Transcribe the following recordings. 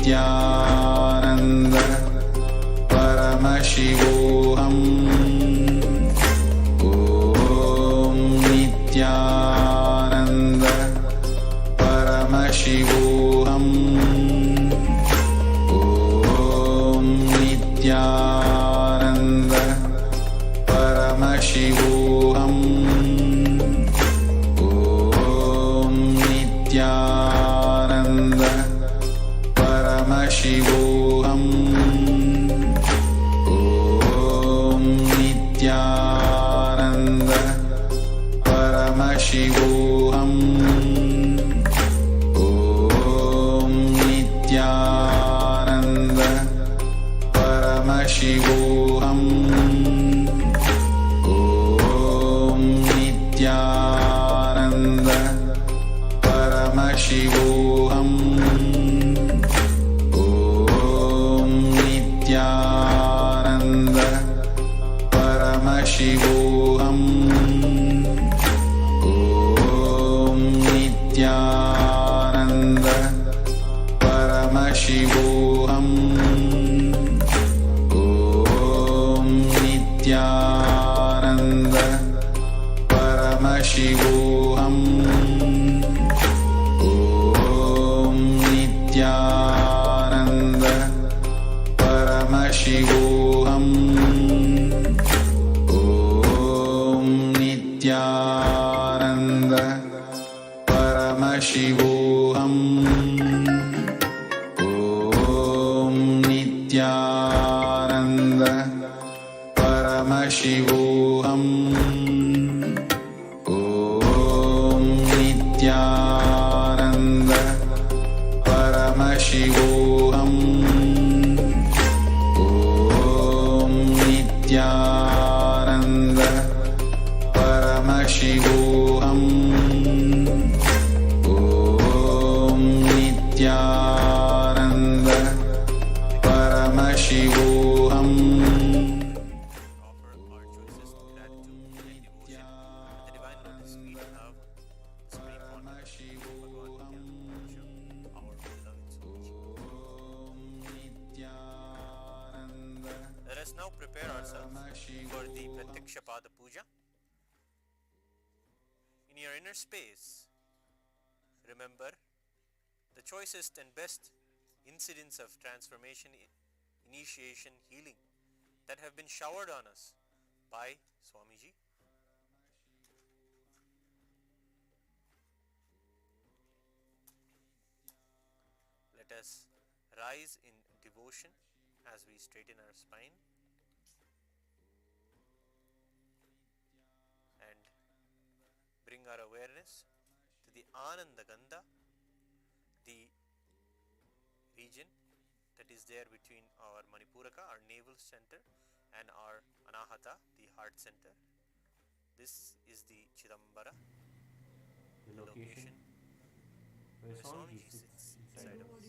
Nityananda Paramashivoham. Om Nityananda Paramashivoham. Om Nityananda Paramashivoham. Om Nityananda Paramashivoham. Om Nityananda Paramashivoham. Om Nityananda Paramashivoham. Om Nityananda Paramashivoham. Om Nityananda Paramashivoham. Om Nityananda Paramashivoham. Om Nityananda Paramashivoham. Om Nityananda Paramashivoham. Om Nityananda Paramashivoham. Om Nityananda Paramashivoham. Om Nityananda Paramashivoham. Om Nityananda Paramashivoham. Om Nityananda Paramashivoham. Offer our choicest gratitude and devotion to the divine Mother's feet of the Supreme Pontiff of Hinduism, our beloved Swamiji. Let us now prepare ourselves for the Pratyakshapada Puja. In your inner space, remember the choicest and best incidents of transformation, initiation, healing that have been showered on us by Swamiji. Let us rise in devotion as we straighten our spine and bring our awareness to the Ananda Ganda, the region that is there between our Manipuraka, our navel center, and our Anahata, the heart center. This is the Chidambara, the location where Swamiji sits inside of us.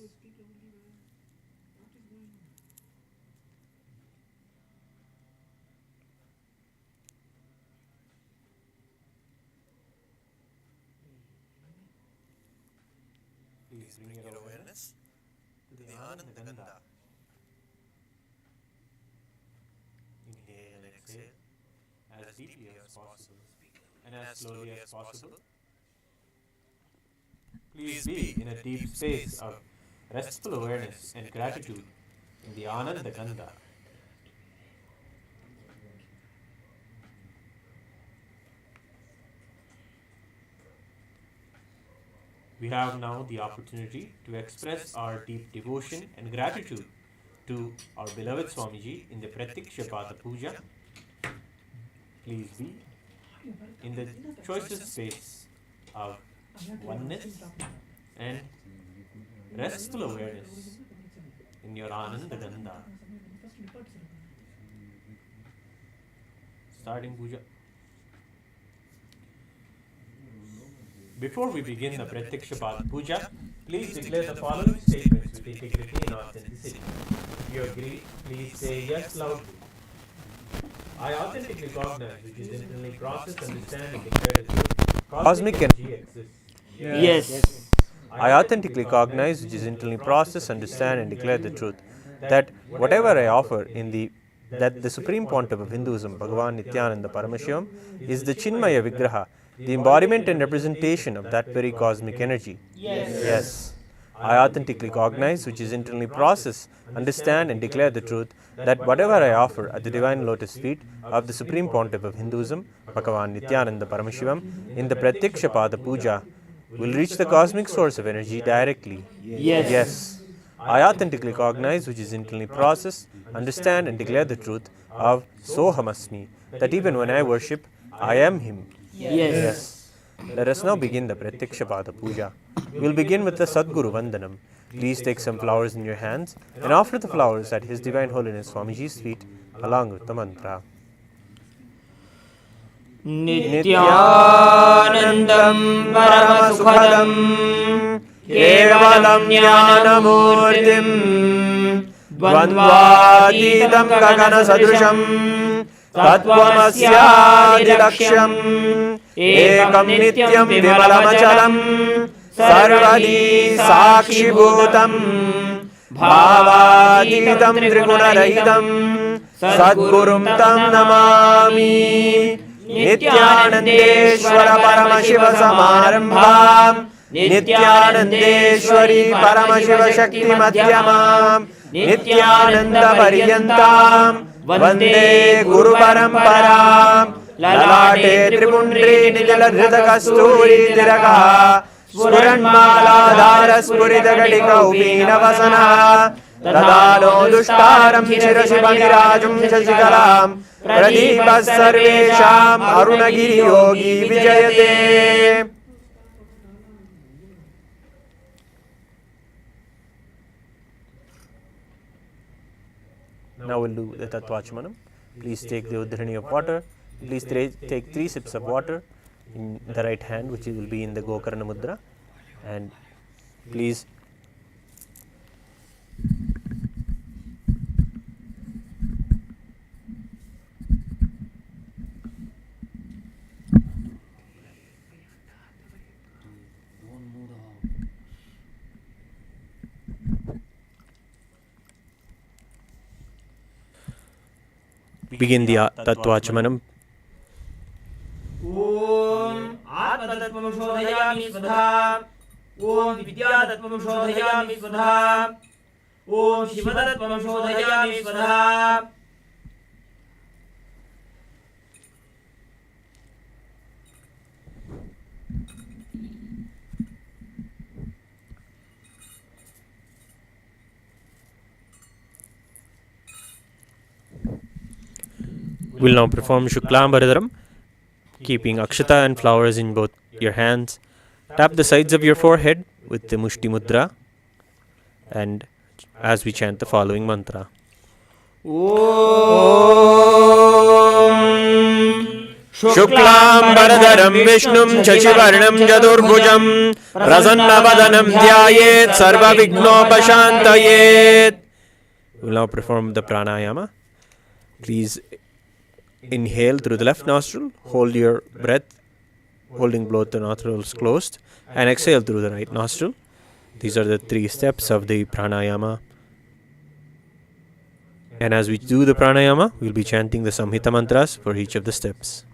Please bring your awareness to the Ananda Ganda. Inhale and exhale as deeply as possible and as slowly as possible. Please be in a deep space of restful awareness and gratitude in the Ananda Ganda. We have now the opportunity to express our deep devotion and gratitude to our beloved Swamiji in the Pratyakshapada Puja. Please be in the choicest space of oneness and restful awareness in your Ananda Ganda. Starting Puja. Before we begin the Pratyakshapada Puja, please declare the following statements with integrity and authenticity. If you agree, please say yes loudly. I authentically cognize, which is internally processed, understand, and declare the truth. Cosmic energy exists. Yes. I authentically cognize, which is internally process, understand and declare the truth, that whatever I offer that the Supreme Pontiff of Hinduism, Bhagavan Nityananda Paramashivam, is the Chinmaya Vigraha, the embodiment and representation of that very cosmic energy. Yes. I authentically cognize, which is internally process, understand and declare the truth, that whatever I offer at the divine lotus feet of the Supreme Pontiff of Hinduism, Bhagavan Nityananda Paramashivam, in the Pratyaksha Pada Puja, will reach the cosmic source of energy directly. Yes. I authentically cognize, which is internally process, understand and declare the truth of Sohamasmi, that even when I worship, I am Him. Yes. Let us now begin the Pratyaksha Pada Puja. We will begin with the Sadguru Vandanam. Please take some flowers in your hands and offer the flowers at His Divine Holiness Swamiji's feet along with the mantra. Nityanandam Paramasukhadam Kevalam Jnanamurtim Dvandvatitam Gagana Sadrusham Tattvamasyadilaksham Ekam Nityam Vimalamachalam Sarvadi Sakshibhutam Bhavaditam Trigunarahitam Sadgurum Tam Namami Nityanandeshwara Paramashiva Samarambham Nityanandeshwari Paramashiva Shakti Madhyamam Nityananda Paryantam Vande Guru Paramparam Lalate Tripundri Nijala Dhrita Kasturi Tiraka Spuranmala Dhara Spurita Gadika Upina Vasana Tadano Dushtaram Chirashivanirajum Shashikalam Pradipa Sarvesham Arunagiri Yogi Vijayate. Now we'll do the Tattvachmanam. Please take the Udhrani of water. Please take 3 sips of water in the right hand, which will be in the Gokarna Mudra. And please begin the Tattvachmanam. Om Atmatattvam Shodhayami Svadha Om Vidyatattvam Shodhayami Svadha Om Shivatattvam Shodhayami Svadha. We'll now perform Shuklam Bharadaram, keeping Akshata and flowers in both your hands. Tap the sides of your forehead with the Mushti Mudra, and as we chant the following mantra. Shuklam Bharadaram Vishnum Shashivarnam Jadurbhujam Prasanna Dhyayet Sarva Vignopashantayet. We'll now perform the pranayama. Please inhale through the left nostril, hold your breath, holding both the nostrils closed, and exhale through the right nostril. These are the 3 steps of the pranayama. And as we do the pranayama, we'll be chanting the Samhita mantras for each of the steps.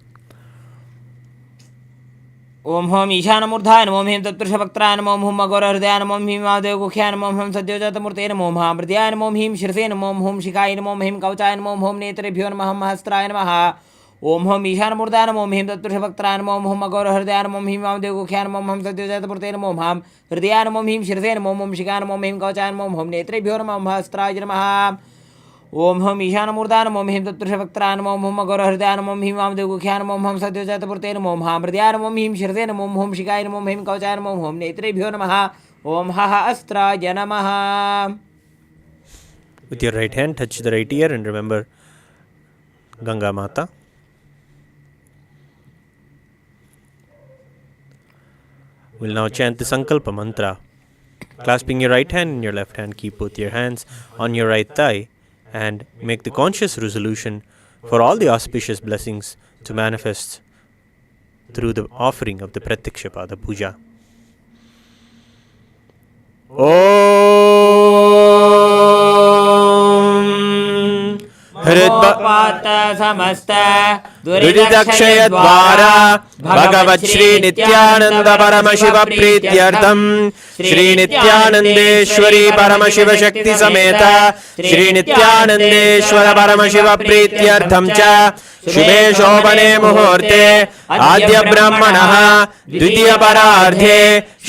Om Hum Ishanamurdhaya Namo Him Tatpurushavaktaya Namo Hum Agorahridaya Namo Him Mahadevagukhya Namo Hum Sadyojata Namo Mahamrityaya Namo Him Shirse Namo Hum Shikaya Namo Him Kauchaya Namo Hum Netrebhyo Namo Mahastraya Namaha. Om Hum Ishanamurdhaya Namo Him Tatpurushavaktaya Namo Hum Agorahridaya Namo Him Mahadevagukhya Namo Hum Sadyojata Namo Mahamrityaya Namo Him Shirse Namo Hum Shikaya Namo Him Kauchaya Namo Hum Netrebhyo Namo Mahastraya Namaha. Om Hum Ishanamurdhaya Namo Him Tatpurushavaktaya Namo Hum Agorahridaya Namo Him Mahadevagukhya Namo Hum Sadyojata Namo Mahamrityaya Namo Him Shirse Namo Hum Shikaya Namo Him Kauchaya Namo Hum Netrebhyo Namaha. Om Haha Astraya Namaha. With your right hand, touch the right ear and remember Ganga Mata. We'll now chant the Sankalpa mantra. Clasping your right hand in your left hand, keep both your hands on your right thigh and make the conscious resolution for all the auspicious blessings to manifest through the offering of the Pratyaksha Pada Puja. हृद्पात समस्त दुरितक्षय द्वारा भगवत् श्री नित्यानंद परमशिव प्रीत्यर्थम श्री नित्यानंदेश्वरी परमशिव शक्ति समेत श्री नित्यानंदेश्वर परमशिव प्रीत्यर्थम च शुभे शोभने मुहूर्ते आद्य ब्रह्मणः द्वितीय परार्धे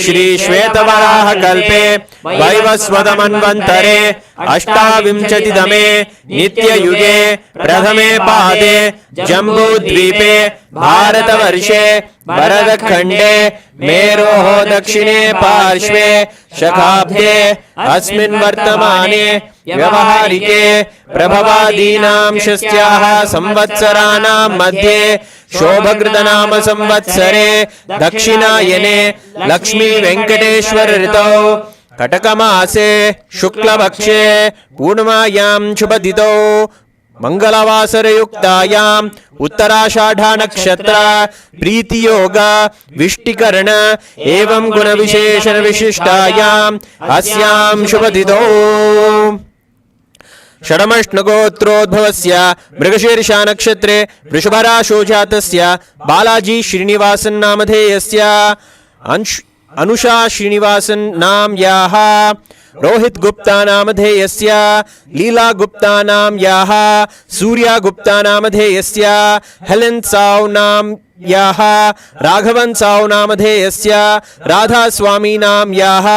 श्री श्वेतवराह कल्पे वैवस्वत मन्वन्तरे अष्टाविंशतितमे नित्ययुगे प्रथमे पादे जम्बूद्वीपे भारतवर्षे भरतखण्डे मेरोः दक्षिणे पार्श्वे शकाब्दे अस्मिन् वर्तमाने व्यवहारिके प्रभवादीनां षष्ट्याः संवत्सराणां मध्ये शोभकृतनाम संवत्सरे दक्षिणायने लक्ष्मी वेंकटेश्वर ऋतौ कटकमासे शुक्लपक्षे पूर्णिमायां शुभतिथौ मंगलवासरयुक्तायाम् उत्तराषाढ़ा नक्षत्र प्रीतियोग विष्टिकरण एवं गुण विशेषण विशिष्टायाम् अस्यां शुभतिथौ षडमष्टगोत्रोद्भवस्य मृगशीर्षा नक्षत्रे वृषभराशौ जातस्य बालाजी श्रीनिवासन नामधेयस्य अनुषा श्रीनिवासन नाम्याः रोहित गुप्ता नामधेयस्य लीला गुप्ता नाम्याः सूर्या गुप्ता नामधेयस्य हेलेन साव नाम्याः राघवन साव नामधेयस्य राधा स्वामी नाम्याः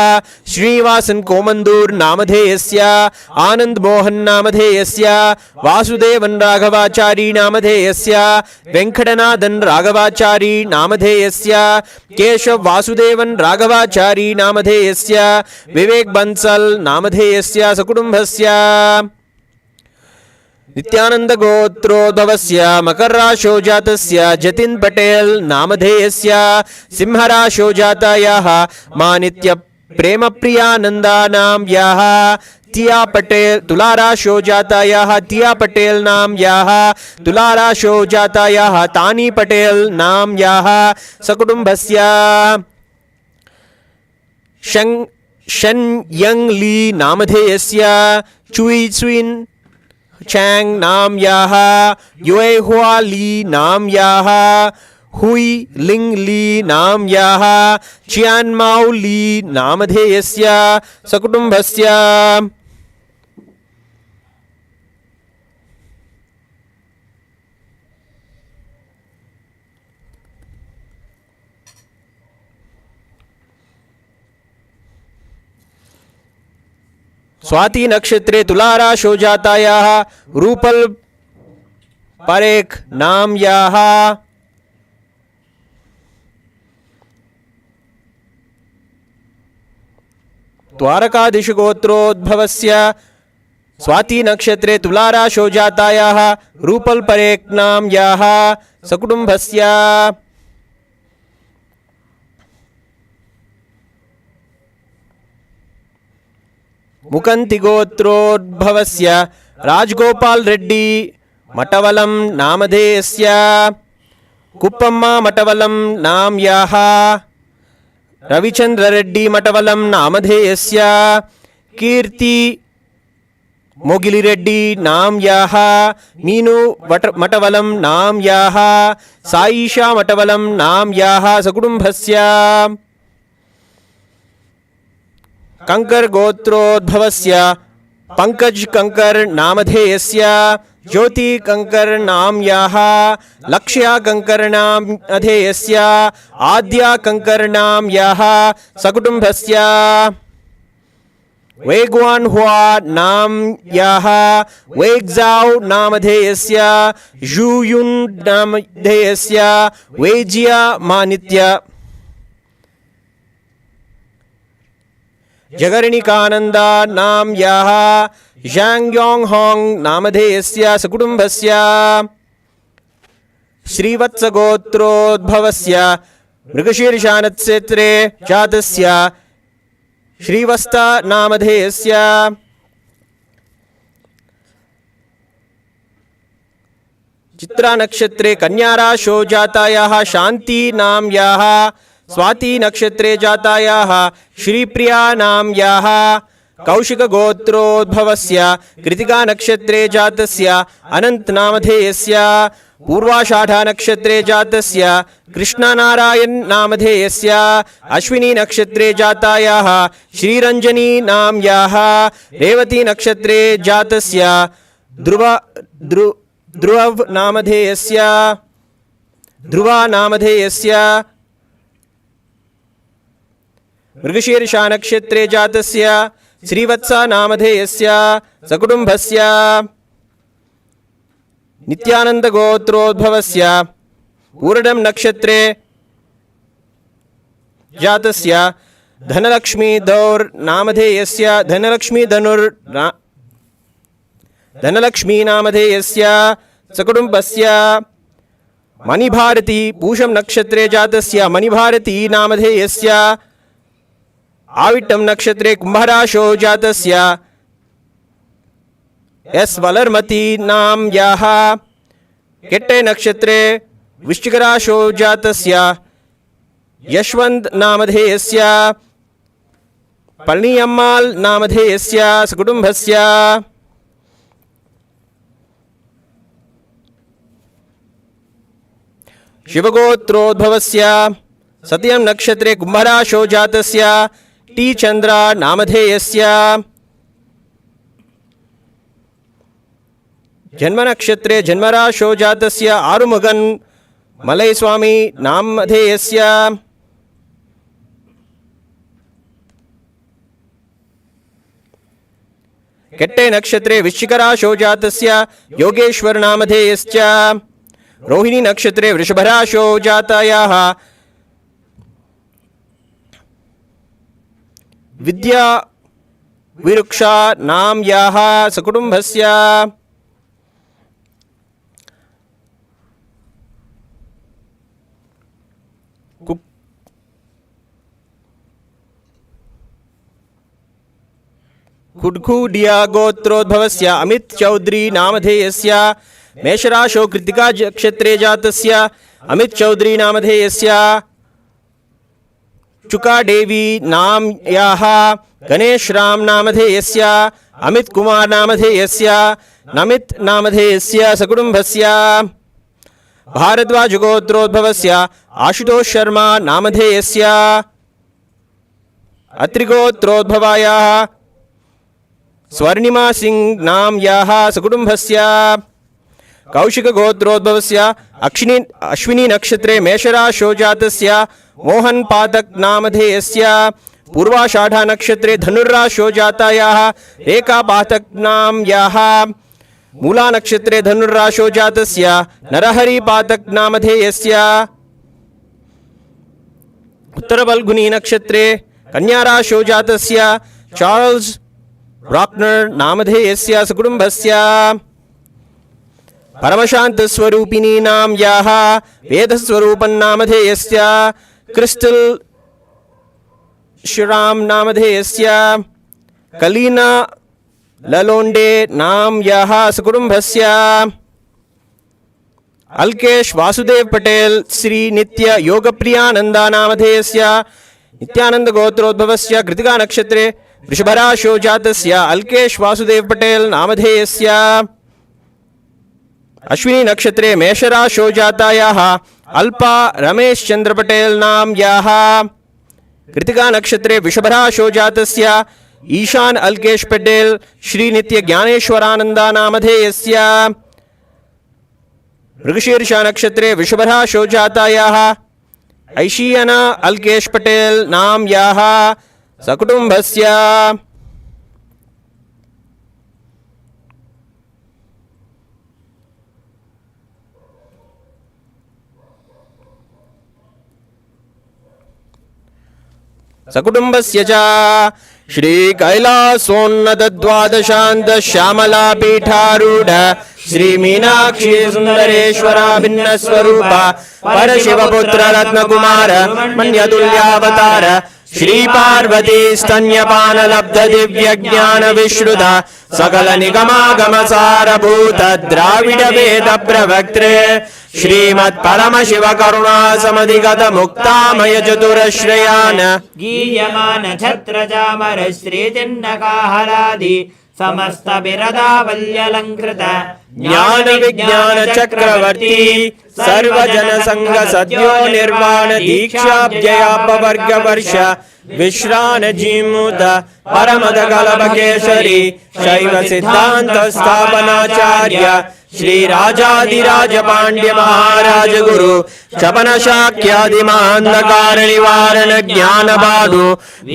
श्रीनिवासन कोमंदूर नामधेयस्य आनंद मोहन नामधेयस्य वासुदेवन राघवाचारी नामधेयस्य वेंकटनाथन राघवाचारी नामधेयस्य केशव वासुदेवन राघवाचारी नामधेयस्य विवेक बंसल नामधेयस्य सकुटुंबस्य नित्यानंद गोत्रोद्भवस्य मकर राशौ जातस्य जतिन पटेल नामधेयस्य सिंह राशौ जातायाः मानित्य प्रेम प्रियानंदा नाम्याः तिया पटेल तुला राशौ जातायाः तिया पटेल नाम्याः तुला राशौ जातायाः तानी पटेल नाम्याः सकुटुंबस्य शन यंग ली नामधेयस्य चुई चुइन चैंग नाम्याः युए हुआ ली नाम्याः हुई लिंग ली नाम्याः चियानमाउ ली नामधेयस्य सकुटुंबस्य स्वाति नक्षत्रे तुला राशौ जातायाः रूपल परेख नाम्याः द्वारकाधीश गोत्रोद्भवस्य स्वाति नक्षत्रे तुला राशौ जातायाः रूपल परेख नाम्याः सकुटुंबस्य मुकंति गोत्रोद्भवस्य राजगोपाल रेड्डी मटवलम नामधेयस्य कुप्पम्मा मटवलम नाम्याः रविचंद्र रेड्डी मटवलम नामधेयस्य कीर्ति मोगिलिरेड्डी नाम्याः मीनु मटवलम नाम्याः साईशा मटवलम नाम्याः सकुटुंबस्य कंकर गोत्रोद्भवस्य पंकज कंकर नामधेयस्य ज्योति कंकर नाम्याः लक्ष्या कंकर नामधेयस्य आद्या कंकर नाम्याः सकुटुंबस्य वेगवान हुआ नाम्याः वेगजाओ नामधेयस्य जुयुन नामधेयस्य वेजिया मानित्य जगरणिकानंदा नाम्याः झांग्योंग होंग नामधेयस्य सकुटुंबस्य श्रीवत्स गोत्रोद्भवस्य मृगशीर्षा नक्षत्रे जातस्य श्रीवत्स नामधेयस्य चित्रा नक्षत्रे कन्या राशौ जातायाः शांति नाम्याः स्वाति नक्षत्रे जातायाः श्रीप्रिया नाम्याः कौशिकगोत्रोद्भवस्य कृतिका नक्षत्रे जातस्य अनंत नामधेयस्य पूर्वाषाढ़ा नक्षत्रे जातस्य कृष्णनारायण नामधेयस्य अश्विनी नक्षत्रे जातायाः श्रीरंजनी नाम्याः रेवती नक्षत्रे जातस्य ध्रुवा नामधेयस्य मृगशीर्षा नक्षत्रे जातस्य श्रीवत्सा नामधेयस्य सकुटुम्बस्य नित्यानंद गोत्रोद्भवस्य पूर्णम नक्षत्रे जातस्य धनलक्ष्मी दौर नामधेयस्य धनलक्ष्मी नामधेयस्य सकुटुम्बस्य मणिभारती पूषम नक्षत्रे जातस्य मणिभारती नामधेयस्य आविट्टम नक्षत्रे कुंभराशो जातस्य एस वलर्मती नाम्याः केट्टे नक्षत्रे वृश्चिकराशो जातस्य यशवंत नामधेयस्य पळनियम्माल नामधेयस्य सकुटुम्बस्य शिवगोत्रोद्भवस्य सत्यम नक्षत्रे कुंभराशो जातस्य टी चंद्रा नामधेयस्य जन्म नक्षत्रे जन्मराशो जातस्य आरुमुगन मलय स्वामी नामधेयस्य केट्टे नक्षत्रे वृश्चिकराशो जातस्य योगेश्वर नामधेयस्य रोहिणी नक्षत्रे वृषभराशो जातायाः विद्या विरुक्षा नाम्याः सकुटुम्बस्य कुड्खुडिया गोत्रोद्भवस्य अमित चौधरी नामधेयस्य मेषराशो कृतिका नक्षत्रे जातस्य अमित चौधरी नामधेयस्य चुका देवी नाम्याः गणेश राम नामधेयस्य अमित कुमार नामधेयस्य नमित नामधेयस्य सकुटुम्बस्य भारद्वाज गोत्रोद्भवस्य आशुतोष शर्मा नामधेयस्य अत्रिगोत्रोद्भवायाः स्वर्णिमा सिंह नाम्याः सकुटुम्बस्य कौशिक गोत्रोद्भवस्य अश्विनी नक्षत्रे मेषराशो जातस्य मोहन पातक नामधेयस्य पूर्वाषाढ़ा नक्षत्रे धनुर्राशो जातायाः रेखा पातक नाम्याः मूला नक्षत्रे धनुर्राशो जातस्य नरहरि पातक नामधेयस्य उत्तर बल्गुनी नक्षत्रे कन्याराशो जातस्य चार्ल्स ब्रॉकनर नामधेयस्य सकुटुम्बस्य परमशांत स्वरूपिणी नाम्याः वेदस्वरूपं नामधेयस्य क्रिस्टल श्रीराम नामधेयस्य कलीना ललोंडे नाम्याः सकुटुम्बस्य अल्केश वासुदेव पटेल श्री नित्य योगप्रियानंदा नामधेयस्य नित्यानंद गोत्रोद्भवस्य कृतिका नक्षत्रे वृषभराशो जातस्य अल्केश वासुदेव पटेल नामधेयस्य अश्विनी नक्षत्रे मेषराशो जातायाः अल्पा रमेश चंद्र पटेल नाम्याः कृतिका नक्षत्रे वृषभराशो जातस्य ईशान अल्केश पटेल श्री नित्य ज्ञानेश्वरानंदा नामधेयस्य मृगशीर्षा नक्षत्रे वृषभराशो जातायाः ऐशीयना अल्केश पटेल नाम्याः सकुटुम्बस्य सकुटुम्बस्य च श्री कैलासोन्नत द्वादशान्त श्यामला पीठारूढ़ श्री मीनाक्षी सुंदरेश्वरा भिन्न स्वरूप परशिव पुत्र रत्न कुमार मन्यतुल्यावतार श्रीपार्वती स्तन्यपानलब्धदिव्यज्ञानविश्रुता सकलनिगमागमसारभूत द्राविडवेदप्रवक्त्रे श्रीमत्परमशिवकरुणासमधिगतमुक्तामयचतुरश्रयान् गीयमानछत्रचामरश्रीचिन्नकाहलादि समस्तविरदावल्यलङ्कृत ज्ञानविज्ञानचक्रवर्ती सर्वजनसङ्घसद्यो निर्वाण दीक्षाब्जयापवर्गवर्ष विश्रानजीमूत परमदकलभकेशरी शैव सिद्धान्त स्थापनाचार्य श्रीराजाधिराज पाण्ड्य महाराज गुरु शपनशाक्यादिमान्धकार निवारण ज्ञानबाधु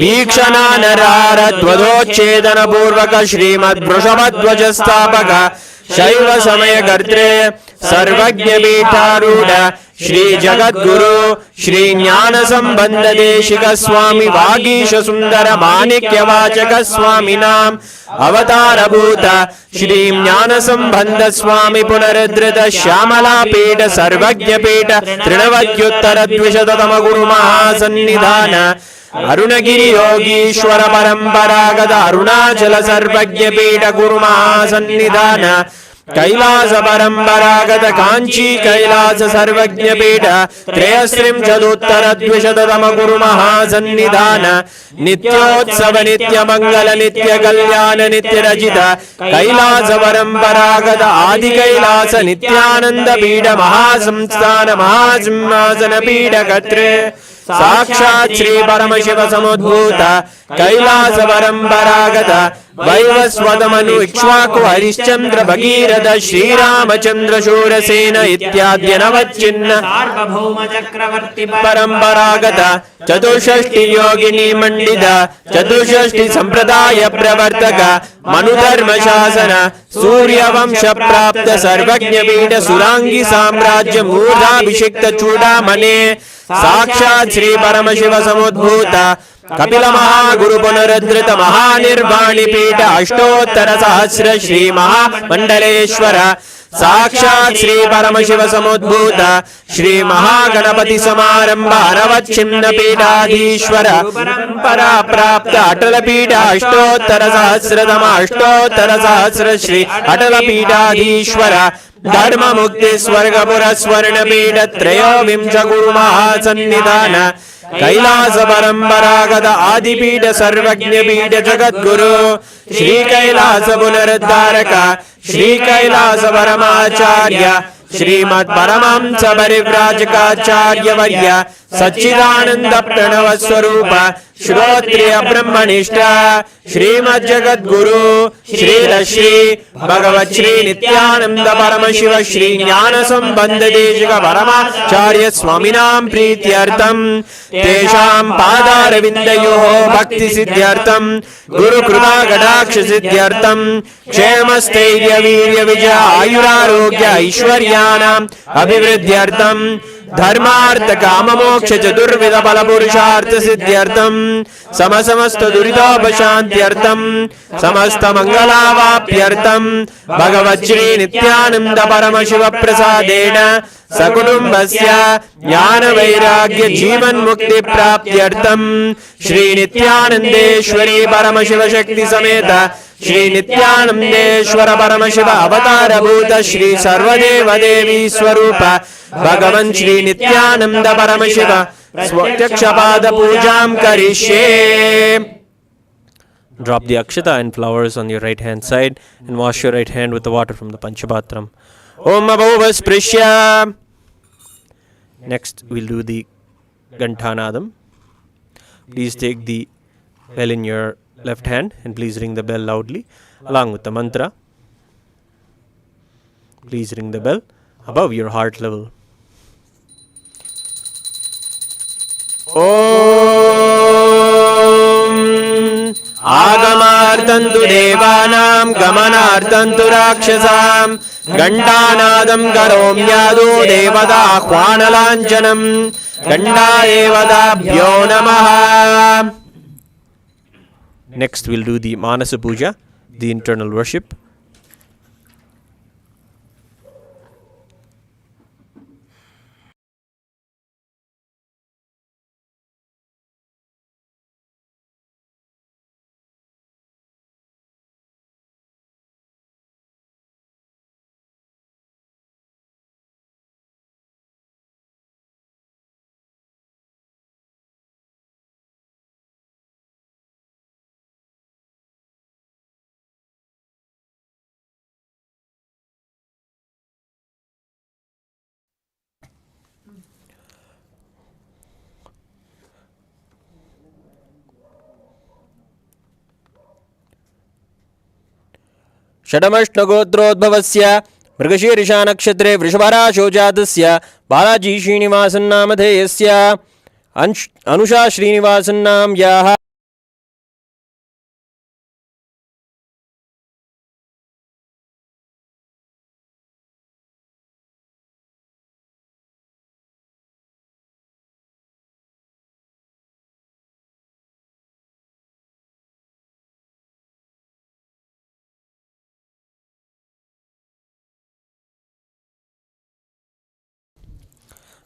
वीक्षणानरारध्वदोच्छेदन पूर्वक श्रीमद्वृषभध्वज स्थापक शैव समयकर्त्रे सर्वज्ञ पीठारूढ़ श्री जगद्गुरु श्री ज्ञान संबंध देशिक स्वामी वागीश सुंदर माणिक्य वाचक स्वामी नाम अवतार भूत श्री ज्ञान संबंध स्वामी पुनरुद्धृत श्यामला पीठ सर्वज्ञ पीठ तृणवत्युत्तर द्विशततम गुरु महासन्निधान अरुणगिरि योगीश्वर परंपरागत अरुणाचल सर्वज्ञ पीठ गुरु महासन्निधान कैलास परंपरागत कांची कैलास सर्वज्ञ पीठ त्रयस्त्रिंशदुत्तर द्विशततम गुरु महासन्निधान नित्योत्सव नित्य मंगल नित्य कल्याण नित्य रचित कैलास परंपरागत आदि कैलास नित्यानंद पीठ महासंस्थान महासिंहासन पीठ कर्त्रे साक्षात् श्री परमशिव समुद्भूत कैलास परंपरागत वैवस्वतमनु इक्ष्वाकु हरिश्चंद्र भगीरथ श्रीरामचंद्र शूरसेन इत्याद्य नवचिन्ह सार्वभौम चक्रवर्ती परंपरागत चतुष्षष्टि योगिनी मंडित चतुष्षष्टि संप्रदाय प्रवर्तक मनुधर्म शासन सूर्यवंश प्राप्त सर्वज्ञ पीठ सुरांगी साम्राज्य मूर्धाभिषिक्त चूड़ामणे साक्षात् श्री परमशिव समुद्भूत कपिल महागुरु पुनरुद्धृत महानिर्वाणी पीठ अष्टोत्तर सहस्र श्री महामंडलेश्वर साक्षात् श्री परमशिव समुद्भूत श्री महागणपति समारंभ अनवच्छिन्न पीठाधीश्वर परंपरा प्राप्त अटल पीठ अष्टोत्तर सहस्रतम अष्टोत्तर सहस्र श्री अटल पीठाधीश्वर धर्म मुक्ति स्वर्गपुर स्वर्ण पीठ त्रयोविंश गुरु महासन्निधान कैलास परंपरागत आदिपीठ सर्वज्ञ पीठ जगद्गुरु श्री कैलास पुनरुद्धारक श्री कैलास परमाचार्य श्रीमद् परमहंस परिव्राजकाचार्य वर्य सच्चिदानंद प्रणव स्वरूप श्रोत्रिय ब्रह्मनिष्ठ श्रीमद् जगद्गुरु श्री भगवत श्री नित्यानंद परमशिव श्री ज्ञान संबंध देशिक परमाचार्य स्वामिनां प्रीत्यर्थम तेषां पादारविन्दयोः भक्ति सिद्ध्यर्थम गुरु कृपा कटाक्ष सिद्ध्यर्थम क्षेम स्थैर्य वीर्य विजय आयुरारोग्य ऐश्वर्याणाम् अभिवृद्ध्यर्थम धर्मार्थ काम मोक्ष चतुर्विध फल पुरुषार्थ सिद्ध्यर्थम समस्त दुरितोपशान्त्यर्थम समस्त मंगलावाप्यर्थम भगवत् श्री नित्यानंद परमशिव प्रसादेन सकुटुम्बस्य ज्ञान वैराग्य जीवन मुक्ति प्राप्त्यर्थम श्री नित्यानंदेश्वरी परमशिव शक्ति समेत श्री नित्यानंदेश्वर परमशिव अवतार भूत श्री सर्वदेव देवी स्वरूप भगवन् श्री नित्यानंद परमशिव स्वप्रत्यक्षपाद पूजां करिष्ये. Drop the akshata and flowers on your right hand side and wash your right hand with the water from the Panchapatram. Om Abhuvasprishya. Next we'll do the Ganthanadam. Please take the bell in your left hand and please ring the bell loudly along with the mantra. Please ring the bell above your heart level. Om Agamartantu Devanam Gamanartantu Rakshasam Gandhanadam Karomyadu Devada Ahvanalanchanam Ganda Devadabhyo Namaha. Next we'll do the Manasa Puja, the internal worship. षडमष्टगोत्रोद्भवस्य मृगशीर्षा नक्षत्रे वृषभराशो जातस्य Balaji श्रीनिवासन्नामधेयस्य Anusha श्रीनिवासन्नाम्याः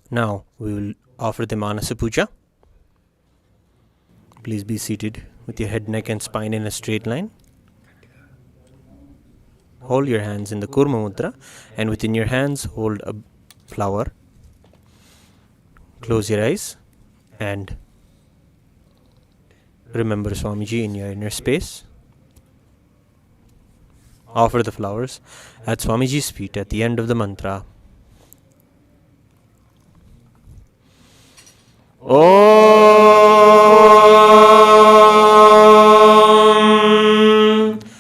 Now we will offer the Manasa Puja. Please be seated with your head, neck and spine in a straight line. Hold your hands in the Kurma Mudra, and within your hands hold a flower. Close your eyes and remember Swamiji in your inner space. Offer the flowers at Swamiji's feet at the end of the mantra. Om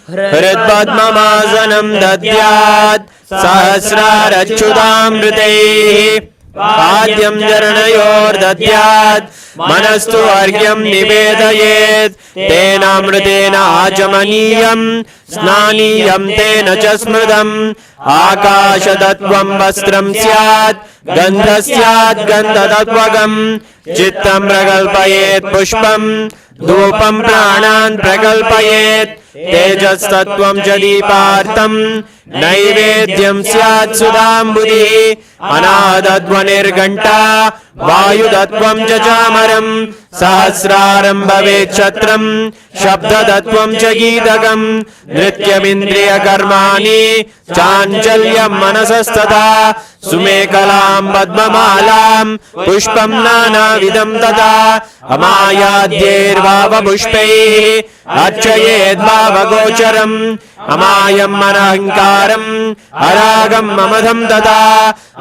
Hridpadmamasanam dadyat sahasrarachyudamritaihi Padyam jaranayor dadyat manastu argyam nivedayet tenamritena ajamaniyam snaniyam tena chasmridam akashadattvam vastram syat gandhasyat gandhadatvagam chittam prakalpayet pushpam dhupam pranan prakalpayet tejastattvam jadipartam naivedyam syat sudambudhi anadadvanirghanta vayudatvam jajamaram sahasraram bhavet chatram shabdadatvam jagidagam nrityamindriya karmani chanchalyam manasastata sumekalam padmamalam pushpam nanavidam tada amayadyir bhava pushpaihi archayed bhava gocharam amayam manahankaram aragam mamadham tada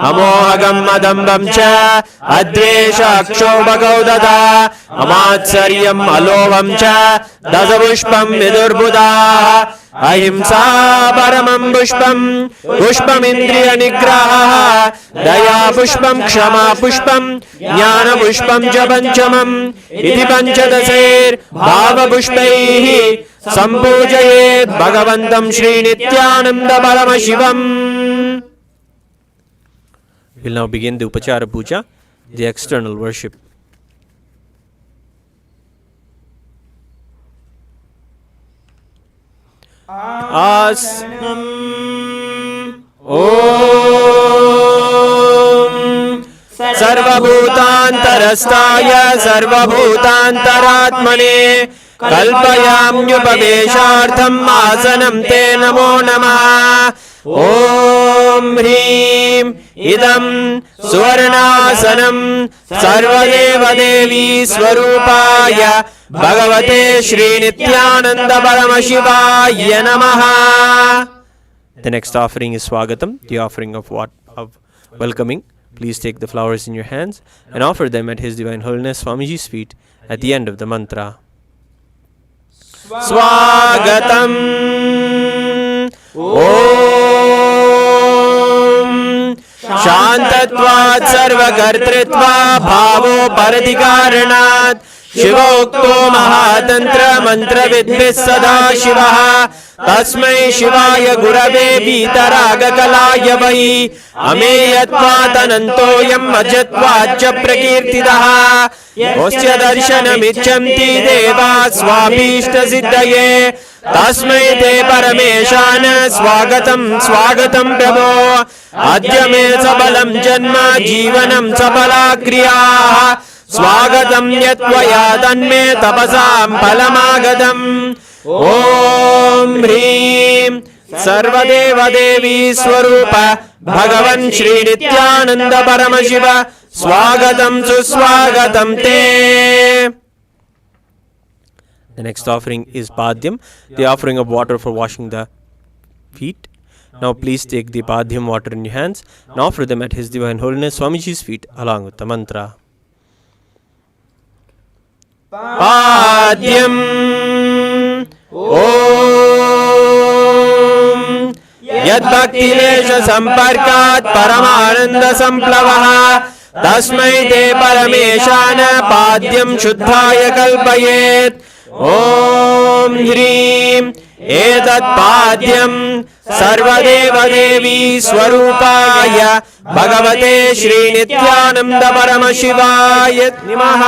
amohagam madambam cha advesha akshobhagau tada amatsaryam alovam cha dasapushpam vidurbuddha ahimsa paramam pushpam pushpam indriya nigraha daya pushpam kshama pushpam jnana pushpam cha panchamam iti panchadasair bhava pushpaihi sampujayet bhagavantam Shri Nityananda Paramashivam. We'll now begin the Upachara Puja, the external worship. Asnam Om Sarvabhutantarastaya Sarvabhutantaratmane Kalpayamyupaveshartham asanam te namo namah. Om Hrim Idam Suvarnasanam Sarvadeva Devi Swarupaya Bhagavate Shri Nityananda Paramashivaya Namaha. The next offering is Swagatam, the offering of welcoming. Please take the flowers in your hands and offer them at His Divine Holiness Swamiji's feet at the end of the mantra. Swagatam Om Shantatvat Sarvakartritva Bhavo Paradikaranat Shivokto Mahatantra Mantra Vidbhis Sada Shivaha Tasmai Shivaya Gurave Vitaraga Kalaya Vai Ameyatvatanantoyam Ajatvacha Prakirtidaha Osya Darshanamichamti Deva Swabhishta Siddhaye Tasmai Te Parameshana Swagatam Swagatam Prabho Adyame Sabalam Janma Jivanam Sabala Kriya Swagatam Yatvaya Tanme Tapasam Palamagadam Om Hrim Sarvadeva Devi Swarupa Bhagavan Shri Nityananda Paramashiva Swagatam Suswagatam Te. The next offering is Padhyam, the offering of water for washing the feet. Now please take the Padhyam water in your hands and offer them at His Divine Holiness Swamiji's feet along with the mantra. Padhyam Om यद्भक्तिलेश सम्पर्कात् परमानन्द सम्प्लवः तस्मै ते परमेशान पाद्यं शुद्धाय कल्पयेत् ॐ ह्रीं एतत् पाद्यं सर्वदेव देवी स्वरूपाय भगवते श्री नित्यानंद परमशिवाय नमः.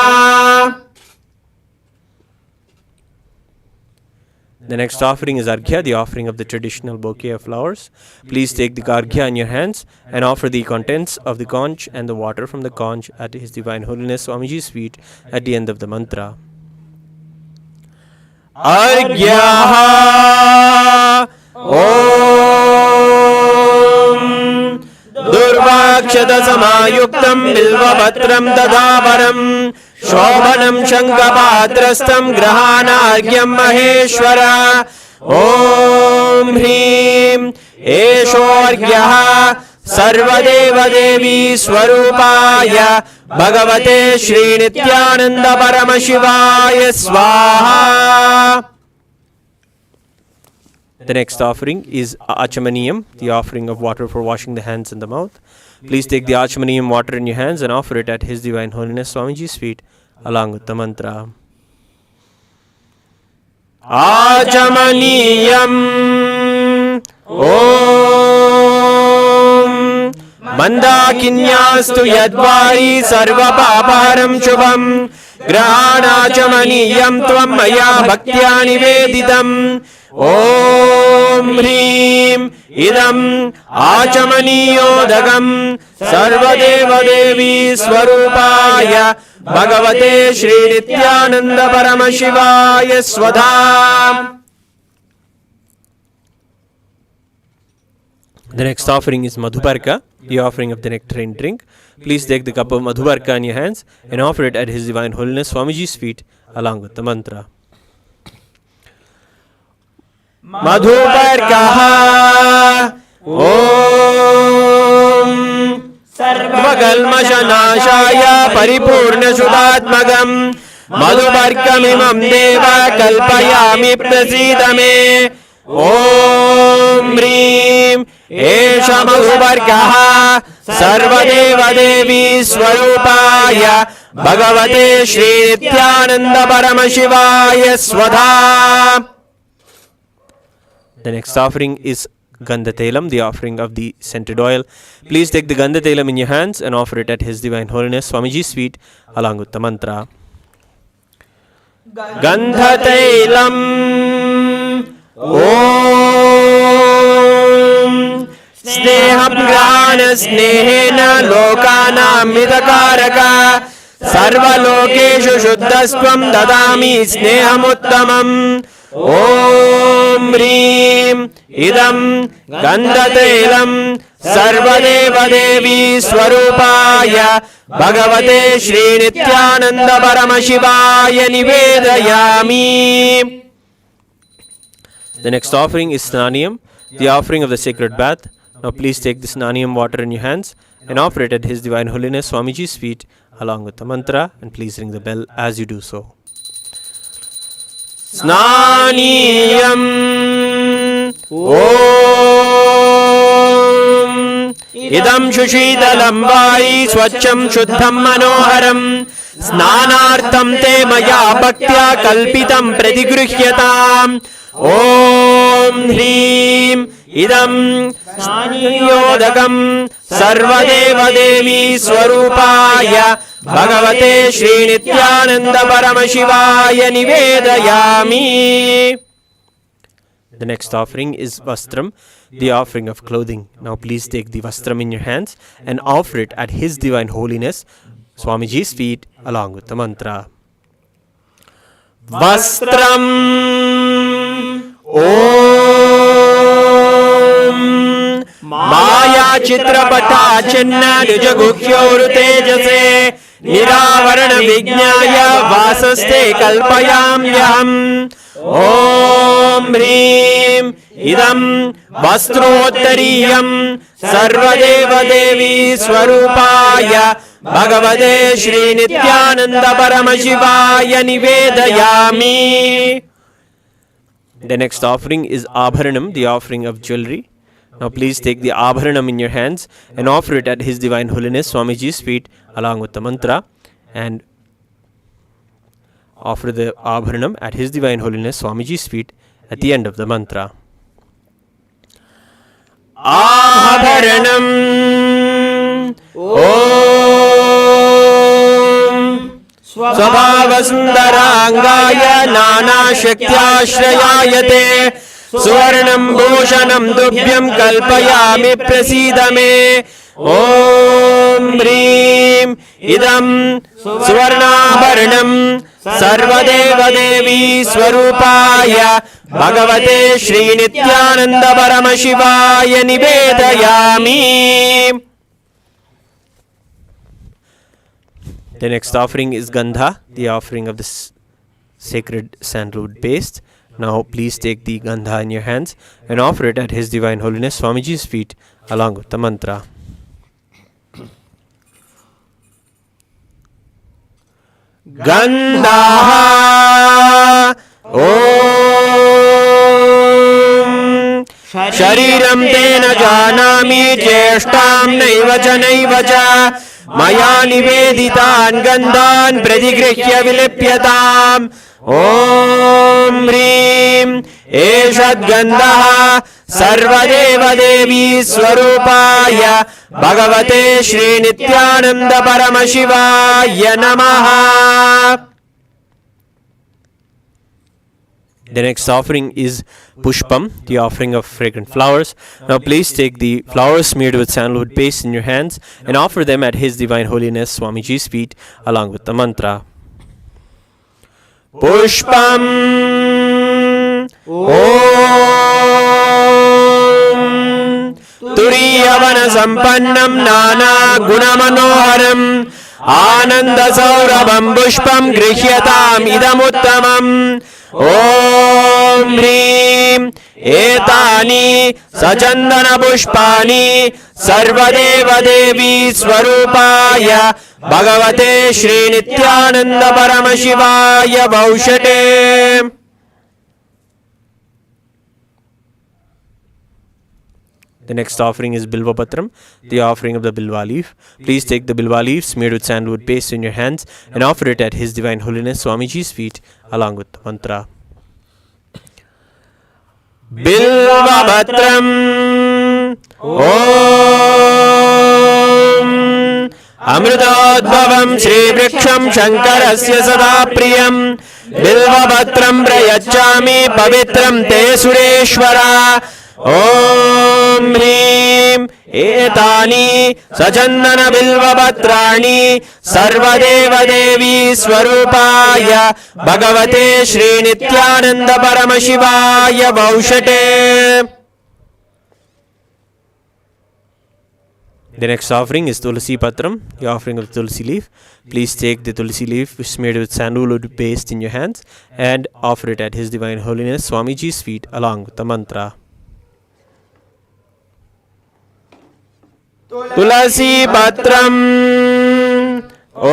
The next offering is Arghya, the offering of the traditional bouquet of flowers. Please take the Arghya in your hands and offer the contents of the conch and the water from the conch at His Divine Holiness Swamiji's feet at the end of the mantra. Arghyaha Om Durvakshata Samayuktam Bilvapatram Dadaparam Shobhanam Shankapatrastam Grahanargyam Maheshwara Om Hrim Eshorgyaha Sarvadeva Devi Swarupaya Bhagavate Shri Nityananda Paramashivaya Swaha. The next offering is Achamaniyam, the offering of water for washing the hands and the mouth. Please take the Achamaniyam water in your hands and offer it at His Divine Holiness Swamiji's feet along with the mantra. Achamaniyam Om Mandakinyastu Yadvari Sarva Paparam Shubham Grahanachamaniyam Tvam Maya Bhaktya Niveditam Om Hrim Idam Achamaniyodagam Sarvadeva Devi Swarupaya Bhagavate Shri Nityananda Paramashivaya Swadha. The next offering is Madhuparka, the offering of the nectarine drink. Please take the cup of Madhuparka in your hands and offer it at His Divine Holiness Swamiji's feet along with the mantra. Madhuparkaha Om Sarvakalmashanashaya Paripurna Shuddhatmagam Madhuparkamimam Deva Kalpayami Prasidame Om Hrim Esha Madhuparkaha Sarvadeva Devi Swarupaya Bhagavate Shri Nityananda Paramashivaya Swadha. The next offering is Gandhatelam, the offering of the scented oil. Please take the Gandhatelam in your hands and offer it at His Divine Holiness Swamiji's feet along with the mantra. Gandhatelam Om Sneham Grana Snehena Lokanam Midakaraka Sarva Lokeshu Shuddhasvam Dadami Sneham Om Hrim Idam Gandhatelam Sarvadeva Devi Swarupaya Bhagavate Shri Nityananda Paramashivaya Nivedayami. The next offering is Snaniyam, the offering of the sacred bath. Now please take the Snaniyam water in your hands and offer it at His Divine Holiness Swamiji's feet along with the mantra, and please ring the bell as you do so. Snaniyam Om Idam Shushitalam Vai Swacham Shuddham Manoharam Snanartham Te Maya Bhaktya Kalpitam Pratigruhyatam Om Hrim Idam Snaniyodakam Sarvadeva Devi Swarupaya Bhagavate Shri Nityananda Paramashivaya Nivedayami. The next offering is Vastram, the offering of clothing. Now please take the Vastram in your hands and offer it at His Divine Holiness Swamiji's feet along with the mantra. Vastram Om Maya Chitrapata Chinna Nijagukhyor Tejase Niravarana Vignaya Vasaste Kalpayamyam Om Hrim Idam Vastrottariyam Sarvadeva Devi Swarupaya Bhagavate Shri Nityananda Paramashivaya Nivedayami. The next offering is Abharanam, the offering of jewelry. Now please take the abharanam in your hands and offer it at His Divine Holiness Swamiji's feet along with the mantra, and offer the abharanam at His Divine Holiness Swamiji's feet at the end of the mantra. Abharanam Om Swabhavasundarangaya Nana Shaktyashrayayate Suvarnam Bhushanam Dubhyam Kalpayami Prasidame Om Hrim Idam Suvarnabharanam Sarvadeva Devi Swarupaya Bhagavate Shri Nityananda Paramashivaya Nivedayami. The next offering is Gandha, the offering of the sacred sandalwood paste. Now please take the Gandha in your hands and offer it at His Divine Holiness Swamiji's feet along with the mantra. Gandha Om Shariram Tena Janami Cheshtam Naiva Cha Naiva Cha Maya Niveditan Gandhan Pradigrihya Vilipyatam Om Hrim Eshad Gandha Sarvadeva Devi Swarupaya Bhagavate Shri Nityananda Paramashivaya Namaha. The next offering is Pushpam, the offering of fragrant flowers. Now please take the flowers smeared with sandalwood paste in your hands and offer them at His Divine Holiness Swamiji's feet along with the mantra. Pushpam Om Turiyavana Sampannam Nana Gunamanoharam Ananda Saurabham Pushpam Grihyatam Idamuttamam Om Hrim Etani Sachandana Pushpani Sarvadeva Devi Swarupaya Bhagavate Shri Nityananda Paramashivaya Vaushate. The next offering is Bilva Patram, the offering of the Bilva leaf. Please take the Bilva leaf smeared with sandalwood paste in your hands and offer it at His Divine Holiness Swamiji's feet along with the mantra. Bilva Patram Om Amritodbhavam Shri Vriksham Shankarasya Sada Priyam Bilva Patram Prayachami Pavitram Te Sureshwara. Om Hrim Etani Sachandana Bilva Patrani Sarvadeva Devi Swarupaya Bhagavate Shri Nityananda Paramashivaya Vaushate. The next offering is Tulsi Patram, the offering of Tulsi leaf. Please take the Tulsi leaf smeared with sandalwood paste in your hands and offer it at His Divine Holiness Swamiji's feet along with the mantra. Tulasi Patram Om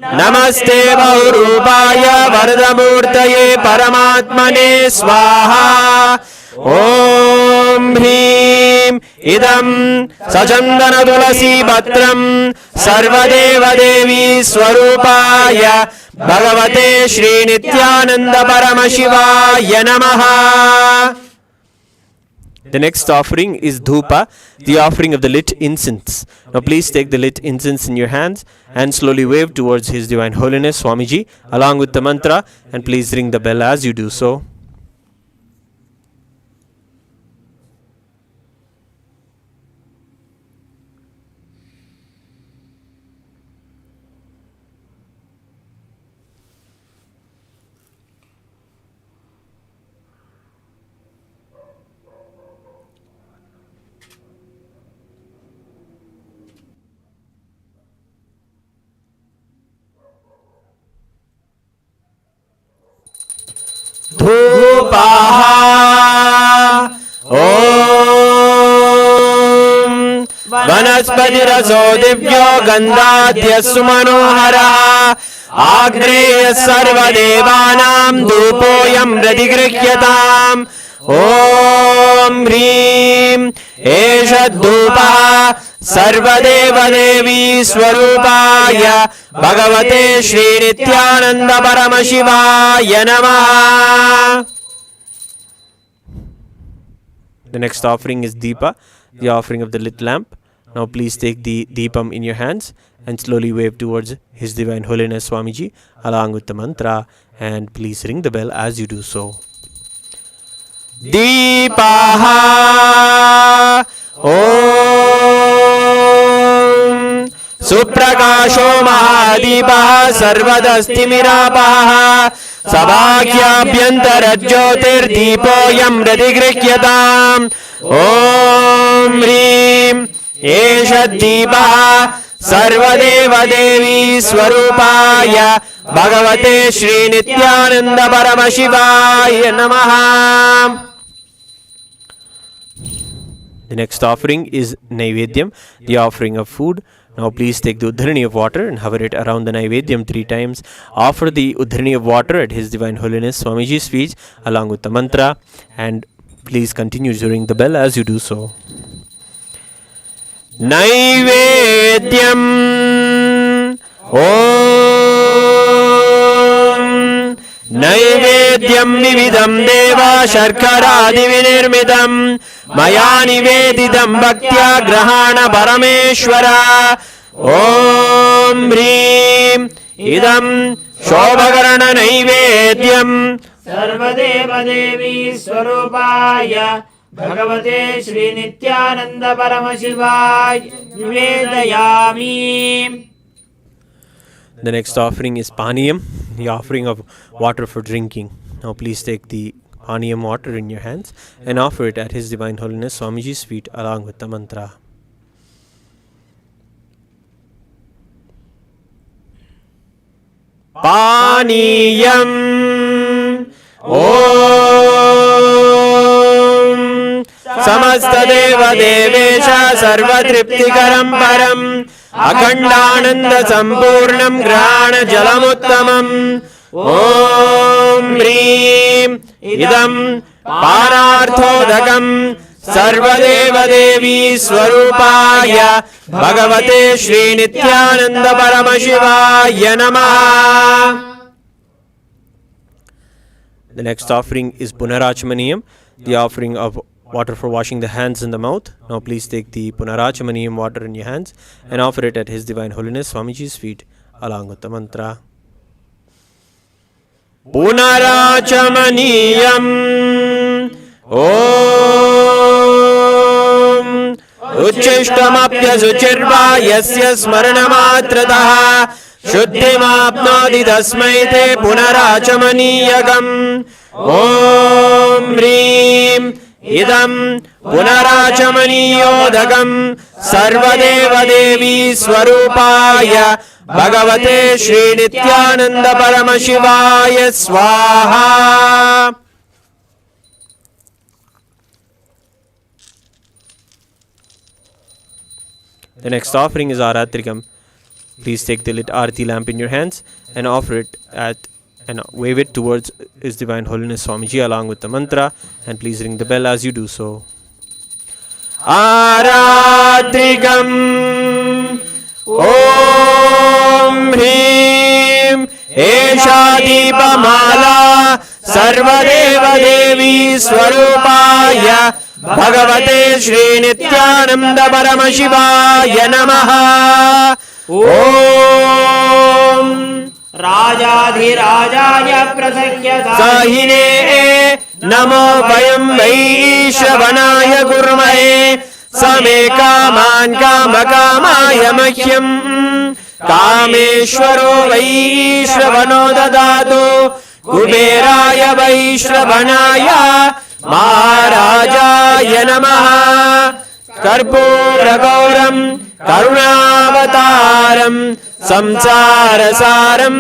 Namaste Bahurupaya Vardamurtaye Paramatmane Swaha. Om Hrim Idam Sachandana Tulasi Patram Sarvadeva Devi Swarupaya Bhagavate Shri Nityananda Paramashivaya Namaha. The next offering is Dhupa, the offering of the lit incense. Now please take the lit incense in your hands and slowly wave towards His Divine Holiness Swamiji along with the mantra, and please ring the bell as you do so. Dhupaha Om Vanaspatiraso Divyo Gandhadya Sumanohara Agreya Sarva Devanam Dhupoyam Radigrihyatam ॐ ह्रीं एष धूपः सर्वदेवदेवी स्वरूपाय भगवते श्रीनित्यानन्द परमशिवाय नमः. The next offering is Deepa, the offering of the lit lamp. Now please take the Deepam in your hands and slowly wave towards His Divine Holiness Swamiji along with the mantra, and please ring the bell as you do so. Deepaha Om Suprakaso Mahadipah Sarvadastimirapaha Sabhakyabhyantarajyotir Deepoyam Radigrikhyatam. Om Hrim Esha Deepaha Sarvadevadevi Swarupaya Bhagavate Shri Nityananda Paramashivaya Namaha. The next offering is Naivedyam, the offering of food. Now please take the Uddharani of water and hover it around the Naivedyam 3 times. Offer the Uddharani of water at His Divine Holiness Swamiji's feet along with the mantra, and please continue during the bell as you do so. Naivedyam Om Naivedyam Vividam Deva Sharkaradi Vinirmidam Maya Nivedidam Bhaktya Grahana Parameshwara. Om Hrim Idam Shobhakarana Naivedyam Sarvadeva Devi Swarupaya Bhagavate Shri Nityananda Paramashivaya Nivedayami. The next offering is Paniyam, the offering of water for drinking. Now please take the Paniyam water in your hands and offer it at His Divine Holiness Swamiji's feet along with the mantra. Paniyam Om Samasta Deva Devesha Sarva Triptikaram Param Akhandananda Sampurnam Grahana Jalamuttamam. Om Hrim Idam Pararthodakam Sarvadeva Devi Swarupaya Bhagavate Shri Nityananda Paramashivaya Namaha. The next offering is Punarachamaniyam, the offering of water for washing the hands and the mouth. Now please take the Punarachamaniyam water in your hands and offer it at His Divine Holiness Swamiji's feet along with the mantra. Punarachamaniyam Om Uchishtamapya Suchirva Yasya Smaranamatrataha Shuddhimapnodi Tasmaite Punarachamaniyagam. Om Hrim Idam Punarachamaniyodagam Sarvadeva Devi Swarupaya Bhagavate Shri Nityananda Paramashivaya Swaha. The next offering is Aratrikam. Please take the lit Aarti lamp in your hands and offer it at and wave it towards His Divine Holiness Swamiji along with the mantra, and please ring the bell as you do so. Aratrikam Om Hrim Esha Deepamala Sarvadeva Devi Swarupaya Bhagavate Shri Nityananda Paramashivaya Namaha. Om Rajadhirajaya Prasakyata Sahine Namo Vayam Vaishravanaya Gurmahe Same Kaman Kamakamaya Mahyam Kameshwaro Vaishravano Dadatu Kuberaya Vaishravanaya Maharajaya Namaha. Karpura Gauram Karunavataram Samsarasaram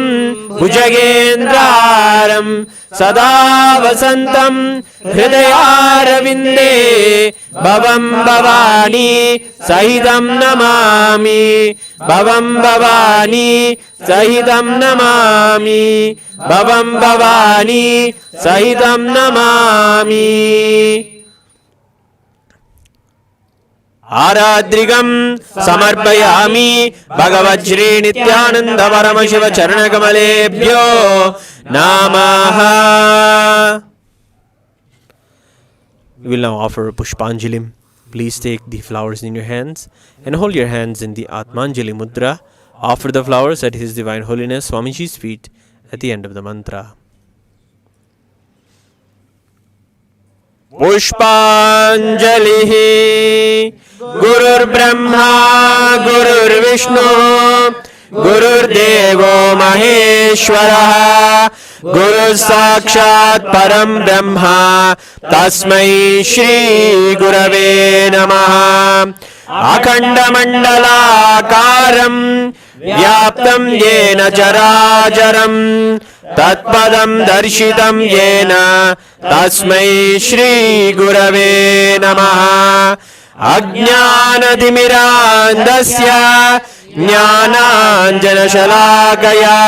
Bhujagendraram Sada Vasantam Hridayaravinde Bhavam Bhavani Sahidam Namami. Bhavam Bhavani Sahidam Namami. Bhavam Bhavani Sahidam Namami. आराद्रिगं समर्पयामि भगवच्छ्री नित्यानंद परमशिव चरणकमलेभ्यो नमः. We will now offer Pushpanjalim. Please take the flowers in your hands and hold your hands in the Atmanjali Mudra. Offer the flowers at His Divine Holiness Swamiji's feet at the end of the mantra. Pushpanjalihi Gurur Brahma Gurur Vishnu Gurur Devo Maheshwara Guru Sakshat Param Brahma Tasmai Shri Gurave Namaha. Akhanda Mandalakaram Vyaptam Yena Characharam Tatpadam Darshitam Yena Tasmai Shri Gurave Namaha. Ajnanatimirandasya Jnananjanashalakaya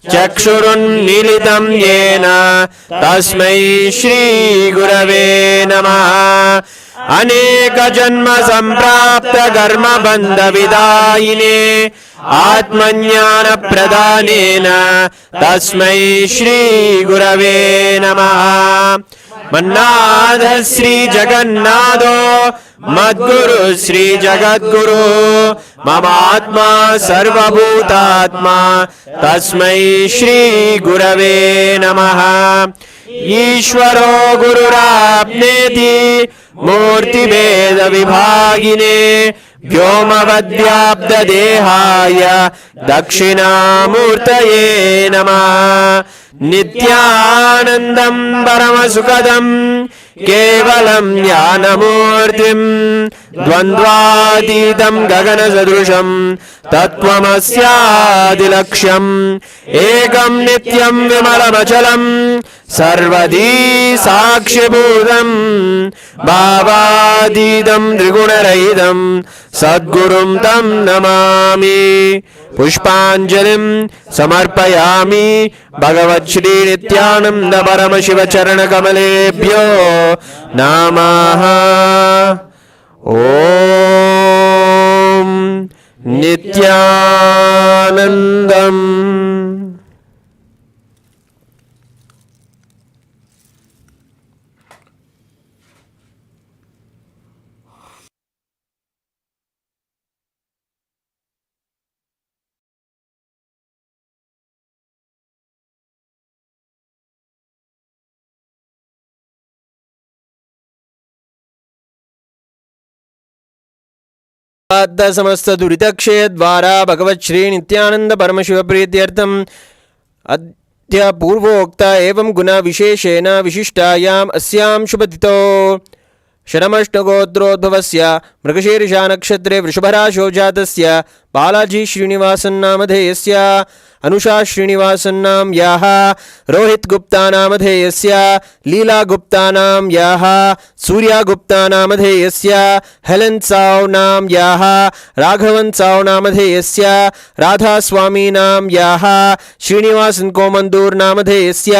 Chakshurunmilitam Yena Tasmai Shri Gurave Namaha. Aneka Janma Samprapta Karma Bandha Vidayine Atmanyana Pradhanena Tasmai Shri Gurave Namaha. Mannadha Sri Jagannatho Madguru Sri Jagadguru Mama Atma Sarva Bhutatma Tasmai Shri Gurave Namaha. Ishvaro Gururapneti Murti Veda Vibhagine Vyomavadvyapta Dehaya Dakshinamurtaye Namaha. Nityanandam Paramasukadam Kevalam Jnanamurtim Dvandvatitam Gaganasadrusham Tattvamasyaadilaksham Ekam Nityam Vimalamachalam Sarvadi Sakshibhudam Bhavadidam Trigunarahidam Sadgurum Tam Namami. Pushpanjalim Samarpayami Bhagavachri Nityananda Paramashiva Charanakamaleebhyo Namaha. Om Nityanandam. समस्त दुरितक्षय द्वारा भगवत् श्री नित्यानंद परमशिव प्रीत्यर्थम अद्य पूर्वोक्त एवं गुण विशेषेण विशिष्टायाम अस्याम शुभतिथौ शरमष्टगोत्रोद्भवस्य मृगशीर्षा नक्षत्रे वृषभराशौ जातस्य बालाजी श्रीनिवासन नामधेयस्य अनुषा श्रीनिवासन नाम याः रोहित गुप्ता नामधेयस्य लीला गुप्ता नाम याः सूर्या गुप्ता नामधेयस्य हेलेन साव नाम याः राघवन साव नामधेयस्य राधा स्वामी नाम याः श्रीनिवासन कोमंदूर नामधेयस्य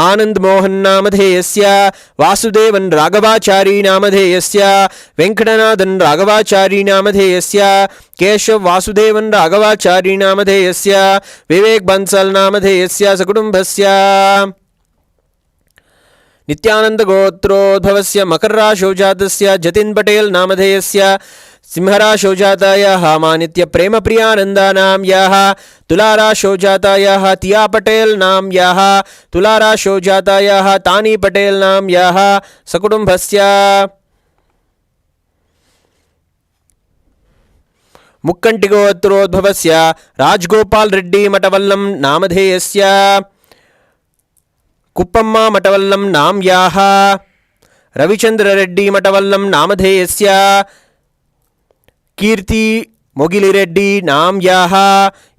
आनंद मोहन नामधेयस्य वासुदेवन राघवाचारी नामधेयस्य वेंकटनाथन राघवाचारी नामधेयस्य केशव वासुदेवन राघवाचारी नामधेयस्य विवेक बंसल नामधेयस्य सकुटुंबस्य नित्यानंद गोत्रोद्भवस्य मकर राशौ जातस्य जतिन पटेल नामधेयस्य सिंहराशौ जातायाः मानित्य प्रेम प्रियानंदा नाम याः तुलाराशौ जातायाः तिया पटेल नाम याः तुलाराशौ जातायाः तानी पटेल नाम याः सकुटुंबस्य मुक्कंटिगोत्रोद्भवस्य राजगोपाल रेड्डी मठवल्लम नामधेयस्य कुप्पम्मा मठवल्लम नाम याः रविचंद्र रेड्डी मठवल्लम नामधेयस्य कीर्ति मोगिलिरेड्डी नाम याः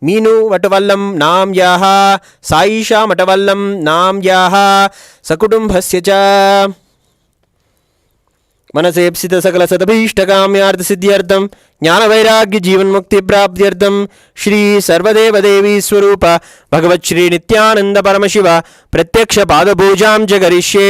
मीनू मठवल्लम नाम याः साईशा मठवल्लम नाम याः सकुटुंबस्य च मनसेप्सित सकल सदभीष्टकाम्यार्थ सिद्ध्यर्थम ज्ञान वैराग्य जीवन मुक्ति प्राप्त्यर्थम श्री सर्वदेव देवी स्वरूप भगवत् श्री नित्यानंद परमशिव प्रत्यक्ष पादपूजां च करिष्ये।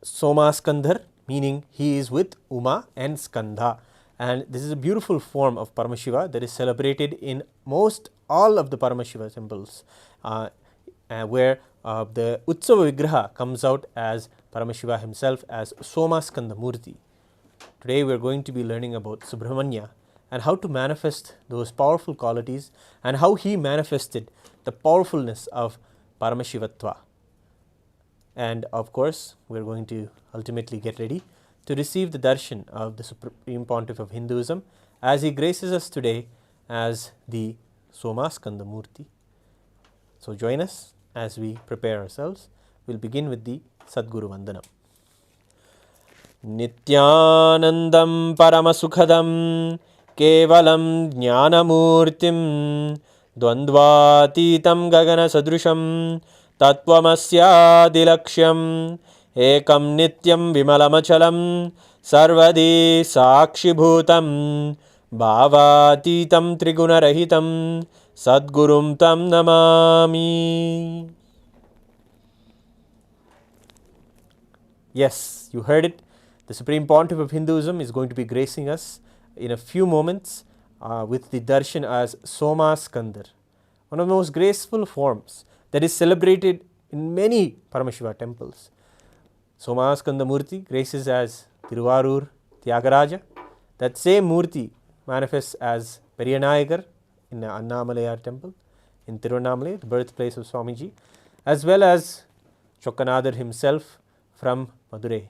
Somaskandar, meaning he is with Uma and Skanda. And this is a beautiful form of Paramashiva that is celebrated in all of the Paramashiva temples, where the Utsava Vigraha comes out as Paramashiva himself as Somaskanda Murty. Today we are going to be learning about Subrahmanya and how to manifest those powerful qualities and how he manifested the powerfulness of Paramashivatva. And of course, we are going to ultimately get ready to receive the darshan of the Supreme Pontiff of Hinduism as he graces us today as the Somaskanda Murty. So join us as we prepare ourselves. We'll begin with the Sadguru Vandanam. Nityanandam Paramasukhadam Kevalam Jnanamurtim Dvandvatitam Gagana Sadrusham Tattvamasya Ekam Nityam Vimalamachalam Sarvadi Sakshibhutam Bhavatitam Trigunarahitam Sadgurum Tam Namami. Yes, you heard it. The Supreme Pontiff of Hinduism is going to be gracing us in a few moments with the darshan as Somaskandar, one of the most graceful forms that is celebrated in many Paramashiva temples. Somaskanda Murty graces as Tiruvarur Tyagaraja. That same Murty manifests as Periyanayagar in the Annamalayar temple in Tiruvannamalai, the birthplace of Swamiji, as well as Chokkanadar himself from Madurai.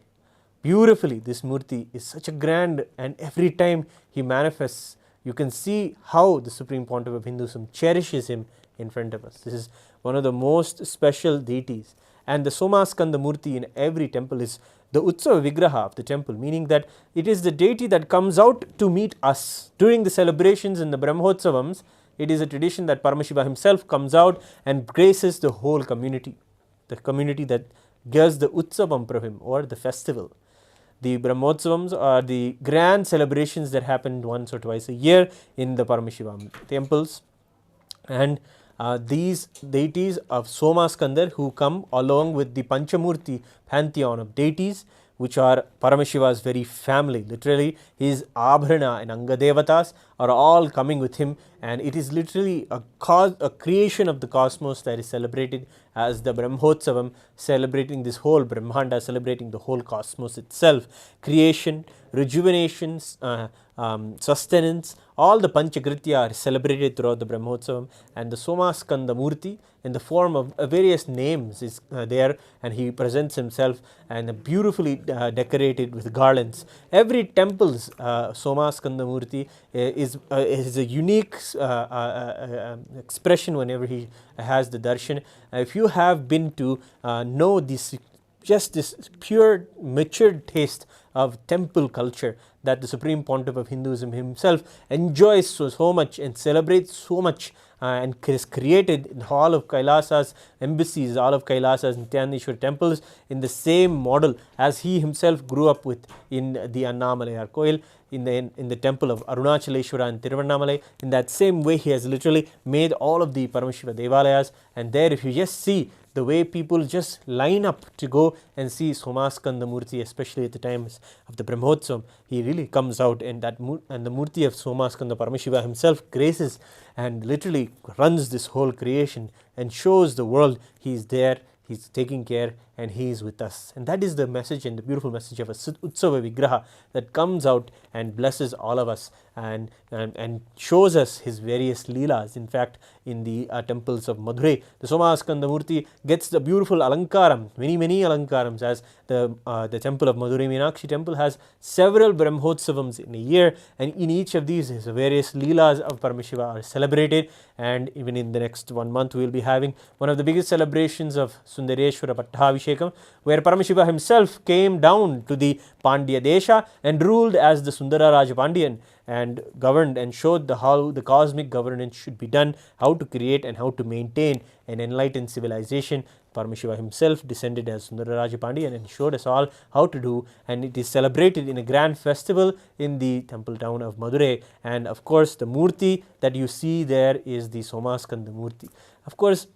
Beautifully, this Murty is such a grand, and every time he manifests, you can see how the Supreme Pontiff of Hinduism cherishes him in front of us. This is one of the most special deities. And the Somaskanda Murty in every temple is the Utsava Vigraha of the temple, meaning that it is the deity that comes out to meet us. During the celebrations in the Brahmotsavams, it is a tradition that Paramashiva himself comes out and graces the whole community, the community that gives the Utsavam Pravim or the festival. The Brahmotsavams are the grand celebrations that happen once or twice a year in the Paramashiva temples. And these deities of Somaskandar, who come along with the Panchamurti pantheon of deities, which are Paramashiva's very family. Literally, his Abhrana and Angadevatas are all coming with him, and it is literally a creation of the cosmos that is celebrated as the Brahmotsavam, celebrating this whole Brahmanda, celebrating the whole cosmos itself. Creation, rejuvenation, sustenance, all the Panchakritya are celebrated throughout the Brahmotsavam, and the Somaskanda Murty in the form of various names is there, and he presents himself and beautifully decorated with garlands. Every temple's Somaskanda Murty is a unique expression whenever he has the darshan. If you have been to know this, just this pure matured taste of temple culture that the Supreme Pontiff of Hinduism himself enjoys so much and celebrates so much, and is created in all of Kailasa's embassies, all of Kailasa's Nityaneshwar temples in the same model as he himself grew up with in the Annamalayar Koil, in the temple of Arunachaleshwara and Tiruvannamalai. In that same way, he has literally made all of the Paramashiva Devalayas, and there if you just see the way people just line up to go and see Somaskanda Murty, especially at the times of the Brahmotsavam, he really comes out, and the Murty of Somaskanda Paramashiva himself graces and literally runs this whole creation and shows the world he is there, he is taking care, and he is with us. And that is the message and the beautiful message of a Utsava Vigraha that comes out and blesses all of us and shows us his various leelas. In fact, in the temples of Madurai, the Somaskanda Murty gets the beautiful alankaram, many alankarams, as the temple of Madurai Meenakshi temple has several Brahmotsavams in a year, and in each of these his various leelas of Paramashiva are celebrated. And even in the next 1 month we will be having one of the biggest celebrations of Sundareshwara Pattabhishekam, where Paramashiva himself came down to the Pandya Desha and ruled as the Sundara Raja Pandyan, and governed and showed how the cosmic governance should be done, how to create and how to maintain an enlightened civilization. Paramashiva himself descended as Sundara Raja Pandyan and showed us all how to do, and it is celebrated in a grand festival in the temple town of Madurai. And of course, the Murti that you see there is the Somaskanda Murty. Of course,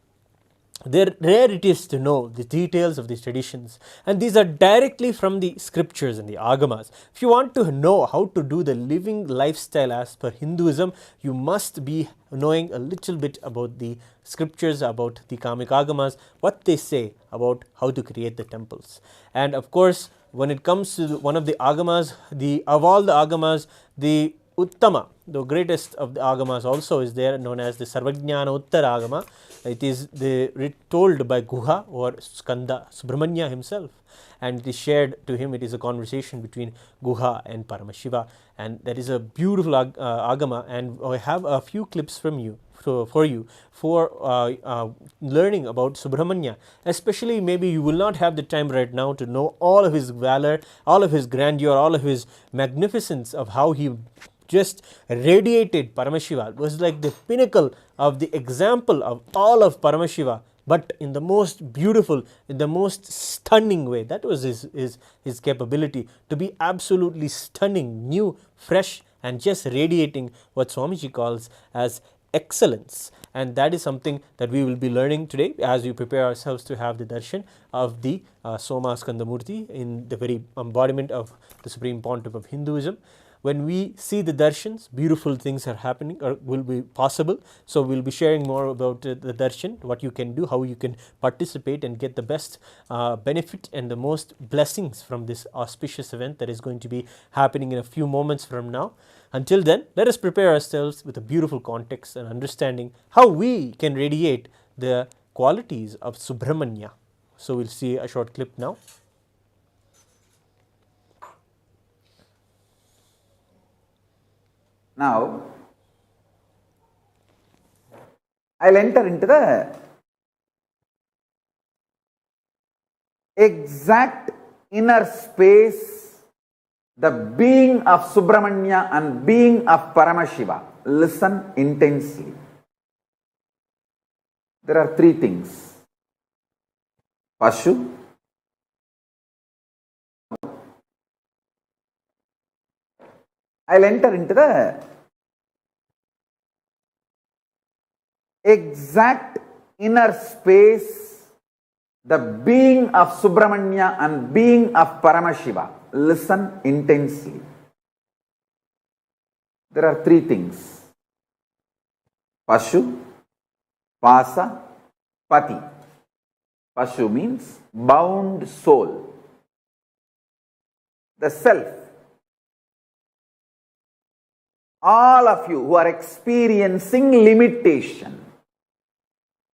They're rare it is to know the details of these traditions, and these are directly from the scriptures and the agamas. If you want to know how to do the living lifestyle as per Hinduism, you must be knowing a little bit about the scriptures, about the kamic agamas, what they say about how to create the temples. And of course, when it comes to one of the agamas, of all the agamas, the Uttama, the greatest of the agamas, also is there, known as the Sarvajnana Uttara Agama. It is told by Guha or Skanda, Subrahmanya himself, and it is shared to him. It is a conversation between Guha and Paramashiva, and that is a beautiful agama. And I have a few clips from you for learning about Subrahmanya. Especially, maybe you will not have the time right now to know all of his valor, all of his grandeur, all of his magnificence of how he just radiated Paramashiva. It was like the pinnacle of the example of all of Paramashiva, but in the most beautiful, in the most stunning way. That was his capability, to be absolutely stunning, new, fresh, and just radiating what Swamiji calls as excellence. And that is something that we will be learning today as we prepare ourselves to have the darshan of the Somaskanda Murty in the very embodiment of the Supreme Pontiff of Hinduism. When we see the darshans, beautiful things are happening or will be possible. So we'll be sharing more about the darshan, what you can do, how you can participate and get the best benefit and the most blessings from this auspicious event that is going to be happening in a few moments from now. Until then, let us prepare ourselves with a beautiful context and understanding how we can radiate the qualities of Subrahmanya. So we'll see a short clip now. Now, I'll enter into the exact inner space, the being of Subrahmanya and being of Paramashiva. Listen intensely. There are three things: Pashu, I'll enter into the exact inner space, the being of Subrahmanya and being of Paramashiva. Listen intensely. There are three things: Pashu, Pasa, Pati. Pashu means bound soul, the self. All of you who are experiencing limitation,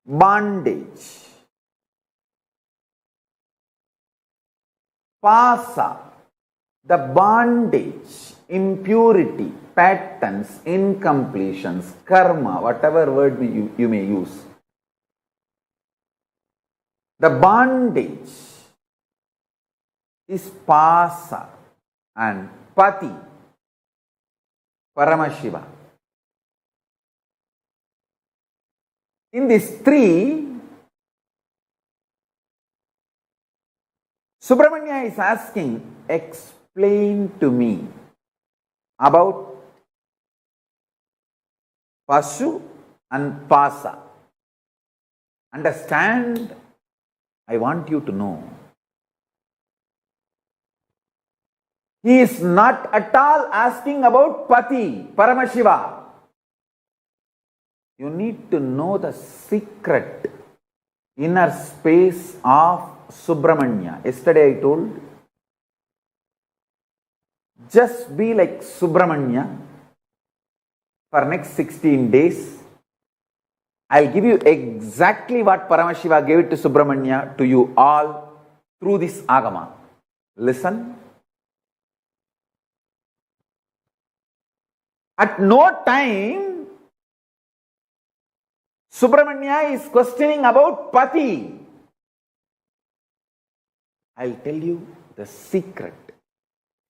bondage, Pasa, the bondage, impurity, patterns, incompletions, karma, whatever word you may use. The bondage is Pasa, and Pati, Paramashiva. In these three, Subrahmanya is asking, explain to me about Pashu and Pasa. Understand? I want you to know. He is not at all asking about Pati, Paramashiva. You need to know the secret inner space of Subrahmanya. Yesterday I told, just be like Subrahmanya for next 16 days. I'll give you exactly what Paramashiva gave it to Subrahmanya to you all through this agama. Listen. At no time Subrahmanya is questioning about Pati. I'll tell you the secret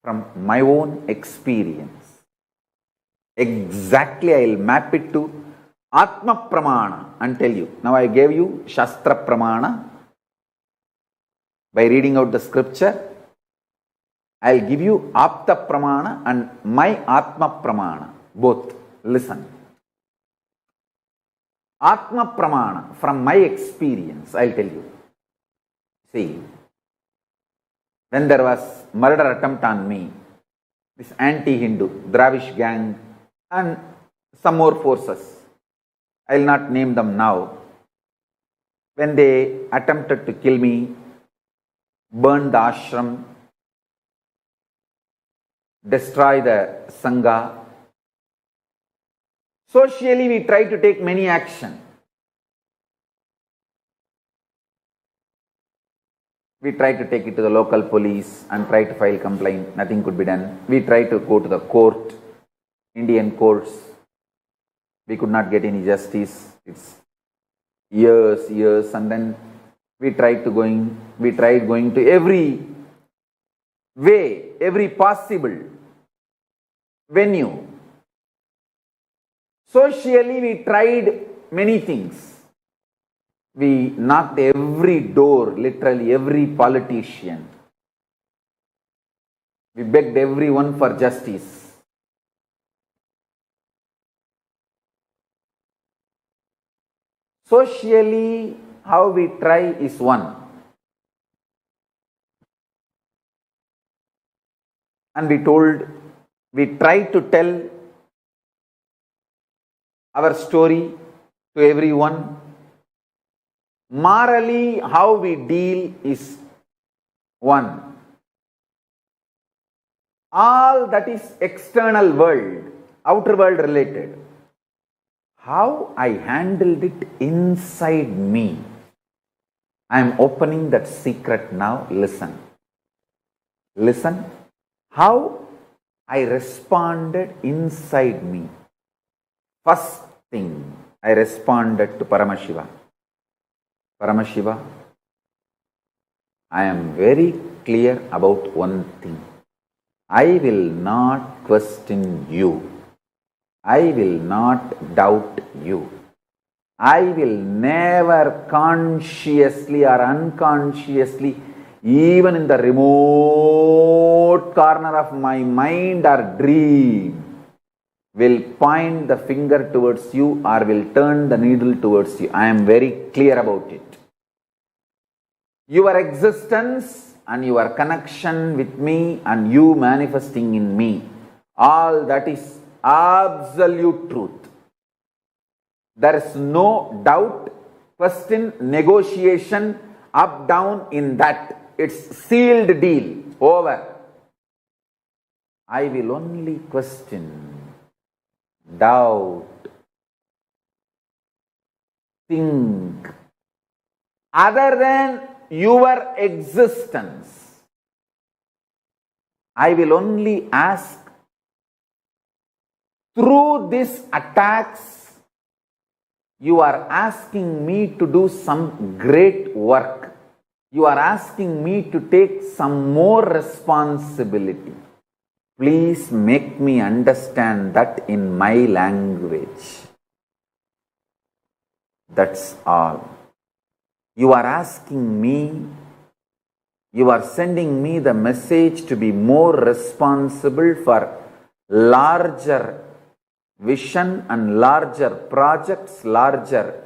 from my own experience. Exactly, I'll map it to Atma Pramana and tell you. Now I gave you Shastra Pramana by reading out the scripture. I'll give you Apta Pramana and my Atma Pramana. Both. Listen. Atma Pramana, from my experience, I'll tell you. See, when there was murder attempt on me, this anti-Hindu, Dravish gang and some more forces, I'll not name them now, when they attempted to kill me, burn the ashram, destroy the Sangha, socially we try to take many action. We try to take it to the local police and try to file complaint. Nothing could be done. We try to go to the court, Indian courts. We could not get any justice. It's years, and then we tried going to every way, every possible venue. Socially, we tried many things. We knocked every door, literally every politician. We begged everyone for justice. Socially, how we try is one. And we tried to tell our story to everyone. Morally, how we deal is one. All that is external world, outer world related. How I handled it inside me. I am opening that secret now. Listen. Listen. How I responded inside me. First thing, I responded to Paramashiva. Paramashiva, I am very clear about one thing. I will not question you. I will not doubt you. I will never consciously or unconsciously, even in the remote corner of my mind or dream, will point the finger towards you or will turn the needle towards you. I am very clear about it. Your existence and your connection with me and you manifesting in me, all that is absolute truth. There is no doubt, question, negotiation, up, down in that. It's sealed deal. Over. I will only question, doubt, think, other than your existence. I will only ask, through these attacks, you are asking me to do some great work. You are asking me to take some more responsibility. Please make me understand that in my language. That's all. You are asking me, you are sending me the message to be more responsible for larger vision and larger projects, larger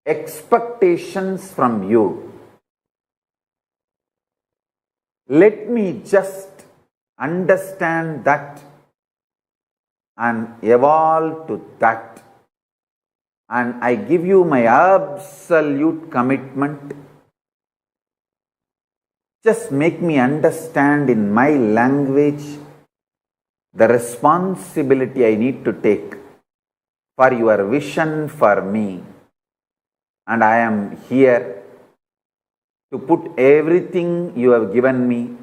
expectations from you. Let me just understand that and evolve to that. And I give you my absolute commitment. Just make me understand in my language the responsibility I need to take for your vision for me. And I am here to put everything you have given me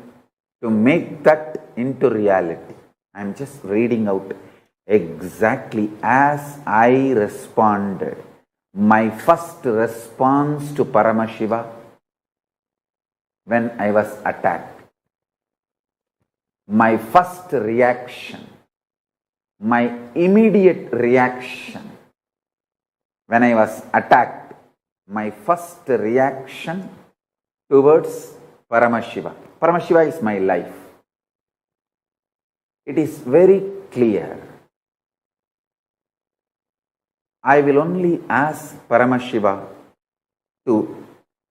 to make that into reality. I am just reading out exactly as I responded. My first response to Paramashiva when I was attacked. My first reaction, my immediate reaction when I was attacked, my first reaction towards Paramashiva. Paramashiva is my life. It is very clear. I will only ask Paramashiva to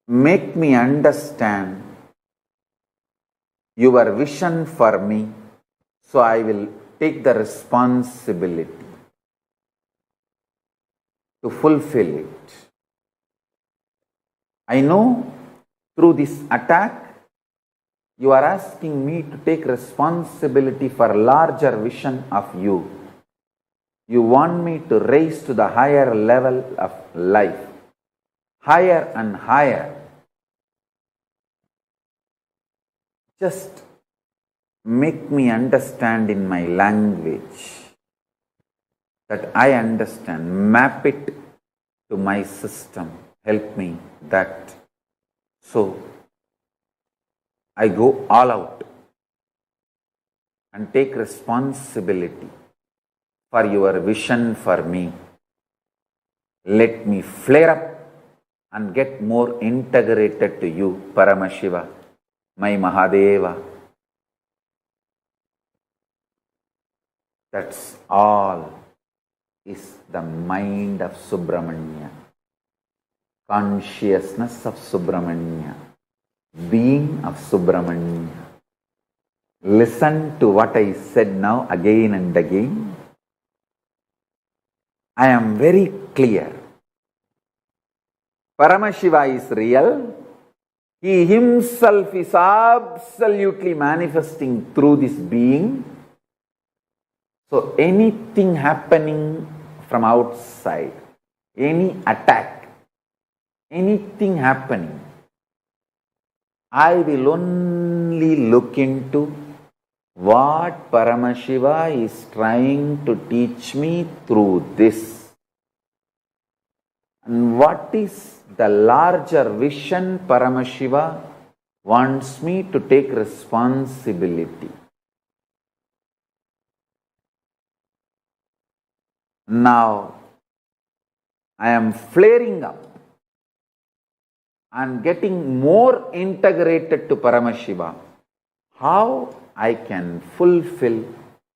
make me understand your vision for me, so I will take the responsibility to fulfill it. I know through this attack, you are asking me to take responsibility for larger vision of you. You want me to raise to the higher level of life, higher and higher. Just make me understand in my language that I understand. Map it to my system. Help me that. So I go all out and take responsibility for your vision for me. Let me flare up and get more integrated to you, Paramashiva, my Mahadeva. That's all is the mind of Subrahmanya, consciousness of Subrahmanya, being of Subrahmanya. Listen to what I said now again and again. I am very clear. Paramashiva is real. He himself is absolutely manifesting through this being. So anything happening from outside, any attack, anything happening, I will only look into what Paramashiva is trying to teach me through this. And what is the larger vision Paramashiva wants me to take responsibility. Now, I am flaring up and getting more integrated to Paramashiva. How I can fulfill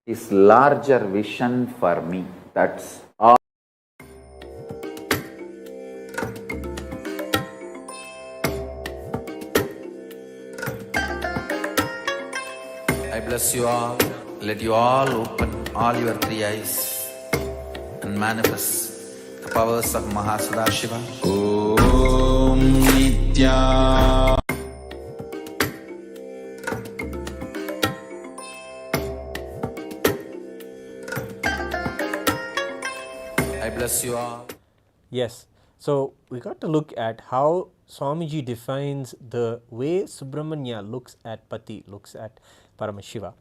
his larger vision for me. That's all. I bless you all. Let you all open all your three eyes and manifest the powers of Mahasudashiva. Om Nitya. I bless you all. Yes, so we got to look at how Swamiji defines the way Subrahmanya looks at Pati, looks at Paramashiva.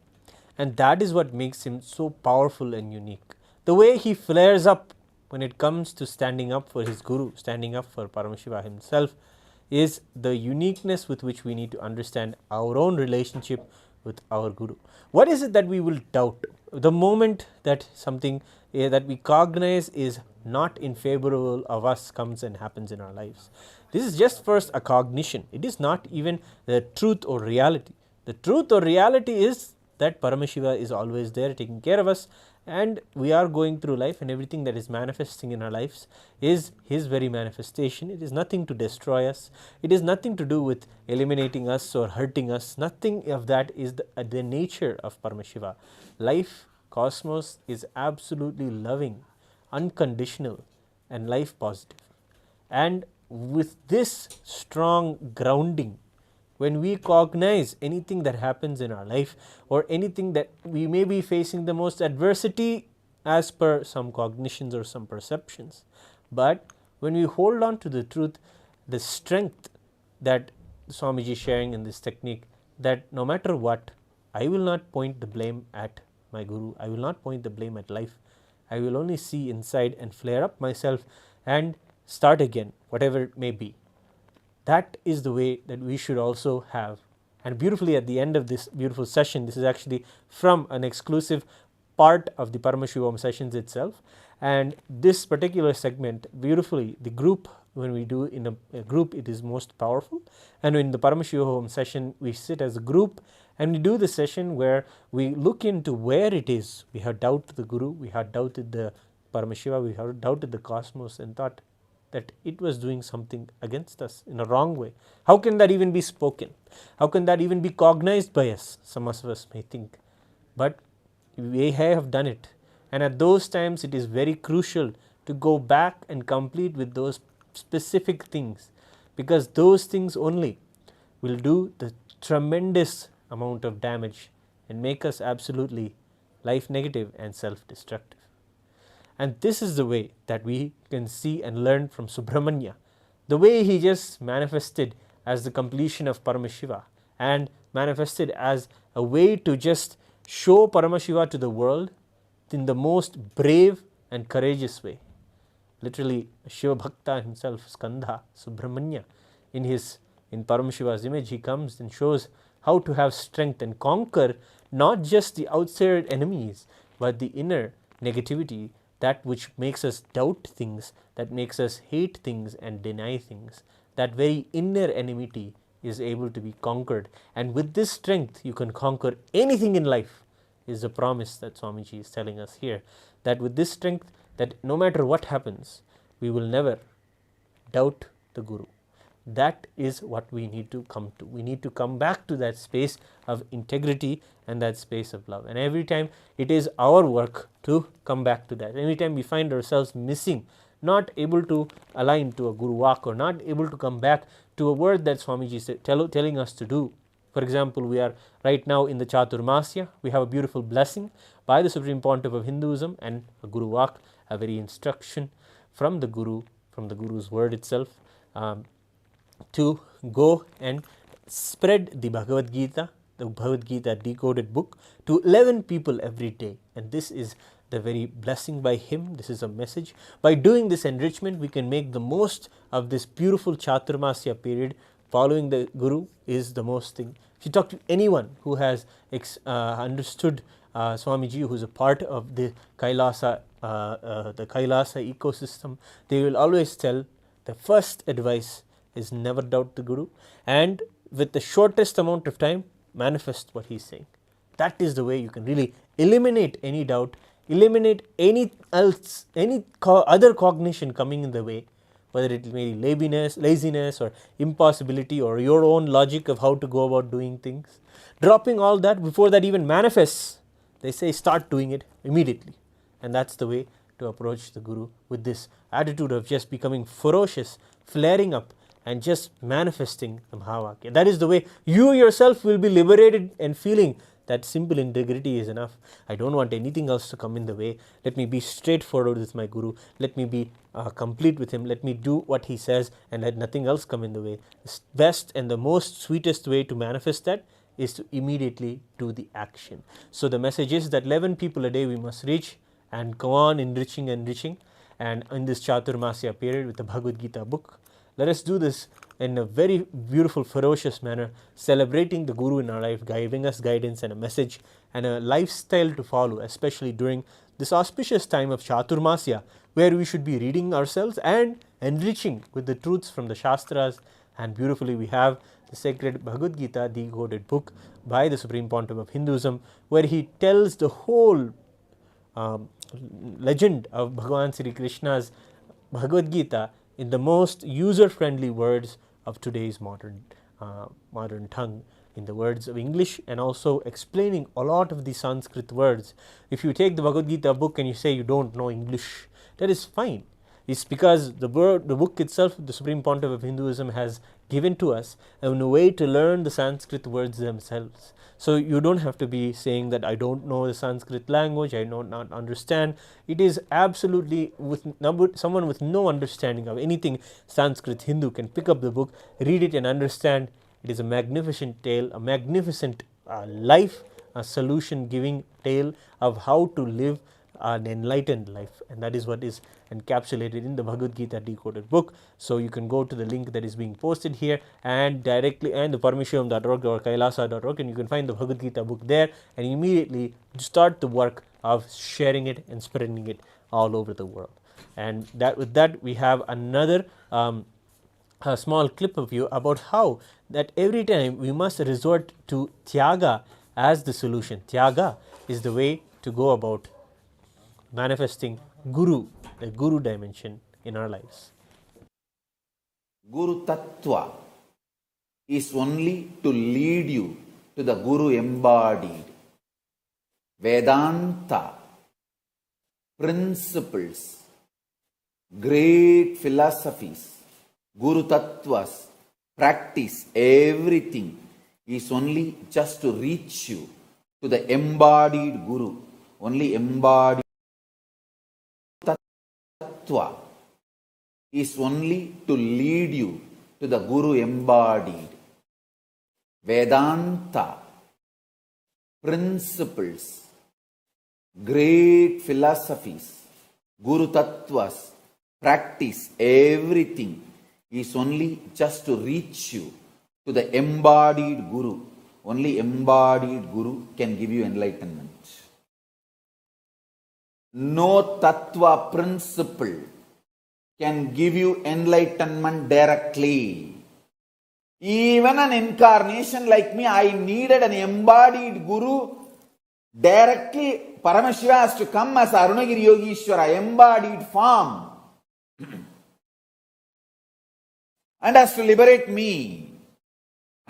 And that is what makes him so powerful and unique. The way he flares up when it comes to standing up for his Guru, standing up for Paramashiva himself, is the uniqueness with which we need to understand our own relationship with our Guru. What is it that we will doubt? The moment that something that we cognize is not in favorable of us comes and happens in our lives. This is just first a cognition. It is not even the truth or reality. The truth or reality is that Paramashiva is always there taking care of us, and we are going through life, and everything that is manifesting in our lives is his very manifestation. It is nothing to destroy us. It is nothing to do with eliminating us or hurting us. Nothing of that is the nature of Paramashiva. Life, cosmos is absolutely loving, unconditional, and life positive. And with this strong grounding, when we cognize anything that happens in our life or anything that we may be facing the most adversity as per some cognitions or some perceptions, but when we hold on to the truth, the strength that Swamiji is sharing in this technique, that no matter what, I will not point the blame at my Guru, I will not point the blame at life, I will only see inside and flare up myself and start again, whatever it may be. That is the way that we should also have. And beautifully at the end of this beautiful session, this is actually from an exclusive part of the Paramashivoham sessions itself. And this particular segment, beautifully, the group, when we do in a group, it is most powerful. And in the Paramashivoham session, we sit as a group and we do the session where we look into where it is. We have doubted the Guru, we have doubted the Paramashiva, we have doubted the cosmos and thought that it was doing something against us in a wrong way. How can that even be spoken? How can that even be cognized by us? Some of us may think. But we have done it. And at those times, it is very crucial to go back and complete with those specific things, because those things only will do the tremendous amount of damage and make us absolutely life negative and self-destructive. And this is the way that we can see and learn from Subrahmanya. The way he just manifested as the completion of Paramashiva and manifested as a way to just show Paramashiva to the world in the most brave and courageous way. Literally, Shiva Bhakta himself, Skanda, Subrahmanya, in Paramashiva's image, he comes and shows how to have strength and conquer not just the outside enemies, but the inner negativity, that which makes us doubt things, that makes us hate things and deny things. That very inner enmity is able to be conquered. And with this strength, you can conquer anything in life, is the promise that Swamiji is telling us here. That with this strength, that no matter what happens, we will never doubt the Guru. That is what we need to come to. We need to come back to that space of integrity and that space of love. And every time it is our work to come back to that. Every time we find ourselves missing, not able to align to a Guru Vak, or not able to come back to a word that Swamiji is telling us to do. For example, we are right now in the Chaturmasya. We have a beautiful blessing by the Supreme Pontiff of Hinduism and a Guru Vak, a very instruction from the Guru, from the Guru's word itself, to go and spread the Bhagavad Gita decoded book, to 11 people every day. And this is the very blessing by him. This is a message. By doing this enrichment, we can make the most of this beautiful Chaturmasya period. Following the Guru is the most thing. If you talk to anyone who has understood Swamiji, who is a part of the Kailasa ecosystem, they will always tell the first advice is never doubt the Guru, and with the shortest amount of time, manifest what he is saying. That is the way you can really eliminate any doubt, eliminate any other cognition coming in the way, whether it may be laziness or impossibility, or your own logic of how to go about doing things. Dropping all that before that even manifests, they say start doing it immediately. And that's the way to approach the Guru, with this attitude of just becoming ferocious, flaring up, and just manifesting the Mahavakya. That is the way you yourself will be liberated and feeling that simple integrity is enough. I don't want anything else to come in the way. Let me be straightforward with my Guru. Let me be complete with him. Let me do what he says and let nothing else come in the way. The best and the most sweetest way to manifest that is to immediately do the action. So the message is that 11 people a day we must reach and go on enriching. And in this Chaturmasya period with the Bhagavad Gita book, let us do this in a very beautiful, ferocious manner, celebrating the Guru in our life, giving us guidance and a message and a lifestyle to follow, especially during this auspicious time of Chaturmasya, where we should be reading ourselves and enriching with the truths from the Shastras. And beautifully we have the sacred Bhagavad Gita decoded book by the Supreme Pontiff of Hinduism, where he tells the whole legend of Bhagavan Sri Krishna's Bhagavad Gita in the most user-friendly words of today's modern tongue, in the words of English, and also explaining a lot of the Sanskrit words. If you take the Bhagavad Gita book and you say you don't know English, that is fine. It's because the book itself, the Supreme Pontiff of Hinduism, has given to us a way to learn the Sanskrit words themselves. So you don't have to be saying that I don't know the Sanskrit language, I do not understand. It is absolutely, someone with no understanding of anything Sanskrit Hindu can pick up the book, read it and understand. It is a magnificent tale, a magnificent life, a solution giving tale of how to live an enlightened life, and that is what is encapsulated in the Bhagavad Gita decoded book. So you can go to the link that is being posted here and directly, and the Paramashivoham.org or Kailasa.org, and you can find the Bhagavad Gita book there and immediately start the work of sharing it and spreading it all over the world. And with that we have another a small clip of you about how that every time we must resort to Tyaga as the solution. Tyaga is the way to go about manifesting Guru, a Guru dimension in our lives? Guru Tattva is only to lead you to the Guru embodied. Vedanta, principles, great philosophies, Guru Tattvas, practice, everything is only just to reach you to the embodied Guru. Only embodied Tattva is only to lead you to the Guru embodied. Vedanta, principles, great philosophies, Guru Tattvas, practice, everything is only just to reach you to the embodied Guru. Only embodied Guru can give you enlightenment. No Tattva principle can give you enlightenment directly. Even an incarnation like me, I needed an embodied Guru. Directly, Paramashiva has to come as Arunagiri Yogishwara, embodied form, and has to liberate me.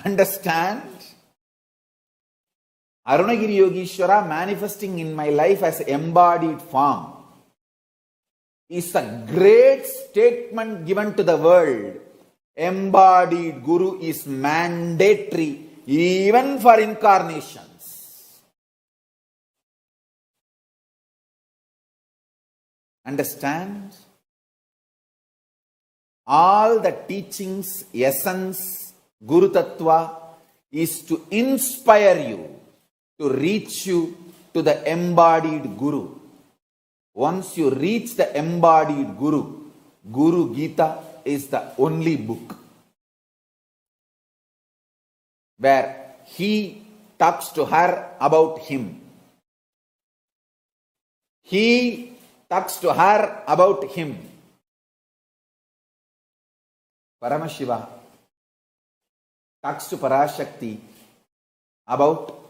Understand? Arunagiri Yogishwara manifesting in my life as embodied form is a great statement given to the world. Embodied Guru is mandatory even for incarnations. Understand? All the teachings, essence, Guru Tattva is to inspire you, to reach you to the embodied Guru. Once you reach the embodied Guru, Guru Gita is the only book where he talks to her about him. He talks to her about him. Paramashiva talks to Parashakti about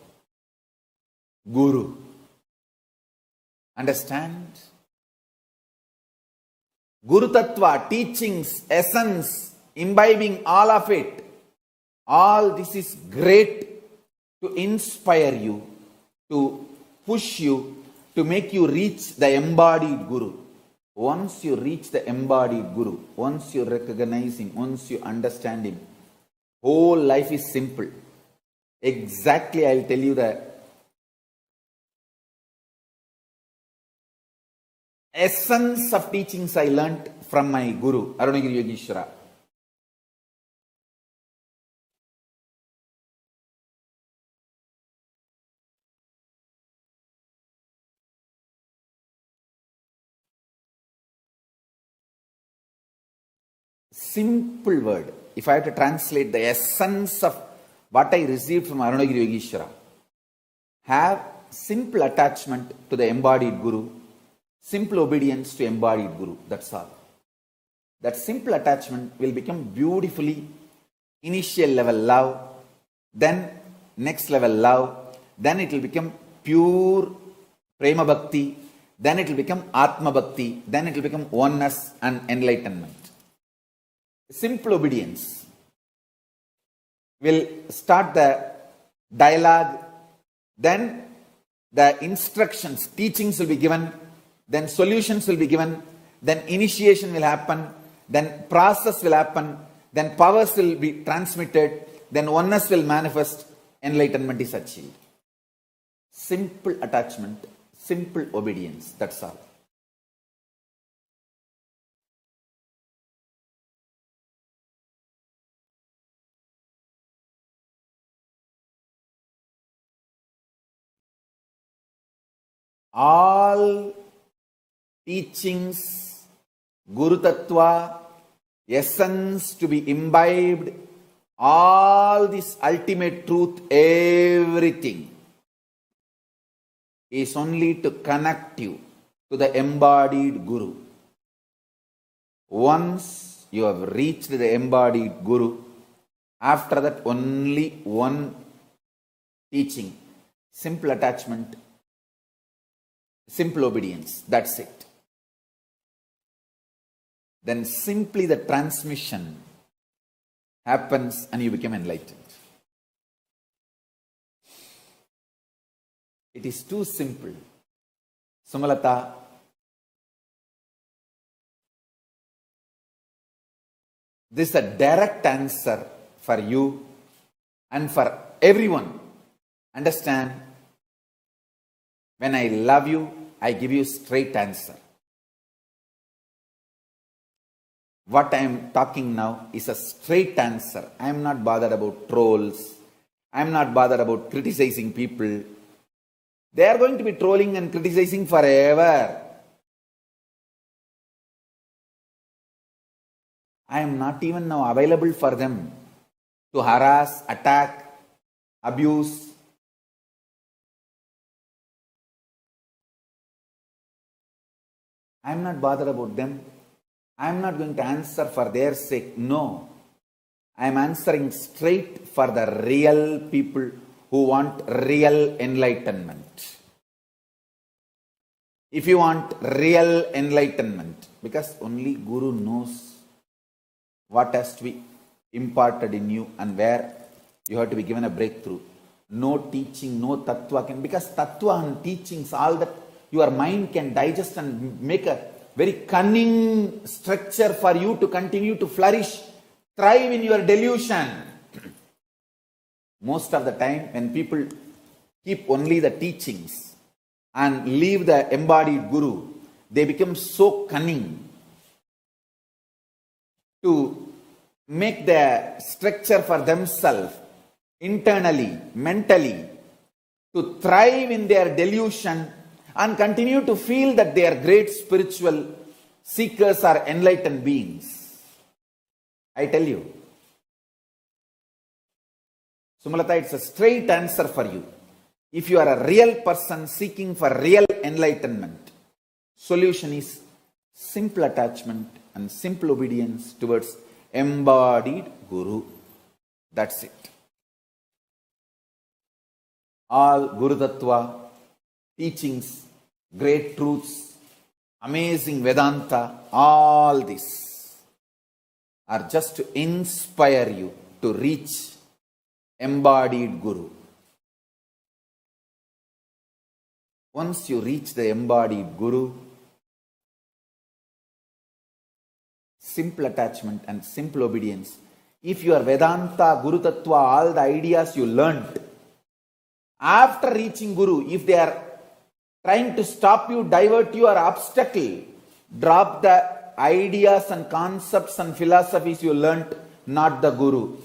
Guru. Understand? Guru Tattva, teachings, essence, imbibing all of it. All this is great to inspire you, to push you, to make you reach the embodied Guru. Once you reach the embodied Guru, once you recognize him, once you understand him, whole life is simple. Exactly, I'll tell you the essence of teachings I learnt from my Guru, Arunagiri Yogishwara. Simple word. If I have to translate the essence of what I received from Arunagiri Yogishwara, have simple attachment to the embodied Guru, simple obedience to embodied Guru. That's all. That simple attachment will become beautifully initial level love, then next level love, then it will become pure prema bhakti, then it will become atma bhakti, then it will become oneness and enlightenment. Simple obedience will start the dialogue, then the instructions, teachings will be given, then solutions will be given, then initiation will happen, then process will happen, then powers will be transmitted, then oneness will manifest, enlightenment is achieved. Simple attachment, simple obedience, that's all. All teachings, Guru Tattva, essence to be imbibed, all this ultimate truth, everything is only to connect you to the embodied Guru. Once you have reached the embodied Guru, after that only one teaching, simple attachment, simple obedience, that's it. then simply the transmission happens and you become enlightened. It is too simple. Sumalata, this is a direct answer for you and for everyone. Understand? When I love you, I give you straight answer. What I am talking now is a straight answer. I am not bothered about trolls. I am not bothered about criticizing people. They are going to be trolling and criticizing forever. I am not even now available for them to harass, attack, abuse. I am not bothered about them. I am not going to answer for their sake. No. I am answering straight for the real people who want real enlightenment. If you want real enlightenment, because only Guru knows what has to be imparted in you and where you have to be given a breakthrough. No teaching, no tattva can, because tattva and teachings, all that your mind can digest and make a very cunning structure for you to continue to flourish, thrive in your delusion. Most of the time when people keep only the teachings and leave the embodied Guru, they become so cunning to make the structure for themselves internally, mentally, to thrive in their delusion and continue to feel that they are great spiritual seekers or enlightened beings. I tell you, Sumalata, it's a straight answer for you. If you are a real person seeking for real enlightenment, solution is simple attachment and simple obedience towards embodied Guru. That's it. All Guru Tattva, teachings, great truths, amazing Vedanta, all this are just to inspire you to reach embodied Guru. Once you reach the embodied Guru, simple attachment and simple obedience. If your Vedanta, Guru Tattva, all the ideas you learnt, after reaching Guru, if they are trying to stop you, divert you or obstacle, drop the ideas and concepts and philosophies you learnt, not the Guru.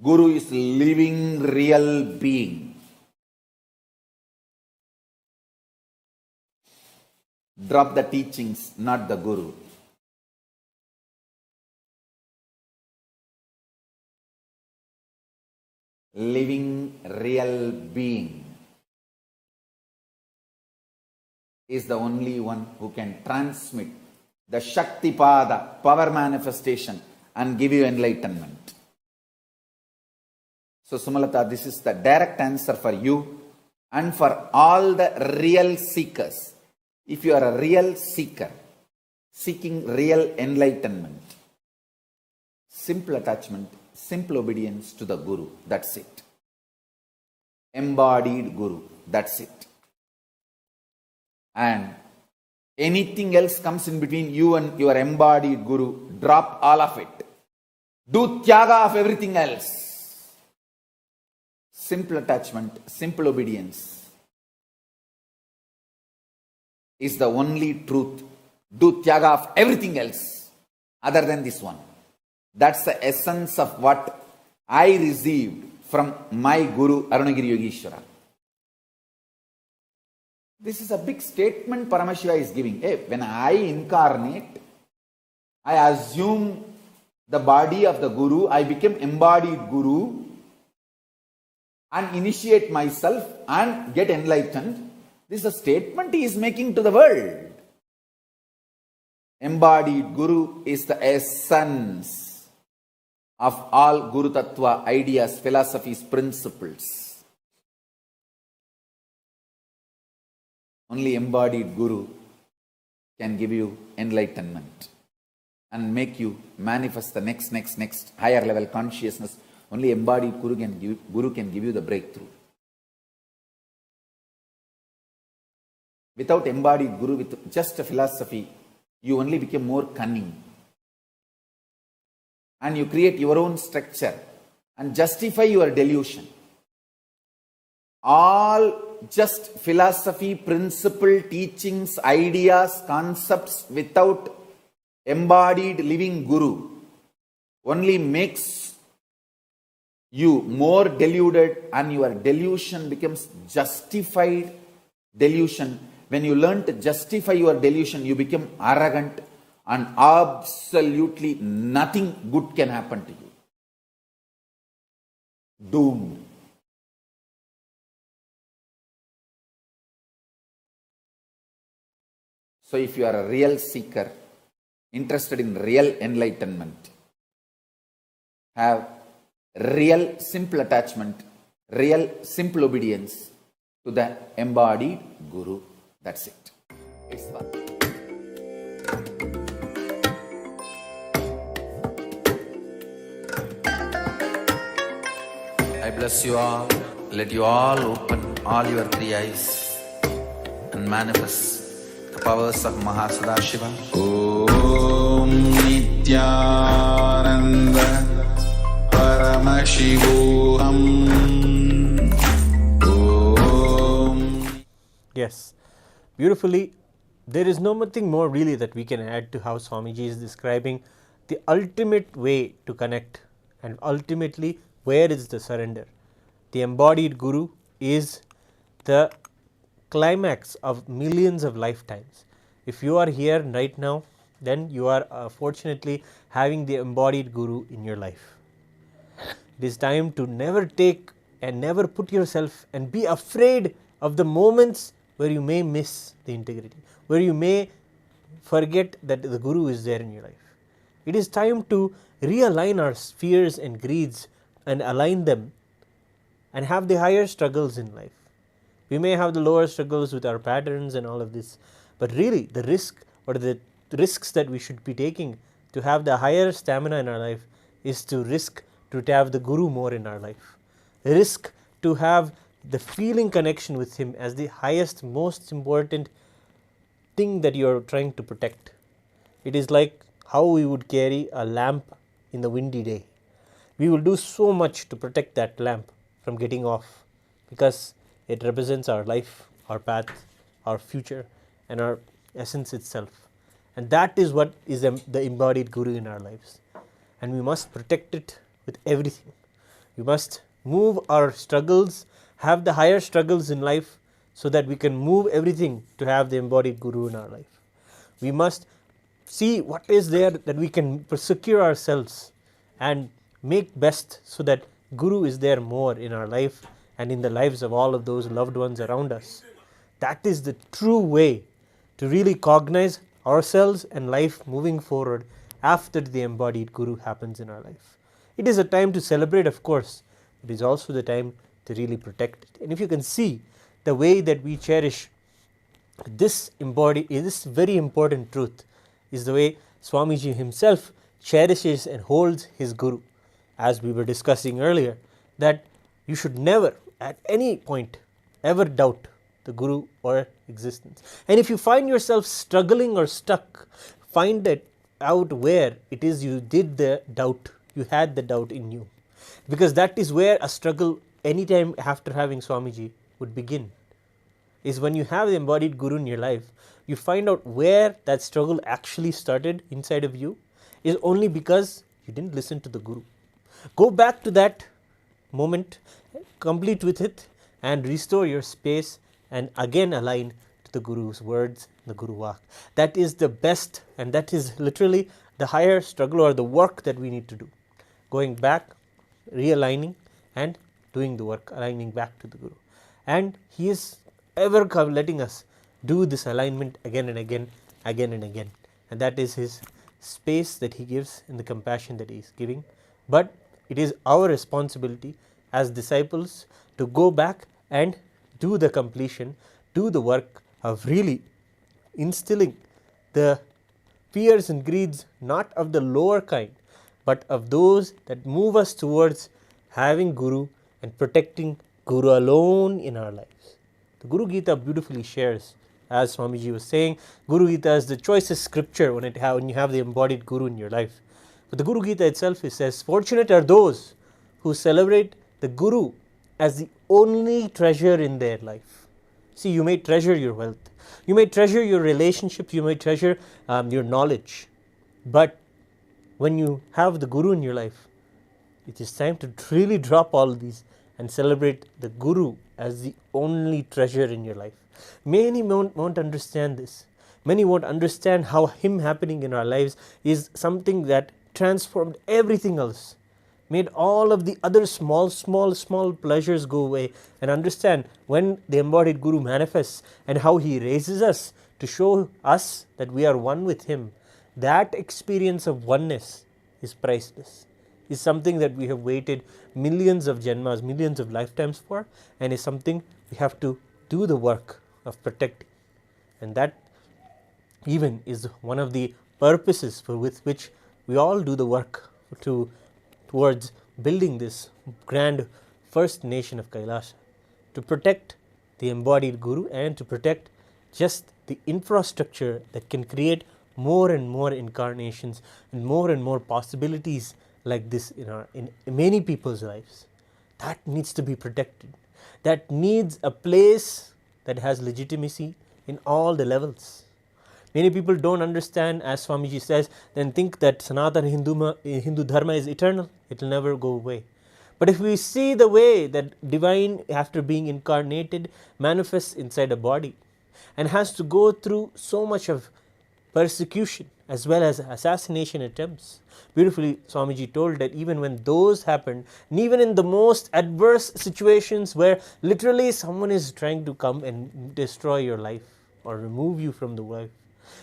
Guru is living real being. Drop the teachings, not the Guru. Living real being is the only one who can transmit the Shaktipada, power manifestation, and give you enlightenment. So Sumalata, this is the direct answer for you and for all the real seekers. If you are a real seeker, seeking real enlightenment, simple attachment, simple obedience to the Guru, that's it. Embodied Guru, that's it. And anything else comes in between you and your embodied Guru, drop all of it. Do tyaga of everything else. Simple attachment, simple obedience is the only truth. Do tyaga of everything else other than this one. That's the essence of what I received from my Guru Arunagiri Yogeshwara. This is a big statement Paramashiva is giving. Hey, when I incarnate, I assume the body of the Guru, I become embodied Guru and initiate myself and get enlightened. This is a statement he is making to the world. Embodied Guru is the essence of all Guru Tattva ideas, philosophies, principles. Only embodied Guru can give you enlightenment. and make you manifest the next higher level consciousness. Only embodied Guru can give you the breakthrough. Without embodied Guru, with just a philosophy, you only become more cunning. And you create your own structure and justify your delusion. All just philosophy, principle, teachings, ideas, concepts without embodied living Guru only makes you more deluded, and your delusion becomes justified delusion. When you learn to justify your delusion, you become arrogant and absolutely nothing good can happen to you. Doomed. So if you are a real seeker, interested in real enlightenment, have real simple attachment, real simple obedience to the embodied Guru. That's it. It's fun. I bless you all. Let you all open all your three eyes and manifest the powers of Mahasada Om Nityananda Paramashivoham. Yes, beautifully. There is nothing more really that we can add to how Swamiji is describing the ultimate way to connect, and ultimately where is the surrender. The embodied Guru is the climax of millions of lifetimes. If you are here right now, then you are fortunately having the embodied Guru in your life. It is time to never take and never put yourself and be afraid of the moments where you may miss the integrity, where you may forget that the Guru is there in your life. It is time to realign our fears and greeds and align them and have the higher struggles in life. We may have the lower struggles with our patterns and all of this, but really the risk or the risks that we should be taking to have the higher stamina in our life is to risk to have the Guru more in our life. Risk to have the feeling connection with him as the highest, most important thing that you are trying to protect. It is like how we would carry a lamp in the windy day. We will do so much to protect that lamp from getting off because it represents our life, our path, our future, and our essence itself. And that is what is the embodied Guru in our lives. And we must protect it with everything. We must move our struggles, have the higher struggles in life so that we can move everything to have the embodied Guru in our life. We must see what is there that we can secure ourselves and make best so that Guru is there more in our life and in the lives of all of those loved ones around us. That is the true way to really cognize ourselves and life moving forward after the embodied Guru happens in our life. It is a time to celebrate, of course. It is also the time to really protect it. And if you can see the way that we cherish this very important truth is the way Swamiji himself cherishes and holds his Guru. As we were discussing earlier, that you should never at any point ever doubt the Guru or existence. And if you find yourself struggling or stuck, find that out where it is you did the doubt, you had the doubt in you. Because that is where a struggle anytime after having Swamiji would begin. Is when you have the embodied Guru in your life, you find out where that struggle actually started inside of you is only because you didn't listen to the Guru. Go back to that moment, complete with it, and restore your space and again align to the Guru's words, the Guru Vak. That is the best, and that is literally the higher struggle or the work that we need to do. Going back, realigning, and doing the work, aligning back to the Guru. And he is ever letting us do this alignment again and again, and that is his space that he gives and the compassion that he is giving. But it is our responsibility as disciples to go back and do the completion, do the work of really instilling the fears and greeds, not of the lower kind, but of those that move us towards having Guru and protecting Guru alone in our lives. The Guru Gita beautifully shares, as Swamiji was saying, Guru Gita is the choicest scripture when you have the embodied Guru in your life. But the Guru Gita itself, it says, fortunate are those who celebrate the Guru as the only treasure in their life. See, you may treasure your wealth, you may treasure your relationships, you may treasure your knowledge, but when you have the Guru in your life, it is time to really drop all these and celebrate the Guru as the only treasure in your life. Many won't understand this. Many won't understand how Him happening in our lives is something that transformed everything else, made all of the other small pleasures go away, and understand when the embodied Guru manifests and how he raises us to show us that we are one with Him. That experience of oneness is priceless, is something that we have waited millions of janmas, millions of lifetimes for, and is something we have to do the work of protecting. And that even is one of the purposes with which we all do the work towards building this grand first nation of Kailasa, to protect the embodied Guru and to protect just the infrastructure that can create more and more incarnations and more possibilities like this in many people's lives. That needs to be protected. That needs a place that has legitimacy in all the levels. Many people don't understand, as Swamiji says, then think that Sanatana Hindu Dharma is eternal, it will never go away. But if we see the way that divine, after being incarnated, manifests inside a body and has to go through so much of persecution as well as assassination attempts. Beautifully, Swamiji told that even when those happened, and even in the most adverse situations where literally someone is trying to come and destroy your life or remove you from the life,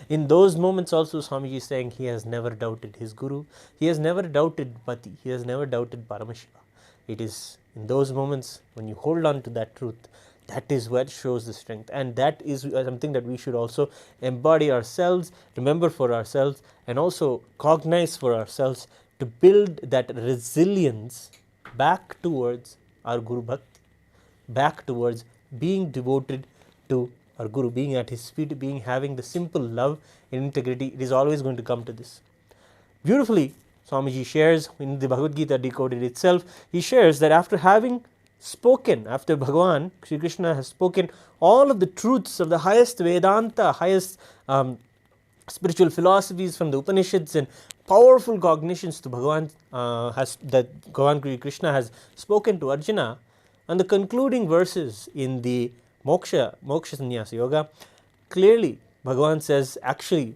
in those moments also Swamiji is saying he has never doubted his Guru, he has never doubted Pati, he has never doubted Paramashiva. It is in those moments when you hold on to that truth, that is what shows the strength, and that is something that we should also embody ourselves, remember for ourselves, and also cognize for ourselves to build that resilience back towards our Guru Bhakti, back towards being devoted to our Guru, being at his feet, having the simple love and integrity. It is always going to come to this. Beautifully, Swamiji shares in the Bhagavad Gita decoded itself, he shares that after having spoken, after Bhagavan, Sri Krishna has spoken all of the truths of the highest Vedanta, highest spiritual philosophies from the Upanishads and powerful cognitions to Bhagavan, that Bhagavan Sri Krishna has spoken to Arjuna, and the concluding verses in the Moksha Sannyasa Yoga, clearly Bhagavan says actually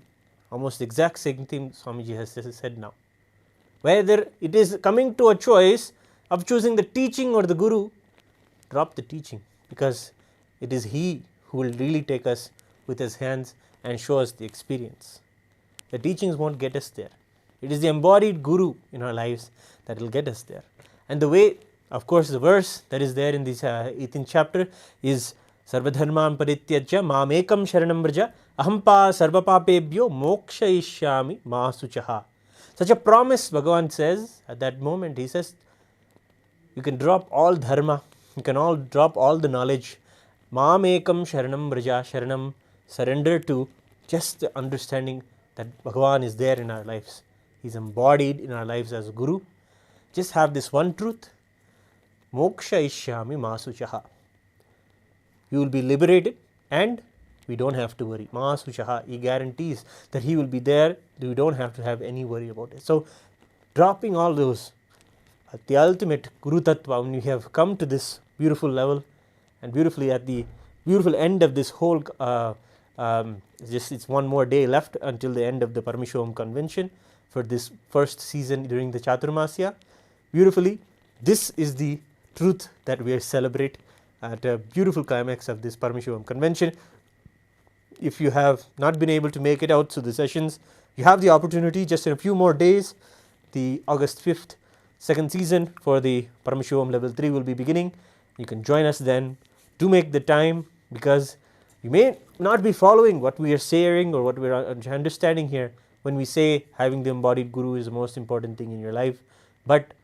almost the exact same thing Swamiji has said now. Whether it is coming to a choice of choosing the teaching or the Guru, drop the teaching, because it is he who will really take us with his hands and show us the experience. The teachings won't get us there. It is the embodied Guru in our lives that will get us there. And the way, of course, the verse that is there in this 18th chapter is Sarvadharman Parityajya Mamekam Sharanam Vraja Ahampa Sarvapapebhyo Mokshayishyami Masuchaha. Such a promise Bhagavan says at that moment. He says, you can drop all dharma, you can all drop all the knowledge. Mamekam Sharanam Vraja, Sharanam, surrender to just the understanding that Bhagavan is there in our lives. He's embodied in our lives as a Guru. Just have this one truth. Moksha Ishyami Masuchaha. You will be liberated and we don't have to worry. Masuchaha, he guarantees that he will be there. You don't have to have any worry about it. So, dropping all those, at the ultimate Guru Tattva, when you have come to this beautiful level, and beautifully at the beautiful end of this whole, it's one more day left until the end of the Paramashivoham convention for this first season during the Chaturmasya. Beautifully, this is the truth that we celebrate at a beautiful climax of this Paramashivoham convention. If you have not been able to make it out to the sessions, you have the opportunity just in a few more days. The August 5th second season for the Paramashivoham level 3 will be beginning. You can join us then. Do make the time, because you may not be following what we are sharing or what we are understanding here, when we say having the embodied guru is the most important thing in your life, but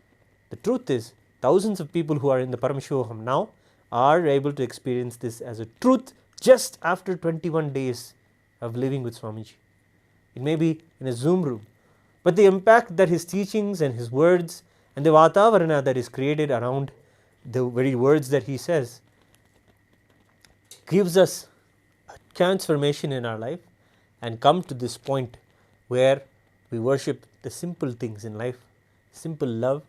the truth is thousands of people who are in the Paramashivoham now are able to experience this as a truth just after 21 days of living with Swamiji. It may be in a Zoom room, but the impact that his teachings and his words and the Vatavarana that is created around the very words that he says gives us a transformation in our life and come to this point where we worship the simple things in life, simple love,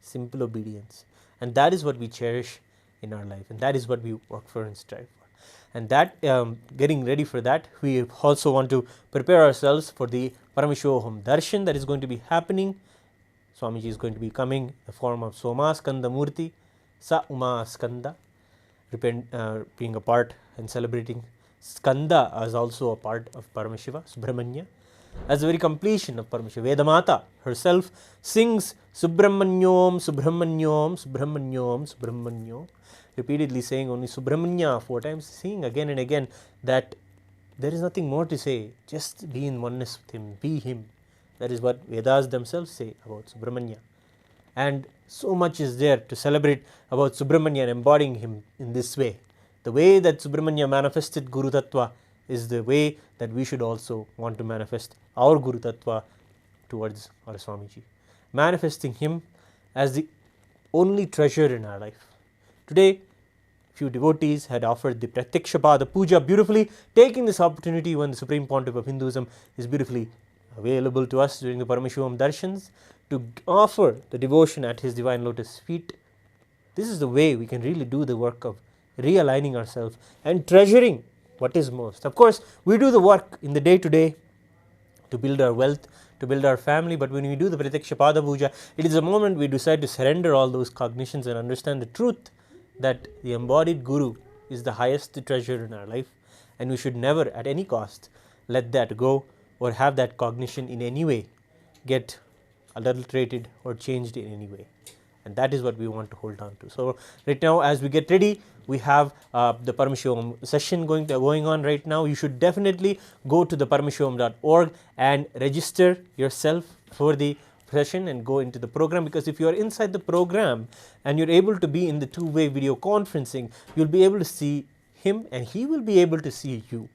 simple obedience. And that is what we cherish in our life, and that is what we work for and strive for. And that, getting ready for that, we also want to prepare ourselves for the Paramashivoham darshan that is going to be happening. Swamiji is going to be coming in the form of Somaskanda Murty, Somaskanda, being a part and celebrating Skanda as also a part of Paramashiva, Subrahmanya, as the very completion of Paramashiva. Vedamata herself sings Subrahmanyom, Subrahmanyom, Subrahmanyom, Subrahmanyom, repeatedly saying only Subrahmanya 4 times, saying again and again that there is nothing more to say, just be in oneness with him, be him. That is what Vedas themselves say about Subrahmanya. And so much is there to celebrate about Subrahmanya and embodying him in this way. The way that Subrahmanya manifested Guru Tattva is the way that we should also want to manifest our Guru Tattva towards our Swamiji, manifesting him as the only treasure in our life. Today, few devotees had offered the Pratyakshapada Puja beautifully, taking this opportunity when the Supreme Pontiff of Hinduism is beautifully available to us during the Paramashivoham darshans to offer the devotion at his divine lotus feet. This is the way we can really do the work of realigning ourselves and treasuring what is most. Of course, we do the work in the day to day to build our wealth, to build our family, but when we do the Pratyakshapada Puja, it is a moment we decide to surrender all those cognitions and understand the truth that the embodied Guru is the highest treasure in our life, and we should never at any cost let that go or have that cognition in any way get adulterated or changed in any way. And that is what we want to hold on to. So right now, as we get ready, we have the Paramashivoham session going on right now. You should definitely go to the paramashivoham.org and register yourself for the session and go into the program, because if you are inside the program and you're able to be in the two-way video conferencing, you'll be able to see him and he will be able to see you.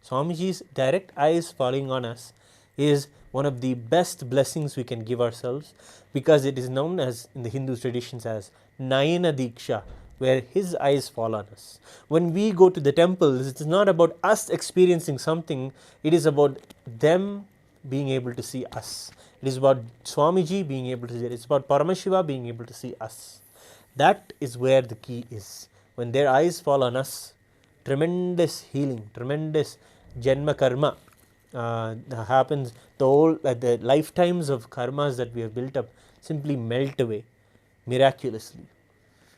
Swamiji's direct eyes falling on us is one of the best blessings we can give ourselves, because it is known as in the Hindu traditions as Nayana Diksha, where his eyes fall on us. When we go to the temples, it is not about us experiencing something, it is about them being able to see us. It is about Swamiji being able to see it. It's about Paramashiva being able to see us. That is where the key is. When their eyes fall on us, tremendous healing, tremendous Janma karma happens. The lifetimes of karmas that we have built up simply melt away miraculously,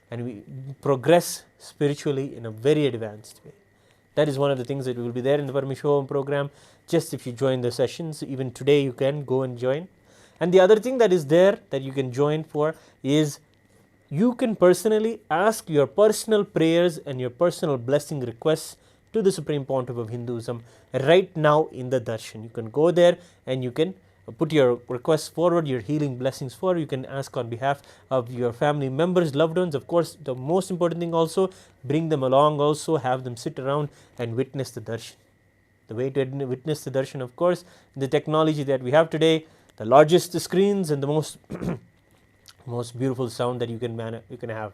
and we progress spiritually in a very advanced way. That is one of the things that will be there in the Paramashivoham program. Just if you join the sessions, even today you can go and join. And the other thing that is there that you can join for is you can personally ask your personal prayers and your personal blessing requests to the Supreme Pontiff of Hinduism right now in the darshan. You can go there and you can put your requests forward, your healing blessings forward. You can ask on behalf of your family members, loved ones. Of course, the most important thing also, bring them along also, have them sit around and witness the darshan. The way to witness the darshan, of course, the technology that we have today, the largest screens and the most most beautiful sound that you can have.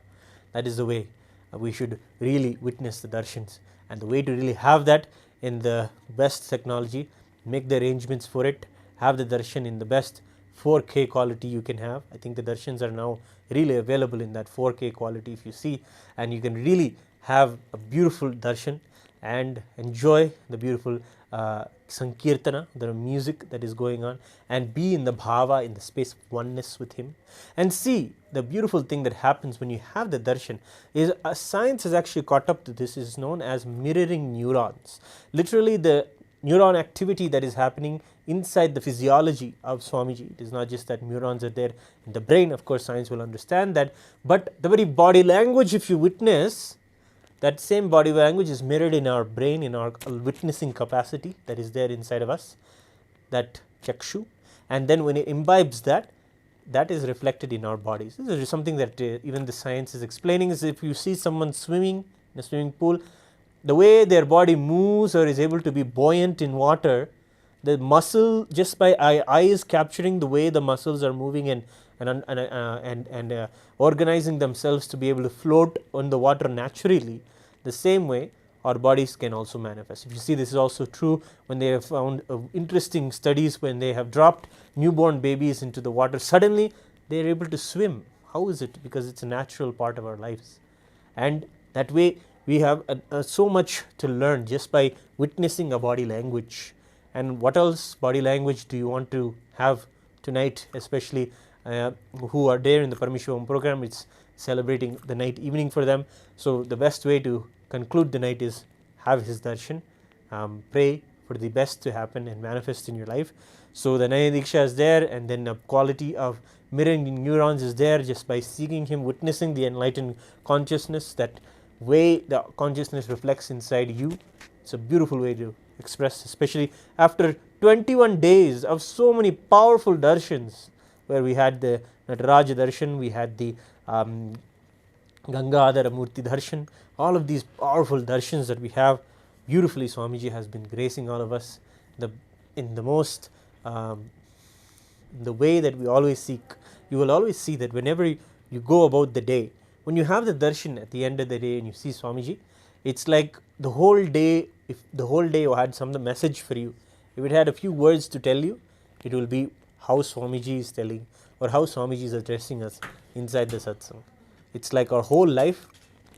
That is the way we should really witness the darshans. And the way to really have that in the best technology, make the arrangements for it, have the darshan in the best 4K quality you can have. I think the darshans are now really available in that 4K quality if you see, and you can really have a beautiful darshan and enjoy the beautiful Sankirtana, the music that is going on, and be in the bhava, in the space of oneness with him. And see, the beautiful thing that happens when you have the darshan is science has actually caught up to this, is known as mirroring neurons. Literally the neuron activity that is happening inside the physiology of Swamiji. It is not just that neurons are there in the brain, of course science will understand that, but the very body language, if you witness, that same body language is mirrored in our brain, in our witnessing capacity that is there inside of us. That chakshu, and then when it imbibes that, that is reflected in our bodies. This is something that even the science is explaining. Is if you see someone swimming in a swimming pool, the way their body moves or is able to be buoyant in water, the muscle, just by eyes capturing the way the muscles are moving and organizing themselves to be able to float on the water naturally, the same way our bodies can also manifest. If you see, this is also true when they have found interesting studies when they have dropped newborn babies into the water, suddenly they are able to swim. How is it? Because it's a natural part of our lives. And that way we have so much to learn just by witnessing a body language. And what else body language do you want to have tonight, especially who are there in the Paramashivoham program? It's celebrating the night evening for them. So the best way to conclude the night is have his darshan, pray for the best to happen and manifest in your life. So the Naya Diksha is there, and then a quality of mirroring neurons is there just by seeking him, witnessing the enlightened consciousness, that way the consciousness reflects inside you. It's a beautiful way to express, especially after 21 days of so many powerful darshans, where we had the Nataraja darshan, we had the Gangadhara Murty darshan, all of these powerful darshans that we have. Beautifully Swamiji has been gracing all of us in the most the way that we always seek. You will always see that whenever you go about the day, when you have the darshan at the end of the day and you see Swamiji, it's like the whole day, if the whole day had some message for you, if it had a few words to tell you, it will be how Swamiji is telling, or how Swamiji is addressing us inside the satsang. It's like our whole life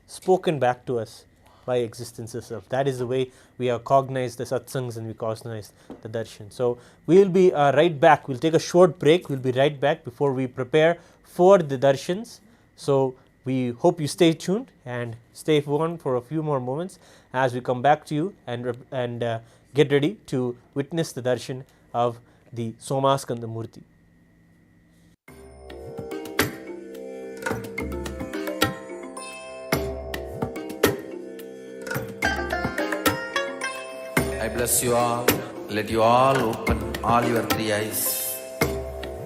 spoken back to us by existence itself. That is the way we have cognized the satsangs and we cognize the darshan. So we will be right back. We'll take a short break. We'll be right back before we prepare for the darshans. So we hope you stay tuned and stay on for a few more moments as we come back to you and get ready to witness the darshan of the Somaskanda Murty. I bless you all. Let you all open all your three eyes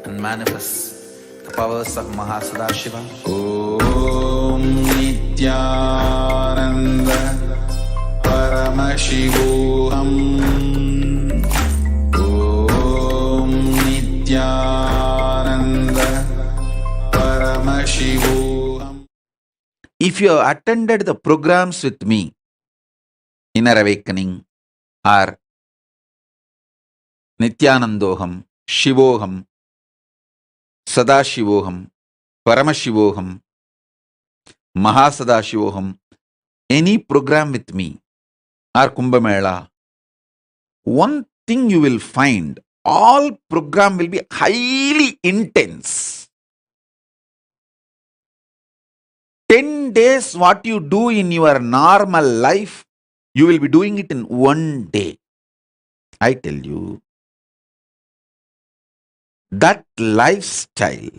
and manifest the powers of Mahasadashiva. Om Nityananda Paramashivoham. Om Nityananda Paramashivoham. If you have attended the programs with me, Inner Awakening, or Nithyanandoham, Shivoham, Sadashivoham, Paramashivoham, Mahasadashivoham, any program with me or Kumbh Mela, one thing you will find, all program will be highly intense. 10 days what you do in your normal life, you will be doing it in one day. I tell you, that lifestyle,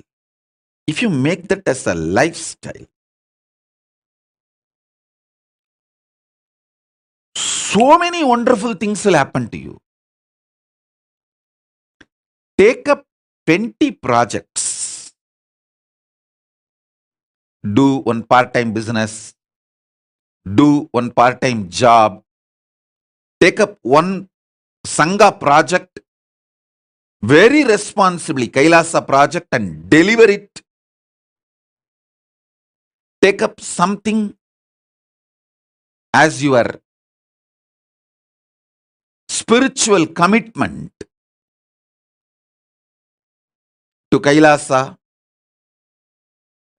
if you make that as a lifestyle, so many wonderful things will happen to you. Take up 20 projects. Do one part-time business. Do one part-time job. Take up one Sangha project very responsibly, Kailasa project, and deliver it. Take up something as your spiritual commitment to Kailasa.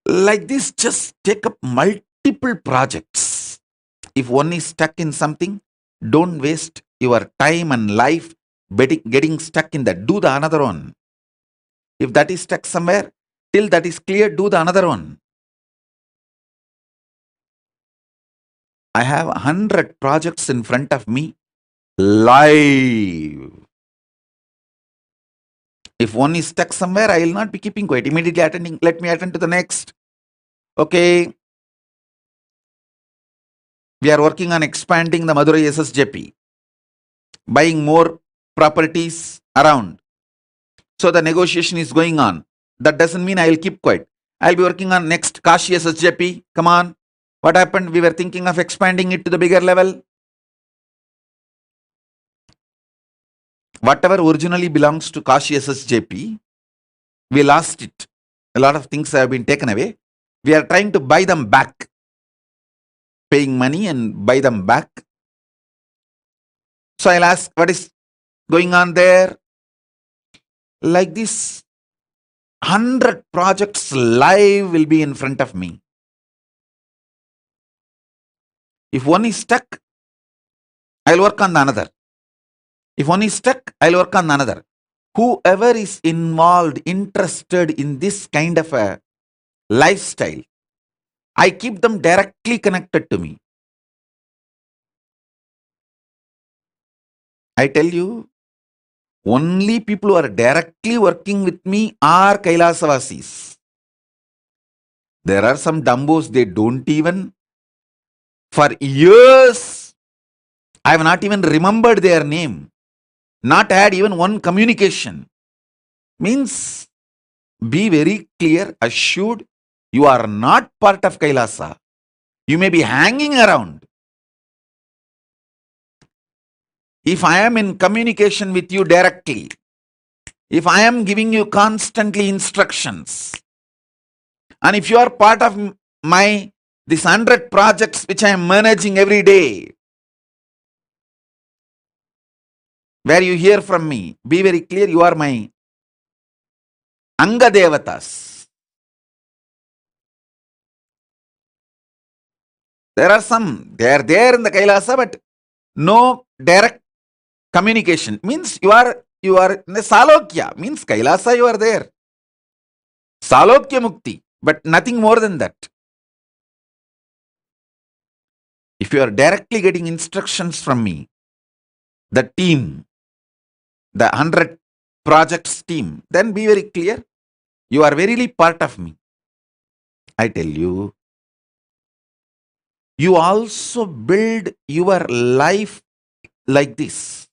Like this, just take up multiple projects. If one is stuck in something, don't waste your time and life getting stuck in that. Do the another one. If that is stuck somewhere, till that is clear, do the another one. I have 100 projects in front of me, live. If one is stuck somewhere, I will not be keeping quiet. Immediately attending, let me attend to the next. Okay. We are working on expanding the Madurai SSJP, buying more properties around. So the negotiation is going on. That doesn't mean I will keep quiet. I'll be working on next Kashi SSJP. Come on. What happened? We were thinking of expanding it to the bigger level. Whatever originally belongs to Kashi SSJP, we lost it. A lot of things have been taken away. We are trying to buy them back. Paying money and buy them back. So I'll ask, what is going on there? Like this, 100 projects live will be in front of me. If one is stuck, I'll work on the another. If one is stuck, I'll work on the another. Whoever is involved, interested in this kind of a lifestyle, I keep them directly connected to me. I tell you, only people who are directly working with me are Kailasavasis. There are some dumbos, they don't even, for years, I have not even remembered their name, not had even one communication. Means, be very clear, assured, you are not part of Kailasa. You may be hanging around. If I am in communication with you directly, if I am giving you constantly instructions, and if you are part of my these 100 projects which I am managing every day, where you hear from me, be very clear, you are my Anga Devatas. There are some, they are there in the Kailasa, but no direct communication. Means you are in the Salokya, means Kailasa you are there. Salokya Mukti, but nothing more than that. If you are directly getting instructions from me, the team, the 100 projects team, then be very clear, you are verily part of me. I tell you, you also build your life like this.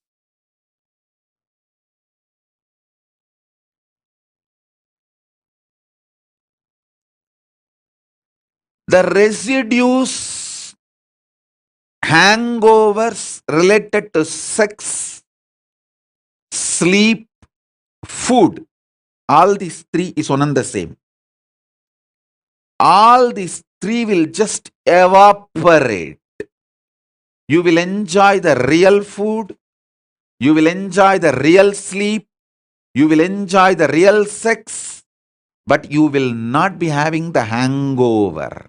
The residues, hangovers related to sex, sleep, food, all these three is one and the same. All these three will just evaporate. You will enjoy the real food, you will enjoy the real sleep, you will enjoy the real sex, but you will not be having the hangover.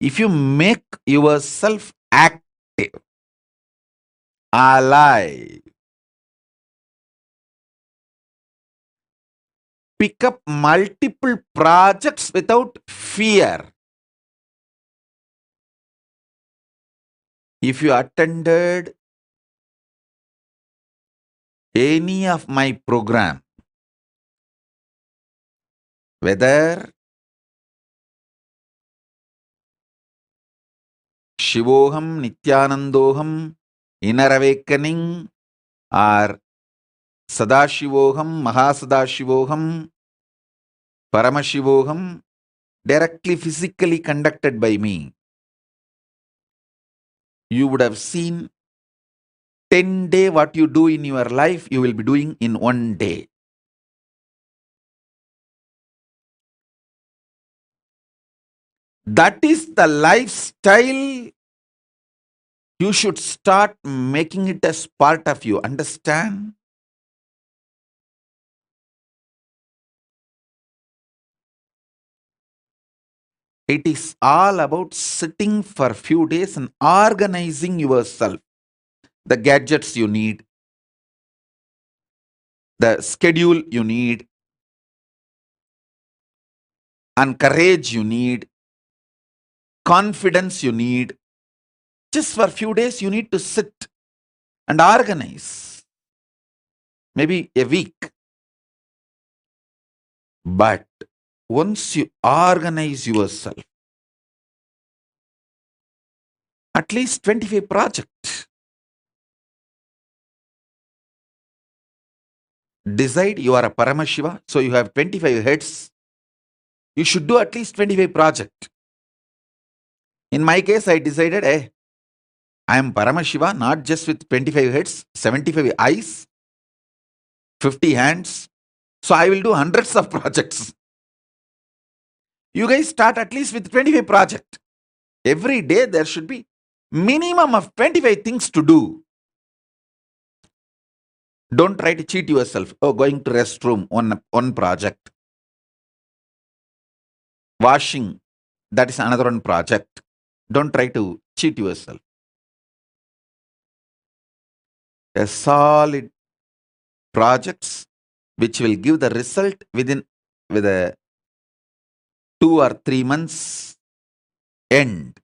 If you make yourself active, alive, pick up multiple projects without fear. If you attended any of my program, whether Shivoham, Nithyanandoham, Inner Awakening, or Sadashivoham, Mahasadashivoham, Paramashivoham, directly physically conducted by me, you would have seen 10 days what you do in your life, you will be doing in 1 day. That is the lifestyle. You should start making it as part of you. Understand? It is all about sitting for a few days and organizing yourself. The gadgets you need, the schedule you need, and courage you need, confidence you need. Just for a few days, you need to sit and organize. Maybe a week. But once you organize yourself, at least 25 projects, decide you are a Paramashiva, so you have 25 heads, you should do at least 25 projects. In my case, I decided, I am Paramashiva, not just with 25 heads, 75 eyes, 50 hands. So I will do hundreds of projects. You guys start at least with 25 projects. Every day there should be minimum of 25 things to do. Don't try to cheat yourself. Oh, going to restroom, one project. Washing, that is another one project. Don't try to cheat yourself. A solid projects which will give the result with a 2 or 3 months end,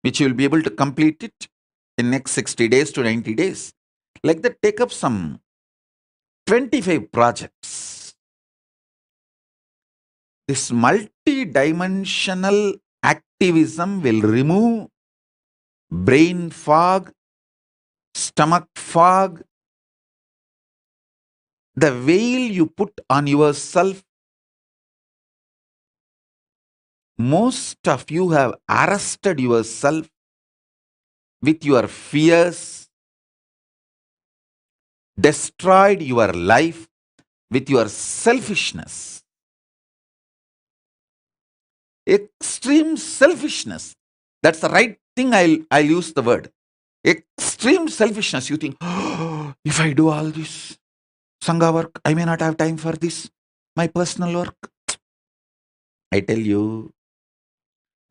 which you will be able to complete it in next 60 days to 90 days. Like that, take up some 25 projects. This multi-dimensional activism will remove brain fog, stomach fog, the veil you put on yourself. Most of you have arrested yourself with your fears, destroyed your life with your selfishness. Extreme selfishness. That's the right thing. I'll use the word. Extreme selfishness. You think, oh, if I do all this Sangha work, I may not have time for this, my personal work. I tell you,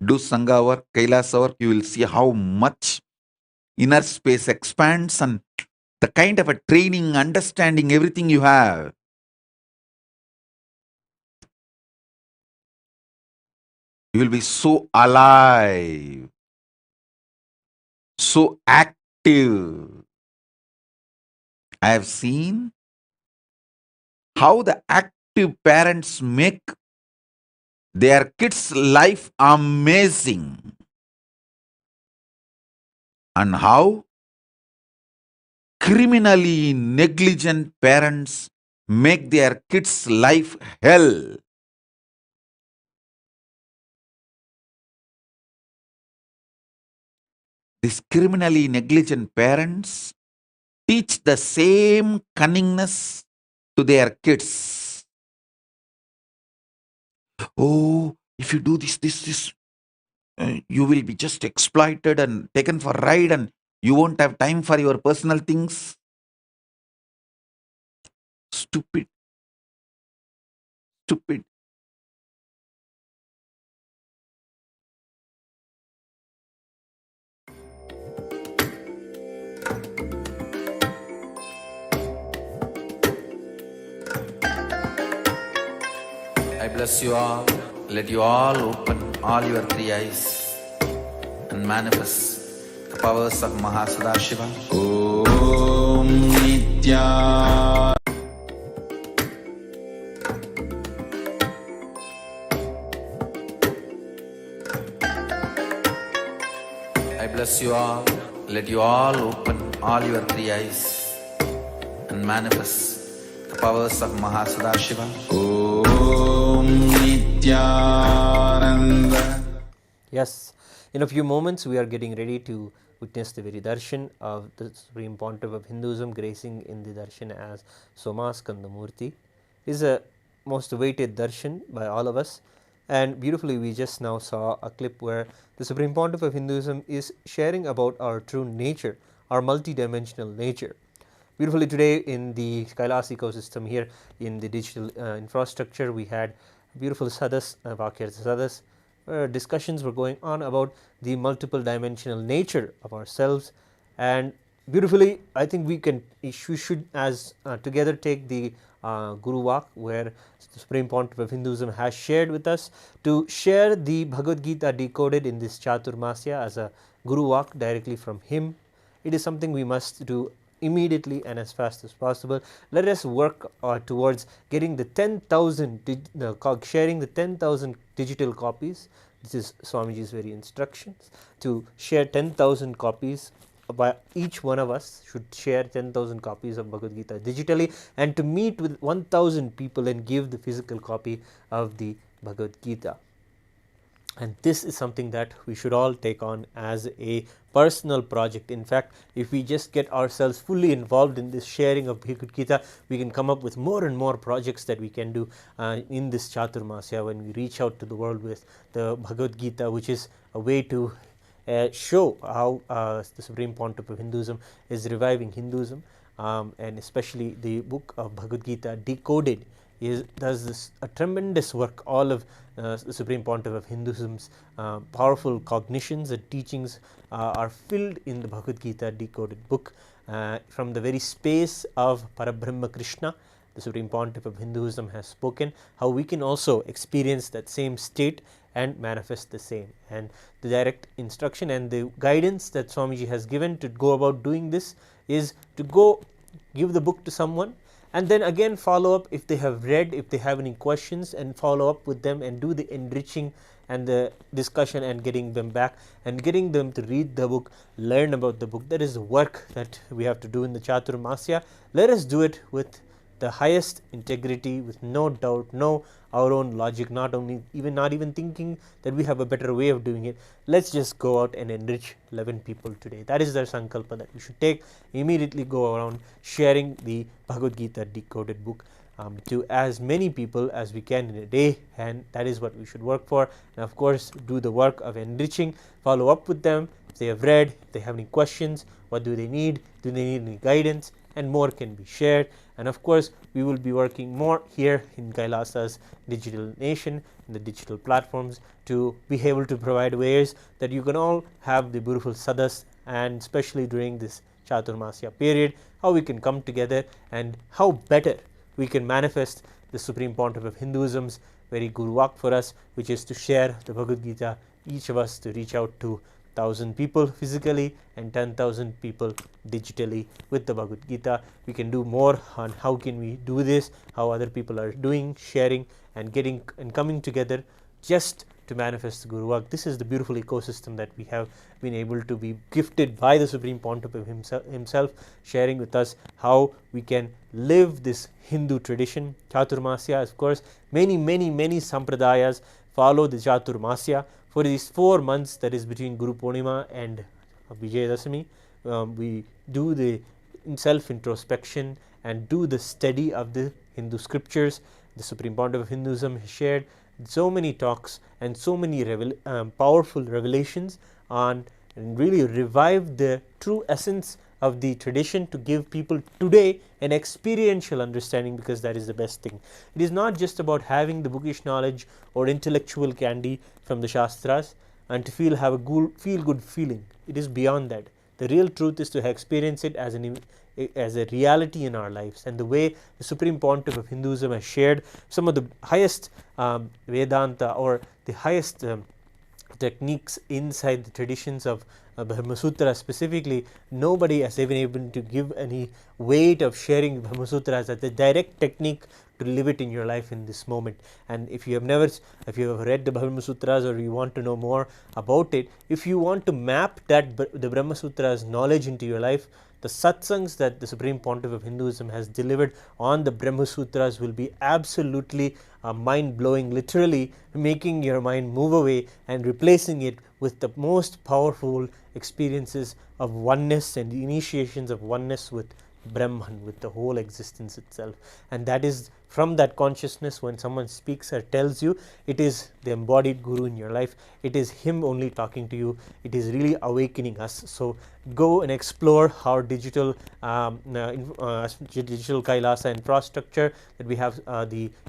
do Sangha work, Kailasa work, you will see how much inner space expands and the kind of a training, understanding, everything you have. You will be so alive, so active. I have seen how the active parents make their kids' life amazing, and how criminally negligent parents make their kids' life hell. These criminally negligent parents teach the same cunningness to their kids. Oh, if you do this, you will be just exploited and taken for a ride and you won't have time for your personal things. Stupid. Stupid. I bless you all. Let you all open all your 3 eyes and manifest the powers of Mahasudashiva. Om Nitya. I bless you all. Let you all open all your 3 eyes and manifest the powers of Mahasudashiva. Om Nityananda. Yes, in a few moments we are getting ready to witness the very darshan of the Supreme Pontiff of Hinduism, gracing in the darshan as Somaskanda Murty. It is a most awaited darshan by all of us, and beautifully we just now saw a clip where the Supreme Pontiff of Hinduism is sharing about our true nature, our multidimensional nature. Beautifully today in the Kailasa ecosystem here in the digital infrastructure, we had beautiful sadhas, Vakyar sadhas, where discussions were going on about the multiple dimensional nature of ourselves, and beautifully I think we should as together take the Guru Vak, where the Supreme Pontiff of Hinduism has shared with us to share the Bhagavad Gita decoded in this Chaturmasya as a Guru Vak directly from him. It is something we must do immediately and as fast as possible. Let us work towards getting the 10,000 sharing the 10,000 digital copies. This is Swamiji's very instructions to share 10,000 copies by each one of us should share 10,000 copies of Bhagavad Gita digitally, and to meet with 1,000 people and give the physical copy of the Bhagavad Gita. And this is something that we should all take on as a personal project. In fact, if we just get ourselves fully involved in this sharing of Bhagavad Gita, we can come up with more and more projects that we can do in this Chaturmasya when we reach out to the world with the Bhagavad Gita, which is a way to show how the Supreme Pontiff of Hinduism is reviving Hinduism, and especially the book of Bhagavad Gita Decoded does this a tremendous work. All of the Supreme Pontiff of Hinduism's powerful cognitions and teachings are filled in the Bhagavad Gita Decoded book. From the very space of Parabrahma Krishna, the Supreme Pontiff of Hinduism has spoken how we can also experience that same state and manifest the same. And the direct instruction and the guidance that Swamiji has given to go about doing this is to go give the book to someone, and then again follow up if they have read, if they have any questions, and follow up with them and do the enriching and the discussion and getting them back and getting them to read the book, learn about the book. That is the work that we have to do in the Chaturmasya. Let us do it with the highest integrity, with no doubt, no our own logic, not even thinking that we have a better way of doing it. Let's just go out and enrich 11 people today. That is their sankalpa that we should take. Immediately go around sharing the Bhagavad Gita Decoded book to as many people as we can in a day, and that is what we should work for. And of course, do the work of enriching, follow up with them if they have read, if they have any questions, what do they need any guidance, and more can be shared. And of course, we will be working more here in Kailasa's digital nation, in the digital platforms, to be able to provide ways that you can all have the beautiful sadhas, and especially during this Chaturmasya period, how we can come together and how better we can manifest the Supreme Pontiff of Hinduism's very Guru Vak for us, which is to share the Bhagavad Gita, each of us to reach out to 1,000 people physically and 10,000 people digitally with the Bhagavad Gita. We can do more on how can we do this, how other people are doing, sharing and getting and coming together just to manifest the Guru Vak. This is the beautiful ecosystem that we have been able to be gifted by the Supreme Pontiff of himself, sharing with us how we can live this Hindu tradition. Chaturmasya, of course, many sampradayas follow the Chaturmasya. For these 4 months that is between Guru Purnima and Vijayadashami, we do the self-introspection and do the study of the Hindu scriptures. The Supreme Pontiff of Hinduism has shared so many talks and so many powerful revelations on and really revive the true essence of the tradition to give people today an experiential understanding, because that is the best thing. It is not just about having the bookish knowledge or intellectual candy from the Shastras and to have a feel good feeling. It is beyond that. The real truth is to experience it as a reality in our lives. And the way the Supreme Pontiff of Hinduism has shared some of the highest Vedanta or the highest techniques inside the traditions of Brahma Sutra specifically, nobody has even able to give any weight of sharing Brahma Sutras as the direct technique to live it in your life in this moment. And if you have read the Brahma Sutras or you want to know more about it, if you want to map the Brahma Sutras knowledge into your life, the satsangs that the Supreme Pontiff of Hinduism has delivered on the Brahma Sutras will be absolutely mind-blowing, literally making your mind move away and replacing it with the most powerful experiences of oneness and the initiations of oneness with Brahman, with the whole existence itself. And that is from that consciousness, when someone speaks or tells you, it is the embodied Guru in your life. It is him only talking to you. It is really awakening us. So go and explore our digital digital Kailasa infrastructure that we have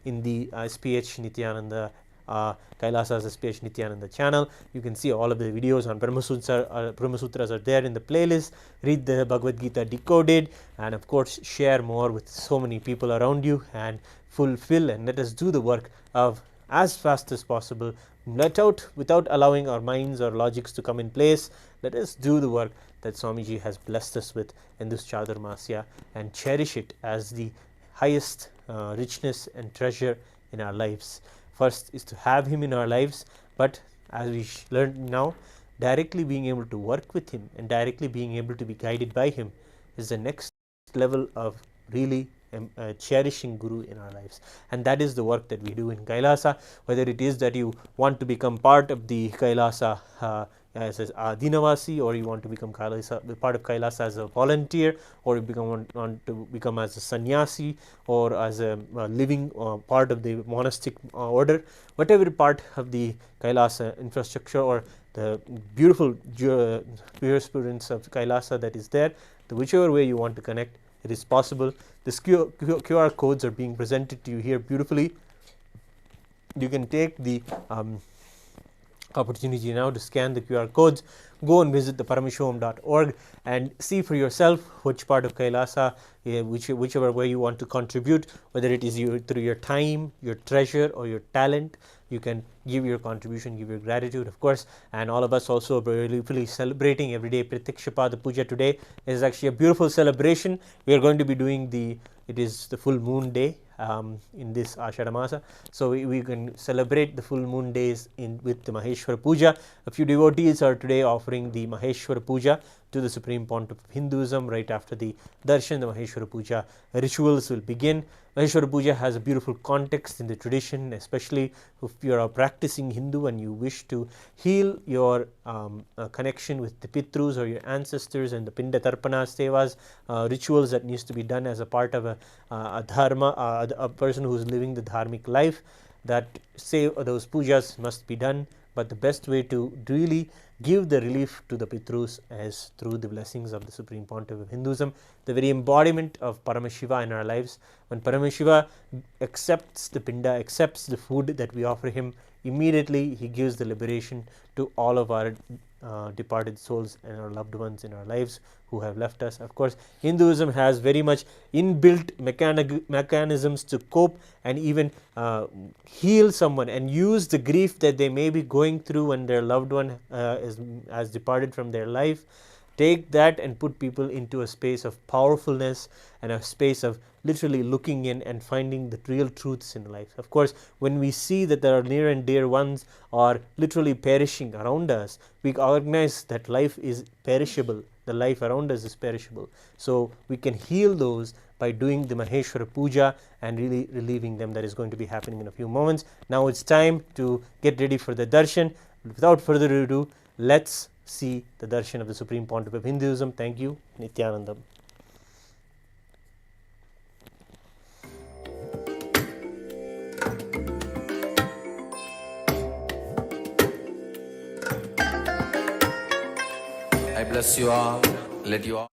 in the SPH Nityananda Kailasa's SPH Nityananda channel. You can see all of the videos on Brahma Sutras are there in the playlist. Read the Bhagavad Gita Decoded, and of course share more with so many people around you and fulfill and let us do the work of as fast as possible. Without allowing our minds or logics to come in place, let us do the work that Swamiji has blessed us with in this Chaturmasya and cherish it as the highest richness and treasure in our lives. First is to have him in our lives, but as we learned now, directly being able to work with him and directly being able to be guided by him is the next level of really cherishing Guru in our lives. And that is the work that we do in Kailasa, whether it is that you want to become part of the Kailasa as a Adinavasi, or you want to become part of Kailasa as a volunteer, or you want to become as a sannyasi, or as a living part of the monastic order, whatever part of the Kailasa infrastructure or the beautiful jurisprudence of Kailasa that is there, whichever way you want to connect, it is possible. The QR codes are being presented to you here beautifully. You can take the opportunity now to scan the QR codes, go and visit the Paramashivoham.org and see for yourself which part of Kailasa, whichever way you want to contribute, whether it is through your time, your treasure, or your talent. You can give your contribution, give your gratitude, of course. And all of us also are beautifully celebrating everyday Pratikshapada Puja today. It is actually a beautiful celebration. We are going to be doing it is the full moon day in this Ashada Masa. So we can celebrate the full moon days with the Maheshwara Puja. A few devotees are today offering the Maheshwara Puja to the Supreme Pontiff of Hinduism. Right after the Darshan, the Maheshwara Puja rituals will begin. Maheshwara Puja has a beautiful context in the tradition, especially if you are a practicing Hindu and you wish to heal your connection with the Pitrus or your ancestors, and the Pinda Tarpana Sevas, rituals that needs to be done as a part of a dharma, a person who is living the dharmic life. That those pujas must be done, but the best way to really give the relief to the Pitrus is through the blessings of the Supreme Pontiff of Hinduism, the very embodiment of Paramashiva in our lives. When Paramashiva accepts the Pinda, accepts the food that we offer him, immediately he gives the liberation to all of our departed souls and our loved ones in our lives who have left us. Of course, Hinduism has very much inbuilt mechanisms to cope and even heal someone and use the grief that they may be going through when their loved one has departed from their life. Take that and put people into a space of powerfulness and a space of literally looking in and finding the real truths in life. Of course, when we see that there are near and dear ones are literally perishing around us, we recognize that life is perishable. The life around us is perishable. So we can heal those by doing the Maheshwara Puja and really relieving them. That is going to be happening in a few moments. Now it's time to get ready for the darshan. Without further ado, let's see the darshan of the Supreme Pontiff of Hinduism. Thank you. Nithyanandam. I bless you all. Let you all.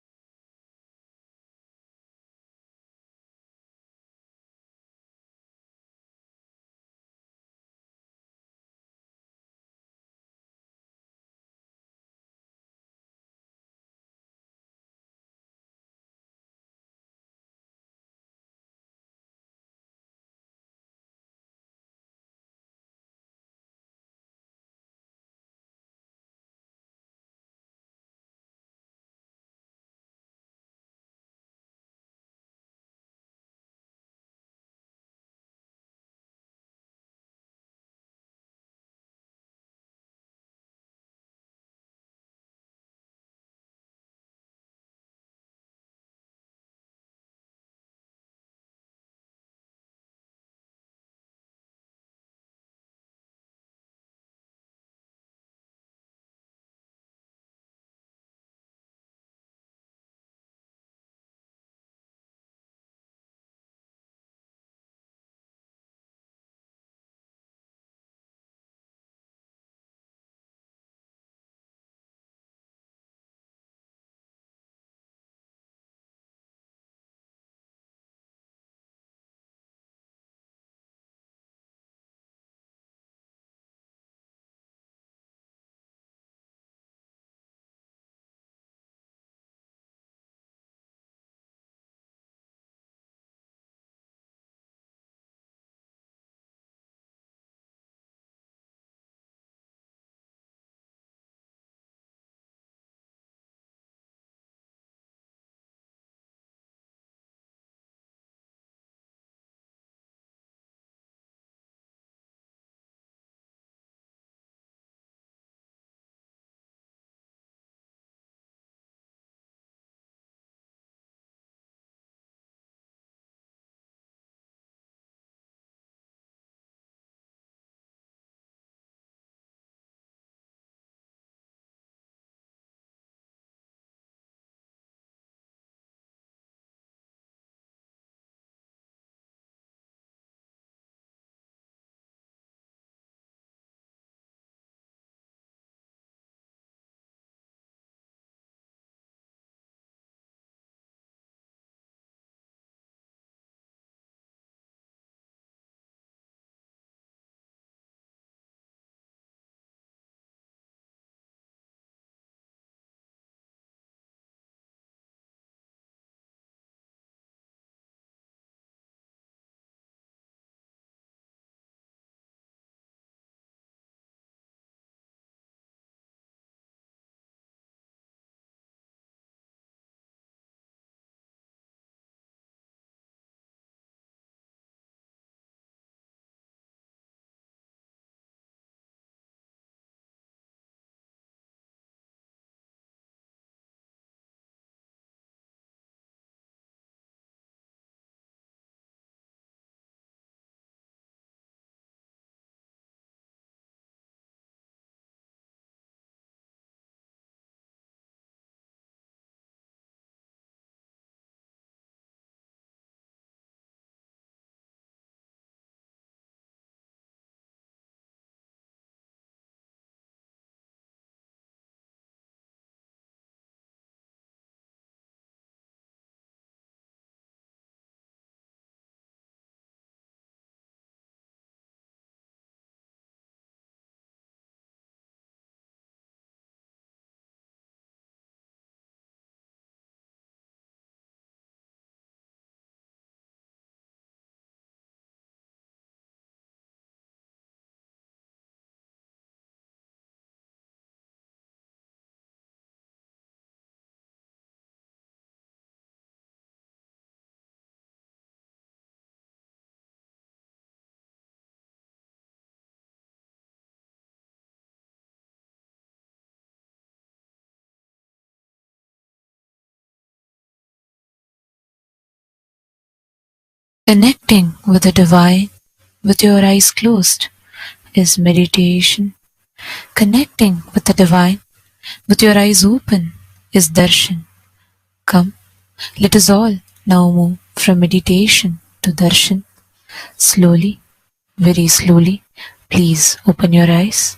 Connecting with the divine with your eyes closed is meditation. Connecting with the divine with your eyes open is darshan. Come, let us all now move from meditation to darshan. Slowly, very slowly, please open your eyes.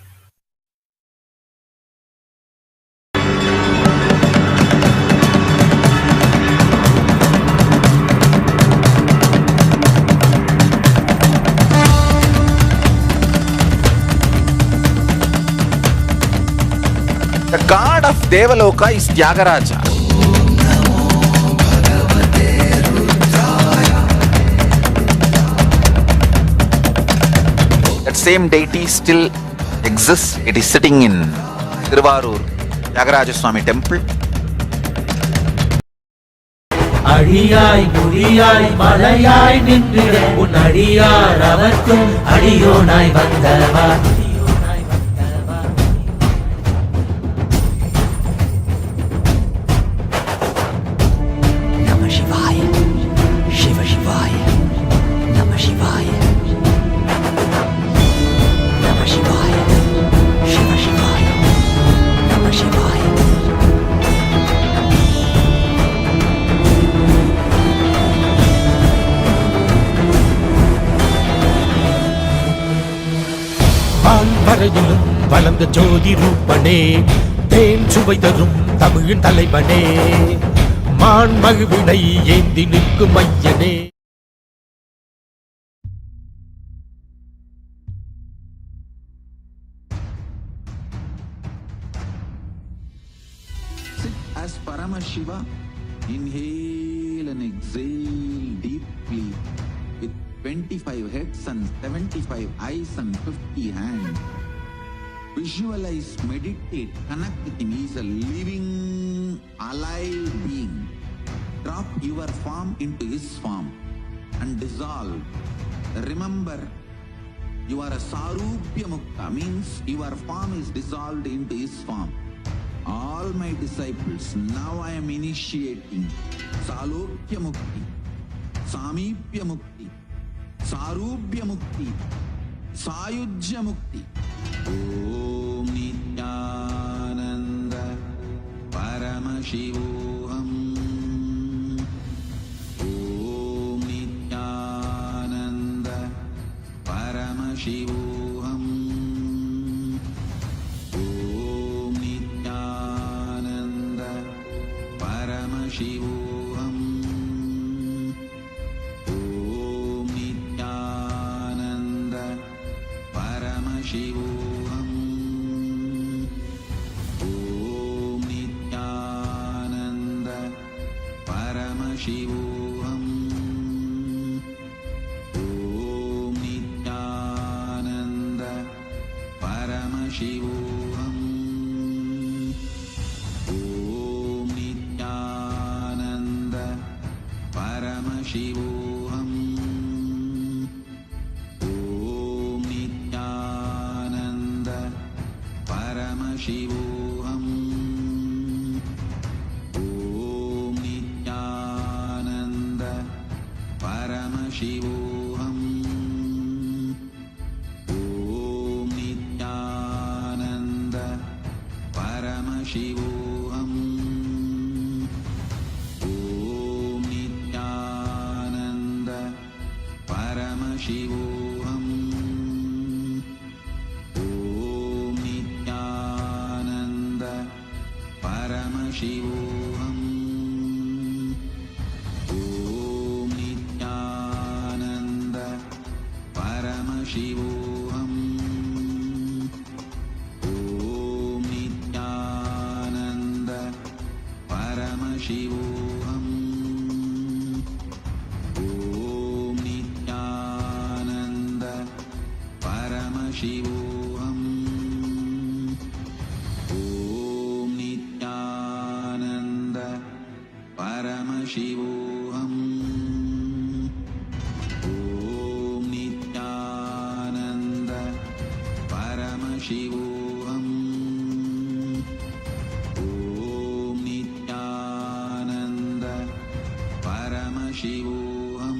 The god of Devaloka is Tyagaraja. That same deity still exists. It is sitting in Tiruvarur Tyagaraja Swami temple. அடியாய் முடியாய் மலையாய் நின்றிட உன் அடியார் அவர்க்கும் அடியோனாய் வந்தவா வரையிலும் வளர்ந்த ஜோதி ரூபனே தேன் சுவை தரும் தமிழின் தலைவனே மான் மகிழ்வினை ஏந்தி நிற்கும் ஐயனே. Sit as Paramashiva, inhale and exhale deeply with 25 heads and 75 eyes and 50 hands. Visualize, meditate, connect with him. He is a living, alive being. Drop your form into his form and dissolve. Remember, you are a Sarupya Mukta, means your form is dissolved into his form. All my disciples, now I am initiating Salokya Mukti, Samipya Mukti, Sarupya Mukti, Sayujya Mukti. Om Nityananda Paramashivoham. Om Nityananda Paramashivoham. Om Nityananda Paramashivoham. Om Nityananda Paramashivoham. Paramashivoham. Om Nityananda Paramashivoham. Om Nityananda Paramashivoham. Om Nityananda Paramashivoham. Paramashivoham. Om Nityananda Paramashivoham. Om Nityananda Paramashivoham. Om Nityananda Paramashivoham. Paramashivoham. Om Nityananda Paramashivoham. Om Nityananda Paramashivoham. Om Nityananda Paramashivoham. Paramashivoham. Om Nityananda Paramashivoham.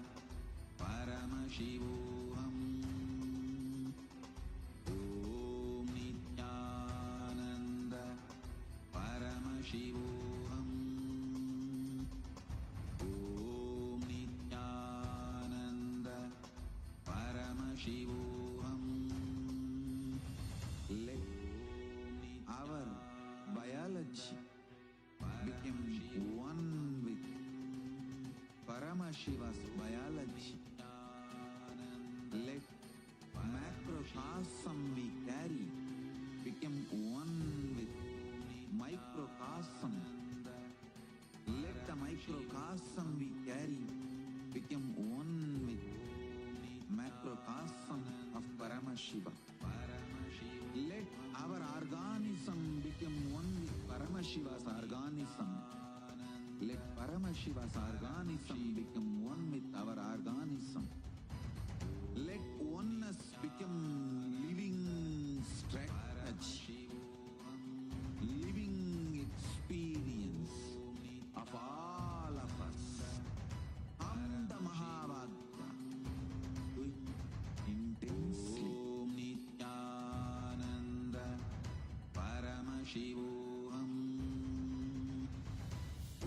Paramashivoham. Om Nityananda Paramashivoham. Om Nityananda Paramashivoham. Let our biology become one with Paramashiva's biology. Let macrocosm we carry become one with microcosm. Let the microcosm we carry become one with macrocosm of Paramashiva. Let our organism become one with Paramashiva's organism. Let Paramashiva's organism become one with our organism. Let oneness become living strategy, living experience of all of us. Amda Mahavagya, do it intensely. Om Nityananda Paramashivoham.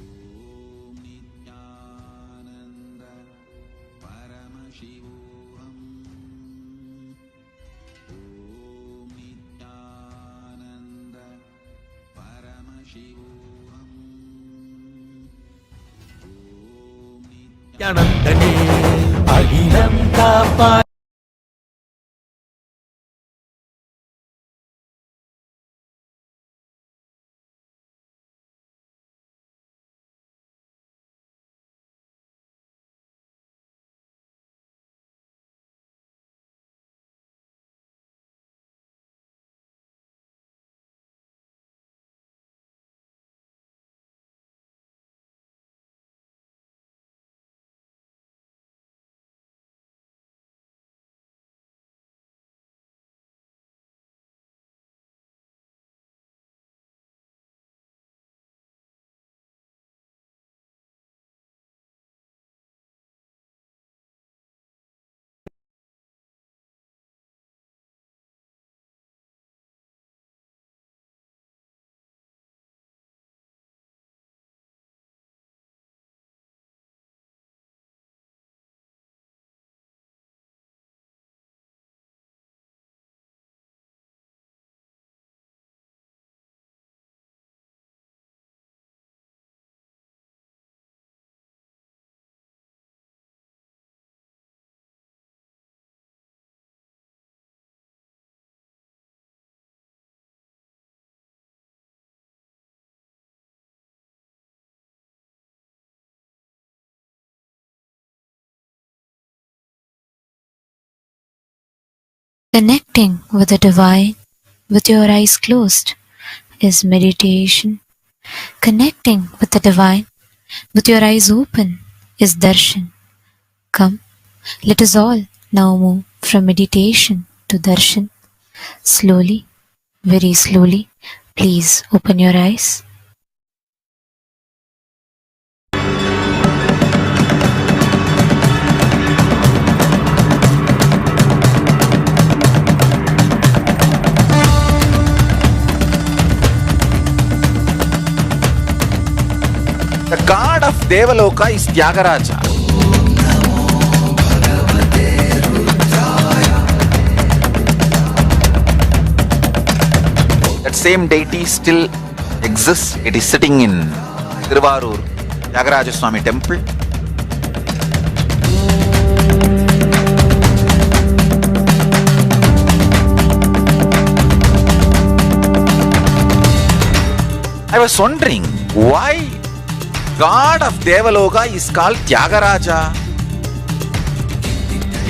Om Nityananda Paramashivoham. Om Nityananda Paramashivoham. Om ஞானந்தனே அகிலம் காப்பாய். Connecting with the divine with your eyes closed is meditation. Connecting with the divine with your eyes open is darshan. Come, let us all now move from meditation to darshan. Slowly, very slowly, please open your eyes. The god of Devaloka is Tyagaraja. That same deity still exists. It is sitting in Tiruvarur Tyagaraja Swami temple. I was wondering why God of Devaloka is called Tyagaraja.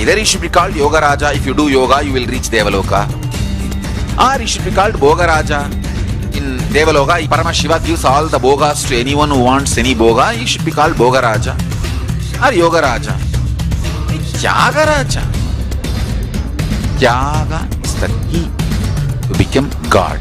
Either he should be called Yogaraja. If you do yoga, you will reach Devaloka. Or he should be called Bhogaraja. In Devaloka, Paramashiva gives all the bhogas to anyone who wants any bhoga. He should be called Bhogaraja or Yogaraja. Tyagaraja. Tyaga is the key to become God.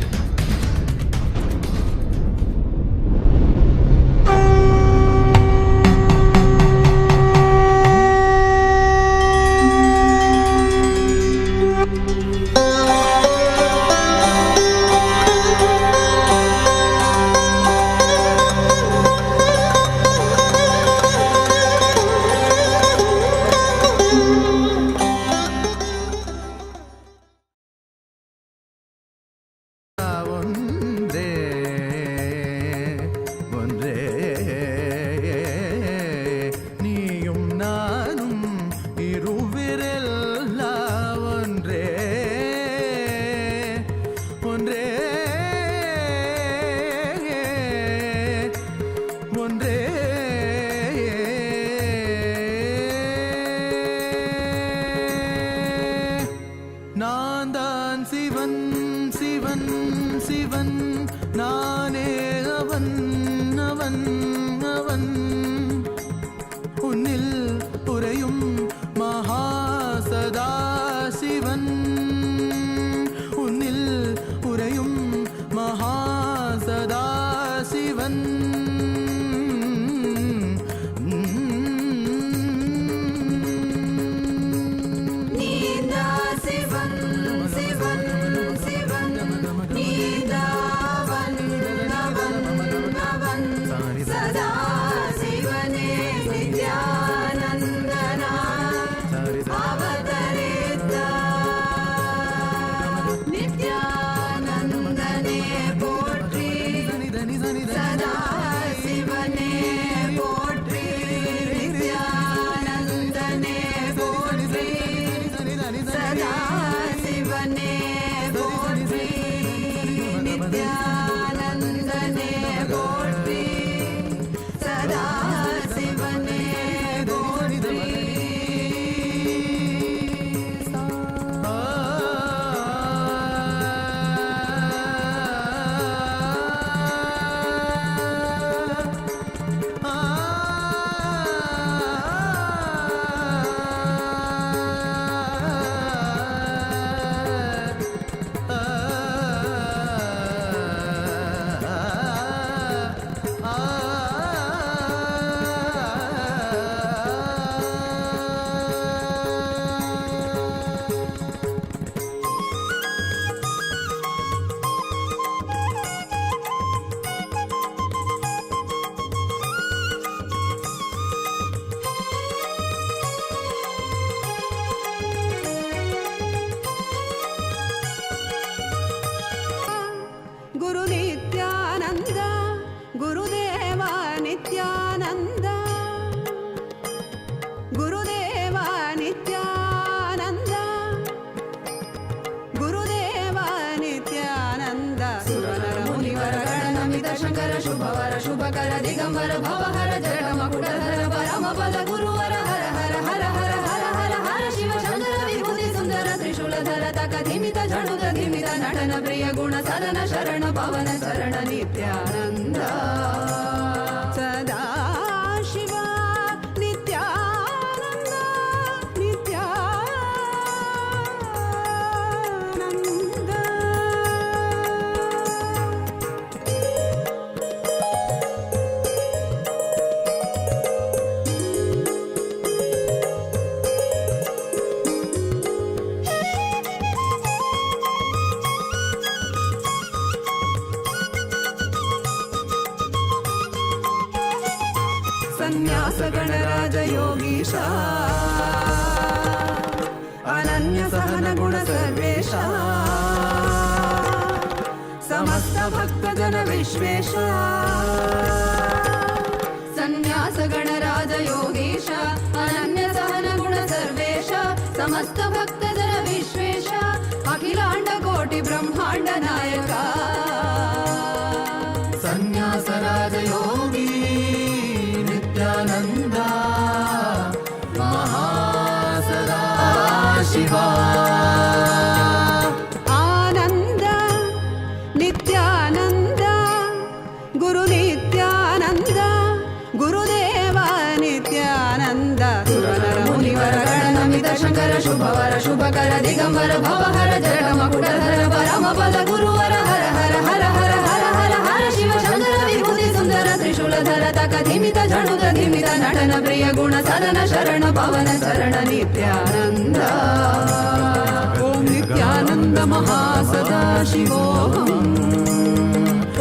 Shubhkar Digambar भवहर जट मकुटधर परम पद गुरुवर हर हर हर हर हर हर हर शिव शंकर विभूति सुंदर त्रिशूलधर तक धिमित झणुत धिमित नटन प्रिय गुण सदन शरण पवन शरण नित्यानंद सदा शिवा नित्यानंद नित्यानंद संन्यास गणराज योगीशा अनन्य सहन गुण सर्वेशा समस्त भक्त जन विश्वेशा संन्यास गणराज योगीशा अनन्य सहन गुण सर्वेशा समस्त भक्त जन विश्वेशा अखिलांड कोटि ब्रह्मांड नायका संन्यास राज योगी नित्यानंद महासदा शिवा आनंद नित्यानंद गुरु नित्यानंद गुरुदेव नित्यानंद सुरनर मुनिवर गणनमित शंकर शुभवर शुभकर दिगंबर भवहर जट मकुटधर परम पद गुरुवर हर हर हर हर हर हर हर शिव शंकर विभूति सुंदर त्रिशूलधर तक धिमित झणुत धिमित नटन प्रिय गुण सदन शरण पवन शरण नित्यानंद ओम नित्यानंद महासदा शिवोहम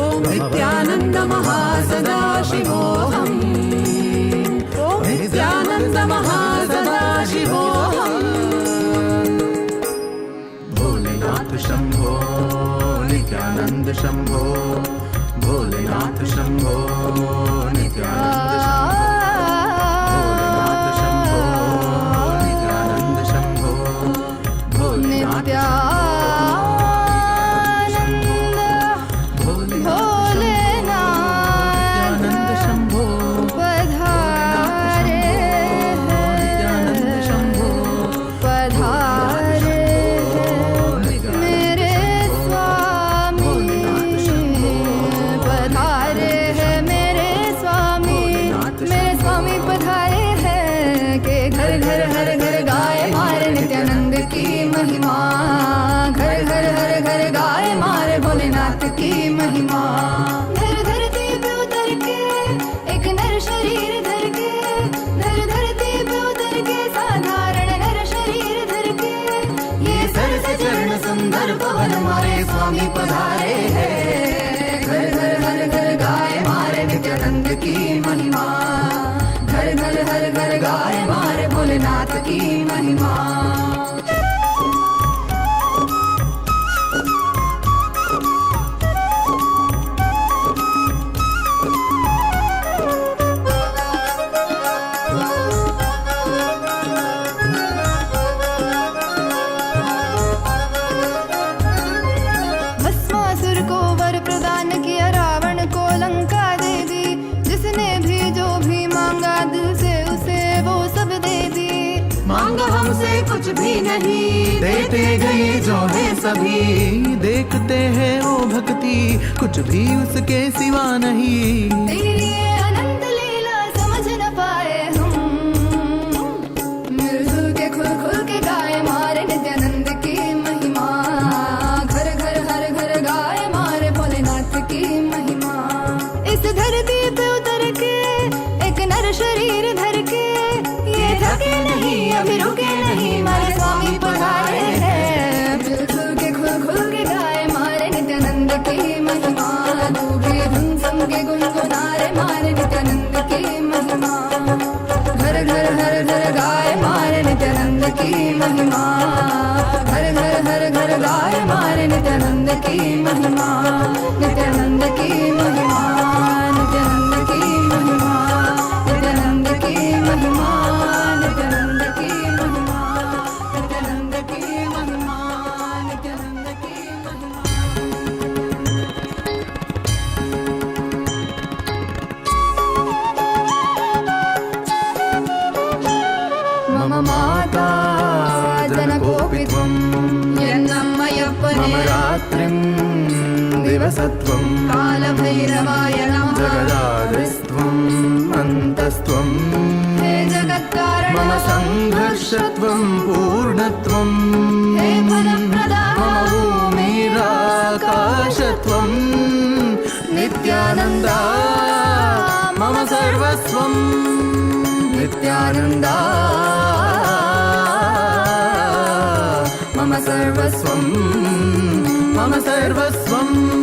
ओम नित्यानंद महासदा शिवोहम ओम नित्यानंद महासदा शिवोहम भोलेनाथ शंभो नित्यानंद शंभो भोलेनाथ शंभो नित्यानंद शंभो नित्यानंद शंभो भोलेनाथ भोलेनाथ शंभो पधारे नित्यानंद शंभो पधारे मेरे स्वामी पधारे हैं मेरे स्वामी पधारे हैं के घर घर हर घर गाए मारे नित्यानंद की महिमा घर घर हर घर गाए मारे भोलेनाथ की महिमा धर धरती पे उतर के एक नर शरीर धर के धर धरती पे उतर के साधारण नर शरीर धर के ये सर से चरण सुंदर पवन मारे स्वामी पधारे हैं घर घर हर घर गाए मारे नित्यानंद की महिमा घर घर हर घर गाए मारे भोलेनाथ की महिमा भस्मासुर को वर प्रदान किया रावण को लंका दे दी जिसने भी जो भी मांगा दिल से उसे वो सब दे दी मांगा हमसे कुछ भी नहीं देते गए जो है सभी देखते हैं वो भक्ति कुछ भी उसके सिवा नहीं तेरी ये अनंत लीला समझ न पाए हम मिलजुल के खुल खुल के गाए मारे नित्यानंद की महिमा घर घर हर घर गाए मारे भोलेनाथ की महिमा इस धरती पे उतर के एक नर शरीर धर के ये थके नहीं अभी रुके नहीं मारे स्वामी पधारे हैं मिलजुल के खुल खुल के गाए मारे नित्यानंद की महिमा तू भी धुन सम के गुनगुनारे मारे नित्यानंद की महिमा घर घर हर घर गाए मारे नित्यानंद की महिमा घर घर हर घर गाए मारे नित्यानंद की महिमा नित्यानंद की महिमा नित्यानंद की महिमा नित्यानंद की महिमा नित्यानंद की महिमा नित्यानंद की महिमा नित्यानंद की महिमा मम माता जनकोऽपि त्वं यन्नम्मयप्पने मम रात्रिं दिवसत्वं कालभैरवाय नमः जगदादिस्त्वम् अन्तस्त्वं हे जगत्कारण मम सङ्घर्षत्वं पूर्णत्वं हे फलप्रदा मम भूमिराकाशत्वं नित्यानन्दा मम सर्वस्वं नित्यानन्दा मम सर्वस्वं मम सर्वस्वम्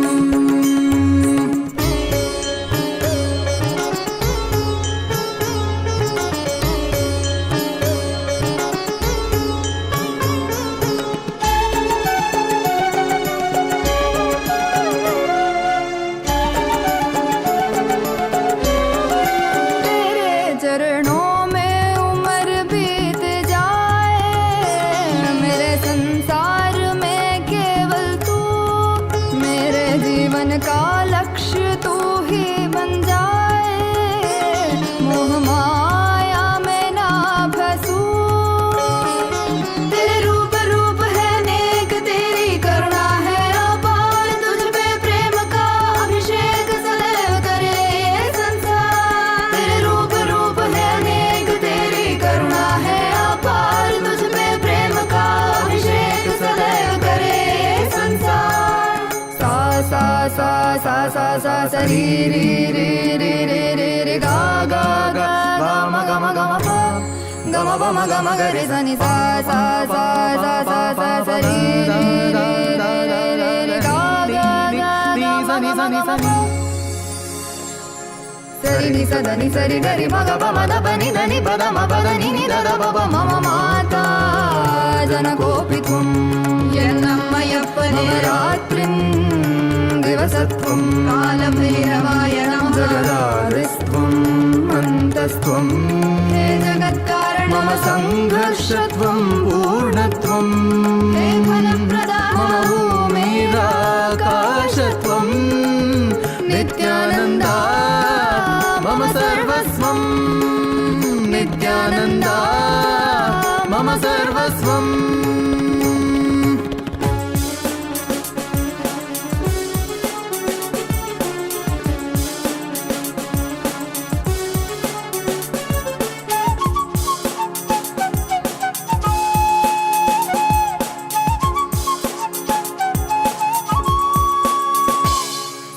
सा री री री री री री री गा गा गा ग म ग म ग म प ग म प म ग म ग रे सा नि सा सा सा सा सा सा सा री री री री री री गा गा गा गा सा नि सा नि सा नि सरि नि सा द नि सरि ग रि म ग प म द प नि द नि प द म प द नि नि द द प प म म माता जनकोऽपि त्वं यन्नम्मयप्पने रात्रिं दिवसत्वं कालभैरवाय नमः जगदादिस्त्वम् अन्तस्त्वं हे जगत्कारण मम सङ्घर्षत्वं पूर्णत्वं हे फलप्रदा मम भूमिराकाशत्वं नित्यानन्दा मम सर्वस्वं नित्यानन्दा मम सर्वस्वम्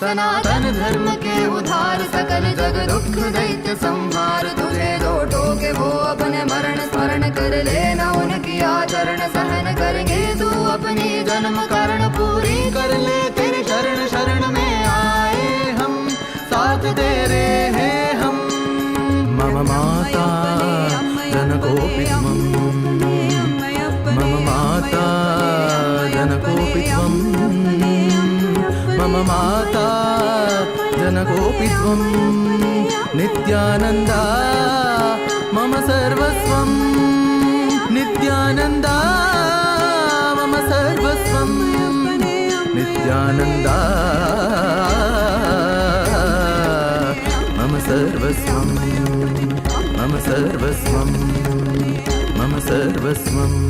सनातन धर्म के उधार सकल जग दुख दैत्य संहार तुझे दो टोके वो अपने मरण स्मरण कर लेना उनकी आचरण सहन करेंगे तू अपनी जन्म कारण पूरी कर ले तेरे शरण शरण में आए हम साथ तेरे हैं हम मम माता जनकोऽपि त्वं मम माता जनकोऽपि त्वं मम माता जनकोऽपि त्वं नित्यानन्दा मम सर्वस्वं नित्यानन्दा मम सर्वस्वं नित्यानन्दा मम सर्वस्वं मम सर्वस्वं मम सर्वस्वम्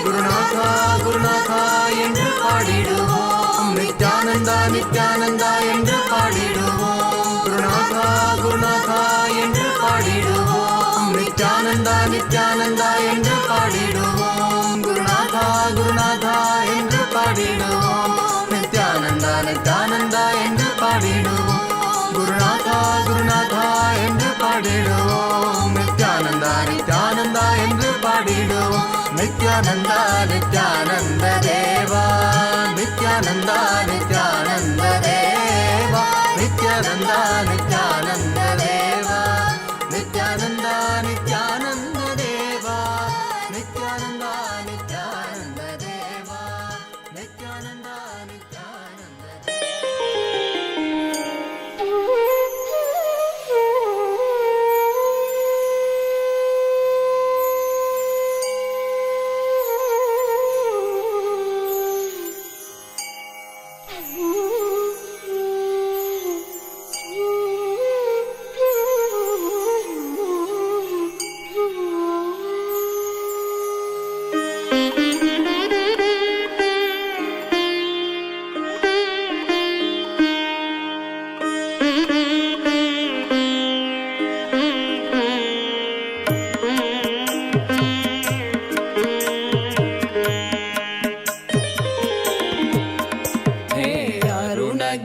குருநாதா குருநாதா என்று பாடிடுவோம். நித்யானந்தா நித்யானந்தா என்று பாடிடுவோம். குருநாதா குருநாதா என்று பாடிடுவோம். நித்யானந்தா நித்யானந்தா என்று பாடிடுவோம். குருநாதா குருநாதா என்று பாடிடுவோம். நித்யானந்தா நித்யானந்தா என்று பாடிடுவோம். குருநாதா குருநாதா என்று பாடிடுவோம். நித்யானந்தா நித்யானந்தா என்று பாடிடுவோம். நித்யானந்தா நித்யானந்த தேவா நித்யானந்தா நித்யானந்த தேவா நித்யானந்தா நித்யானந்த தேவா நித்யானந்தா நித்யானந்த தேவா நித்யானந்தா நித்யானந்த தேவா நித்யானந்தா நித்யானந்த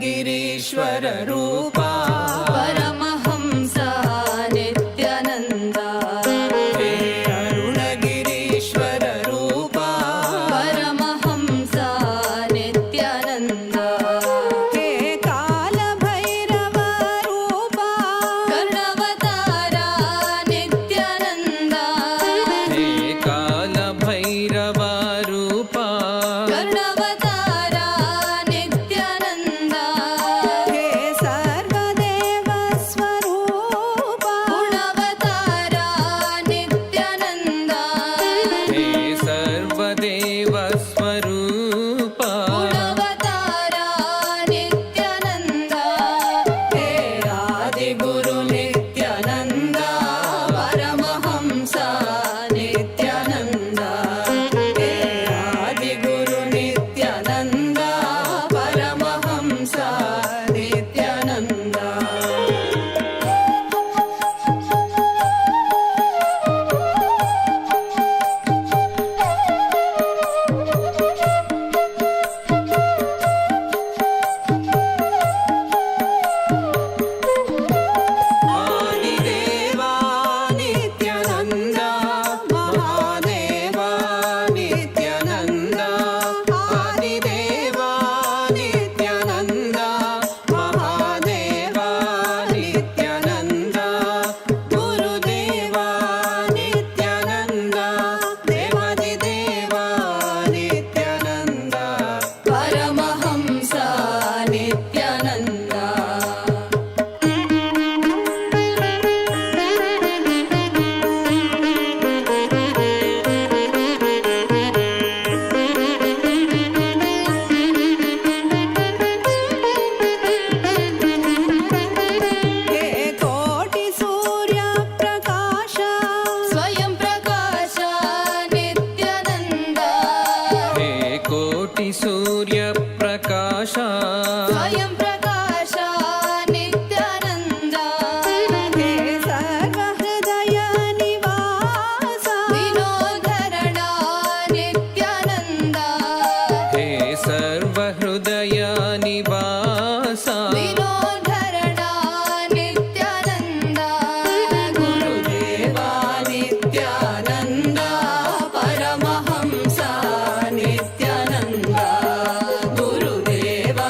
गिरीश्वर रूपा परमहंस नित्यानंदा हे अरुणगिरीश्वर रूपा परमहंस नित्यानंदा हे काल भैरव रूपा कर्णवतारा नित्यानंदा हे काल भैरव रूपा कर्णवतारा नित्यानंदा हे सर्वदेव स्वरूपा गुणवतारा नित्यानंदा हे सर्वदेव स्वरूपा गुणवतारा नित्यानंदा हे आदिगुरु नित्यानंदा परमहंस नित्यानंदा हे आदिगुरु नित्यानंदा परमहंस नित्यानंदा आदिदेवा नित्यानंदा महादेवा नित्यानंदा आदिदेवा नित्यानंदा महादेवा नित्यानंदा गुरुदेवा नित्यानंदा देवादिदेवा नित्यानंदा परमहंस नित्यानंदा हे कोटि सूर्य प्रकाश स्वयं प्रकाश नित्यानंदा हे कोटि सूर्य प्रकाश स्वयं प्रकाश नित्यानंदा हे सर्वहृदय निवास विनोधरणा नित्यानंदा हे सर्वहृदय निवास विनोधरणा नित्यानंदा गुरुदेवा नित्यानंदा परमहंस नित्यानंदा गुरुदेवा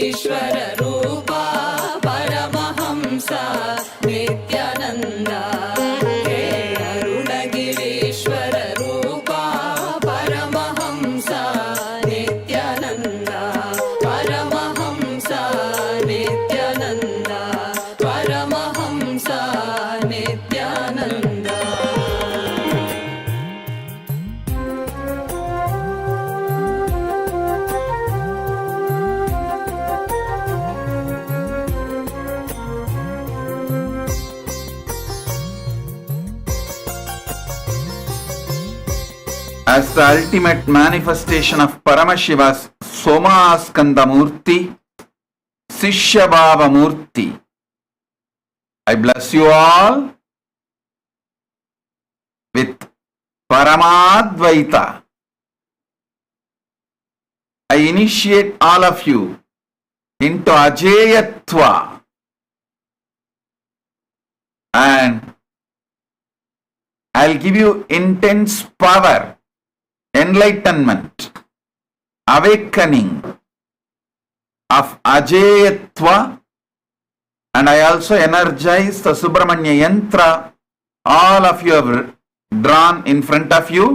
ಅರುಣಗಿರೀಶ್ವರ ರೂಪ ಪರಮಹಂಸ ನಿತ್ಯಾನಂದ ಹೇ ಅರುಣಗಿರೀಶ್ವರ ರೂಪ Paramahamsa Nithyananda Paramahamsa Nithyananda Paramahamsa Nithyananda. As the ultimate manifestation of Paramashiva's Somaskanda Murty, Sishya Bhava Murti, I bless you all with Paramadvaita. I initiate all of you into Ajeyatva and I'll give you intense power, enlightenment, awakening of Ajeyatva, and I also energize the Subrahmanya yantra. All of you have drawn in front of you.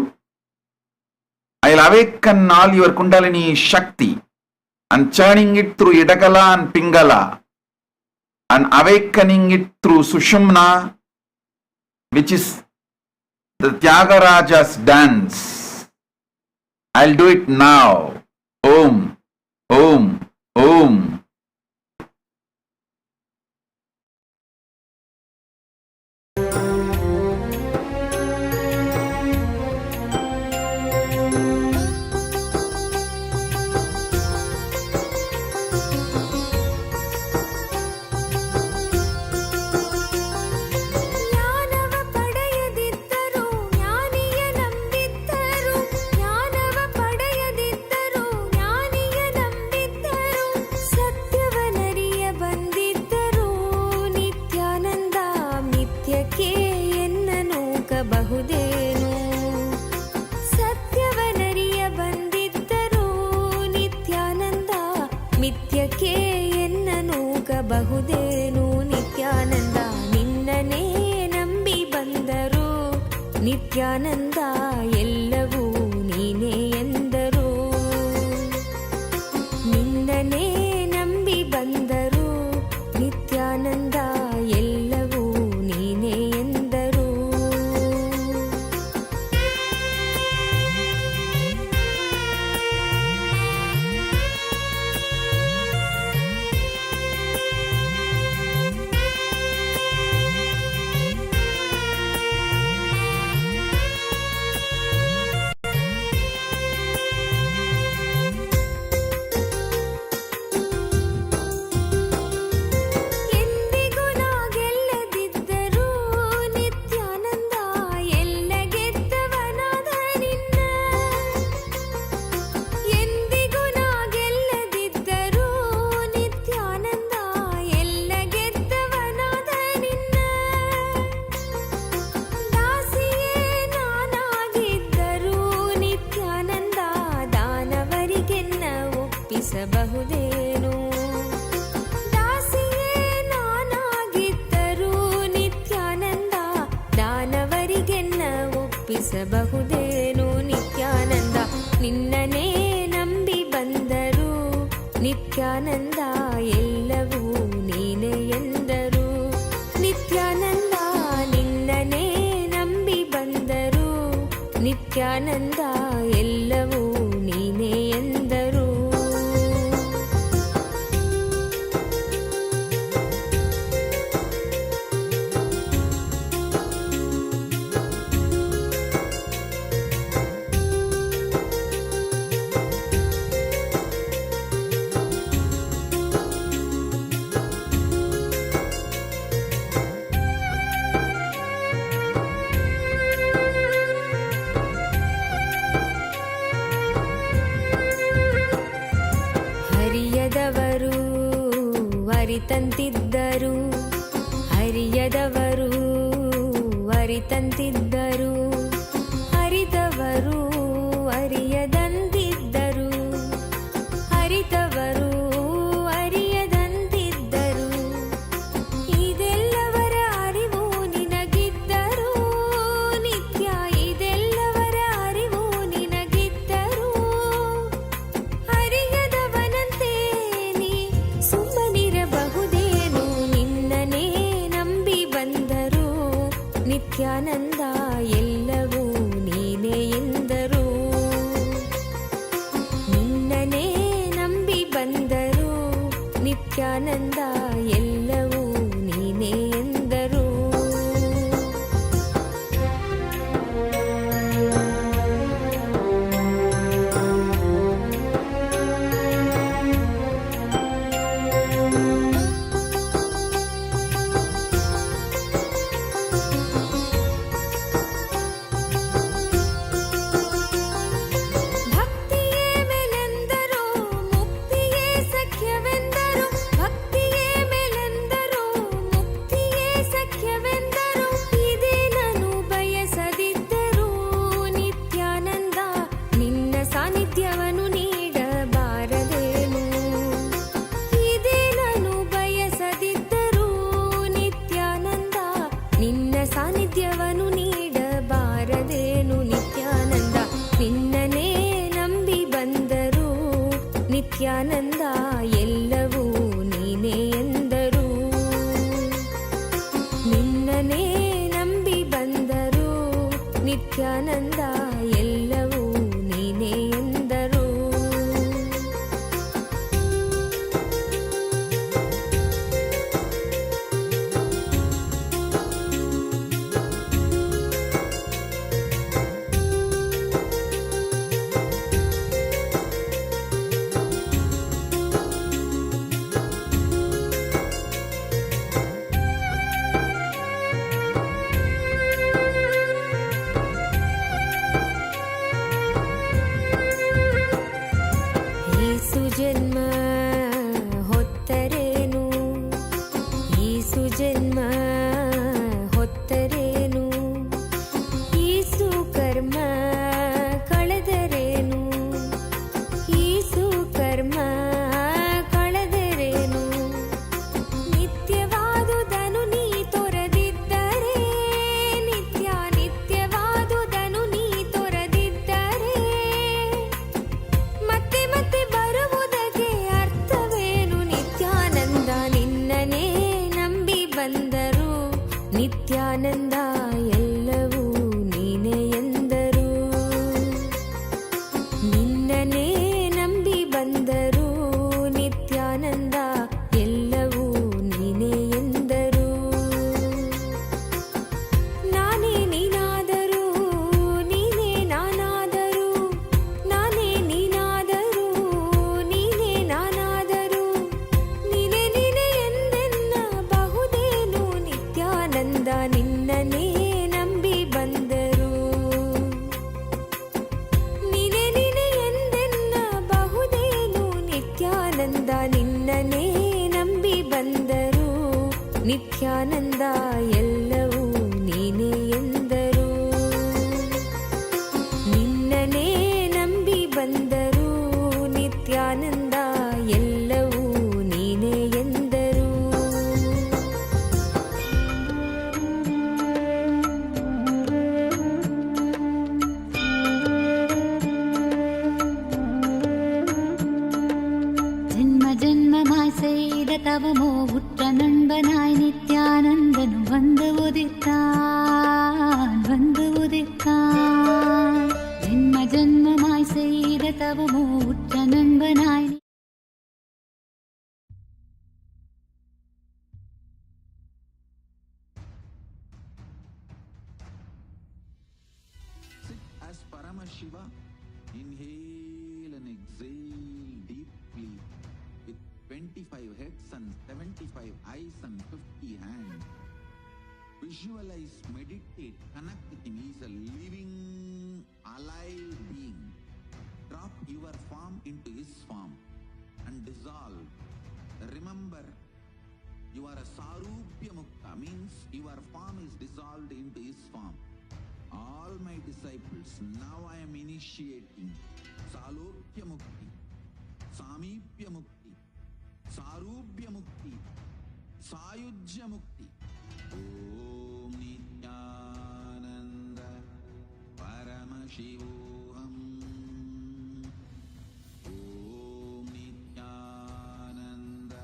I'll awaken all your Kundalini Shakti and churning it through Idagala and Pingala and awakening it through Sushumna, which is the Tyagaraja's dance. I'll do it now. Om, Om, Om. ಜ್ಞಾನವ ಪಡೆಯದಿದ್ದರೂ ಜ್ಞಾನಿಯ ನಂಬಿದ್ದರು, ಜ್ಞಾನವ ಪಡೆಯದಿದ್ದರೂ ಜ್ಞಾನಿಯ ನಂಬಿದ್ದರು, ಸತ್ಯವನರಿಯ ಬಂದಿದ್ದರು ನಿತ್ಯಾನಂದ ಮಿಥ್ಯಕ್ಕೆ ಎನ್ನ ನೂಕಬಹುದೇನು, ಸತ್ಯವನರಿಯ ಬಂದಿದ್ದರು ನಿತ್ಯಾನಂದ ಮಿಥ್ಯಕ್ಕೆ ಎನ್ನ ನೂಕಬಹುದೇನು, ನಿತ್ಯಾನಂದ ನಿನ್ನನೇ ನಂಬಿ ಬಂದರು ನಿತ್ಯಾನಂದ ಎಲ್ಲವೂ ನೀನೇ ಎಂದರು, ನಿನ್ನನೇ ನಂಬಿ ಬಂದರು ನಿತ್ಯಾನಂದ ಎಲ್ಲವೂ ನೀನೇ ಎಂದರು. ಎಂದಿಗೂ ನಾ ಗೆಲ್ಲದಿದ್ದರೂ ನಿತ್ಯಾನಂದ ಎಲ್ಲ ಗೆದ್ದವನಾದ ನಿನ್ನ, ಎಂದಿಗೂ ನಾ ಗೆಲ್ಲದಿದ್ದರೂ ನಿತ್ಯಾನಂದ ಎಲ್ಲ ಗೆದ್ದವನಾದ ನಿನ್ನ, ದಾಸಿಯೇ ನಾನಾಗಿದ್ದರೂ ನಿತ್ಯಾನಂದ ದಾನವರಿಗೆನ್ನ ಒಪ್ಪಿಸಬಹುದೇನು, ದಾಸಿಯೇ ನಾನಾಗಿದ್ದರೂ ನಿತ್ಯಾನಂದ ದಾನವರಿಗೆನ್ನ ಒಪ್ಪಿಸಬಹುದೇನು, ನಿತ್ಯಾನಂದ ನಿನ್ನನೇ ನಂಬಿ ಬಂದರು ನಿತ್ಯಾನಂದ ಎಲ್ಲವೂ ನೀನೇ ಎಂದರು, ನಿತ್ಯಾನಂದ ನಿನ್ನನೇ ನಂಬಿ ಬಂದರು ನಿತ್ಯಾನಂದ ಎಲ್ಲವೂ ನೀನೇ ಎಂದರು. ಹರಿಯದವರು ಅರಿತಂತಿದ್ದರು, ಹರಿಯದವರು ಅರಿತಂತಿದ್ದರು, ಹರಿದವರು ಅರಿಯದಂತಿದ್ದರು, ಹರಿದವರು ಸುಮ್ಮನಿರಬಹುದೇನು ನಿನ್ನನೇ ನಂಬಿ ಬಂದರು ನಿತ್ಯಾನಂದ ಎಲ್ಲವೂ ನೀನೇ ಎಂದರು. ನಿನ್ನನೇ ನಂಬಿ ಬಂದರು ನಿತ್ಯಾನಂದ ಎಲ್ಲವೂ ನೀನೇ ಎಂದರು. ನಿತ್ಯಾನಂದ ಎಲ್ಲವೂ ನೀನೇ ಎಂದರು. ನಿನ್ನನೇ ನಂಬಿ ಬಂದರು ನಿತ್ಯಾನಂದ ಎಲ್ಲವೂ ನೀನೇ ಎಂದರು. ಜನ್ಮ ಹೊತ್ತರೇನು ಈಸು ಜನ್ಮ ಹೊತ್ತರೇನು ಈಸು ಕರ್ಮ ಕಳೆದರೇನು ಈಸು ಕರ್ಮ ಕಳೆದರೇನು ನಿತ್ಯವಾದುದನು ನೀ ತೊರೆದಿದ್ದರೆ ನಿತ್ಯ ನಿತ್ಯವಾದುದನು ನೀ ತೊರೆದಿದ್ದರೆ ಮತ್ತೆ ಮತ್ತೆ ಬರುವುದಕ್ಕೆ ಅರ್ಥವೇನು ನಿತ್ಯಾನಂದ ನಿನ್ನನೇ ನಂಬಿ ಬಂದರು ನಿತ್ಯಾನಂದ ಎಲ್ಲವೂ ನೀನೇ ಎಂದರು. ನಿನ್ನನೇ ನಂಬಿ ಬಂದರು ನಿತ್ಯಾನಂದ ಎಲ್ಲವೂ ನೀನೇ ಎಂದರು. ನಾನೇ ನೀನಾದರೂ ನೀನೇ ನಾನಾದರೂ ನಾನೇ ನೀನಾದರೂ ನೀನೇ ನಾನಾದರೂ ನೀನೇ ನೀನೇ ಎಂದೆನ್ನಬಹುದೇನು ನಿತ್ಯಾನಂದ ನಿನ್ನನೇ ನಂಬಿ ಬಂದರು. ನೀನೇ ನೀನೇ ಎಂದೆನ್ನಬಹುದೇನು ನಿತ್ಯಾನಂದ ನಿನ್ನನೇ ನಂಬಿ ಬಂದರು ನಿತ್ಯಾನಂದ ಎಲ್ಲವೂ ನೀನೇ ಎಂದರು. ನಿನ್ನನೇ ನಂಬಿ ಬಂದರು ನಿತ್ಯಾನಂದ ಎಲ್ಲವೂ ನೀನೇ ಎಂದರು. ജന്മ ജന്മമായി ചെയ്ത തവമോ ഉറ്റ നண்பனாய் നിത്യാനന്ദനും வந்து உதித்தான் வந்து உதித்தான். ஜென்ம ஜென்மமாய் செய்த தவமோ உற்ற நண்பனாய் Sit as Paramashiva. Inhale and exhale deeply with 25 heads and 75 eyes and 50 hands. Visualize, meditate, connect with him. He is a living, alive being. Drop your form into his form and dissolve. Remember, you are a Sarupya Mukta, means your form is dissolved into his form. All my disciples, now I am initiating Salokya Mukti, Samipya Mukti, Sarupya Mukti, Sayujya Mukti. Om Nityananda Paramashivoham. Om Nityananda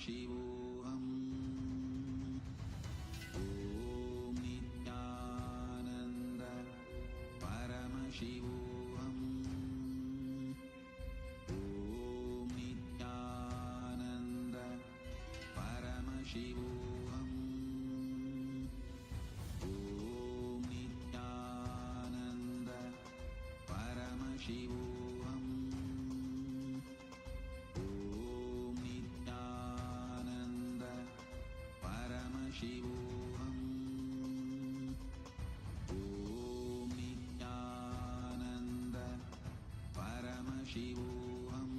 Paramashivoham. Om Nityananda Paramashivoham. Om Nityananda Paramashivoham. Om Nityananda Paramashivoham. Om Nityananda Paramashivoham. Om Nityananda Paramashivoham.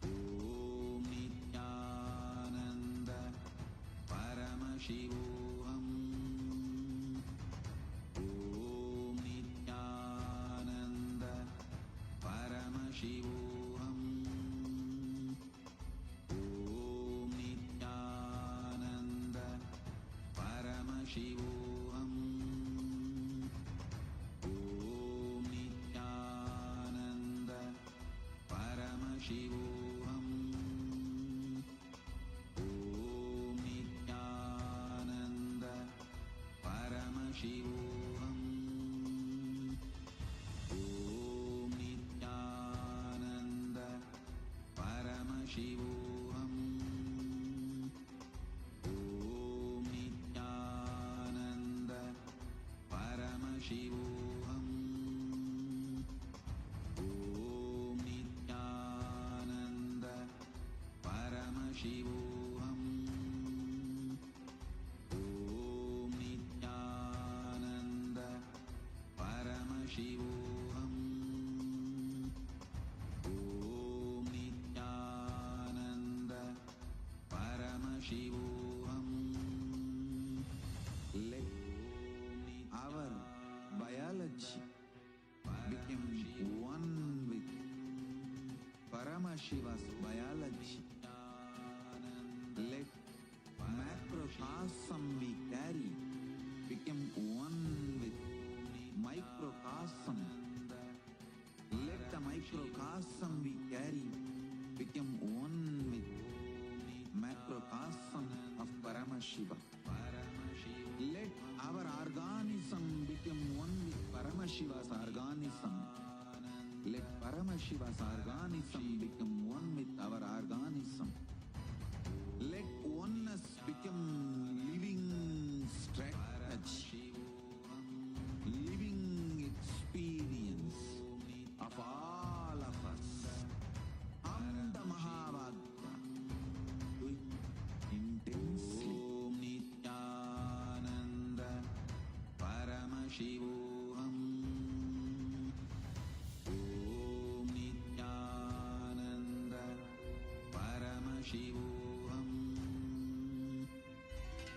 Om Nityananda Paramashivoham. Om Nityananda Paramashivoham. Om Nityananda Paramashivoham. Om Nityananda Paramashivoham. Om Nityananda Paramashivoham. Om Nityananda Paramashivoham. Om Nityananda Paramashivoham. Om Nityananda Paramashivoham. Om Nityananda Paramashivoham. Om Nityananda Paramashivoham. Let our biology become one with Paramashiva's biology. Let macrocosm we carry become one with microcosm. Let the microcosm we carry become one with macrocosm of Paramashiva. Let our organism become one with Paramashiva's organism. Let Paramashiva's organism become one with our organism. Let oneness become living strategy, living experience of all of us. Amda Mahavagya. Do it intensely. Om Nityananda Paramashivoham. Om Nityananda Paramashivoham.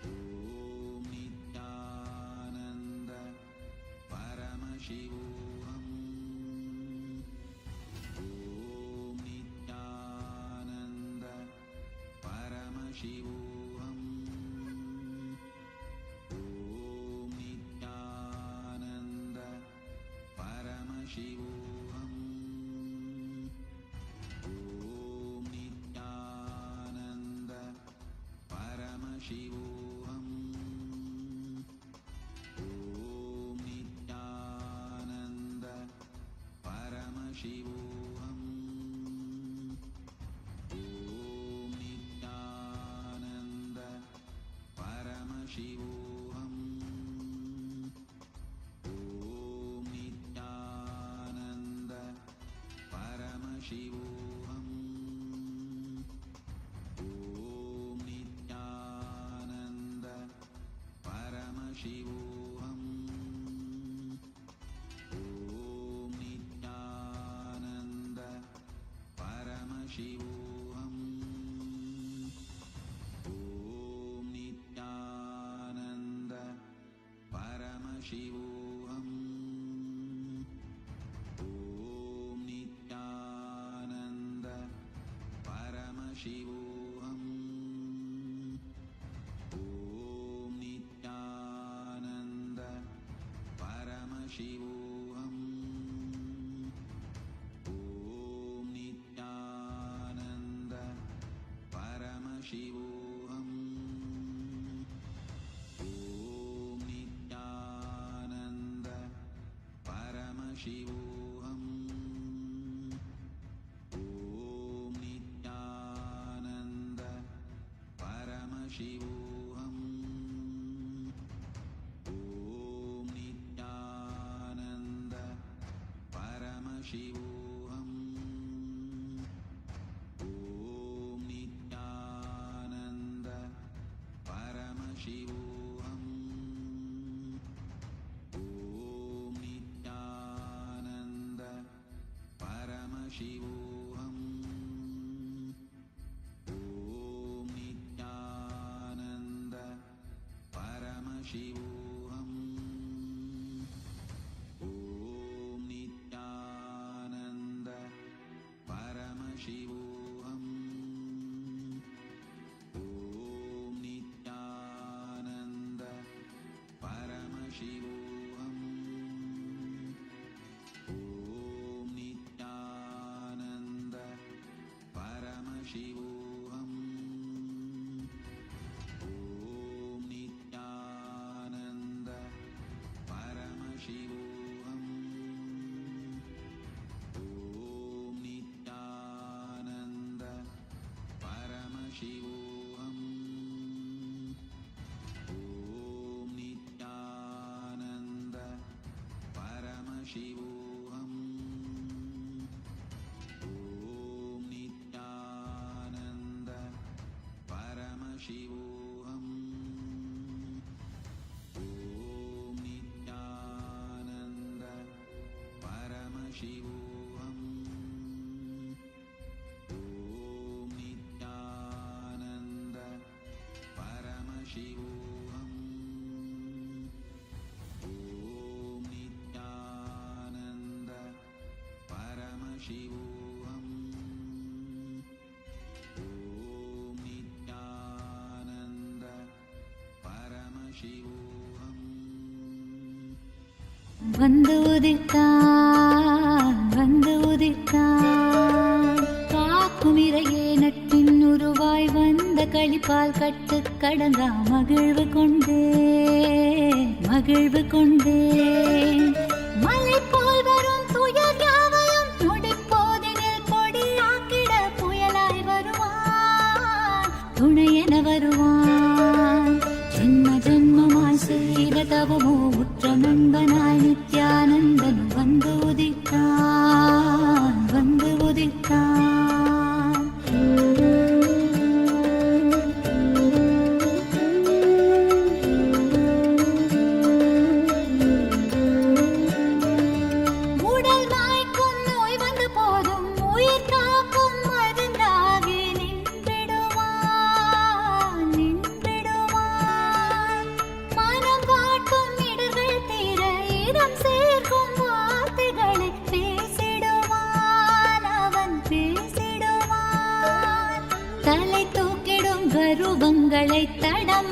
Om Nityananda Paramashivoham. Om Nityananda Paramashivoham. Om Nityananda Paramashivoham. Om Nityananda Paramashivoham. Om Nityananda Paramashivoham. Om Nityananda Paramashivoham. Om Nityananda Paramashivoham. Om Nityananda Paramashivoham. Om Nityananda Paramashivoham. Om Nityananda Paramashivoham. Om Nityananda Paramashivoham. Om Nityananda Paramashivoham. Om Nityananda Paramashivoham. Om Nityananda Paramashivoham. Om Nityananda Paramashivoham. Om Nityananda Paramashivoham. Om Nityananda Paramashivoham. Om Nityananda Paramashivoham. Om Nityananda Paramashivoham. Om Nityananda Paramashivoham. Om Nityananda Paramashivoham. Om Nityananda Paramashivoham. Om Nityananda Paramashivoham. Om Nityananda Paramashivoham. Om Nityananda Paramashivoham. Om Nityananda Paramashivoham. Om Nityananda Paramashivoham. Om Nityananda Paramashivoham. Om Nityananda Paramashivoham. வந்து உதித்தான் காக்கும் இறையே நட்பின் உருவாய் வந்த களிப்பால் கட்டு கடங்கா மகிழ்வு கொண்டே மலை போல் வரும் துயர் யாவையும் நொடிப்போதினில் பொடியாக்கிட புயலாய் வருவான் துணையென வருவான் ஜென்ம ஜென்மமாய் செய்த தவமோ உற்ற நண்பனாய் நித்யானந்தன் வந்து உதித்தான் உடல் மாய்க்கும் நோய் வந்த போதும் உயிர் காக்கும் மருந்தாகி நின்றிடுவான் மனம் வாட்டும் இடர்கள் தீர இடம் சேர்க்கும் வார்த்தைகளை அவன் பேசிடுவான் தலை தூக்கிடும் கருவங்களை தடம்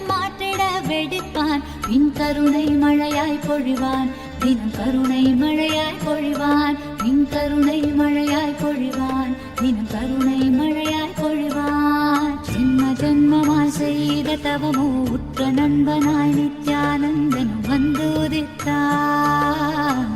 மாற்றிட வெடிப்பான் பின் கருணை மழையாய் பொழிவான் தினம் கருணை மழையாய் பொழிவான் பின் கருணை மழையாய் பொழிவான் தினம் கருணை மழையாய் பொழிவான் ஜென்ம ஜென்மமாய் செய்த தவமோ உற்ற நண்பனாய் நித்யானந்தன் வந்து உதித்தான்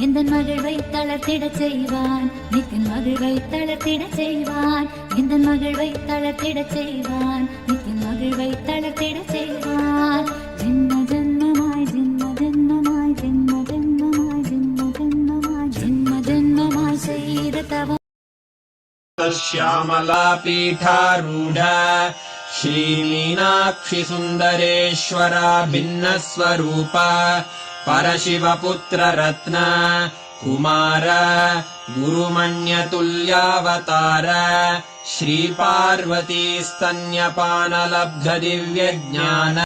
எந்தன் மகிழ்வை தளர்த்திடச் செய்வான் நித்தின் மகிழ்வை தளர்த்திடச் செய்வான் எந்தன் மகிழ்வை தளர்த்திடச் செய்வான் நித்தின் மகிழ்வை தளர்த்திடச் செய்வான் ஜென்ம ஜென்மமாய் ஜென்ம ஜென்மமாய் ஜென்ம ஜென்மமாய் ஜென்ம ஜென்மமாய் ஜென்ம ஜென்மமாய் செய்த தவம் श्यामला पीठारूढ़ा श्रीमीनाक्षि सुन्दरेश्वरा भिन्नस्वरूप परशिवपुत्र रत्न कुमार गुरुमण्यतुल्यावतार श्रीपार्वती स्तन्यपानलब्ध दिव्यज्ञान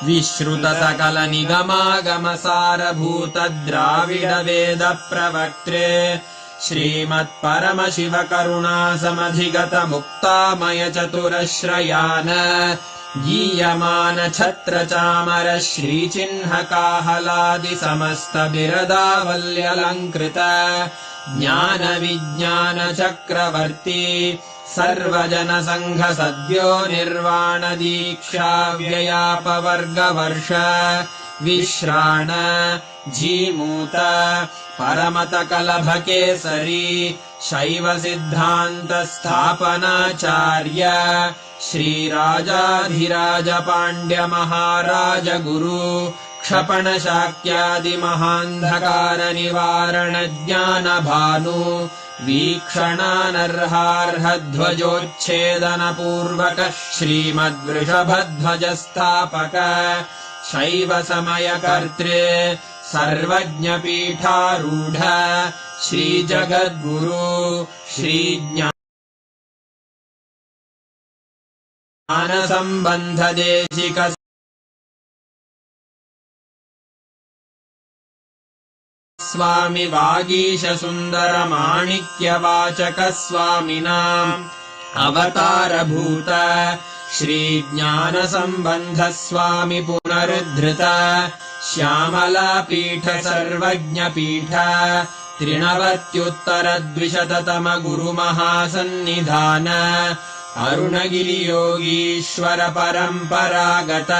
विश्रुत सकल निगमागमसारभूत द्राविड वेद प्रवक्त्रे श्रीमत्परमशिव करुणा समधिगत मुक्तामय चतुरश्रयान गीयमान छत्र चामर श्रीचिह्न काहलादि समस्त बिरदावल्यलङ्कृत ज्ञान विज्ञान चक्रवर्ती सर्वजन संघ सद्यो निर्वाण दीक्षा व्ययापवर्गवर्ष विश्राण जीमूत परमत कलभ केसरी शैव सिद्धान्त स्थापनाचार्य श्रीराजाधिराज पाण्ड्य महाराज गुरु क्षपण शाक्यादि महान्धकार निवारण ज्ञान भानु वीक्षणानर्हार्ह ध्वजोच्छेदन पूर्वक श्रीमद्वृषभध्वज स्थापक शैव समय कर्त्रे सर्वज्ञ पीठारूढ श्री जगद्गुरु श्री ज्ञान संबंध देशिक स्वामी वागीश सुंदर माणिक्य वाचक स्वामिनाम् अवतारभूत श्री ज्ञान संबंध स्वामी पुनरुद्धृत श्यामला पीठ सर्वज्ञ पीठ त्रिनवत्युत्तर द्विशततम गुरु महासन्निधान अरुणगिरि योगीश्वर परम्परागत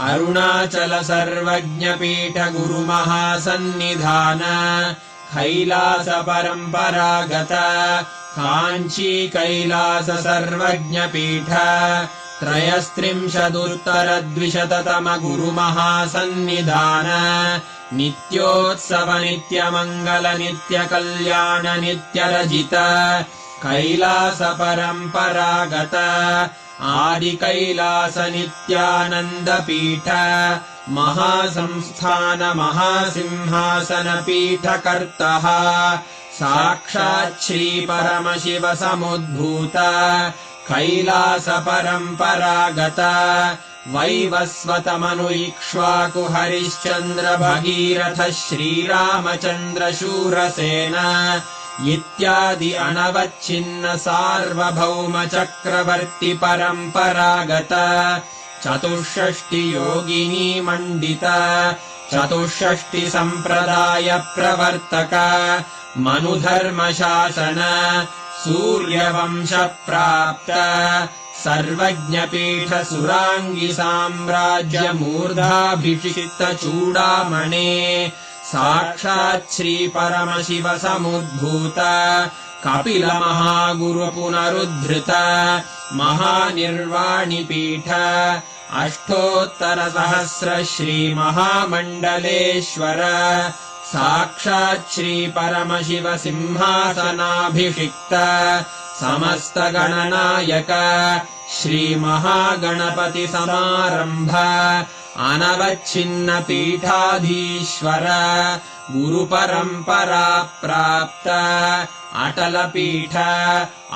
अरुणाचल सर्वज्ञ पीठ गुरु महासन्निधान कैलास परम्परागत काञ्ची कैलास सर्वज्ञ पीठ त्रयस्त्रिंशदुत्तर द्विशततम गुरु महासन्निधान नित्योत्सव नित्यमङ्गल नित्य कल्याण नित्यरजित कैलास परम्परागत आदि कैलास नित्यानंद पीठ महासंस्थान महासिंहासन पीठ कर्तः साक्षात् श्री परमशिव समुद्भूत कैलास परम्परागत वैवस्वत मनु इक्ष्वाकु हरिश्चन्द्र भगीरथ श्रीरामचन्द्र शूरसेन इत्यादि अनवच्छिन्न सार्वभौम चक्रवर्ति परम्परागत चतुष्षष्टि योगिनी मंडित चतुष्षष्टि संप्रदाय प्रवर्तक मनुधर्म शासन सूर्यवंश प्राप्त सर्वज्ञ पीठ सुरांगी साम्राज्य मूर्धाभिषिक्त चूडामणे साक्षात् श्री परमशिव समुद्भूत कपिल महागुरु पुनरुद्धृत महानिर्वाणि पीठ अष्टोत्तर सहस्र श्री महामण्डलेश्वर साक्षात् श्री परमशिव सिंहासनाभिषिक्त समस्त गणनायक श्री महागणपति समारंभ अनवच्छिन्न पीठाधीश्वर गुरु परंपरा प्राप्त अटल पीठ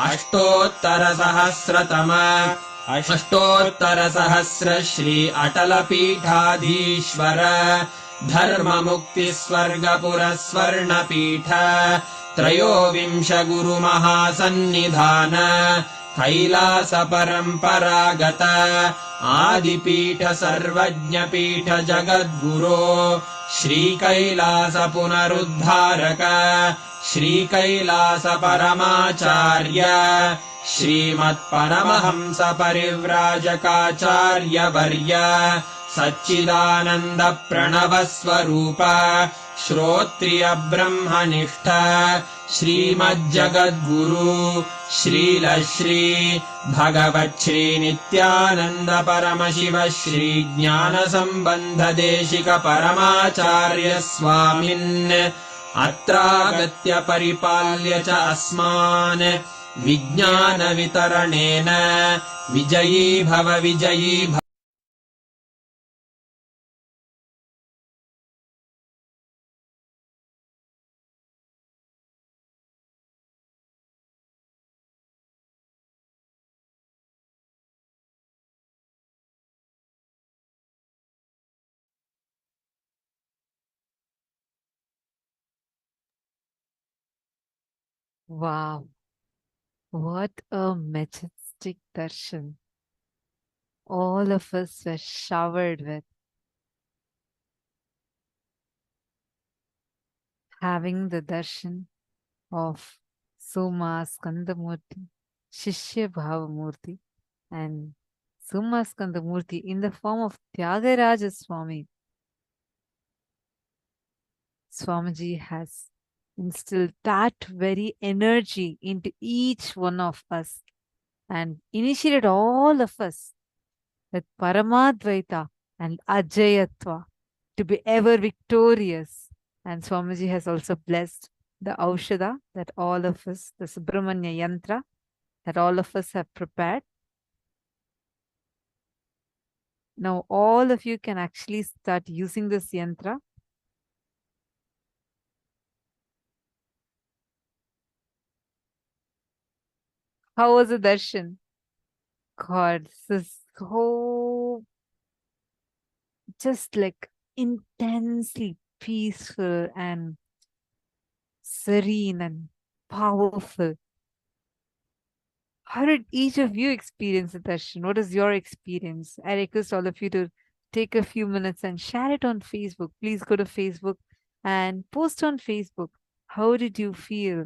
अष्टोत्तर सहस्र श्री अटल पीठाधीश्वर धर्म मुक्ति स्वर्गपुर स्वर्ण पीठ त्रयोविंश गुरु महासन्निधान कैलास परम्परागत आदिपीठ सर्वज्ञ पीठ जगद्गुरो श्री कैलास पुनरुद्धारक श्री कैलास परमाचार्य श्रीमत्परमहंस परिव्राजकाचार्य वर्य सच्चिदानंद प्रणव स्वरूप श्रोत्रिय ब्रह्मनिष्ठ श्रीमज्जगद्गुरु श्रील श्री भगवत् श्री नित्यानंद परमशिव श्री ज्ञान संबंध देशिक परमाचार्य स्वामिन् अत्रागत्य परिपाल्य च अस्मान् विज्ञानवितरणेन विजयी भव विजयी भव। Wow, what a majestic darshan all of us were showered with. Having the darshan of Somaskanda Murty, Shishya Bhava Murti, and Somaskanda Murty in the form of Tyagaraja Swami. Swamiji has instilled that very energy into each one of us and initiated all of us with Paramadvaita and Ajayatva to be ever victorious. And Swamiji has also blessed the Aushada that all of us, the Subrahmanya Yantra that all of us have prepared. Now all of you can actually start using this Yantra. How was the darshan? God, this is so just like intensely peaceful and serene and powerful. How did each of you experience the darshan? What is your experience? I request all of you to take a few minutes and share it on Facebook. Please go to Facebook and post on Facebook. How did you feel?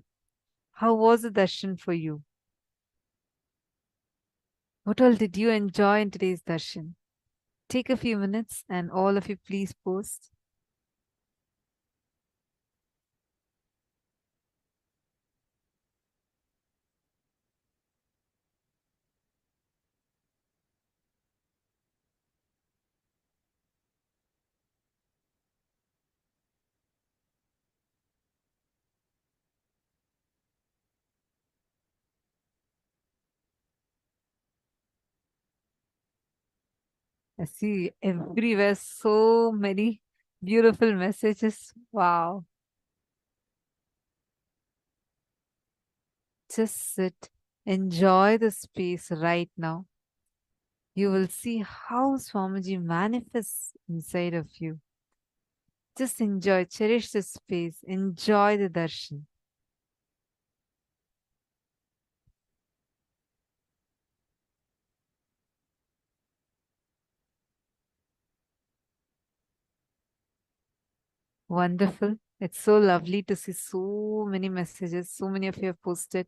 How was the darshan for you? What all did you enjoy in today's darshan? Take a few minutes and all of you please post. I see everywhere so many beautiful messages. Wow. Just sit, enjoy the space right now. You will see how Swamiji manifests inside of you. Just enjoy, cherish the space, enjoy the darshan. Wonderful. It's so lovely to see so many messages. So many of you have posted.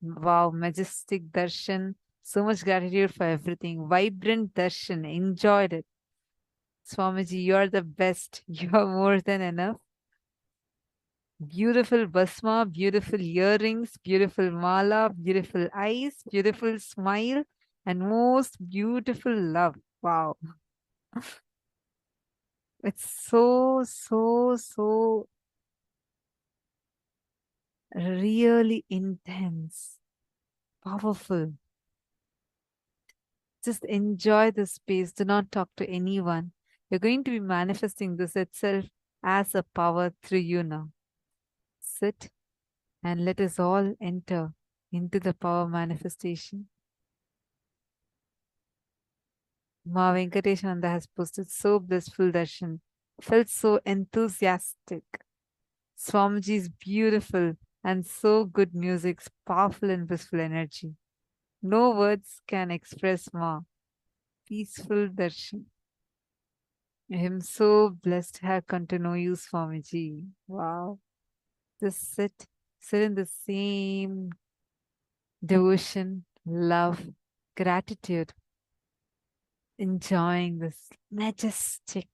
Wow, majestic darshan. So much gratitude for everything. Vibrant darshan. Enjoyed it. Swamiji, you're the best. You're more than enough. Beautiful basma, beautiful earrings, beautiful mala, beautiful eyes, beautiful smile, and most beautiful love. Wow. It's so, so, so really intense, powerful. Just enjoy the space. Do not talk to anyone. You're going to be manifesting this itself as a power through you now. Sit and let us all enter into the power manifestation. Ma Venkateshananda has posted so blissful darshan. Felt so enthusiastic. Swamiji is beautiful and so good music, powerful and blissful energy. No words can express Ma. Peaceful darshan. I am so blessed to have come to know you, Swamiji. Wow. Just sit in the same devotion, love, gratitude, enjoying this majestic,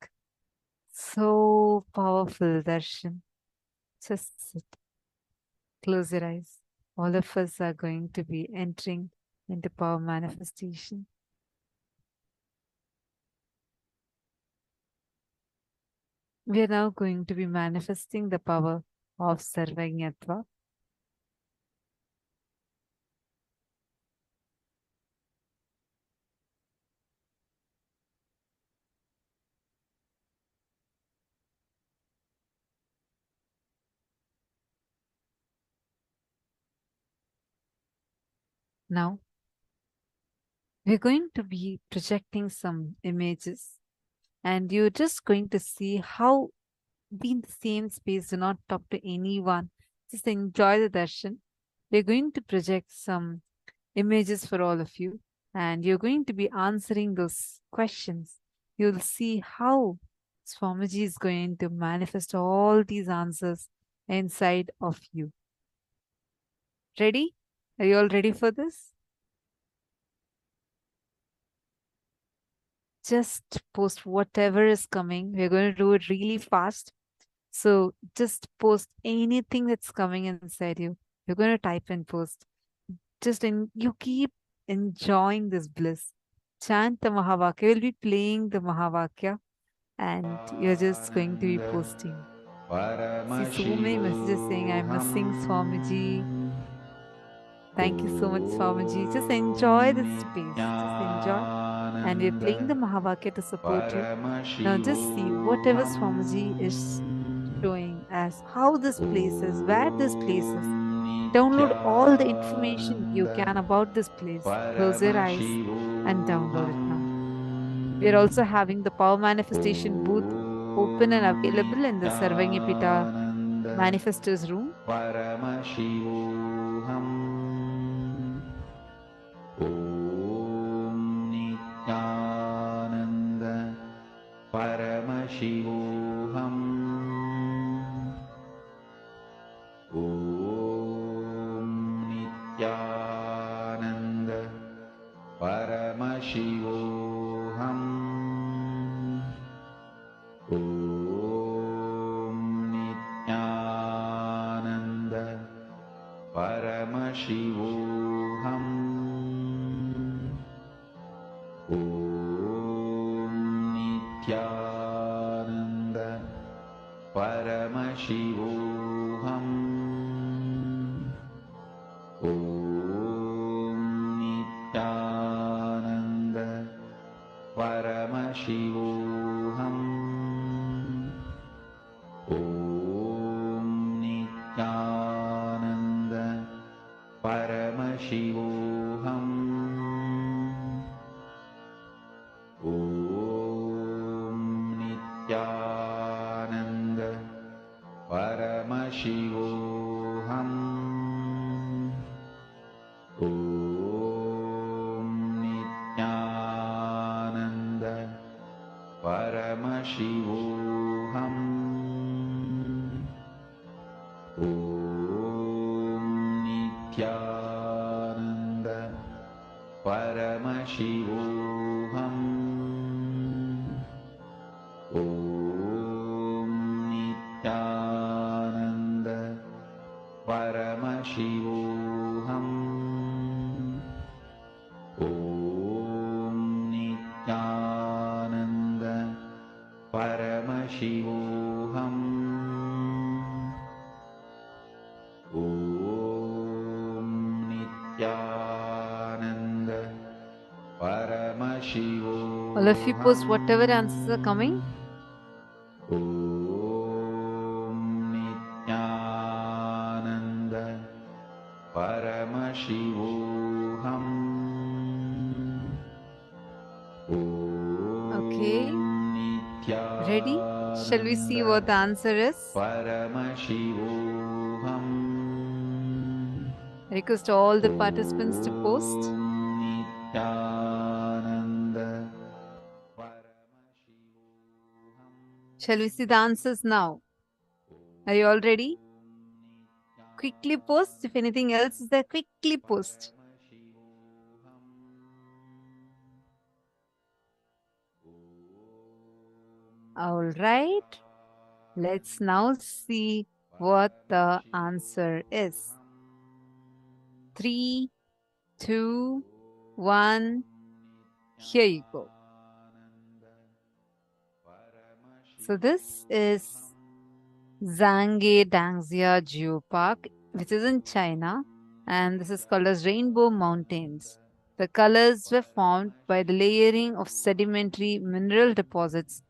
so powerful darshan. Just sit. Close your eyes. All of us are going to be entering into power manifestation. We are now going to be manifesting the power of Sarvajñatva. Now, we're going to be projecting some images, and you're just going to see how be in the same space, do not talk to anyone, just enjoy the darshan. We're going to project some images for all of you, and you're going to be answering those questions. You'll see how Swamiji is going to manifest all these answers inside of you. Ready? Are you all ready for this? Just post whatever is coming. We're going to do it really fast. So just post anything that's coming inside you. You're going to type and post. You keep enjoying this bliss. Chant the Mahavakya. We'll be playing the Mahavakya and you're just going to be posting. See so many messages saying, I'm missing Swamiji. Thank you so much, Swamiji. Just enjoy the space. Just enjoy. And we're playing the Mahavakya to support you. Now just see whatever Swamiji is showing as how this place is, where this place is. Download all the information you can about this place. Close your eyes and download it now. We are also having the power manifestation booth open and available in the Sarvanyapita Manifestors room. Paramashivoham. Om Nityananda Paramashivoham. Om Nityananda Paramashivoham. Om Nityananda Paramashivoham. Om Nityananda Paramashivoham. Om Nityananda Paramashivoham. Om Nityananda Paramashivoham. Om Nityananda Paramashivoham. Om Nityananda Paramashivoham. Om Nityananda Paramashivoham. Om Nityananda Paramashivoham. Om Nityananda Paramashivoham. Om Nityananda Paramashivoham. All of you post whatever answers are coming. Om Nityananda Paramashivoham. Okay. Ready? Shall we see what the answer is? Paramashivoham. Request all the participants to post. Nityananda Shall we see the answers now? Are you all ready? Quickly post. If anything else is there, quickly post. All right. Let's now see what the answer is. 3, 2, 1. Here you go. So this is Zhanghe Dangxia Geopark, which is in China, and this is called as Rainbow Mountains. The colors were formed by the layering of sedimentary mineral deposits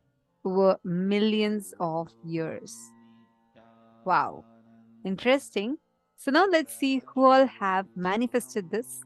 over millions of years. Wow, interesting. So now let's see who all have manifested this.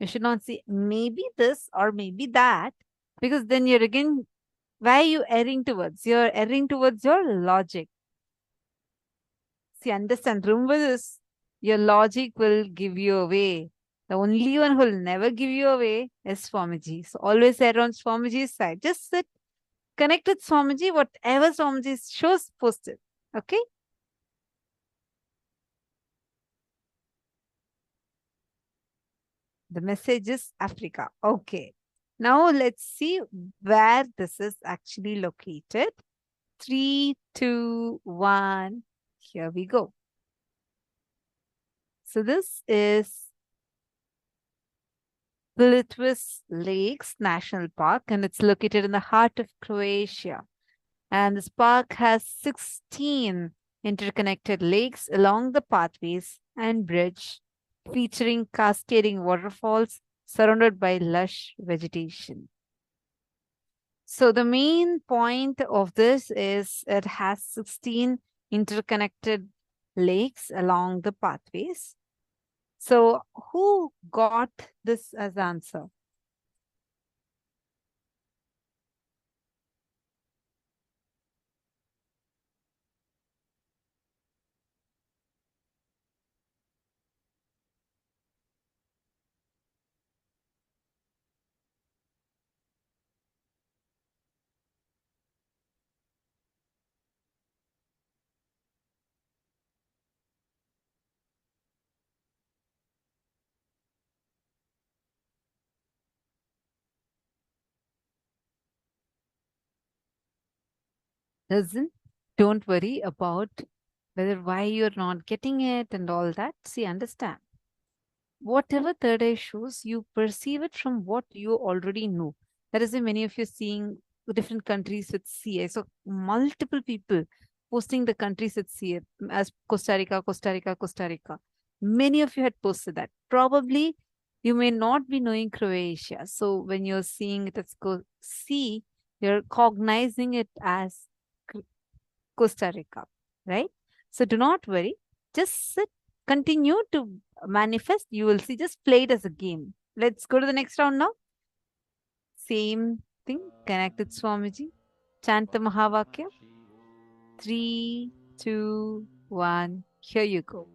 You should not say maybe this or maybe that, because then you're again, where are you erring towards? You're erring towards your logic. See, understand, remember this, your logic will give you away. The only one who will never give you away is Swamiji. So always err on Swamiji's side. Just sit, connect with Swamiji, whatever Swamiji shows, post it. Okay? The message is Africa. Okay. Now let's see where this is actually located. 3, 2, 1. Here we go. So this is Plitvice Lakes National Park, and it's located in the heart of Croatia. And this park has 16 interconnected lakes along the pathways and bridge, featuring cascading waterfalls surrounded by lush vegetation. So the main point of this is it has 16 interconnected lakes along the pathways. So who got this as answer? Listen, don't worry about why you're not getting it and all that. See, understand. Whatever third eye shows, you perceive it from what you already know. That is why many of you seeing different countries with CA. So multiple people posting the countries with CA as Costa Rica, Costa Rica, Costa Rica. Many of you had posted that. Probably you may not be knowing Croatia. So when you're seeing it as C, you're cognizing it as Costa Rica, right? So do not worry. Just sit, continue to manifest. You will see. Just play it as a game. Let's go to the next round now. Same thing. Connect with Swamiji. Chant the Mahavakya. 3, 2, 1. Here you go.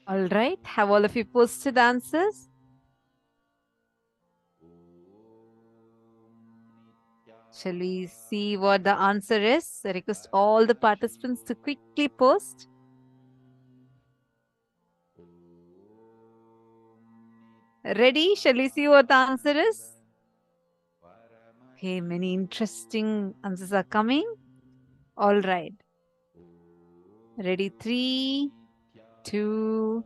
All right. Have all of you posted answers? Shall we see what the answer is? I request all the participants to quickly post. Ready? Shall we see what the answer is? Okay, many interesting answers are coming. All right. Ready? 3, 2,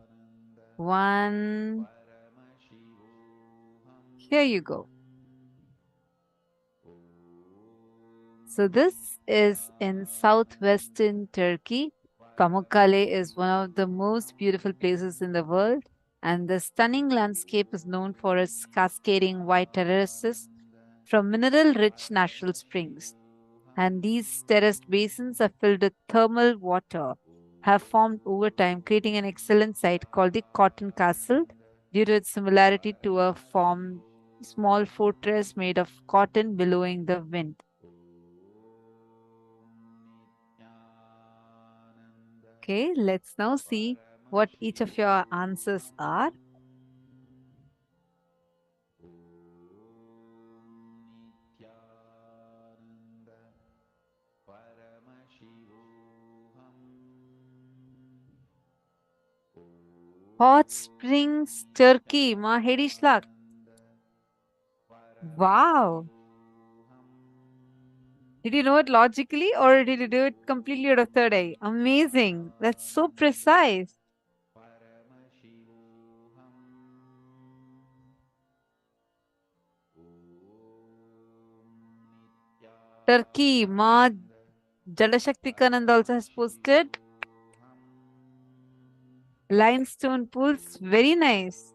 1. Here you go. So this is in southwestern Turkey. Pamukkale is one of the most beautiful places in the world, and the stunning landscape is known for its cascading white terraces from mineral-rich natural springs. And these terraced basins are filled with thermal water, have formed over time, creating an excellent site called the Cotton Castle due to its similarity to a small fortress made of cotton billowing the wind. Okay, let's now see what each of your answers are. Hot Springs, Turkey, Mahedishlag. Wow. Did you know it logically or did you do it completely out of third eye? Amazing. That's so precise. Turkey, Ma Jalashaktikanand also has posted. Limestone pools, very nice.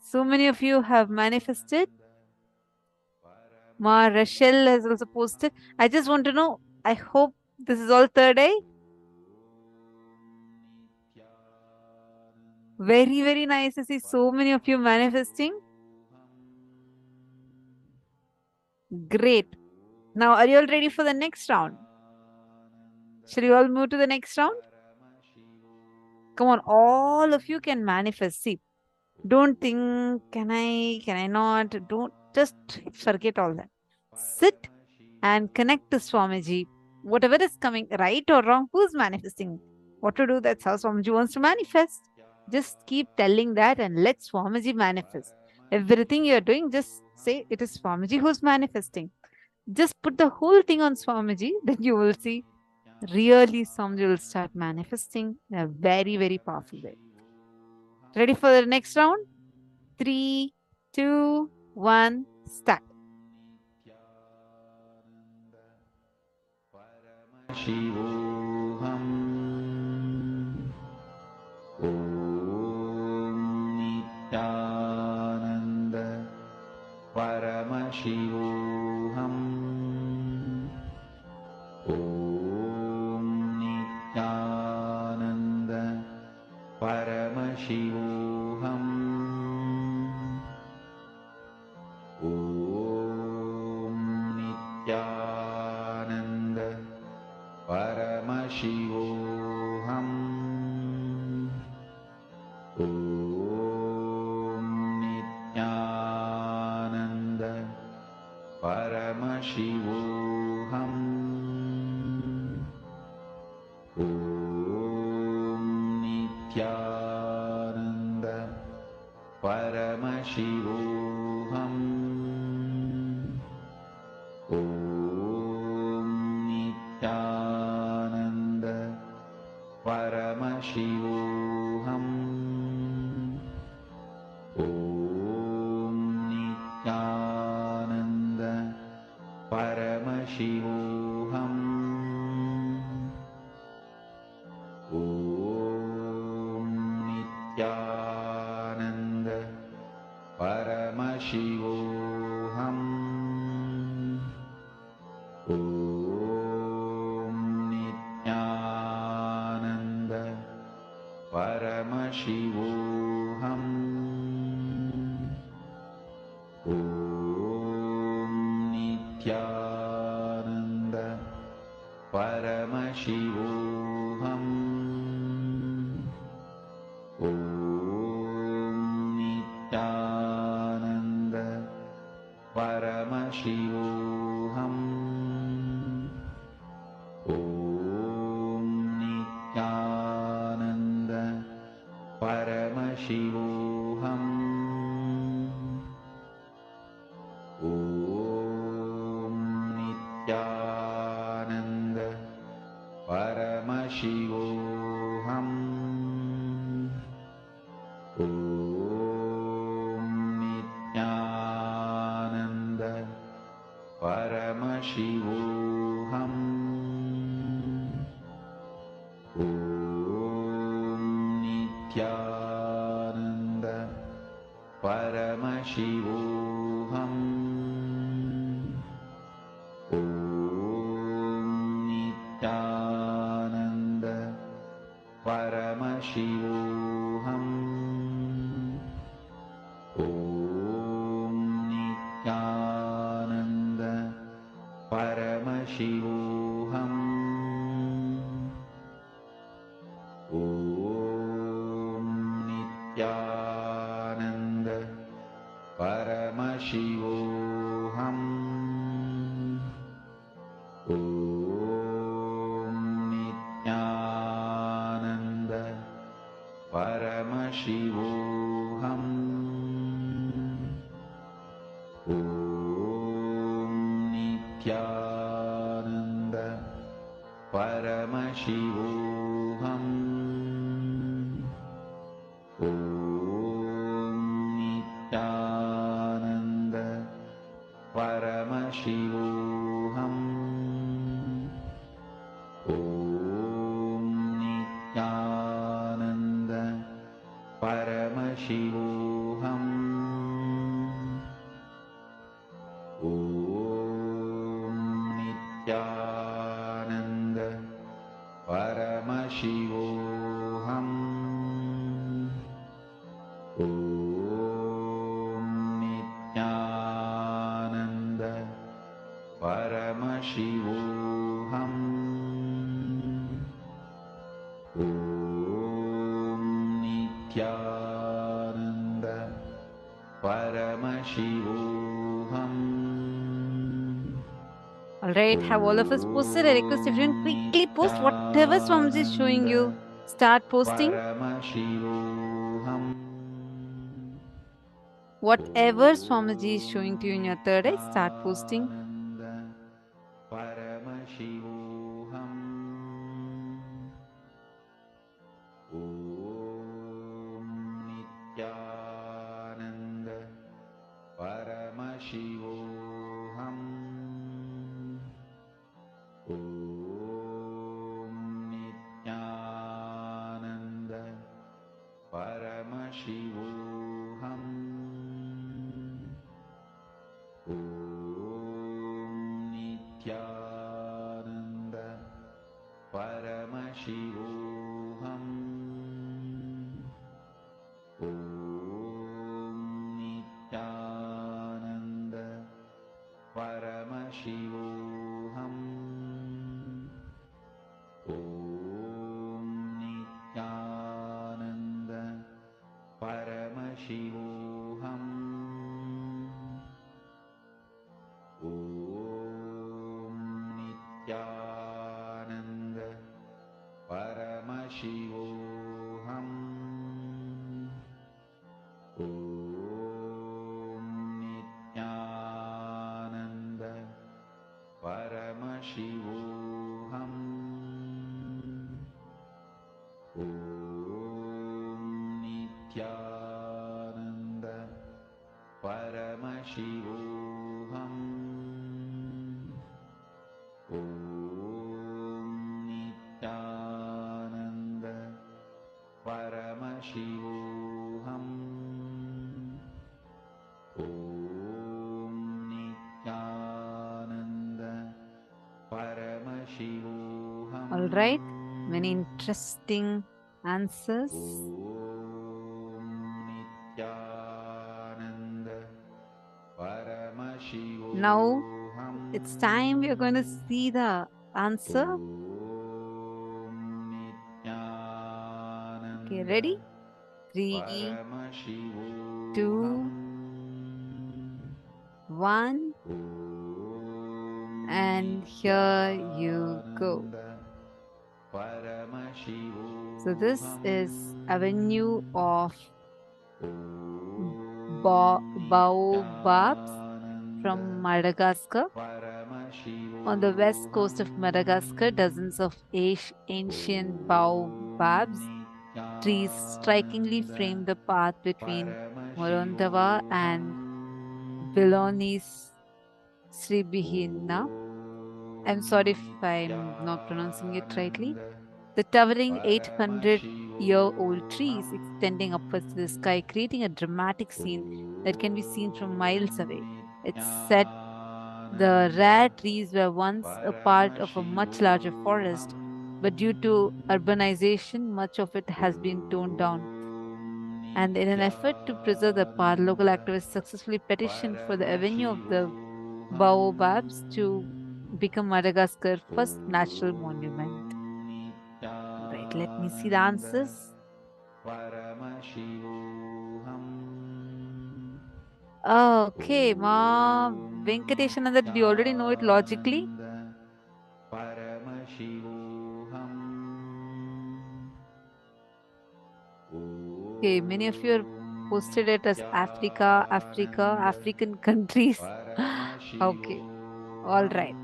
So many of you have manifested. Ma Rachel has also posted. I just want to know, I hope this is all third eye. Very, very nice. I see so many of you manifesting. Great. Now, are you all ready for the next round? Shall we all move to the next round? Come on, all of you can manifest. See, don't think, can I not? Don't, just forget all that. Sit and connect to Swamiji. Whatever is coming, right or wrong, who's manifesting? What to do, that's how Swamiji wants to manifest. Just keep telling that and let Swamiji manifest. Everything you're doing, just say it is Swamiji who's manifesting. Just put the whole thing on Swamiji, then you will see really Swamiji will start manifesting in a very, very powerful way. Ready for the next round? 3, 2, 1, start. Paramashivoham. Om Nityananda Paramashivoham. Om Nityananda Paramashivoham. Om Nityananda Paramashivoham. Om Nityananda Paramashivoham. Om Nityananda Paramashivoham. Om Nityananda Paramashivoham. Om Nityananda Paramashivoham. Om Nityananda Paramashivoham. Om Nityananda Paramashivoham. Om Nityananda Paramashivoham. Nityananda Paramashivoham. Om Nityananda Paramashivoham. Om Nityananda Paramashivoham. Om Nityananda Paramashivoham. Om Nityananda Paramashivoham. Om Nityananda Paramashivoham. Om Nityananda Paramashivoham. Om Nityananda Paramashivoham. Om Nityananda Paramashivoham. Om Nityananda Paramashivoham. Om Nityananda Paramashivoham. Om Nityananda Paramashivoham. Om Nityananda Paramashivoham. Om Nityananda Paramashivoham. Om Nityananda Paramashivoham. Alright, have all of us posted? I request everyone quickly post whatever Swamiji is showing you. Start posting. Whatever Swamiji is showing to you in your third eye, start posting. Paramashivoham. Om Nityananda Paramashivoham. Om Nityananda Paramashivoham. Om Nityananda Paramashivoham. Om Nityananda Paramashivoham. Om Nityananda Paramashivoham. Om Nityananda Paramashivoham. Om Nityananda Paramashivoham. Om Nityananda Paramashivoham. Om Nityananda Paramashivoham. Om Nityananda Paramashivoham. Alright, many interesting answers. Om Nityananda Paramashivoham. Now it's time we are going to see the answer. Okay, ready? 3, 2, 1, and here you go. So this is avenue of baobabs from Madagascar. On the west coast of Madagascar, dozens of ancient baobabs trees strikingly frame the path between Morondava and Bilonis Sribihina. I'm sorry if I'm not pronouncing it rightly. The towering 800-year-old trees extending upwards to the sky, creating a dramatic scene that can be seen from miles away. It's said the rare trees were once a part of a much larger forest, but due to urbanization, much of it has been torn down. And in an effort to preserve the path, local activists successfully petitioned for the avenue of the baobabs to become Madagascar's first natural monument. Right, let me see the answers. Okay, Ma Venkateshananda, did you already know it logically? Okay, many of you are posted it as Africa, African countries. Okay, all right.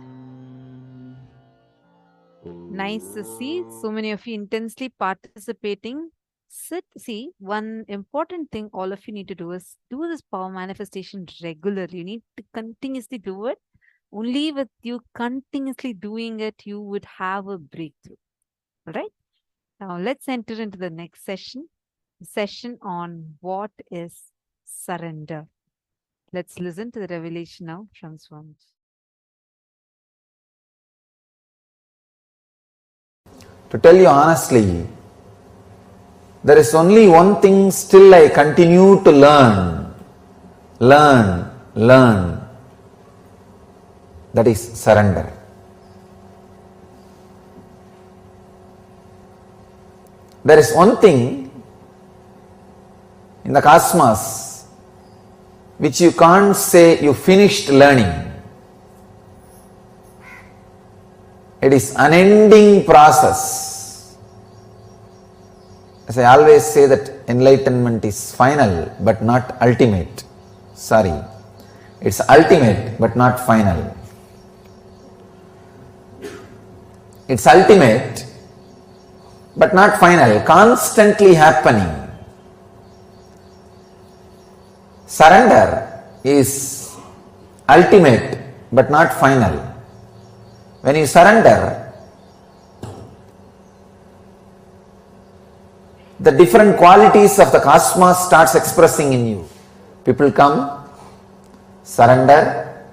Nice to see so many of you intensely participating. See, one important thing all of you need to do is do this power manifestation regularly. You need to continuously do it. Only with you continuously doing it, you would have a breakthrough. All right. Now let's enter into the next session on what is surrender. Let's listen to the revelation now from Swami. To tell you honestly, there is only one thing still I continue to learn. That is surrender. There is one thing in the cosmos which you can't say you finished learning. It is unending process. As I always say that enlightenment is final but not ultimate. Sorry, it's ultimate but not final. It's ultimate but not final, constantly happening. Surrender is ultimate but not final. When you surrender, the different qualities of the cosmos starts expressing in you. People come, surrender,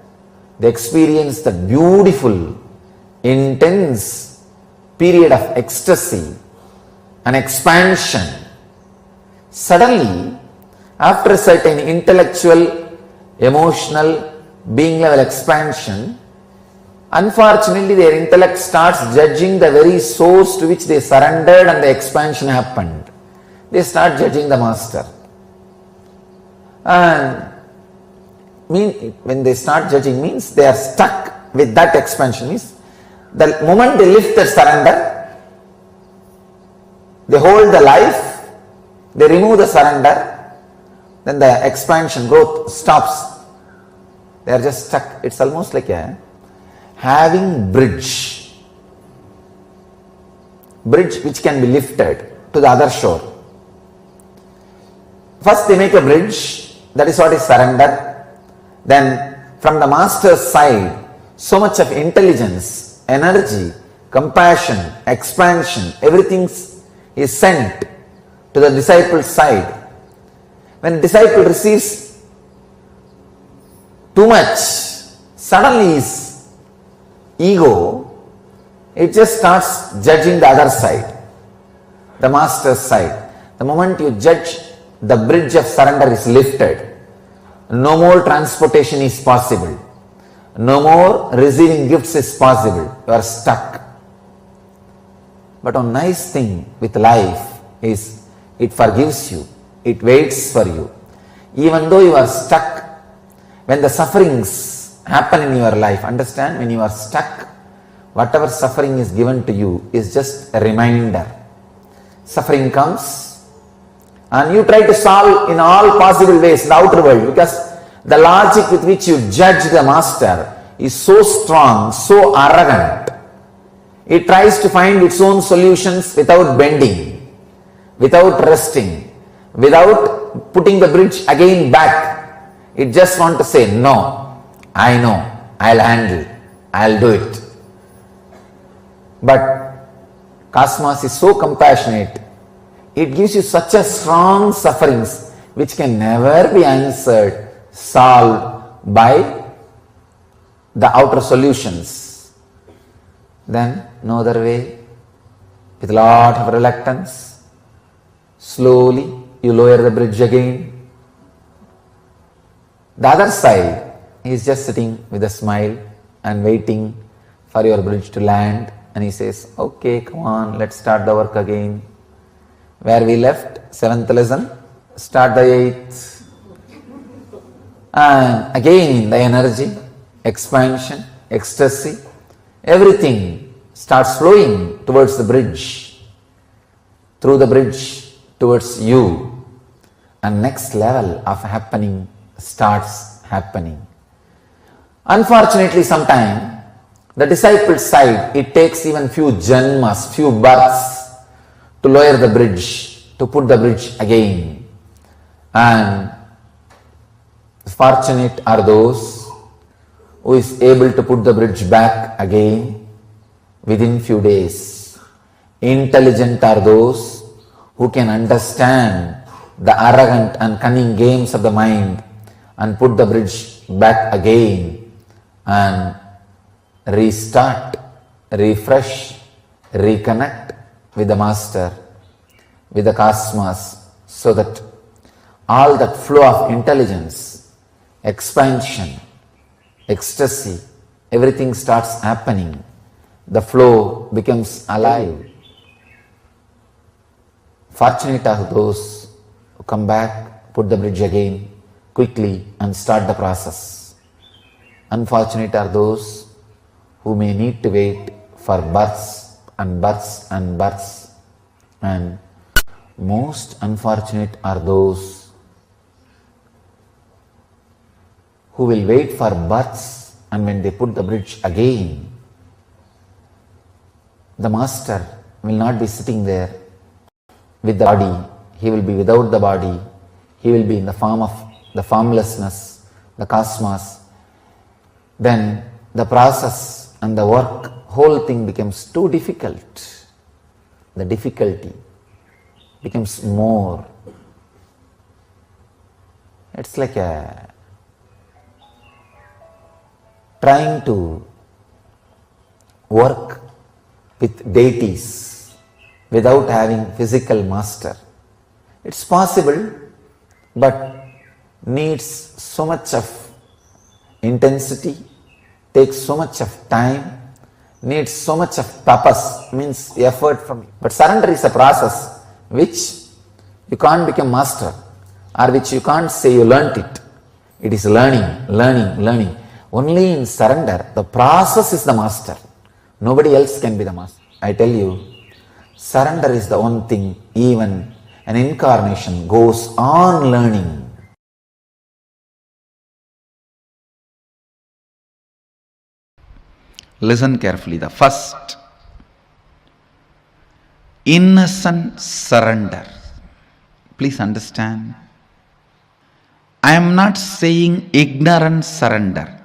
they experience the beautiful, intense period of ecstasy and expansion. Suddenly, after a certain intellectual, emotional, being level expansion, unfortunately their intellect starts judging the very source to which they surrendered and the expansion happened. They start judging the master. And when they start judging means they are stuck with that expansion. Means the moment they lift the surrender, they hold the life, they remove the surrender, then the expansion growth stops. They are just stuck. It's almost like having bridge which can be lifted to the other shore. First they make a bridge, that is what is surrender. Then from the master's side, so much of intelligence, energy, compassion, expansion, everything is sent to the disciple's side. When the disciple receives too much, suddenly his ego, it just starts judging the other side, the master's side. The moment you judge, the bridge of surrender is lifted. No more transportation is possible. No more receiving gifts is possible. You are stuck. But one nice thing with life is it forgives you. It waits for you. Even though you are stuck, when the sufferings happen in your life, understand, when you are stuck, whatever suffering is given to you is just a reminder. Suffering comes and you try to solve in all possible ways in the outer world, because the logic with which you judge the master is so strong, so arrogant. It tries to find its own solutions without bending, without resting, without putting the bridge again back. It just wants to say, no, I know, I'll handle, I'll do it. But Cosmos is so compassionate, it gives you such a strong sufferings which can never be answered, solved by the outer solutions. Then no other way, with a lot of reluctance, slowly you lower the bridge again. The other side, he is just sitting with a smile and waiting for your bridge to land, and he says, okay, come on, let's start the work again. Where we left, 7th lesson, start the 8th. And again the energy, expansion, ecstasy, everything starts flowing towards the bridge, through the bridge towards you, and next level of happening starts happening. Unfortunately, sometimes the disciples' side, it takes even few janmas, few births to lower the bridge, to put the bridge again. And fortunate are those who is able to put the bridge back again within few days. Intelligent are those who can understand the arrogant and cunning games of the mind and put the bridge back again and restart, refresh, reconnect with the Master, with the Cosmos, so that all that flow of intelligence, expansion, ecstasy, everything starts happening. The flow becomes alive. Fortunate are those who come back, put the bridge again quickly and start the process. Unfortunate are those who may need to wait for births and births and births. And most unfortunate are those who will wait for births, and when they put the bridge again, the Master will not be sitting there with the body, he will be without the body, he will be in the form of the formlessness, the Cosmos. Then the process and the work, whole thing becomes too difficult. The difficulty becomes more. It's like trying to work with deities without having physical master. It's possible, but needs so much of intensity, takes so much of time, needs so much of tapas, means effort from you. But surrender is a process which you can't become master, or which you can't say you learnt it. It is learning, learning, learning. Only in surrender, the process is the master. Nobody else can be the master. I tell you, surrender is the one thing even an incarnation goes on learning. Listen carefully. The first, innocent surrender. Please understand. I am not saying ignorant surrender.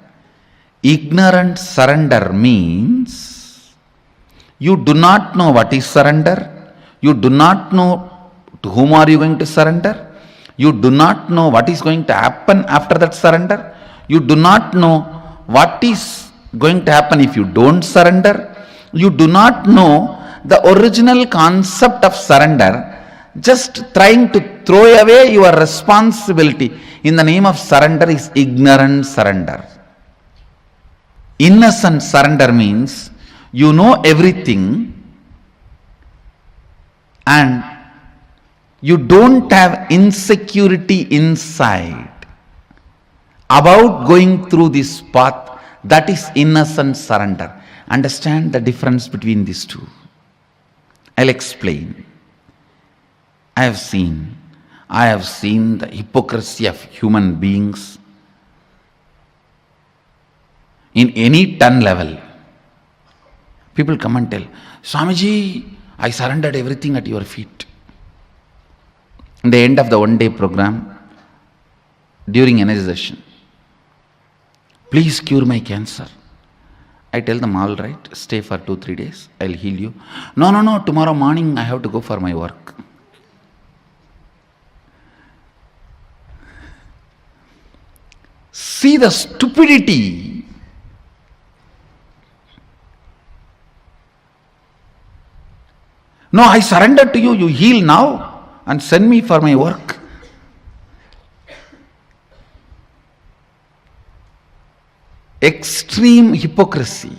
Ignorant surrender means you do not know what is surrender. You do not know to whom are you going to surrender. You do not know what is going to happen after that surrender. You do not know what is going to happen if you don't surrender. You do not know the original concept of surrender. Just trying to throw away your responsibility in the name of surrender is ignorant surrender. Innocent surrender means you know everything and You don't have insecurity inside about going through this path. That is innocent surrender. Understand the difference between these two. I'll explain. I have seen the hypocrisy of human beings in any ton level. People come and tell, Swamiji, I surrendered everything at your feet. In the end of the one-day program, during energization, please cure my cancer. I tell them, all right, stay for 2-3 days, I'll heal you. No, tomorrow morning I have to go for my work. See the stupidity. No, I surrender to you, you heal now and send me for my work. Extreme hypocrisy.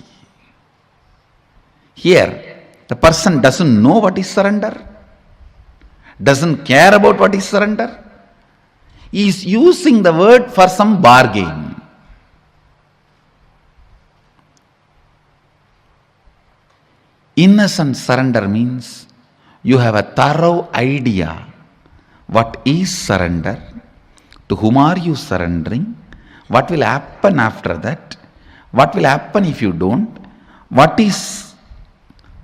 Here, the person doesn't know what is surrender, doesn't care about what is surrender. He is using the word for some bargain. Innocent surrender means you have a thorough idea what is surrender, to whom are you surrendering, what will happen after that, what will happen if you don't, what is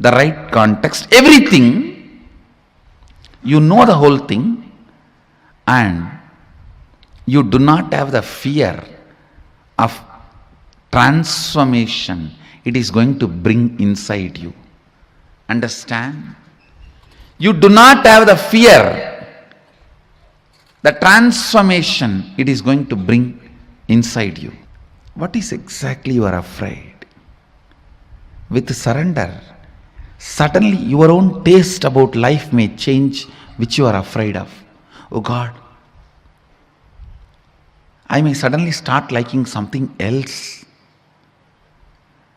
the right context, everything. You know the whole thing, and you do not have the fear of transformation it is going to bring inside you. Understand? You do not have the fear, the transformation it is going to bring inside you. What is exactly you are afraid? With surrender, suddenly your own taste about life may change, which you are afraid of. Oh God, I may suddenly start liking something else.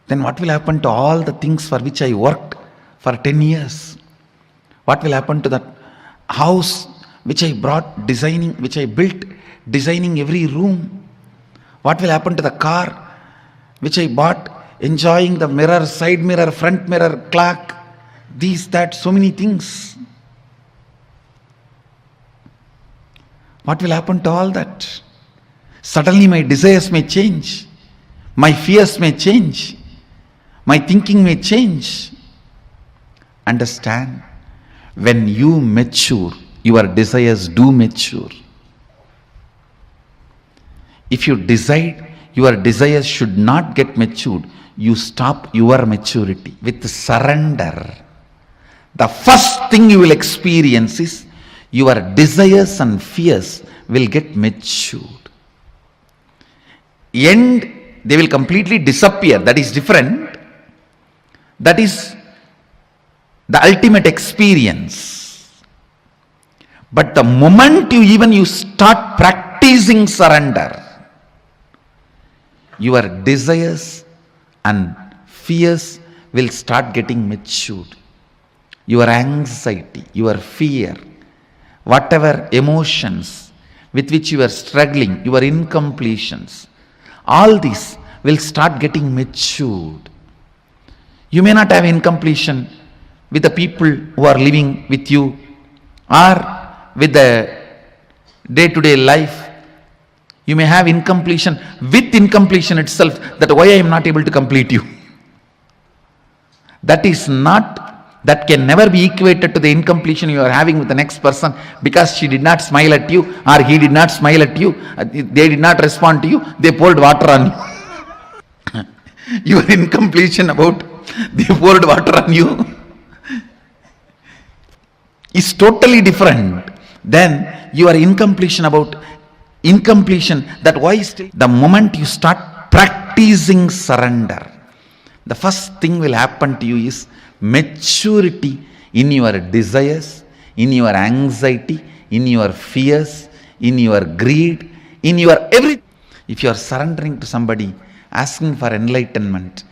Then what will happen to all the things for which I worked for 10 years? What will happen to that house which I brought designing, which I built designing every room? What will happen to the car which I bought enjoying the mirror, side mirror, front mirror, clock, these, that, so many things? What will happen to all that? Suddenly my desires may change, my fears may change, my thinking may change. Understand, when you mature, your desires do mature. If you decide your desires should not get matured, you stop your maturity. With surrender, the first thing you will experience is your desires and fears will get matured. And they will completely disappear. That is different. That is the ultimate experience. But the moment you start practicing surrender, your desires and fears will start getting matured. Your anxiety, your fear, whatever emotions with which you are struggling, your incompletions, all these will start getting matured. You may not have incompletion with the people who are living with you or with the day-to-day life. You may have incompletion with incompletion itself, that why I am not able to complete you. That can never be equated to the incompletion you are having with the next person, because she did not smile at you or he did not smile at you, they did not respond to you, they poured water on you. Your incompletion about they poured water on you is totally different than your incompletion about incompletion. That why still? The moment you start practicing surrender, the first thing will happen to you is maturity in your desires, in your anxiety, in your fears, in your greed, in your everything. If you are surrendering to somebody, asking for enlightenment,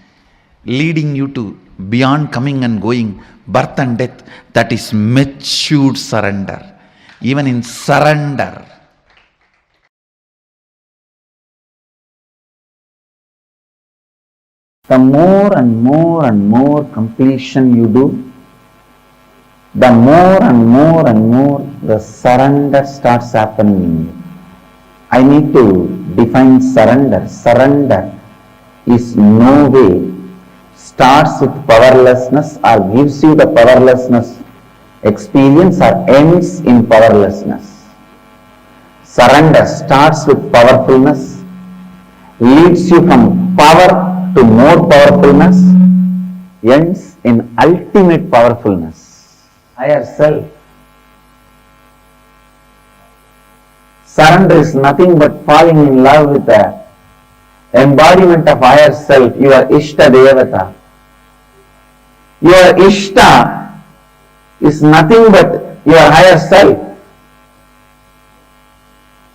leading you to beyond coming and going, birth and death, that is matured surrender. even in surrender. The more and more completion you do, the more and more the surrender starts happening in you. I need to define surrender. Surrender is no way starts with powerlessness or gives you the powerlessness experience or ends in powerlessness. Surrender starts with powerfulness, leads you from power to more powerfulness, ends in ultimate powerfulness, higher self. Surrender is nothing but falling in love with the embodiment of higher self, your Ishta Devata. Your Ishta is nothing but your higher self.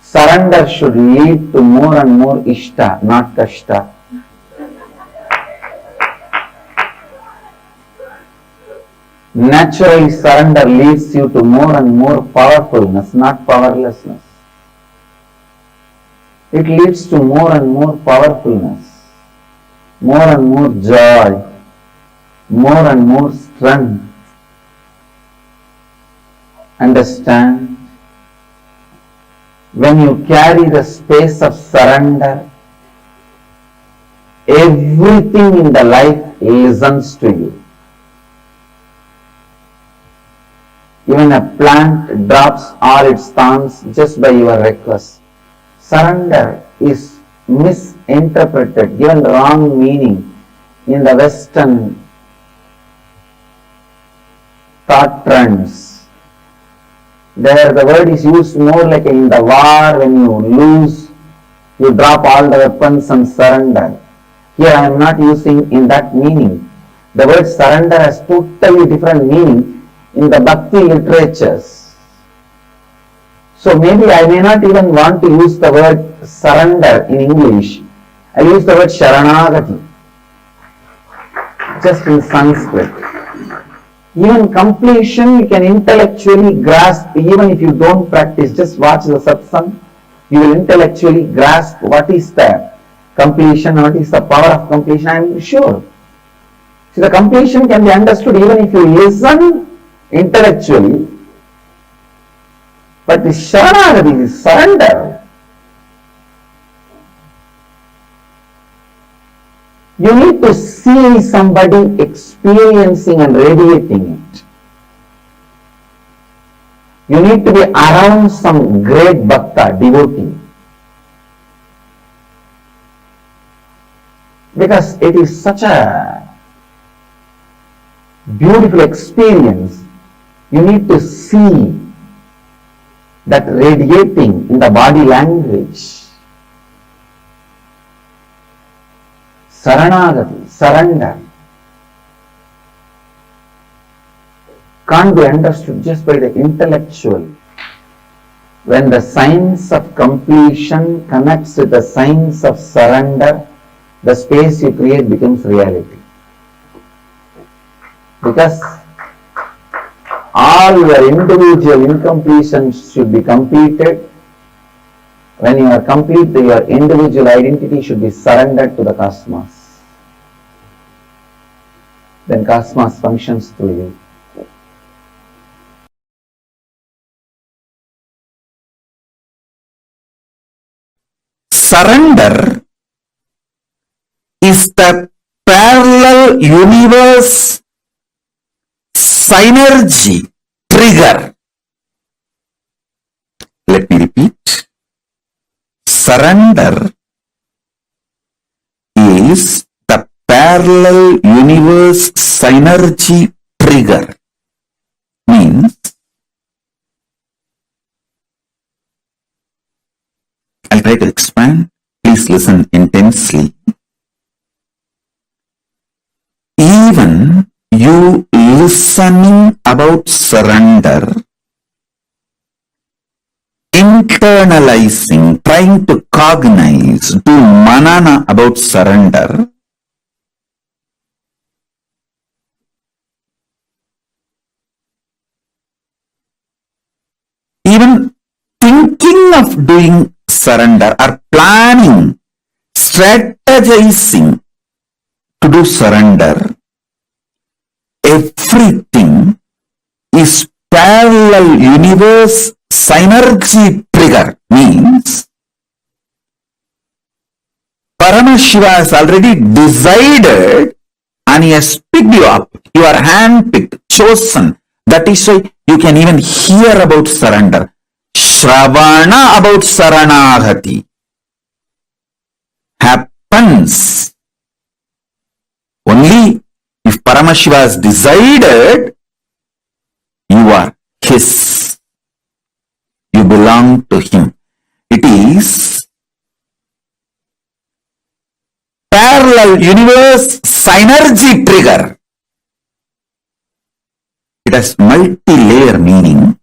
Surrender should lead to more and more Ishta, not Kashta. Naturally, surrender leads you to more and more powerfulness, not powerlessness. It leads to more and more powerfulness, more and more joy, more and more strength. Understand? When you carry the space of surrender, everything in the life listens to you. Even a plant drops all its thorns just by your request. Surrender is misinterpreted, given wrong meaning in the Western thought trends. There the word is used more like in the war, when you lose, you drop all the weapons and surrender. Here I am not using in that meaning. The word surrender has totally different meaning in the Bhakti literatures. So maybe I may not even want to use the word surrender in English. I use the word Sharanagati, just in Sanskrit. Even completion you can intellectually grasp, even if you don't practice, just watch the satsang, you will intellectually grasp what is the completion, what is the power of completion, I am sure. See, the completion can be understood even if you listen intellectually, but the Sharanagati, the surrender, you need to see somebody experiencing and radiating it. You need to be around some great bhakta, devotee. Because it is such a beautiful experience. You need to see that radiating in the body language. Saranagati, surrender, can't be understood just by the intellectual. When the science of completion connects with the science of surrender, the space you create becomes reality. Because all your individual incompletions should be completed. When you are complete, your individual identity should be surrendered to the cosmos. Then cosmos functions through you. Surrender is the parallel universe synergy trigger. Let me repeat. Surrender is the parallel universe synergy trigger. Means, I'll try to expand. Please listen intensely. Even you listening about surrender, internalizing, trying to cognize, do manana about surrender, even thinking of doing surrender or planning, strategizing to do surrender, everything is parallel universe synergy trigger. Means Paramashiva has already decided and he has picked you up. You are handpicked, chosen. That is why you can even hear about surrender. Shravana about Saranagati happens only if Paramashiva has decided you are his. You belong to him. It is parallel universe synergy trigger. It has multi-layer meaning.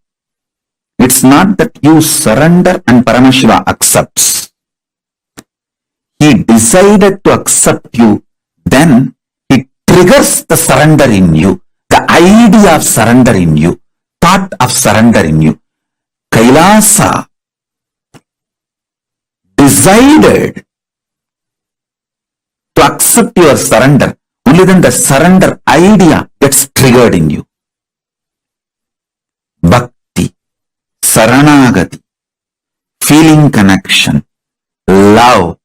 It's not that you surrender and Paramashiva accepts. He decided to accept you, then he triggers the surrender in you, the idea of surrender in you, thought of surrender in you. Kailasa decided to accept your surrender. Only then the surrender idea gets triggered in you. Bhakti, Saranagati, feeling connection, love,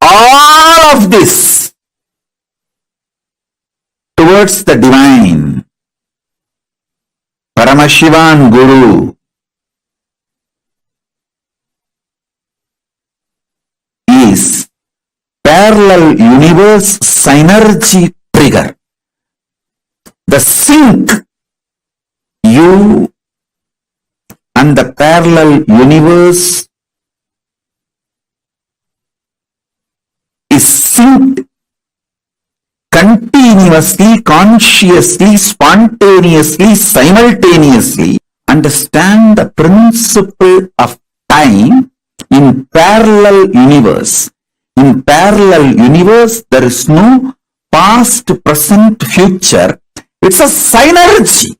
all of this towards the divine, Paramashiva and Guru, is parallel universe synergy trigger. The sync you and the parallel universe is synced continuously, consciously, spontaneously, simultaneously. Understand the principle of time in parallel universe. In parallel universe, there is no past, present, future. It's a synergy.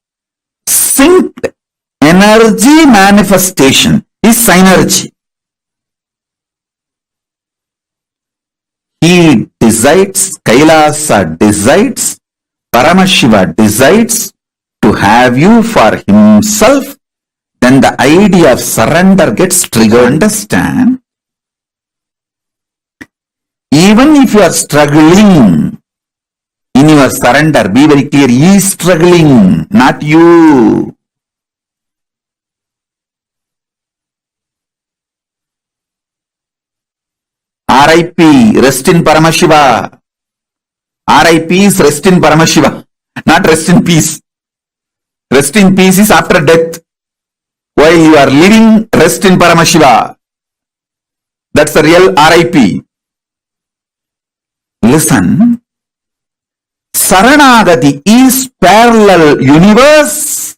Synced energy manifestation is synergy. He decides, Kailasa decides, Paramashiva decides to have you for himself. Then the idea of surrender gets triggered. Understand? Even if you are struggling in your surrender, be very clear, he is struggling, not you. RIP, rest in Paramashiva. RIP is rest in Paramashiva, not rest in peace. Rest in peace is after death. While you are living, rest in Paramashiva. That's the real RIP. Listen. Saranagati is parallel universe.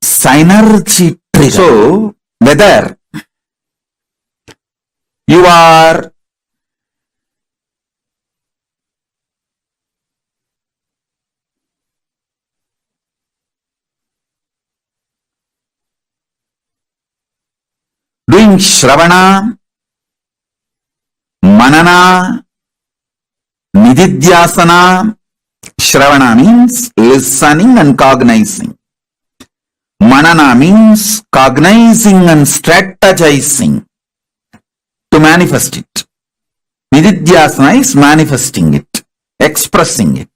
Synergy trigger. So, whether you are doing Shravana, Manana, Nididhyasana. Shravana means listening and cognizing. Manana means cognizing and strategizing to manifest it. Nididhyasana is manifesting it, expressing it.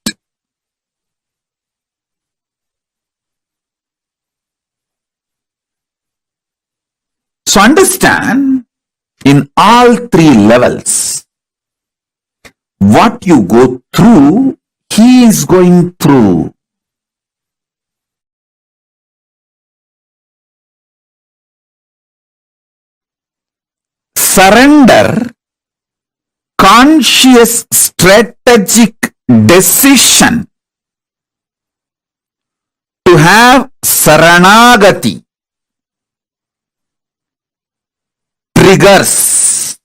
So understand, in all three levels, what you go through, he is going through. Surrender, conscious strategic decision to have Saranagati triggers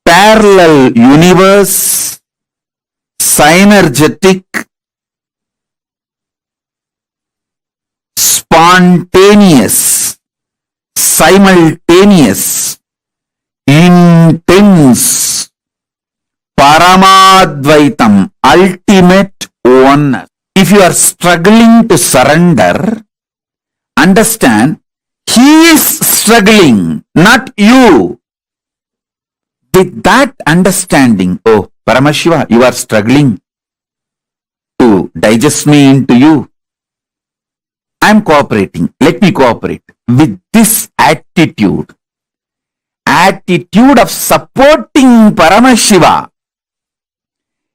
parallel universe synergetic, spontaneous, simultaneous, intense, Paramadvaitam, ultimate oneness. If you are struggling to surrender, understand, he is struggling, not you. With that understanding, oh, Paramashiva, you are struggling to digest me into you. I am cooperating. Let me cooperate. With this attitude of supporting Paramashiva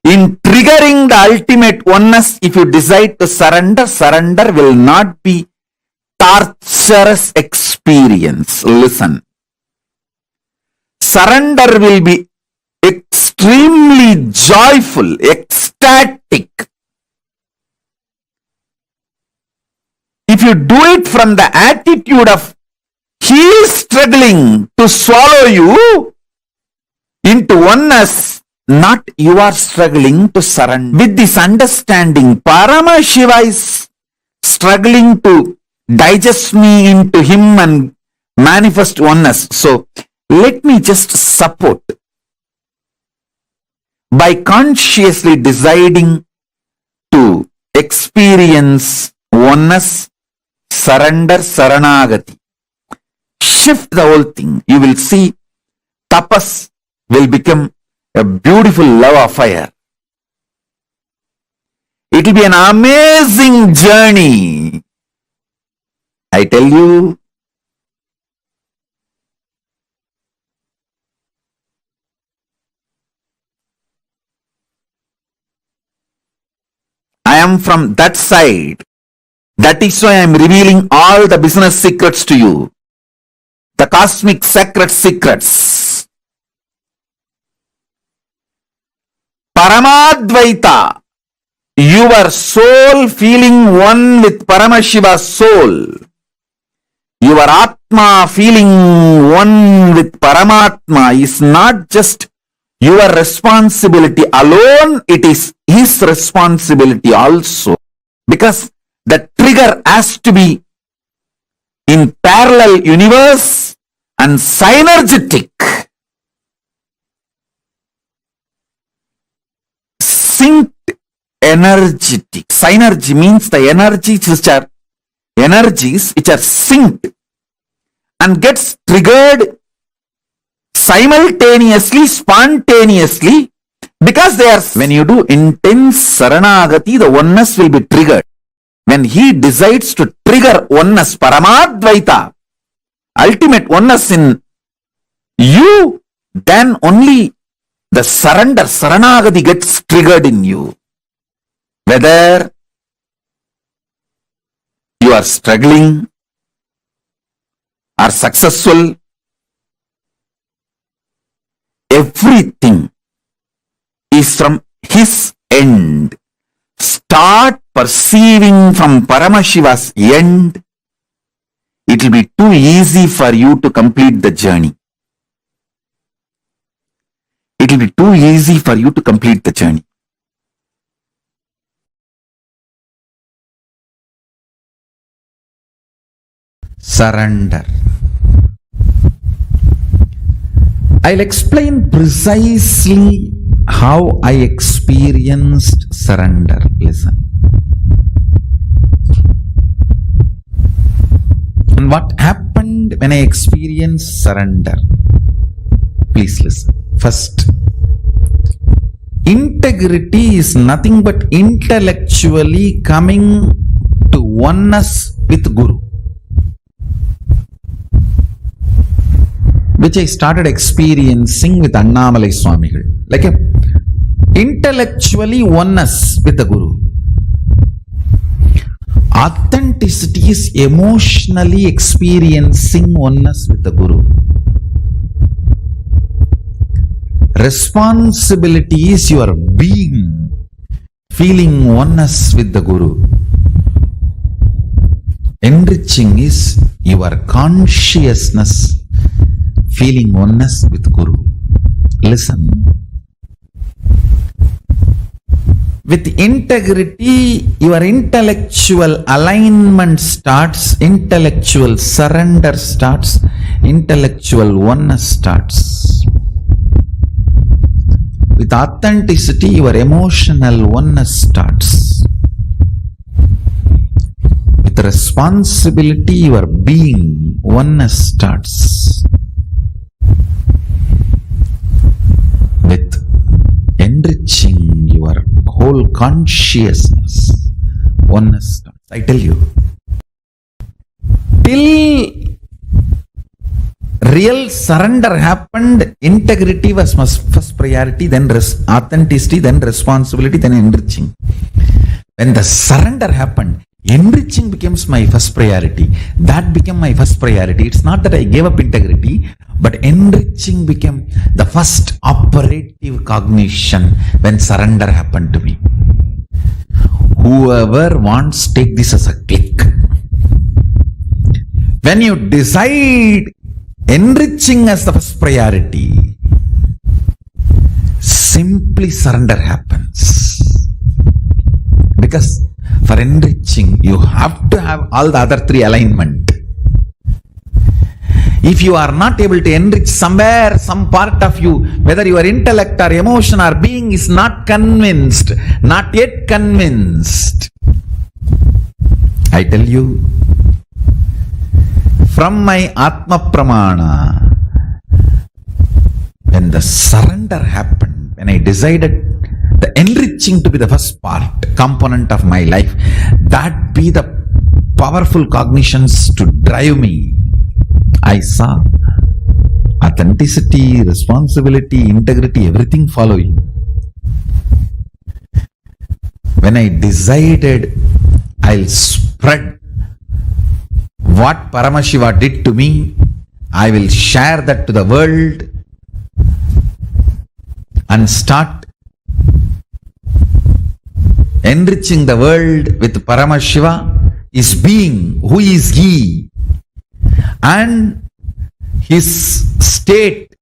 in triggering the ultimate oneness, if you decide to surrender, surrender will not be torturous experience. Listen. Surrender will be extremely joyful, ecstatic. If you do it from the attitude of he is struggling to swallow you into oneness, not you are struggling to surrender. With this understanding, Paramashiva is struggling to digest me into him and manifest oneness. So, let me just support by consciously deciding to experience oneness, surrender, saranagati. Shift the whole thing. You will see tapas will become a beautiful love affair. It will be an amazing journey. I tell you, I am from that side. That is why I am revealing all the business secrets to you. The cosmic sacred secrets. Paramadvaita. Your soul feeling one with Paramashiva's soul. Your Atma feeling one with Paramatma is not just your responsibility alone, it is his responsibility also. Because the trigger has to be in parallel universe and synergetic. Synced energetic. Synergy means the energies which are synced and gets triggered simultaneously, spontaneously, because they are, when you do intense saranagati, the oneness will be triggered. When he decides to trigger oneness, Paramadvaita, ultimate oneness in you, then only the surrender, saranagati gets triggered in you. Whether you are struggling or successful, everything is from his end. Start perceiving from Paramashiva's end. It will be too easy for you to complete the journey. It will be too easy for you to complete the journey. Surrender. I'll explain precisely how I experienced surrender. Listen. And what happened when I experienced surrender? Please listen. First, integrity is nothing but intellectually coming to oneness with Guru, which I started experiencing with Annamalai Swamigal. Like intellectually oneness with the Guru. Authenticity is emotionally experiencing oneness with the Guru. Responsibility is your being feeling oneness with the Guru. Enriching is your consciousness feeling oneness with Guru. Listen. With integrity, your intellectual alignment starts, intellectual surrender starts, intellectual oneness starts. With authenticity, your emotional oneness starts. With responsibility, your being oneness starts. With enriching your whole consciousness, oneness starts. I tell you, till real surrender happened, integrity was first priority, then authenticity, then responsibility, then enriching. When the surrender happened, enriching becomes my first priority. That became my first priority. It's not that I gave up integrity, but enriching became the first operative cognition when surrender happened to me. Whoever wants, take this as a click. When you decide enriching as the first priority, simply surrender happens. Because for enriching, you have to have all the other three alignment. If you are not able to enrich somewhere, some part of you, whether your intellect or emotion or being is not convinced, not yet convinced, I tell you, from my Atma Pramana, when the surrender happened, when I decided the enriching to be the first part, component of my life, that be the powerful cognitions to drive me, I saw authenticity, responsibility, integrity, everything following. When I decided I'll spread what Paramashiva did to me, I will share that to the world and start enriching the world with Paramashiva, his being, who is he, and his state,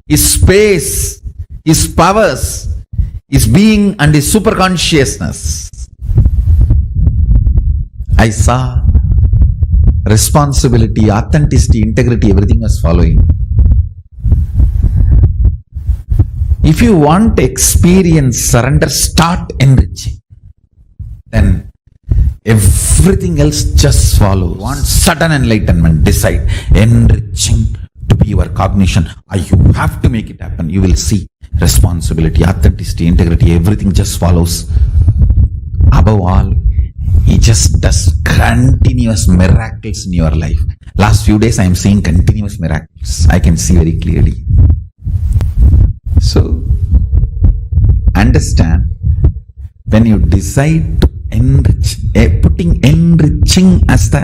his space, his powers, his being and his superconsciousness. I saw responsibility, authenticity, integrity, everything was following. If you want to experience surrender, start enriching. Then everything else just follows. Want sudden enlightenment, decide enriching to be your cognition. You have to make it happen. You will see responsibility, authenticity, integrity, everything just follows. Above all, he just does continuous miracles in your life. Last few days I am seeing continuous miracles. I can see very clearly. So, understand, when you decide to enrich, putting enriching as the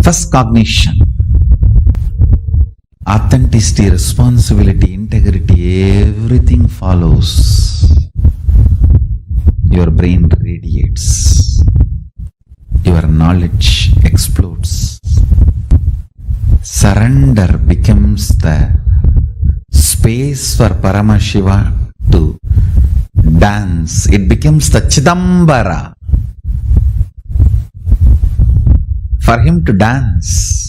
first cognition, authenticity, responsibility, integrity, everything follows. Your brain radiates. Your knowledge explodes. Surrender becomes the space for Paramashiva to dance. It becomes the Chidambara for him to dance.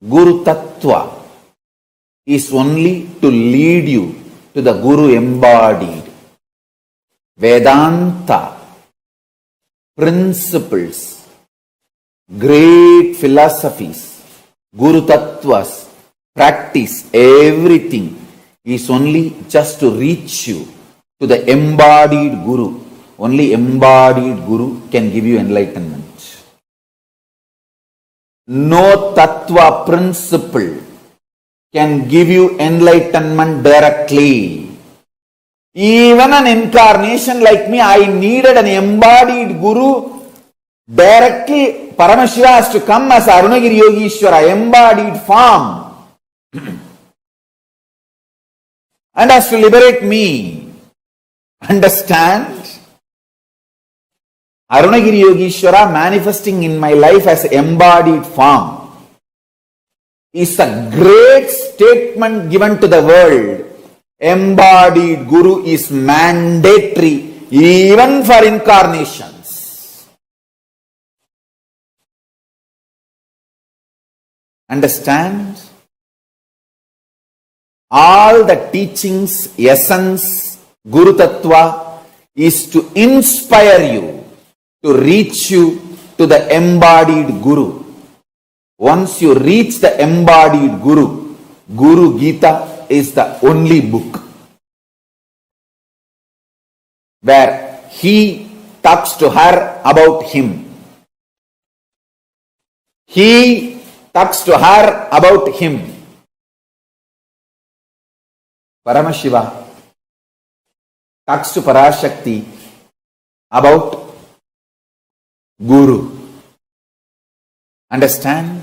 Guru Tattva is only to lead you to the Guru embodied. Vedanta, principles, great philosophies, Guru Tattvas, practice, everything is only just to reach you to the embodied Guru. Only embodied Guru can give you enlightenment. No Tattva principle can give you enlightenment directly. Even an incarnation like me, I needed an embodied Guru directly. Paramashiva has to come as Arunagiri Yogishwara, embodied form, and has to liberate me. Understand? Arunagiri Yogishwara manifesting in my life as embodied form is a great statement given to the world. Embodied Guru is mandatory even for incarnations. Understand? All the teachings, essence, Guru Tattva is to inspire you, to reach you to the embodied Guru. Once you reach the embodied Guru, Guru Gita is the only book where he talks to her about him. He talks to her about him. Paramashiva talks to Parashakti about Guru. Understand?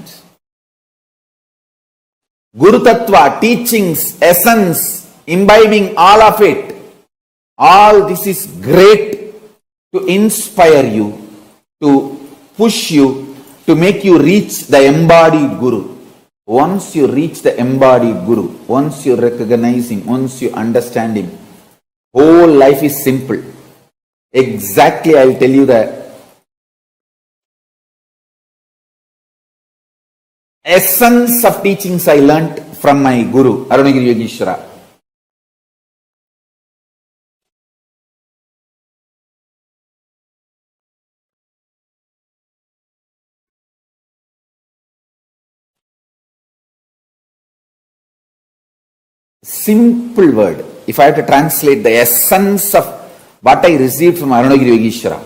Guru Tattva, teachings, essence, imbibing all of it. All this is great to inspire you, to push you, to make you reach the embodied Guru. Once you reach the embodied Guru, once you recognize him, once you understand him, whole life is simple. Exactly, I will tell you the essence of teachings I learnt from my Guru, Arunagiri Yogishwara. Simple word. If I have to translate the essence of what I received from Arunagiri Yogishwara,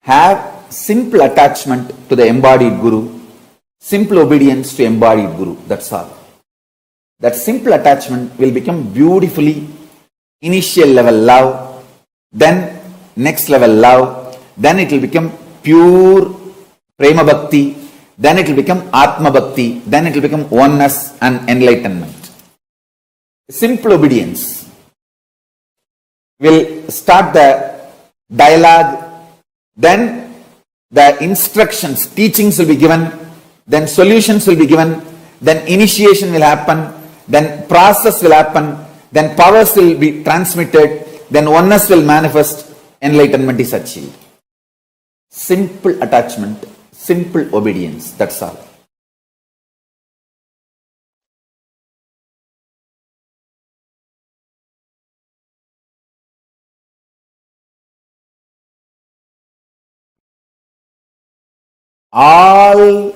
have simple attachment to the embodied Guru, simple obedience to embodied Guru. That's all. That simple attachment will become beautifully initial level love, then next level love, then it will become pure prema bhakti, then it will become atma bhakti, then it will become oneness and enlightenment. Simple obedience will start the dialogue, then the instructions, teachings will be given, then solutions will be given, then initiation will happen, then process will happen, then powers will be transmitted, then oneness will manifest, enlightenment is achieved. Simple attachment, simple obedience, that's all. All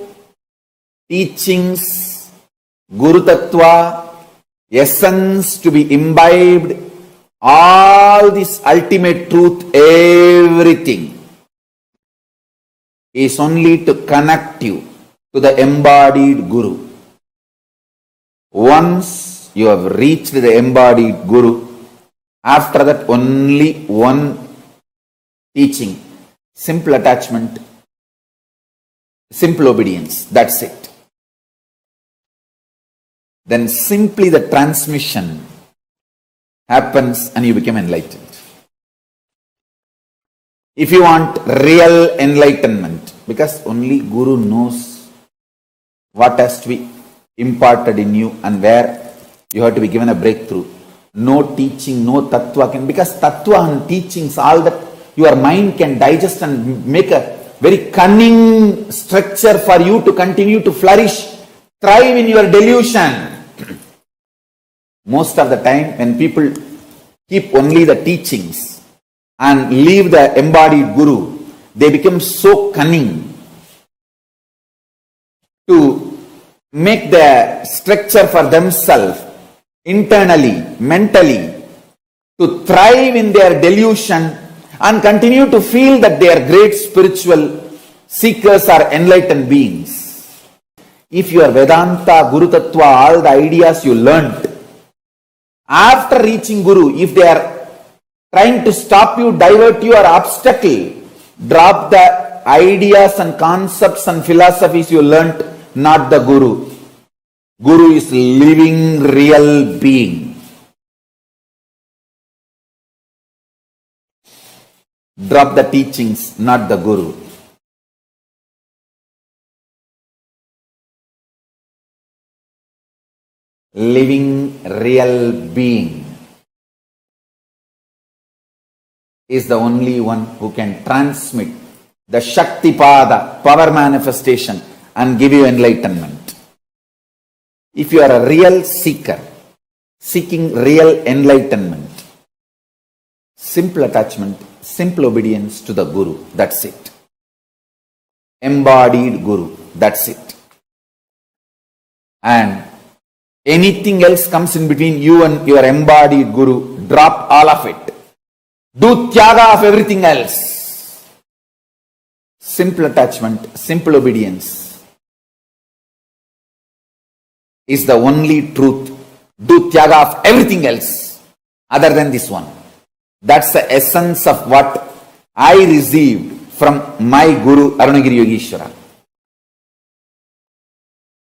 teachings, Guru Tattva, essence to be imbibed, all this ultimate truth, everything is only to connect you to the embodied Guru. Once you have reached the embodied Guru, after that only one teaching, simple attachment, simple obedience, that's it. Then simply the transmission happens and you become enlightened. If you want real enlightenment, because only Guru knows what has to be imparted in you and where you have to be given a breakthrough. No teaching, no tattva can, because tattva and teachings, all that your mind can digest and make a very cunning structure for you to continue to flourish thrive in your delusion. Most of the time, when people keep only the teachings and leave the embodied guru, they become so cunning to make the structure for themselves internally, mentally, to thrive in their delusion and continue to feel that they are great spiritual seekers or enlightened beings. If your Vedanta, Guru Tattva, all the ideas you learnt, after reaching Guru, if they are trying to stop you, divert you or obstacle, drop the ideas and concepts and philosophies you learnt, not the Guru. Guru is living real being. Drop the teachings, not the Guru. Living real being is the only one who can transmit the Shaktipada, power manifestation, and give you enlightenment. If you are a real seeker, seeking real enlightenment, simple attachment, simple obedience to the Guru, that's it. Embodied Guru, that's it. And anything else comes in between you and your embodied Guru, drop all of it. Do tyaga of everything else. Simple attachment, simple obedience is the only truth. Do tyaga of everything else other than this one. That's the essence of what I received from my Guru Arunagiri Yogeshwara.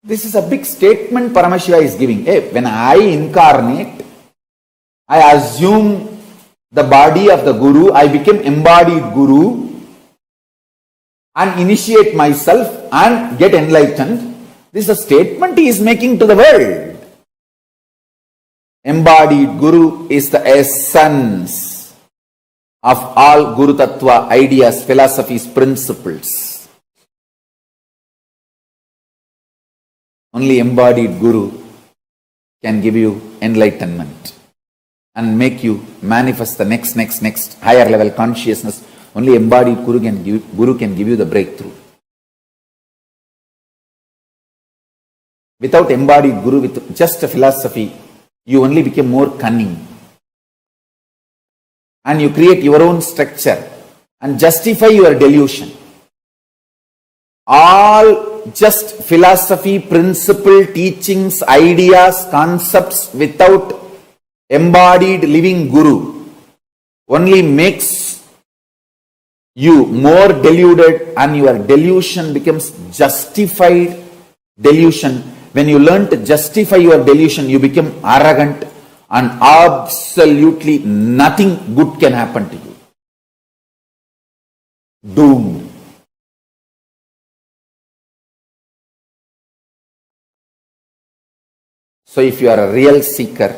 This is a big statement Paramashiva is giving. Hey, when I incarnate, I assume the body of the Guru, I become embodied Guru and initiate myself and get enlightened. This is a statement he is making to the world. Embodied Guru is the essence of all Guru Tattva ideas, philosophies, principles. Only embodied Guru can give you enlightenment and make you manifest the next higher level consciousness. Only embodied Guru can give you the breakthrough. Without embodied Guru, with just a philosophy, you only become more cunning. And you create your own structure and justify your delusion. All just philosophy, principle, teachings, ideas, concepts without embodied living Guru only makes you more deluded, and your delusion becomes justified delusion. When you learn to justify your delusion, you become arrogant and absolutely nothing good can happen to you. Doomed. So if you are a real seeker,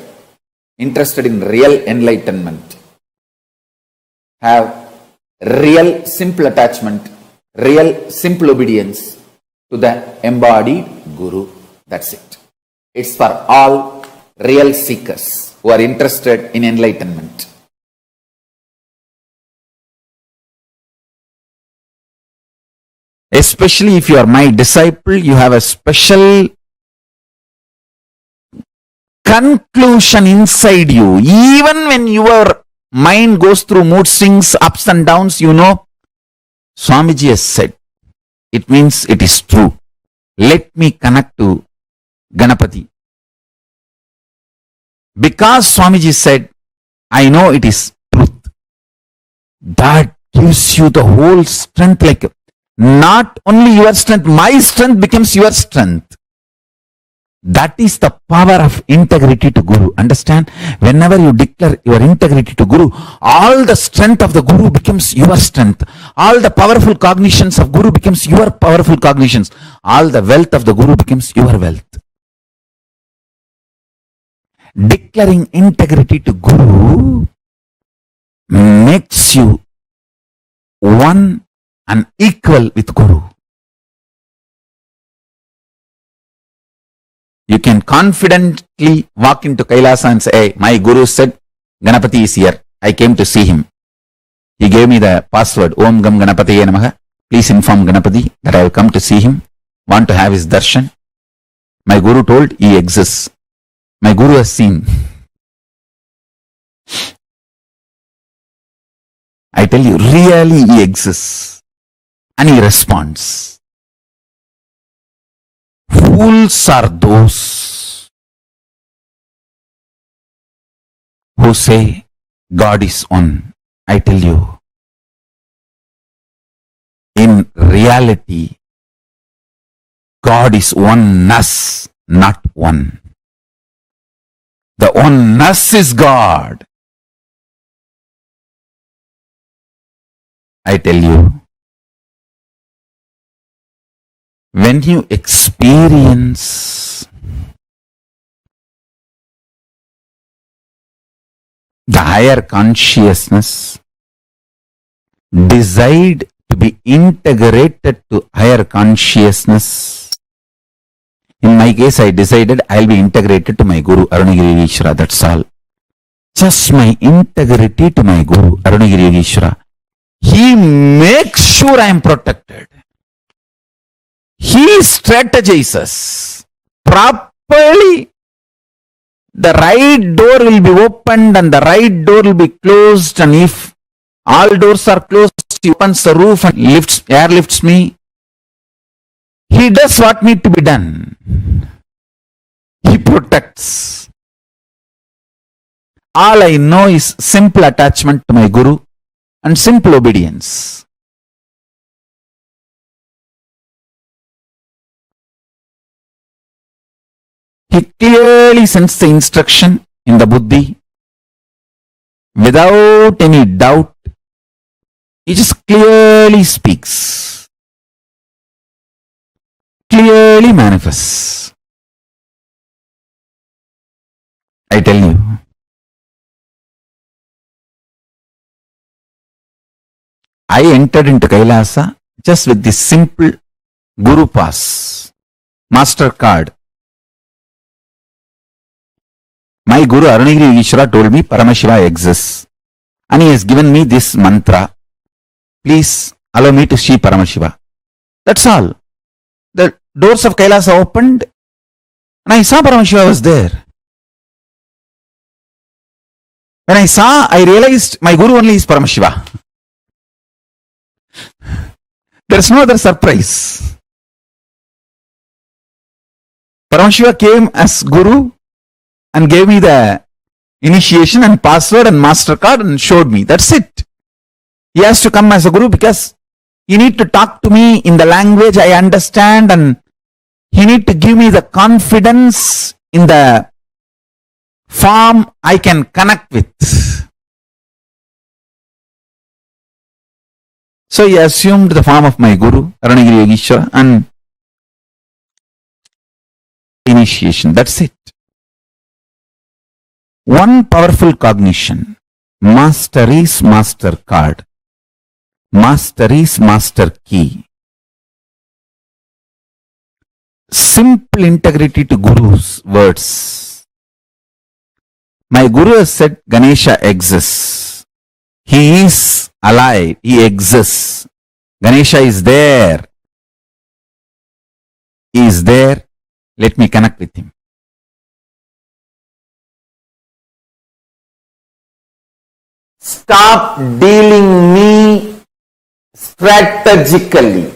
interested in real enlightenment, have real simple attachment, real simple obedience to the embodied Guru. That's it. It's for all real seekers who are interested in enlightenment. Especially if you are my disciple, you have a special conclusion inside you. Even when your mind goes through mood swings, ups and downs, you know, Swamiji has said, it means it is true. Let me connect to Ganapati. Because Swamiji said, I know it is truth. That gives you the whole strength, like not only your strength, my strength becomes your strength. That is the power of integrity to Guru. Understand? Whenever you declare your integrity to Guru, all the strength of the Guru becomes your strength. All the powerful cognitions of Guru becomes your powerful cognitions. All the wealth of the Guru becomes your wealth. Declaring integrity to Guru makes you one and equal with Guru. You can confidently walk into Kailasa and say, hey, my guru said Ganapati is here. I came to see him. He gave me the password, Om Gam Ganapatiye Namaha. Please inform Ganapati that I will come to see him. Want to have his darshan. My guru told he exists. My guru has seen. I tell you, really he exists. And he responds. Fools are those who say God is one. I tell you, in reality, God is oneness, not one. The oneness is God. I tell you, when you experience the higher consciousness, decide to be integrated to higher consciousness. In my case, I decided I'll be integrated to my Guru Arunagiri Yogeshwara. That's all. Just my integrity to my Guru Arunagiri Yogeshwara. He makes sure I am protected. He strategizes properly. The right door will be opened and the right door will be closed, and if all doors are closed, he opens the roof and airlifts me. He does what needs to be done. He protects. All I know is simple attachment to my Guru and simple obedience. He clearly sends the instruction in the buddhi without any doubt. He just clearly speaks, clearly manifests. I tell you, I entered into Kailasa just with this simple Guru Pass, Master Card. My Guru Arunagiri Yogeshwara told me Paramashiva exists, and he has given me this mantra. Please allow me to see Paramashiva. That's all. The doors of Kailasa opened and I saw Paramashiva was there. When I saw, I realized my Guru only is Paramashiva. There is no other surprise. Paramashiva came as Guru and gave me the initiation and password and master card and showed me. That's it. He has to come as a Guru because he need to talk to me in the language I understand, and he need to give me the confidence in the form I can connect with. So he assumed the form of my Guru, Arunagiri Yogeshwara, and initiation. That's it. One powerful cognition. Master is master card. Master is master key. Simple integrity to Guru's words. My Guru has said Ganesha exists. He is alive. He exists. Ganesha is there. He is there. Let me connect with him. Stop dealing me strategically.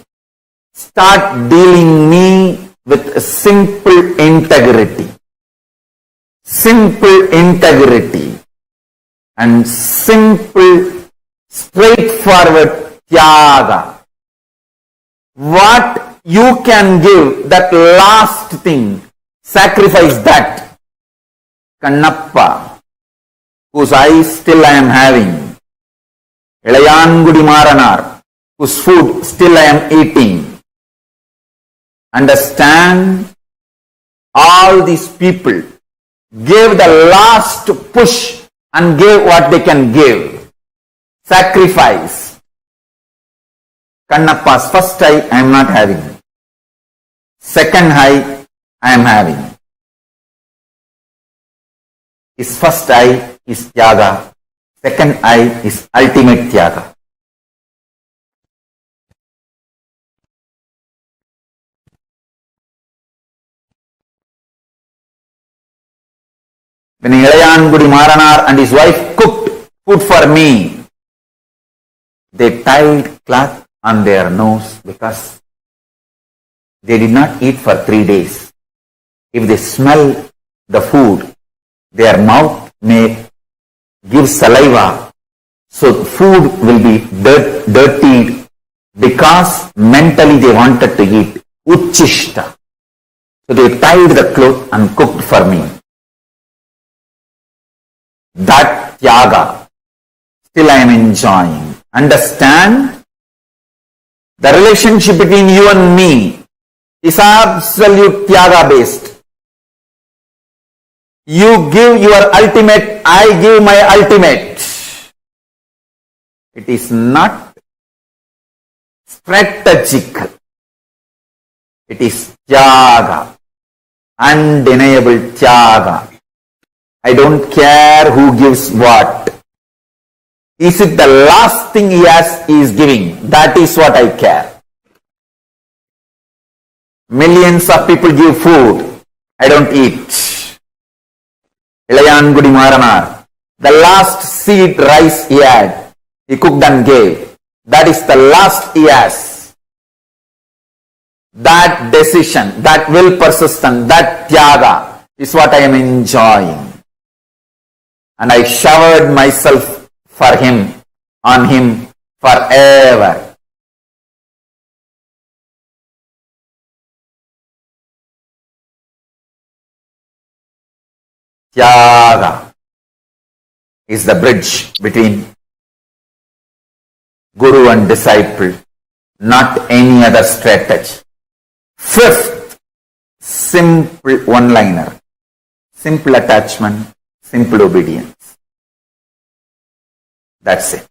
Start dealing me with simple integrity. Simple integrity and simple straightforward tyaga. What you can give, that last thing, sacrifice that. Kannappa, whose eyes still I am having. Ilayangudi Maranar, whose food still I am eating. Understand, all these people gave the last push and gave what they can give. Sacrifice. Kannappa's first eye I am not having. Second eye I am having. His first eye is Tyaga, second eye is ultimate Tyaga. When Ilayangudi Maranar and his wife cooked food for me, they tied cloth on their nose because they did not eat for 3 days. If they smell the food, their mouth may give saliva, so food will be dirtied because mentally they wanted to eat. Uchishta. So they tied the cloth and cooked for me. That Tyaga, still I am enjoying. Understand? The relationship between you and me is absolute Tyaga based. You give your ultimate, I give my ultimate. It is not strategical. It is Tyaga, undeniable Tyaga. I don't care who gives what. Is it the last thing he is giving? That is what I care. Millions of people give food. I don't eat. Ilayangudi Maranar, the last seed rice he had, he cooked and gave. That is the last he has. That decision, that will persistence, that Tyaga is what I am enjoying. And I showered myself for him, on him forever. Tyaga is the bridge between Guru and disciple, not any other strategy. Fifth, simple one-liner, simple attachment, simple obedience. That's it.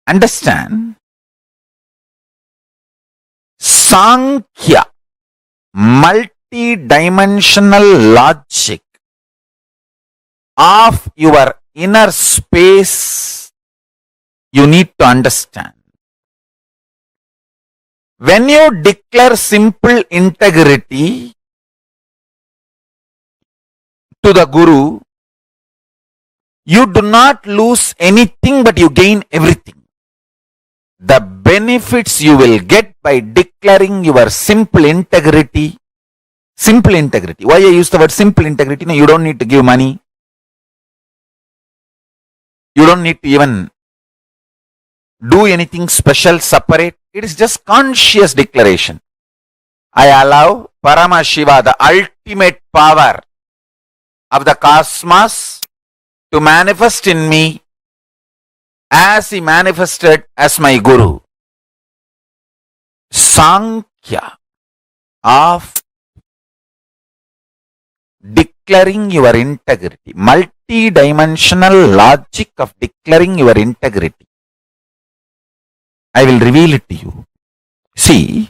Understand? Sankhya, multi-dimensional logic of your inner space, you need to understand. When you declare simple integrity to the Guru, you do not lose anything but you gain everything. The benefits you will get by declaring your simple integrity. Simple integrity. Why I use the word simple integrity? No, you don't need to give money. You don't need to even do anything special, separate. It is just conscious declaration. I allow Paramashiva, the ultimate power of the cosmos, to manifest in me as he manifested as my Guru. Sankhya of declaring your integrity, multi-dimensional logic of declaring your integrity. I will reveal it to you. See,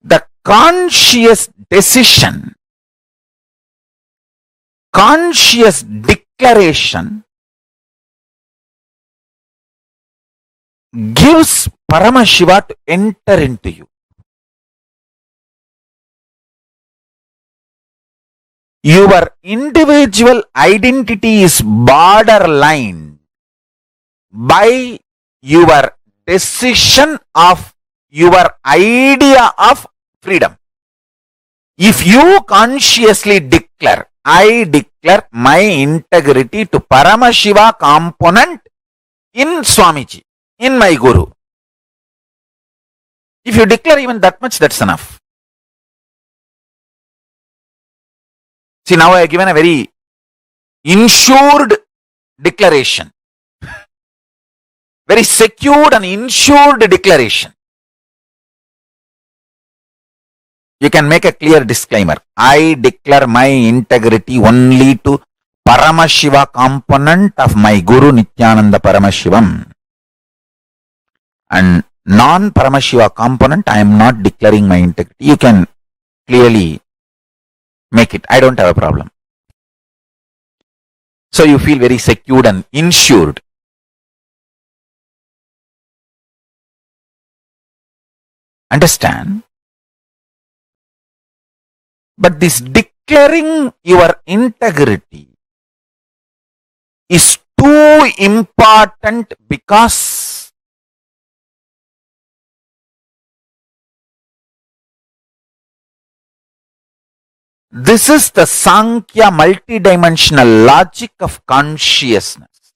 the conscious decision, conscious declaration gives Paramashiva to enter into you. Your individual identity is borderline by your decision of your idea of freedom. If you consciously declare, I declare my integrity to Paramashiva component in Swamiji, in my Guru. If you declare even that much, that's enough. See, now I have given a very insured declaration. Very secured and insured declaration. You can make a clear disclaimer. I declare my integrity only to Paramashiva component of my Guru Nithyananda Paramashivam. and non-Paramashiva component, I am not declaring my integrity. You can clearly make it. I don't have a problem. So you feel very secured and insured. Understand? But this declaring your integrity is too important because this is the Sankhya multidimensional logic of consciousness.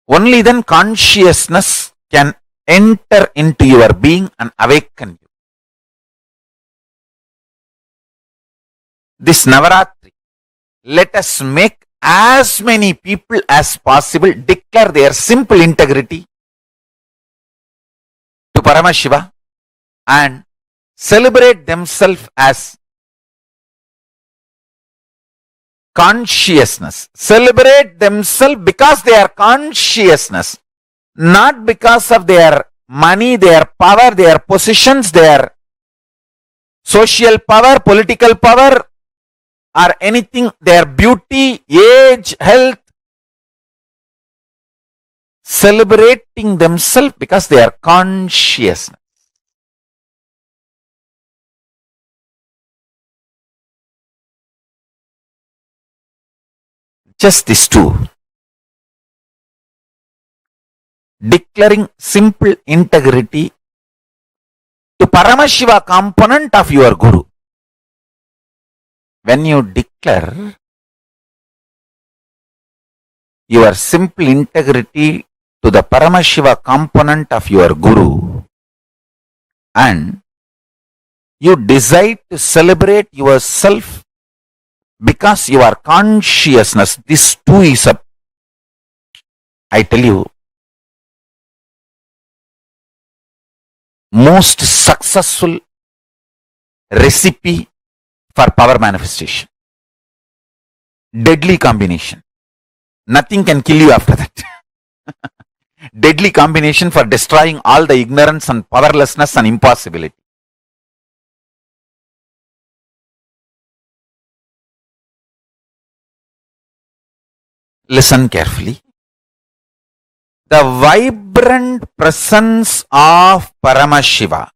Only then consciousness can enter into your being and awaken you. This Navaratri, let us make as many people as possible declare their simple integrity to Paramashiva and celebrate themselves as consciousness. Celebrate themselves because they are consciousness, not because of their money, their power, their positions, their social power, political power, or anything, their beauty, age, health. Celebrating themselves because they are consciousness. Just these two. Declaring simple integrity to Paramashiva component of your Guru. When you declare your simple integrity to the Paramashiva component of your Guru and you decide to celebrate yourself because you are consciousness, this too is a, I tell you, most successful recipe for power manifestation. Deadly combination. Nothing can kill you after that. Deadly combination for destroying all the ignorance and powerlessness and impossibility. Listen carefully. The vibrant presence of Paramashiva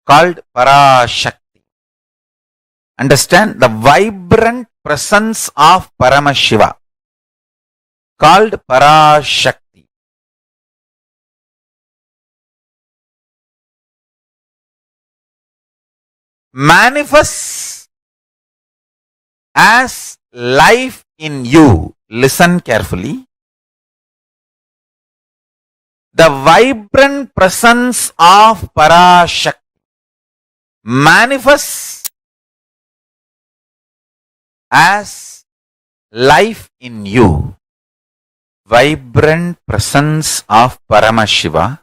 called Parashakti. Understand? The vibrant presence of Paramashiva called Parashakti manifests as life in you. Listen carefully. The vibrant presence of Parashakti manifests as life in you. Vibrant presence of Paramashiva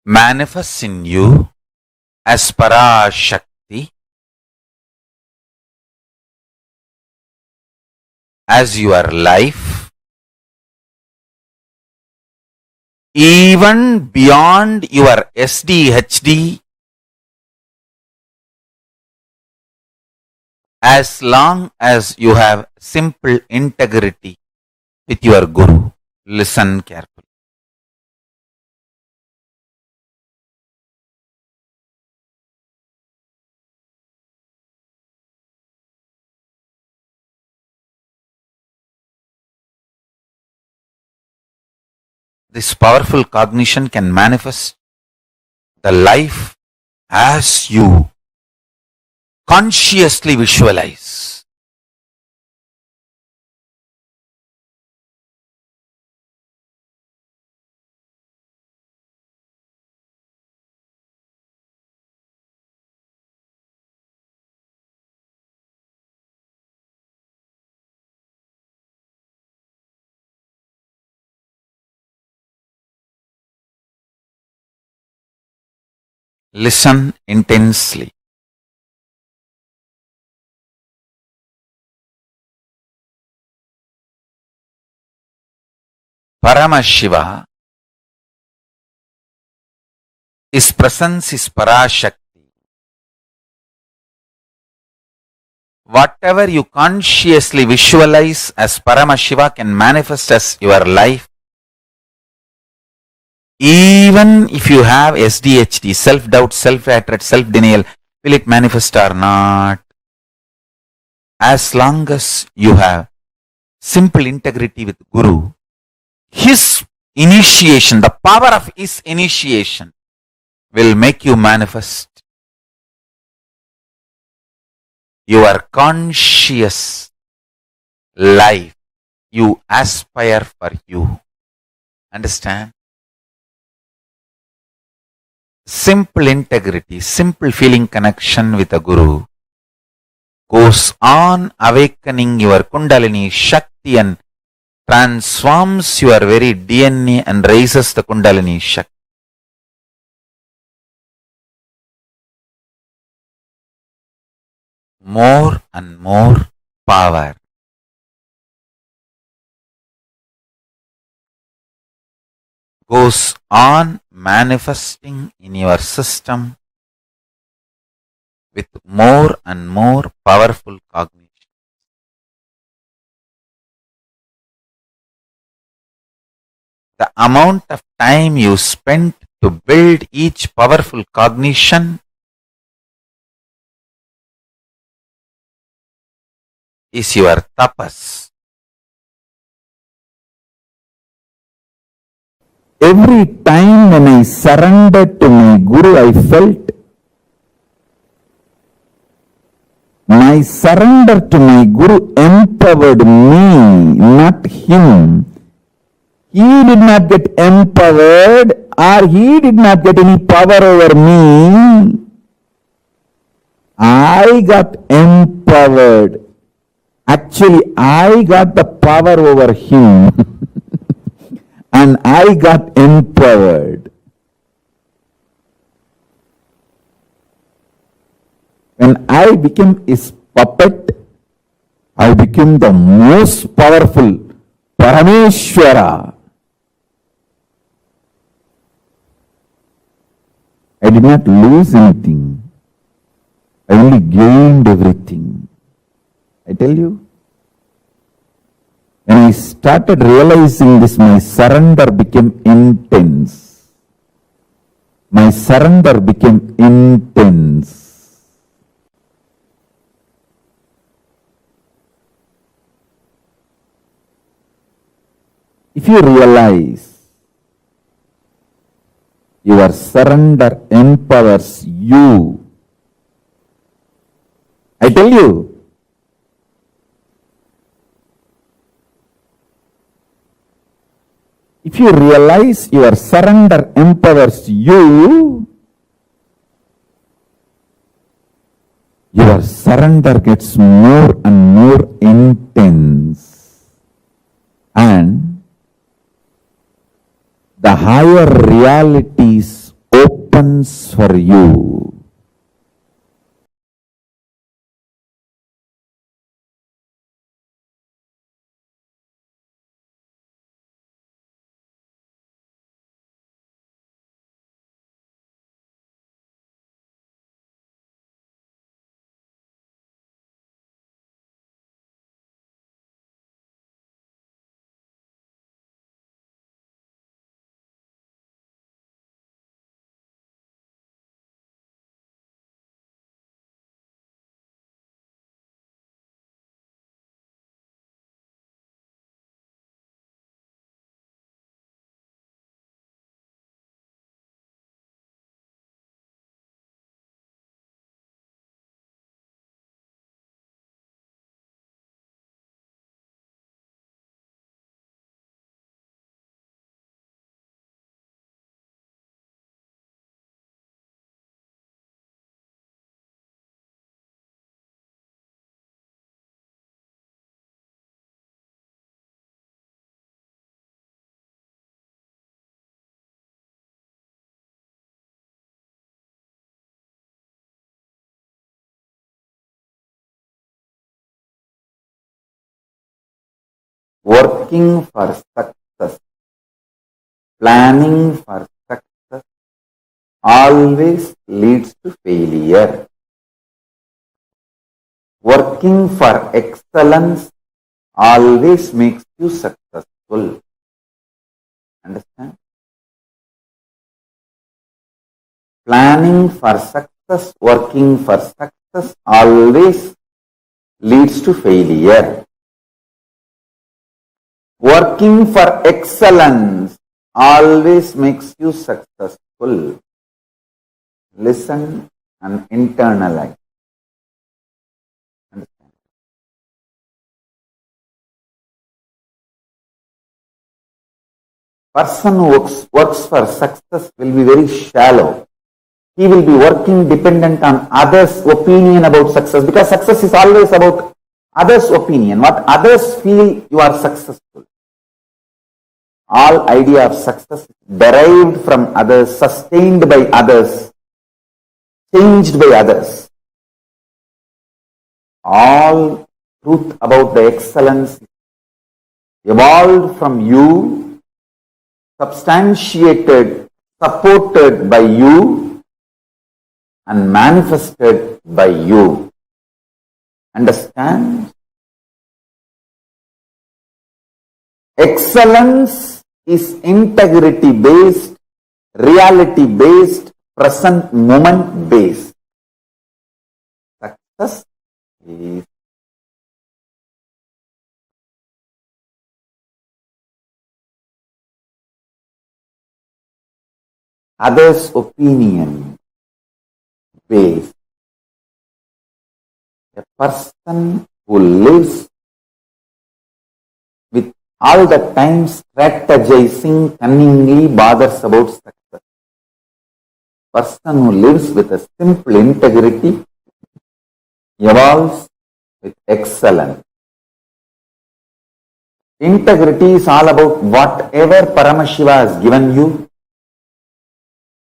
manifests in you as Parashakti, as your life, even beyond your SDHD, as long as you have simple integrity with your Guru. Listen carefully. This powerful cognition can manifest the life as you consciously visualize. Listen intensely. Paramashiva, his presence is Parashakti. Whatever you consciously visualize as Paramashiva can manifest as your life. Even if you have SDHD, self-doubt, self-hatred, self-denial, will it manifest or not? As long as you have simple integrity with Guru, his initiation, the power of his initiation will make you manifest your conscious life you aspire for you. Understand? Simple integrity, simple feeling connection with a Guru goes on awakening your Kundalini Shakti and transforms your very DNA and raises the Kundalini Shakti. More and more power. Goes on manifesting in your system with more and more powerful cognition. The amount of time you spent to build each powerful cognition is your tapas. Every time when I surrendered to my Guru, I felt my surrender to my Guru empowered me, not him. He did not get empowered or he did not get any power over me. I got empowered. Actually, I got the power over him. And I got empowered. When I became his puppet, I became the most powerful Parameshwara. I did not lose anything. I only gained everything. I tell you. When I started realizing this, my surrender became intense. My surrender became intense. If you realize your surrender empowers you, I tell you, if you realize your surrender empowers you, your surrender gets more and more intense. And the higher realities opens for you. Working for success Planning for success always leads to failure. Working for excellence always makes you successful. Understand? Planning for success, working for success always leads to failure. Working for excellence always makes you successful. Listen and internalize. Understand? Person who works for success will be very shallow. He will be working dependent on others' opinion about success, because success is always about others' opinion, what others feel you are successful. All idea of success is derived from others, sustained by others, changed by others. All truth about the excellence evolved from you, substantiated, supported by you, and manifested by you. Understand? Excellence is integrity based, reality based, present moment based. Success is others' opinion based. A person who lives with all the time strategizing cunningly bothers about success. Person who lives with a simple integrity evolves with excellence. Integrity is all about whatever Paramashiva has given you,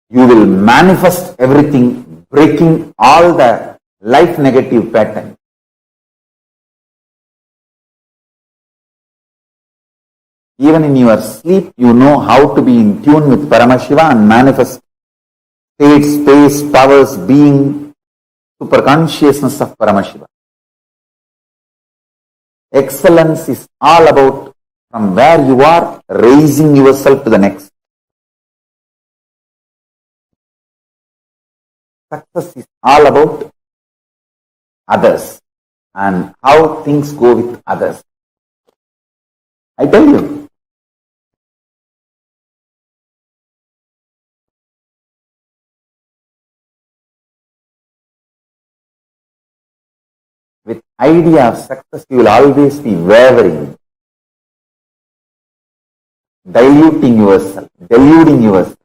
you will manifest everything, breaking all the life negative patterns. Even in your sleep, you know how to be in tune with Paramashiva and manifest state, space, powers, being, superconsciousness of Paramashiva. Excellence is all about from where you are, raising yourself to the next. Success is all about others and how things go with others. I tell you, with idea of success, you will always be wavering, diluting yourself, deluding yourself.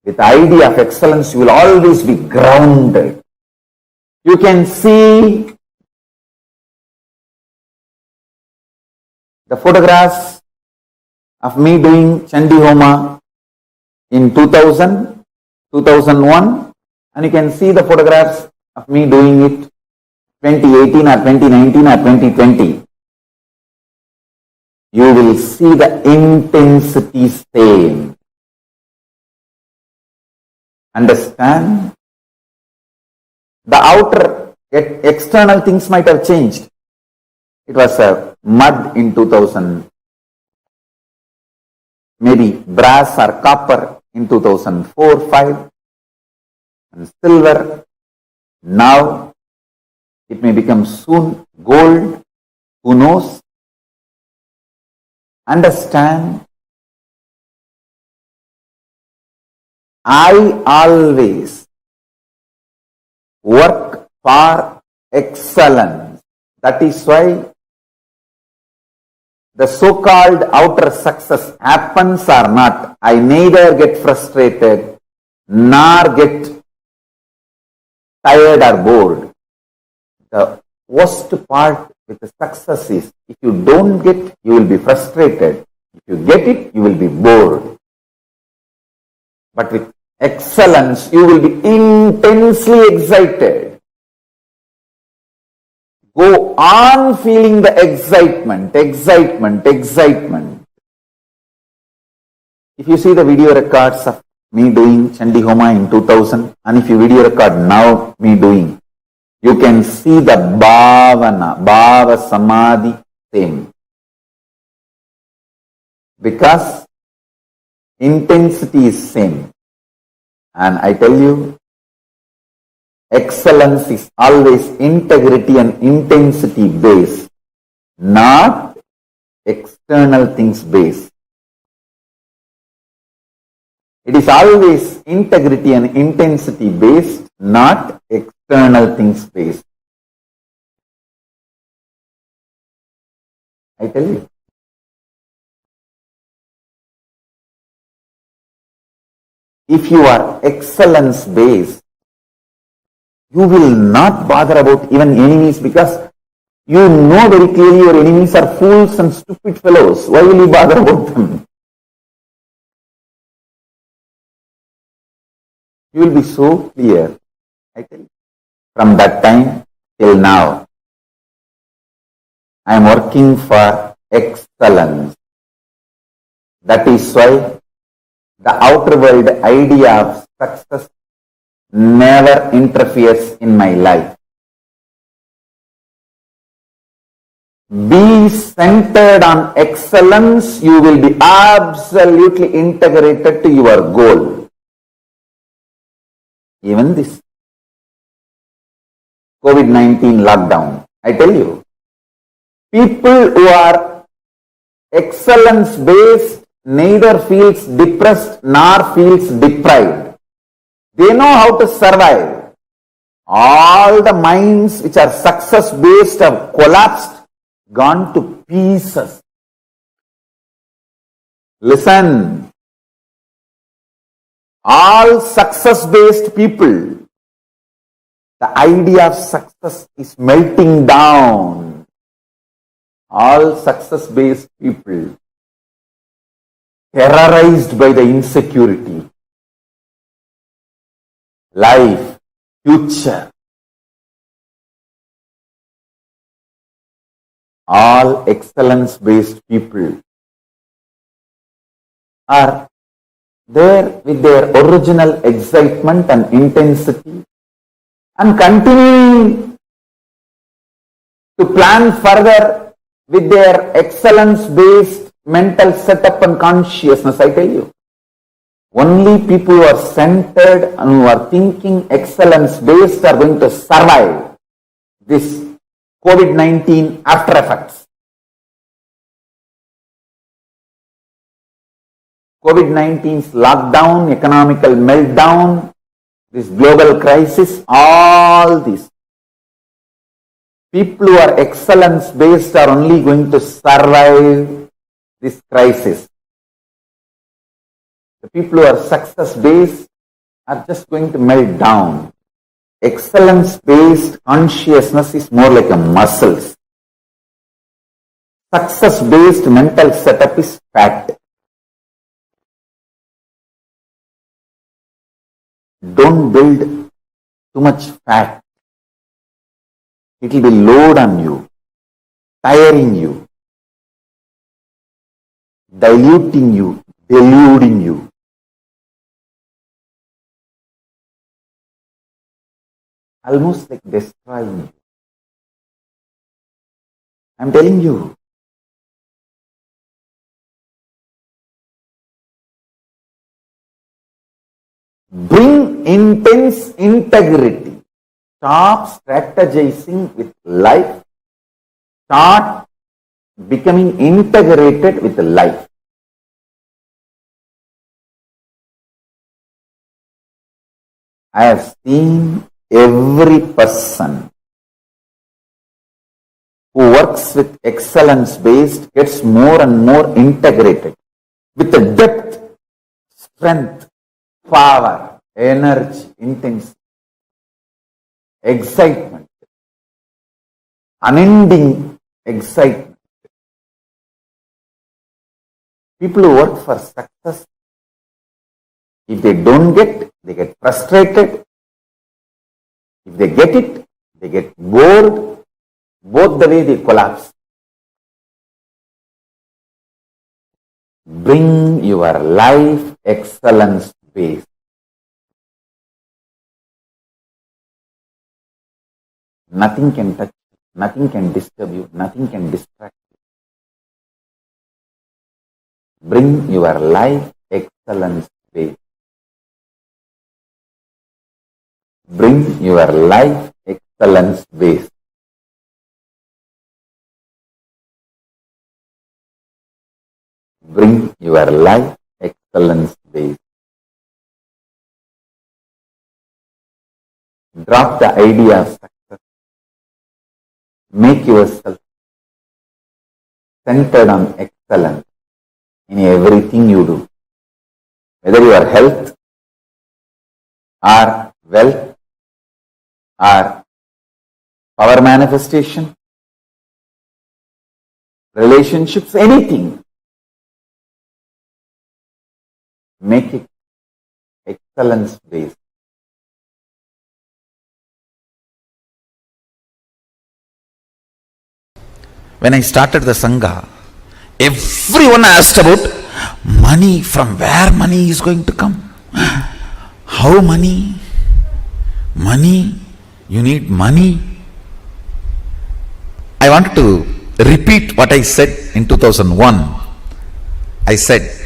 With the idea of excellence, you will always be grounded. You can see the photographs of me doing Chandi Homa in 2000, 2001, and you can see the photographs of me doing it 2018 or 2019 or 2020. You will see the intensity same. Understand? The outer external things might have changed. It was a mud in 2000, maybe brass or copper in 2004-5, and silver. Now it may become soon gold. Who knows? Understand? I always work for excellence. That is why the so-called outer success happens or not, I neither get frustrated nor get tired or bored. The worst part with the success is, if you don't get, you will be frustrated. If you get it, you will be bored. But with excellence, you will be intensely excited. Go on feeling the excitement, excitement, excitement. If you see the video records of me doing Chandi Homa in 2000 and if you video record now me doing, you can see the Bhava Samadhi same. Because intensity is same. And I tell you, excellence is always integrity and intensity based, not external things based. It is always integrity and intensity based, not external things based. I tell you. If you are excellence based, you will not bother about even enemies because you know very clearly your enemies are fools and stupid fellows. Why will you bother about them? You will be so clear. I tell you. From that time till now, I am working for excellence. That is why the outer world idea of success never interferes in my life. Be centered on excellence, you will be absolutely integrated to your goal. Even this COVID-19 lockdown, I tell you, people who are excellence based neither feels depressed nor feels deprived. They know how to survive. All the minds which are success based have collapsed, gone to pieces. Listen, all success based people, the idea of success is melting down. All success based people, terrorized by the insecurity, life, future. All excellence based people are there with their original excitement and intensity and continuing to plan further with their excellence based mental setup and consciousness. I tell you, only people who are centered and who are thinking excellence based are going to survive this COVID-19 after effects. COVID-19's lockdown, economical meltdown, this global crisis, all this. People who are excellence based are only going to survive this crisis. The people who are success based are just going to melt down. Excellence based consciousness is more like a muscles. Success based mental setup is fat. Don't build too much fat. It will be load on you, tiring you, diluting you, deluding you. Almost like destroying you. I'm telling you. Bring intense integrity. Stop strategizing with life. Start becoming integrated with life. I have seen every person who works with excellence based gets more and more integrated with the depth, strength, power, energy, intensity, excitement, unending excitement. People who work for success, if they don't get, they get frustrated. If they get it, they get bored. Both the way they collapse. Bring your life excellence base. Nothing can touch you, nothing can disturb you, nothing can distract you. Bring your life excellence base. Bring your life excellence base. Bring your life excellence base. Drop the idea of success. Make yourself centered on excellence in everything you do. Whether your health or wealth or power manifestation, relationships, anything. Make it excellence based. When I started the Sangha, everyone asked about money, from where money is going to come. How money? Money? You need money? I wanted to repeat what I said in 2001. I said,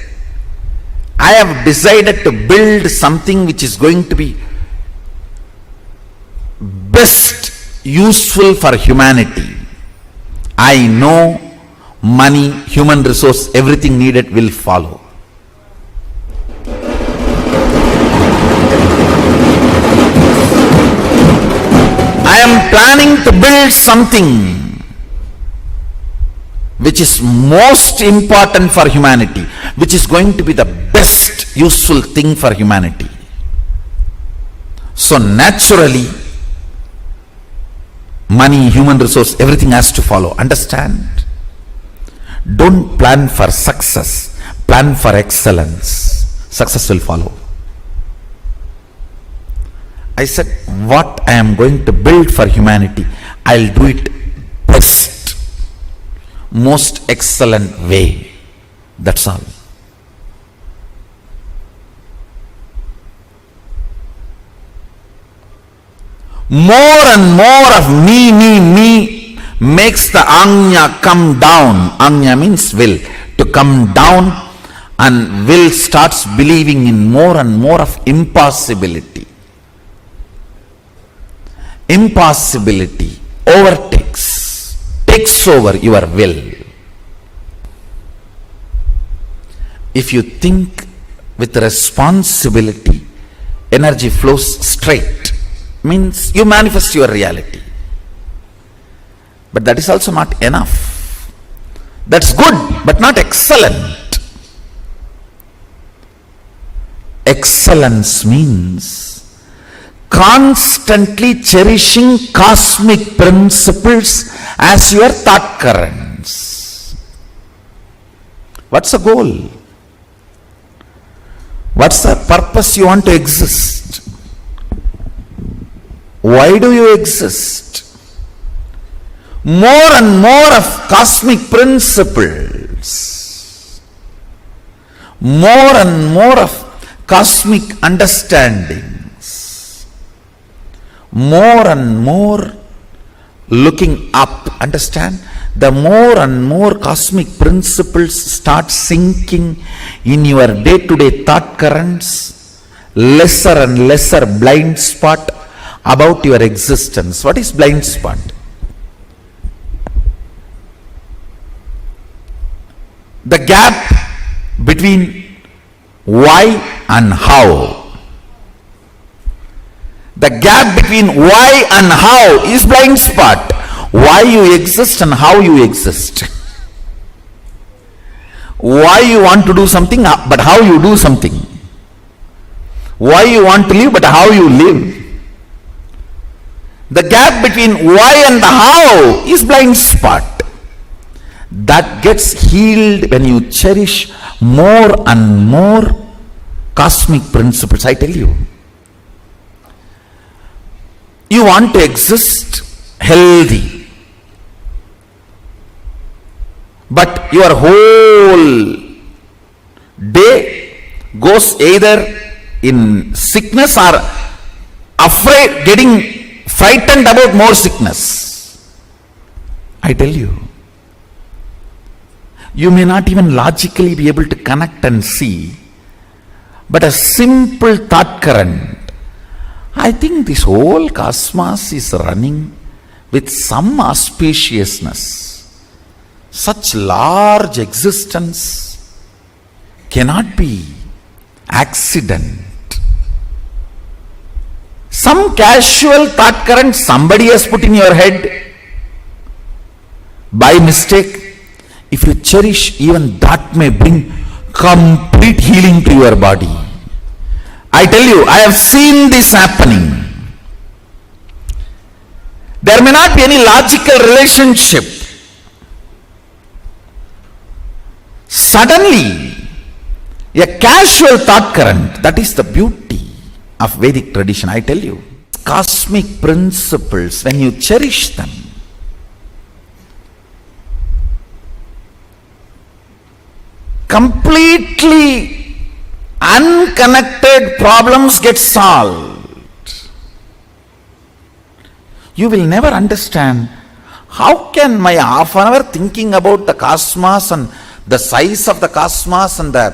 I have decided to build something which is going to be best useful for humanity. I know money, human resource, everything needed will follow. I am planning to build something which is most important for humanity, which is going to be the best useful thing for humanity. So naturally, money, human resource, everything has to follow. Understand? Don't plan for success, plan for excellence. Success will follow. I said, what I am going to build for humanity, I'll do it best, most excellent way. That's all. More and more of me makes the Anya come down. Anya means will. To come down, and will starts believing in more and more of impossibility. Impossibility takes over your will. If you think with responsibility, energy flows straight. Means you manifest your reality. But that is also not enough. That's good, but not excellent. Excellence means constantly cherishing cosmic principles as your thought currents. What's the goal? What's the purpose you want to exist? Why do you exist? More and more of cosmic principles, more and more of cosmic understandings, more and more looking up. Understand? The more and more cosmic principles start sinking in your day-to-day thought currents, lesser and lesser blind spot about your existence. What is blind spot? The gap between why and how. The gap between why and how is blind spot. Why you exist and how you exist. Why you want to do something, but how you do something. Why you want to live, but how you live. The gap between why and the how is blind spot. That gets healed when you cherish more and more cosmic principles. I tell you, you want to exist healthy, but your whole day goes either in sickness or afraid, getting frightened about more sickness. I tell you, you may not even logically be able to connect and see, but a simple thought current. I think this whole cosmos is running with some auspiciousness. Such large existence cannot be accident. Some casual thought current somebody has put in your head by mistake. If you cherish, even that may bring complete healing to your body. I tell you, I have seen this happening. There may not be any logical relationship. Suddenly, a casual thought current, that is the beauty of Vedic tradition, I tell you. Cosmic principles, when you cherish them, completely unconnected problems get solved. You will never understand, how can my half an hour thinking about the cosmos and the size of the cosmos and the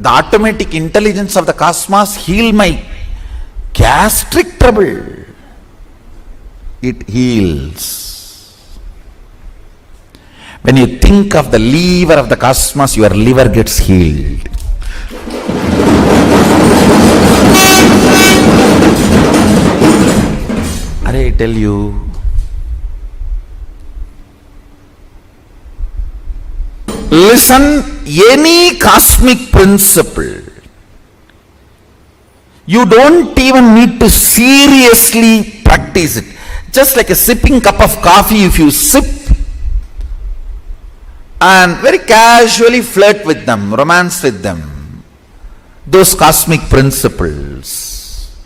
automatic intelligence of the cosmos heal my gastric trouble? It heals. When you think of the lever of the cosmos, your liver gets healed. I tell you, listen, any cosmic principle, you don't even need to seriously practice it. Just like a sipping cup of coffee, if you sip and very casually flirt with them, romance with them, those cosmic principles,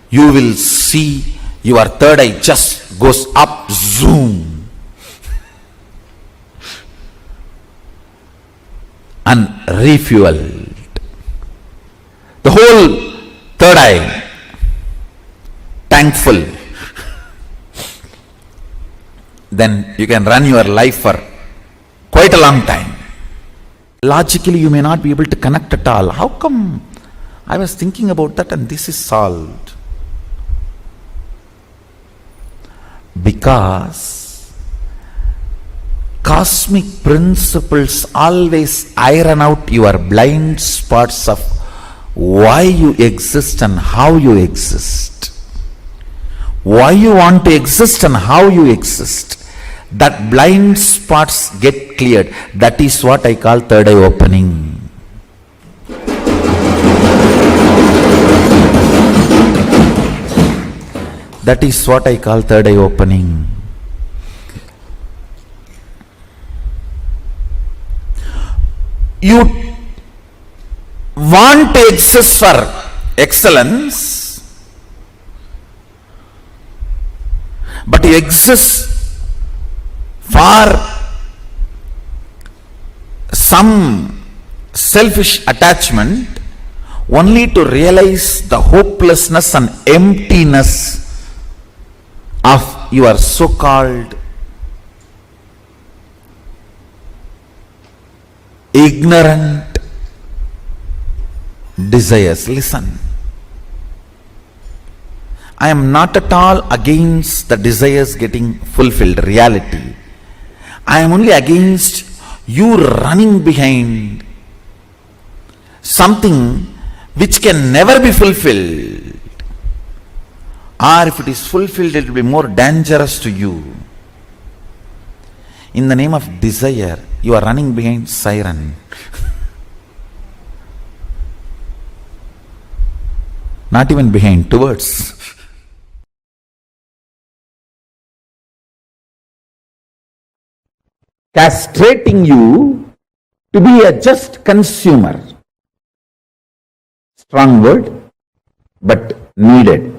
you will see your third eye just goes up, zoom, and refueled. The whole third eye tank full. Then you can run your life for quite a long time. Logically, you may not be able to connect at all. How come I was thinking about that and this is solved? Because cosmic principles always iron out your blind spots of why you exist and how you exist. Why you want to exist and how you exist. That blind spots get cleared. That is what I call third eye opening. That is what I call third eye opening. You want to exist for excellence, but you exist for some selfish attachment only to realize the hopelessness and emptiness of your so-called ignorant desires. Listen, I am not at all against the desires getting fulfilled, reality. I am only against you running behind something which can never be fulfilled. Or if it is fulfilled, it will be more dangerous to you. In the name of desire, you are running behind siren. Not even behind, towards. Castrating you to be a just consumer. Strong word, but needed.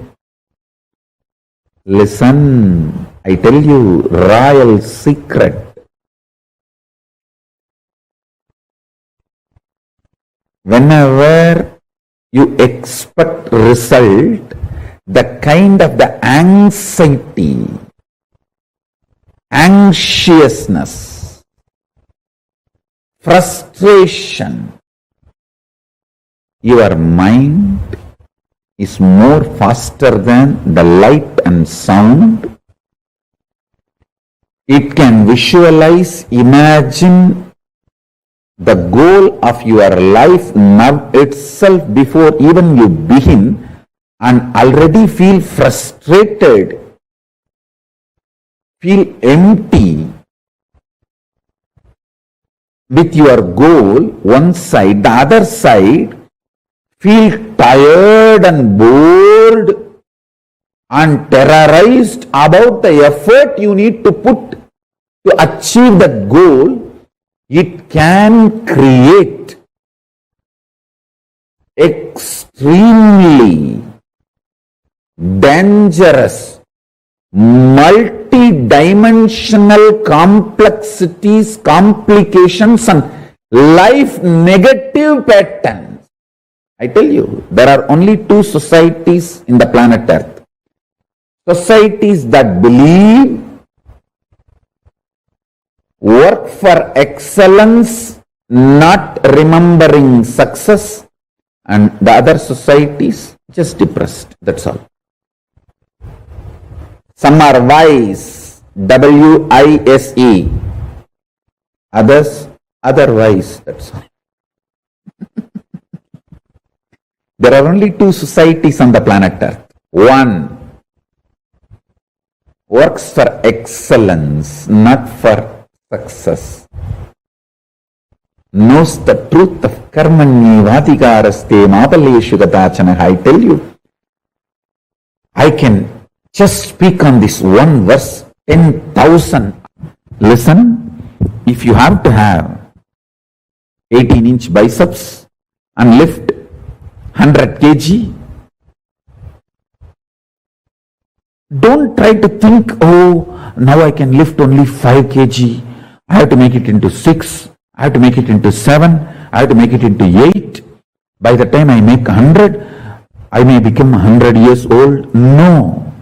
Listen, I tell you, royal secret. whenever you expect result, the kind of the anxiety, anxiousness, frustration, your mind is more faster than the light and sound. It can visualize, imagine the goal of your life now itself before even you begin, and already feel frustrated, feel empty with your goal, one side. The other side, feel tired and bored and terrorized about the effort you need to put to achieve that goal. It can create extremely dangerous, multi-dimensional complexities, complications, and life negative patterns. I tell you, there are only two societies in the planet Earth. Societies that believe, work for excellence, not remembering success, and the other societies just depressed. That's all. Some are wise, W-I-S-E. Others, otherwise. That's all. There are only two societies on the planet Earth. One works for excellence, not for success. Knows the truth of karmanni vadikaraste mapaleshu gadachana. I tell you, I can just speak on this one verse 10,000. Listen, if you have to have 18-inch biceps and lift 100 kg, don't try to think, oh, now I can lift only 5 kg. I have to make it into 6. I have to make it into 7. I have to make it into 8. By the time I make 100, I may become 100 years old. No.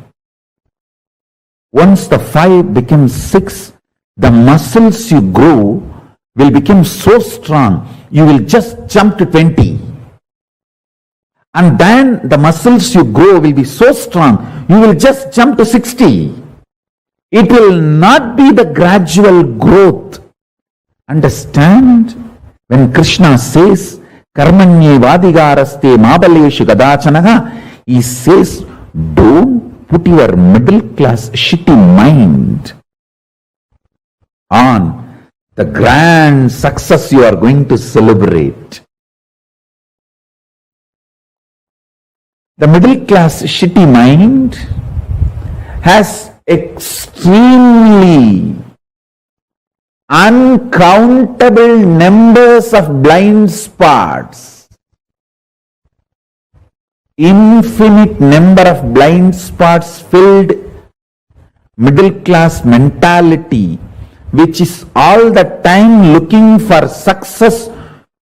Once the 5 becomes 6, the muscles you grow will become so strong, you will just jump to 20. And then the muscles you grow will be so strong, you will just jump to 60. It will not be the gradual growth. Understand? When Krishna says, Karmanye vadigaraste mabaleshu gadachanaha, he says, don't put your middle class shitty mind on the grand success you are going to celebrate. The middle class shitty mind has extremely uncountable numbers of blind spots. Infinite number of blind spots filled middle class mentality, which is all the time looking for success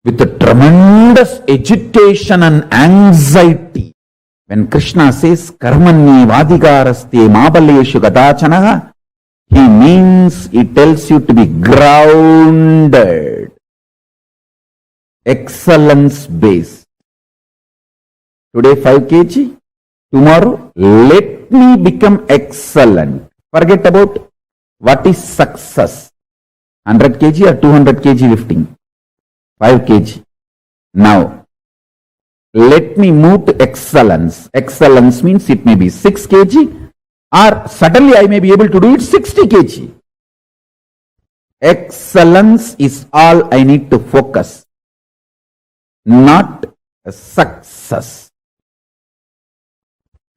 with a tremendous agitation and anxiety. When Krishna says, Karmanni vadigaraste mabaleshu gadachanaha, he means, he tells you to be grounded, excellence based. Today 5 kg, tomorrow let me become excellent. Forget about what is success. 100 kg or 200 kg lifting. 5 kg. Now, let me move to excellence. Excellence means it may be 6 kg or suddenly I may be able to do it 60 kg. Excellence is all I need to focus, not success.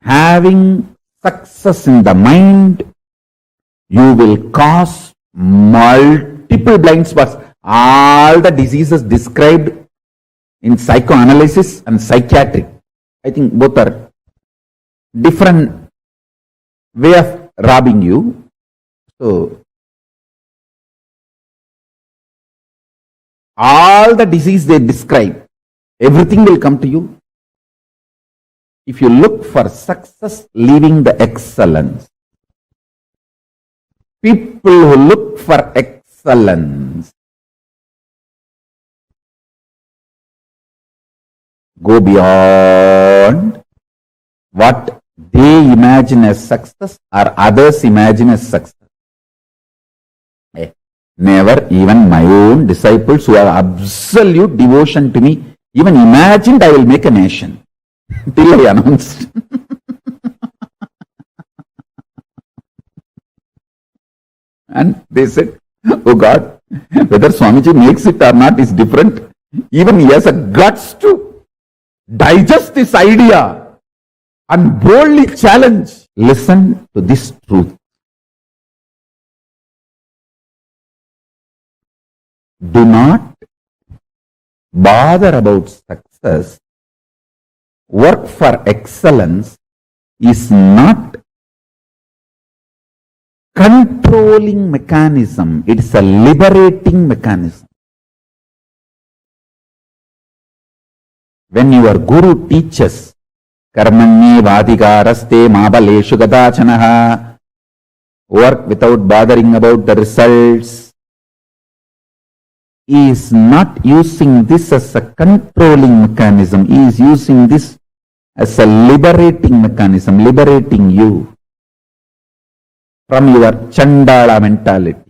Having success in the mind, you will cause multiple blind spots. All the diseases described in psychoanalysis and psychiatric, I think both are different way of robbing you. So, all the disease they describe Everything will come to you. If you look for success, leaving the excellence. People who look for excellence go beyond what they imagine as success or others imagine as success. Never even my own disciples who have absolute devotion to me even imagined I will make a nation till I announced. And they said, oh God, whether Swamiji makes it or not is different. Even he has a guts to digest this idea and boldly challenge. Listen to this truth. Do not bother about success. Work for excellence is not controlling mechanism. It is a liberating mechanism. When your guru teaches, karmanye vadikaraste mabaleshu gadachanaha, work without bothering about the results, he is not using this as a controlling mechanism. He is using this as a liberating mechanism, liberating you from your Chandala mentality.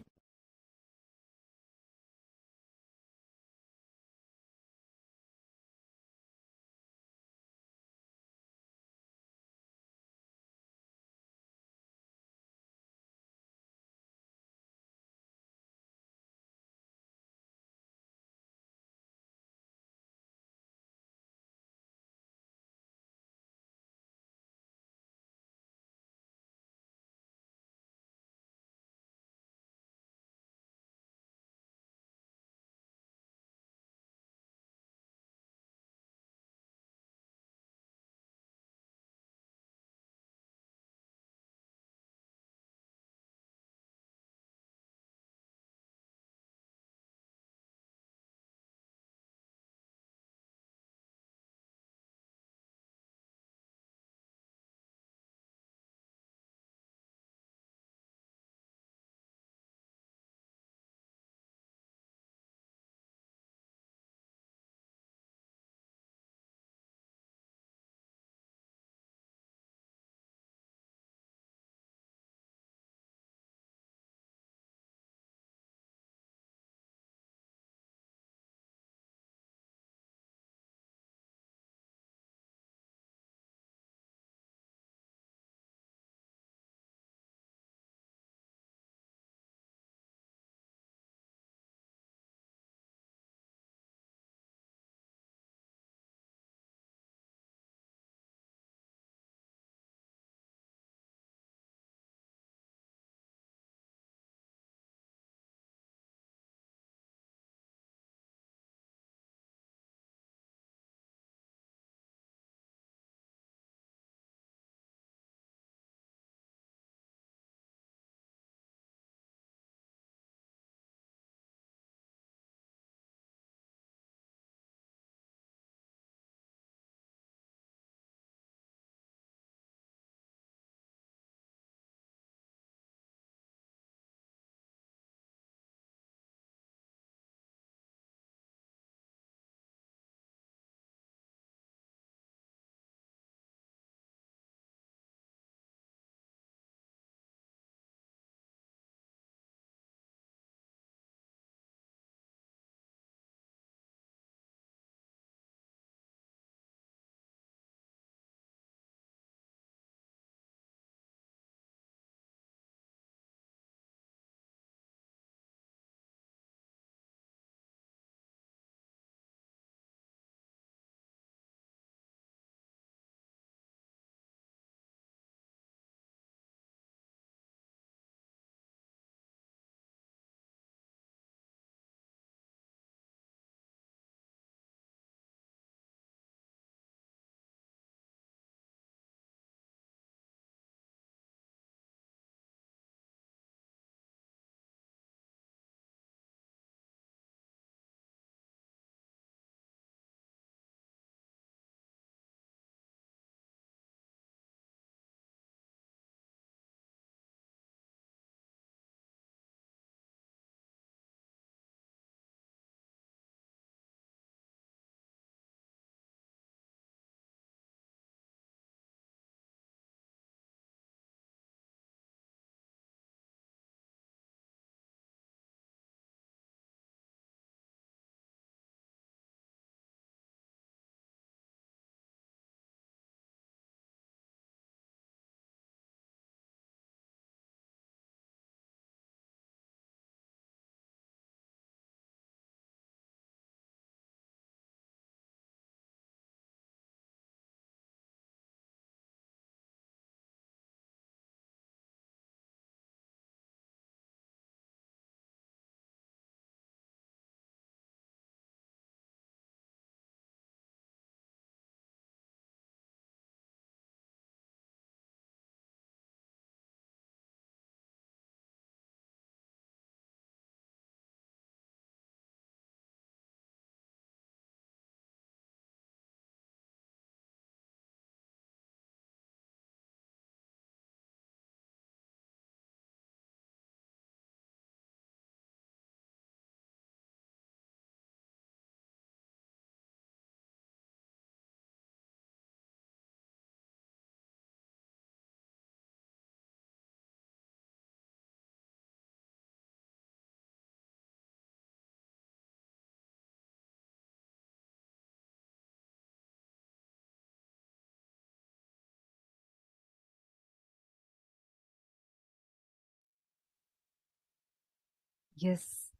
Yes.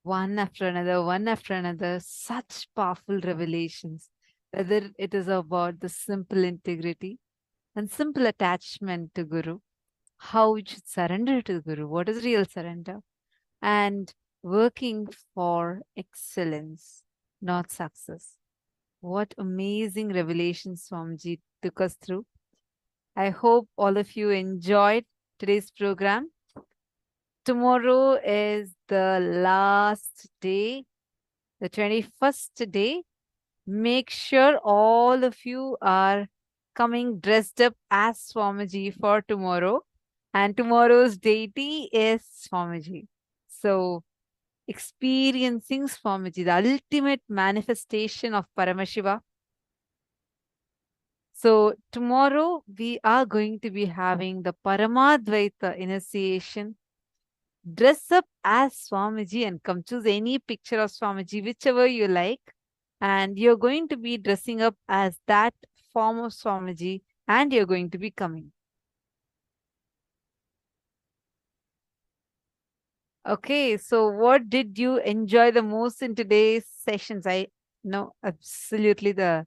One after another, one after another, such powerful revelations. Whether it is about the simple integrity and simple attachment to Guru, how we should surrender to Guru, what is real surrender, and working for excellence, not success. What amazing revelations Swamiji took us through. I hope all of you enjoyed today's program. Tomorrow is the last day, the 21st day. Make sure all of you are coming dressed up as Swamiji for tomorrow. And tomorrow's deity is Swamiji. So, experiencing Swamiji, the ultimate manifestation of Paramashiva. So, tomorrow we are going to be having the Paramadvaita initiation. Dress up as Swamiji and come choose any picture of Swamiji, whichever you like. And you're going to be dressing up as that form of Swamiji and you're going to be coming. Okay, so what did you enjoy the most in today's sessions? I know absolutely the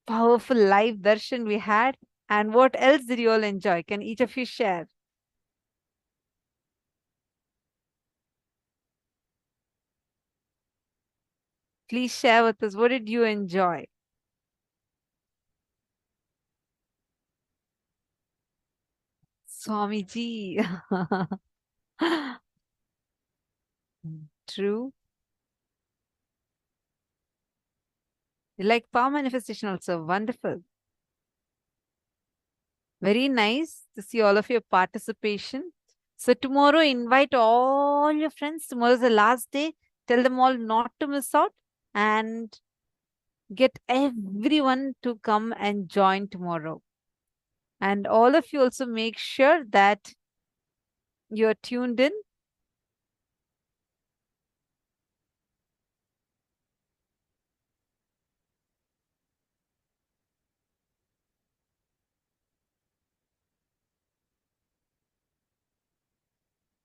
powerful live darshan we had. And what else did you all enjoy? Can each of you share? Please share with us. What did you enjoy? Swamiji. True. You like power manifestation also. Wonderful. Very nice to see all of your participation. So tomorrow, invite all your friends. Tomorrow is the last day. Tell them all not to miss out and get everyone to come and join tomorrow. And all of you also make sure that you're tuned in.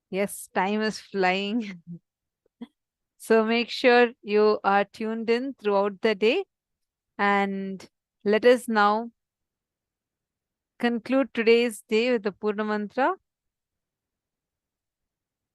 Yes, time is flying. So make sure you are tuned in throughout the day. And let us now conclude today's day with the Purna Mantra.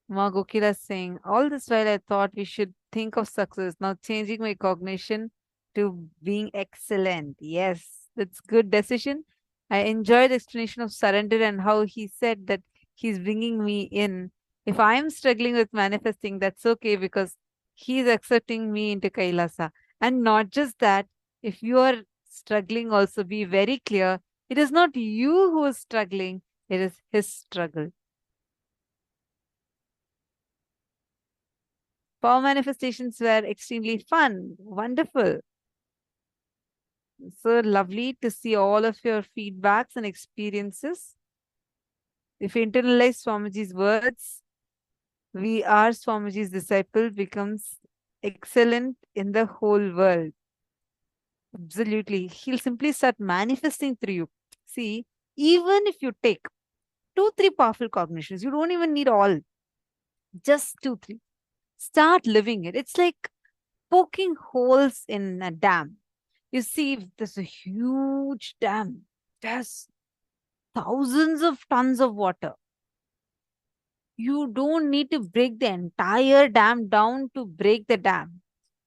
Ma Gokila is saying, all this while I thought we should think of success, now changing my cognition to being excellent. Yes, that's good decision. I enjoyed the explanation of surrender and how he said that he's bringing me in. If I'm struggling with manifesting, that's okay because he's accepting me into Kailasa. And not just that, if you are struggling also, be very clear, it is not you who is struggling, it is his struggle. Power manifestations were extremely fun, wonderful. So lovely to see all of your feedbacks and experiences. If you internalize Swamiji's words, we are Swamiji's disciple, becomes excellent in the whole world. Absolutely. He'll simply start manifesting through you. See, even if you take 2-3 powerful cognitions, you don't even need all. Just 2-3. Start living it. It's like poking holes in a dam. You see, if there's a huge dam, there's thousands of tons of water. You don't need to break the entire dam down to break the dam.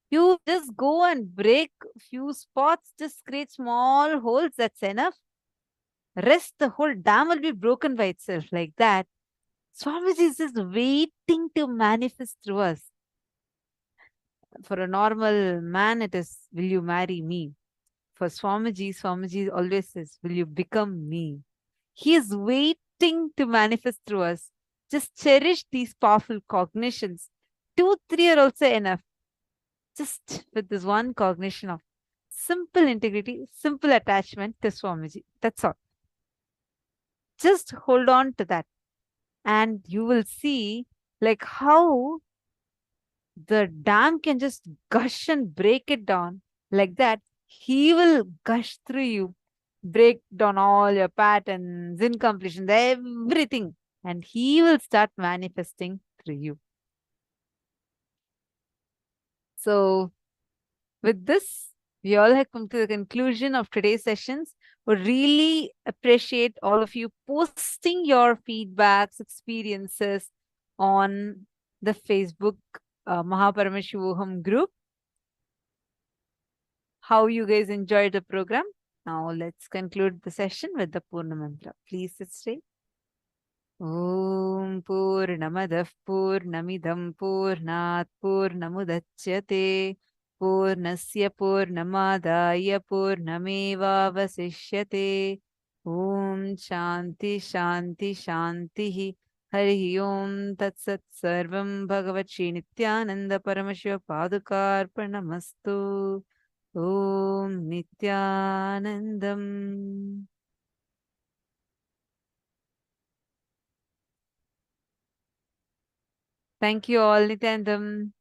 You just go and break a few spots, just create small holes, that's enough. Rest, the whole dam will be broken by itself like that. Swamiji is just waiting to manifest through us. For a normal man, it is, will you marry me? For Swamiji, Swamiji always says, will you become me? He is waiting to manifest through us. Just cherish these powerful cognitions. 2-3 are also enough. Just with this one cognition of simple integrity, simple attachment to Swamiji. That's all. Just hold on to that. And you will see like how the dam can just gush and break it down like that. He will gush through you, break down all your patterns, incompletions, everything. and He will start manifesting through you. So, with this, we all have come to the conclusion of today's sessions. Would really appreciate all of you posting your feedbacks, experiences on the Facebook Paramashivoham group. How you guys enjoyed the program. Now let's conclude the session with the Purna Mantra. Please sit straight. Om Purnamadah Purnamidam Purnat Purnamudachyate Purnasya Purnamadaya Purnamevavasishyate Om Shanti Shanti Shanti Hari Om Tat Sat Sarvam Bhagavat Shri Nityananda Paramashiva Padukarpanamastu Om Nityanandam. Thank you all, Nityanandam.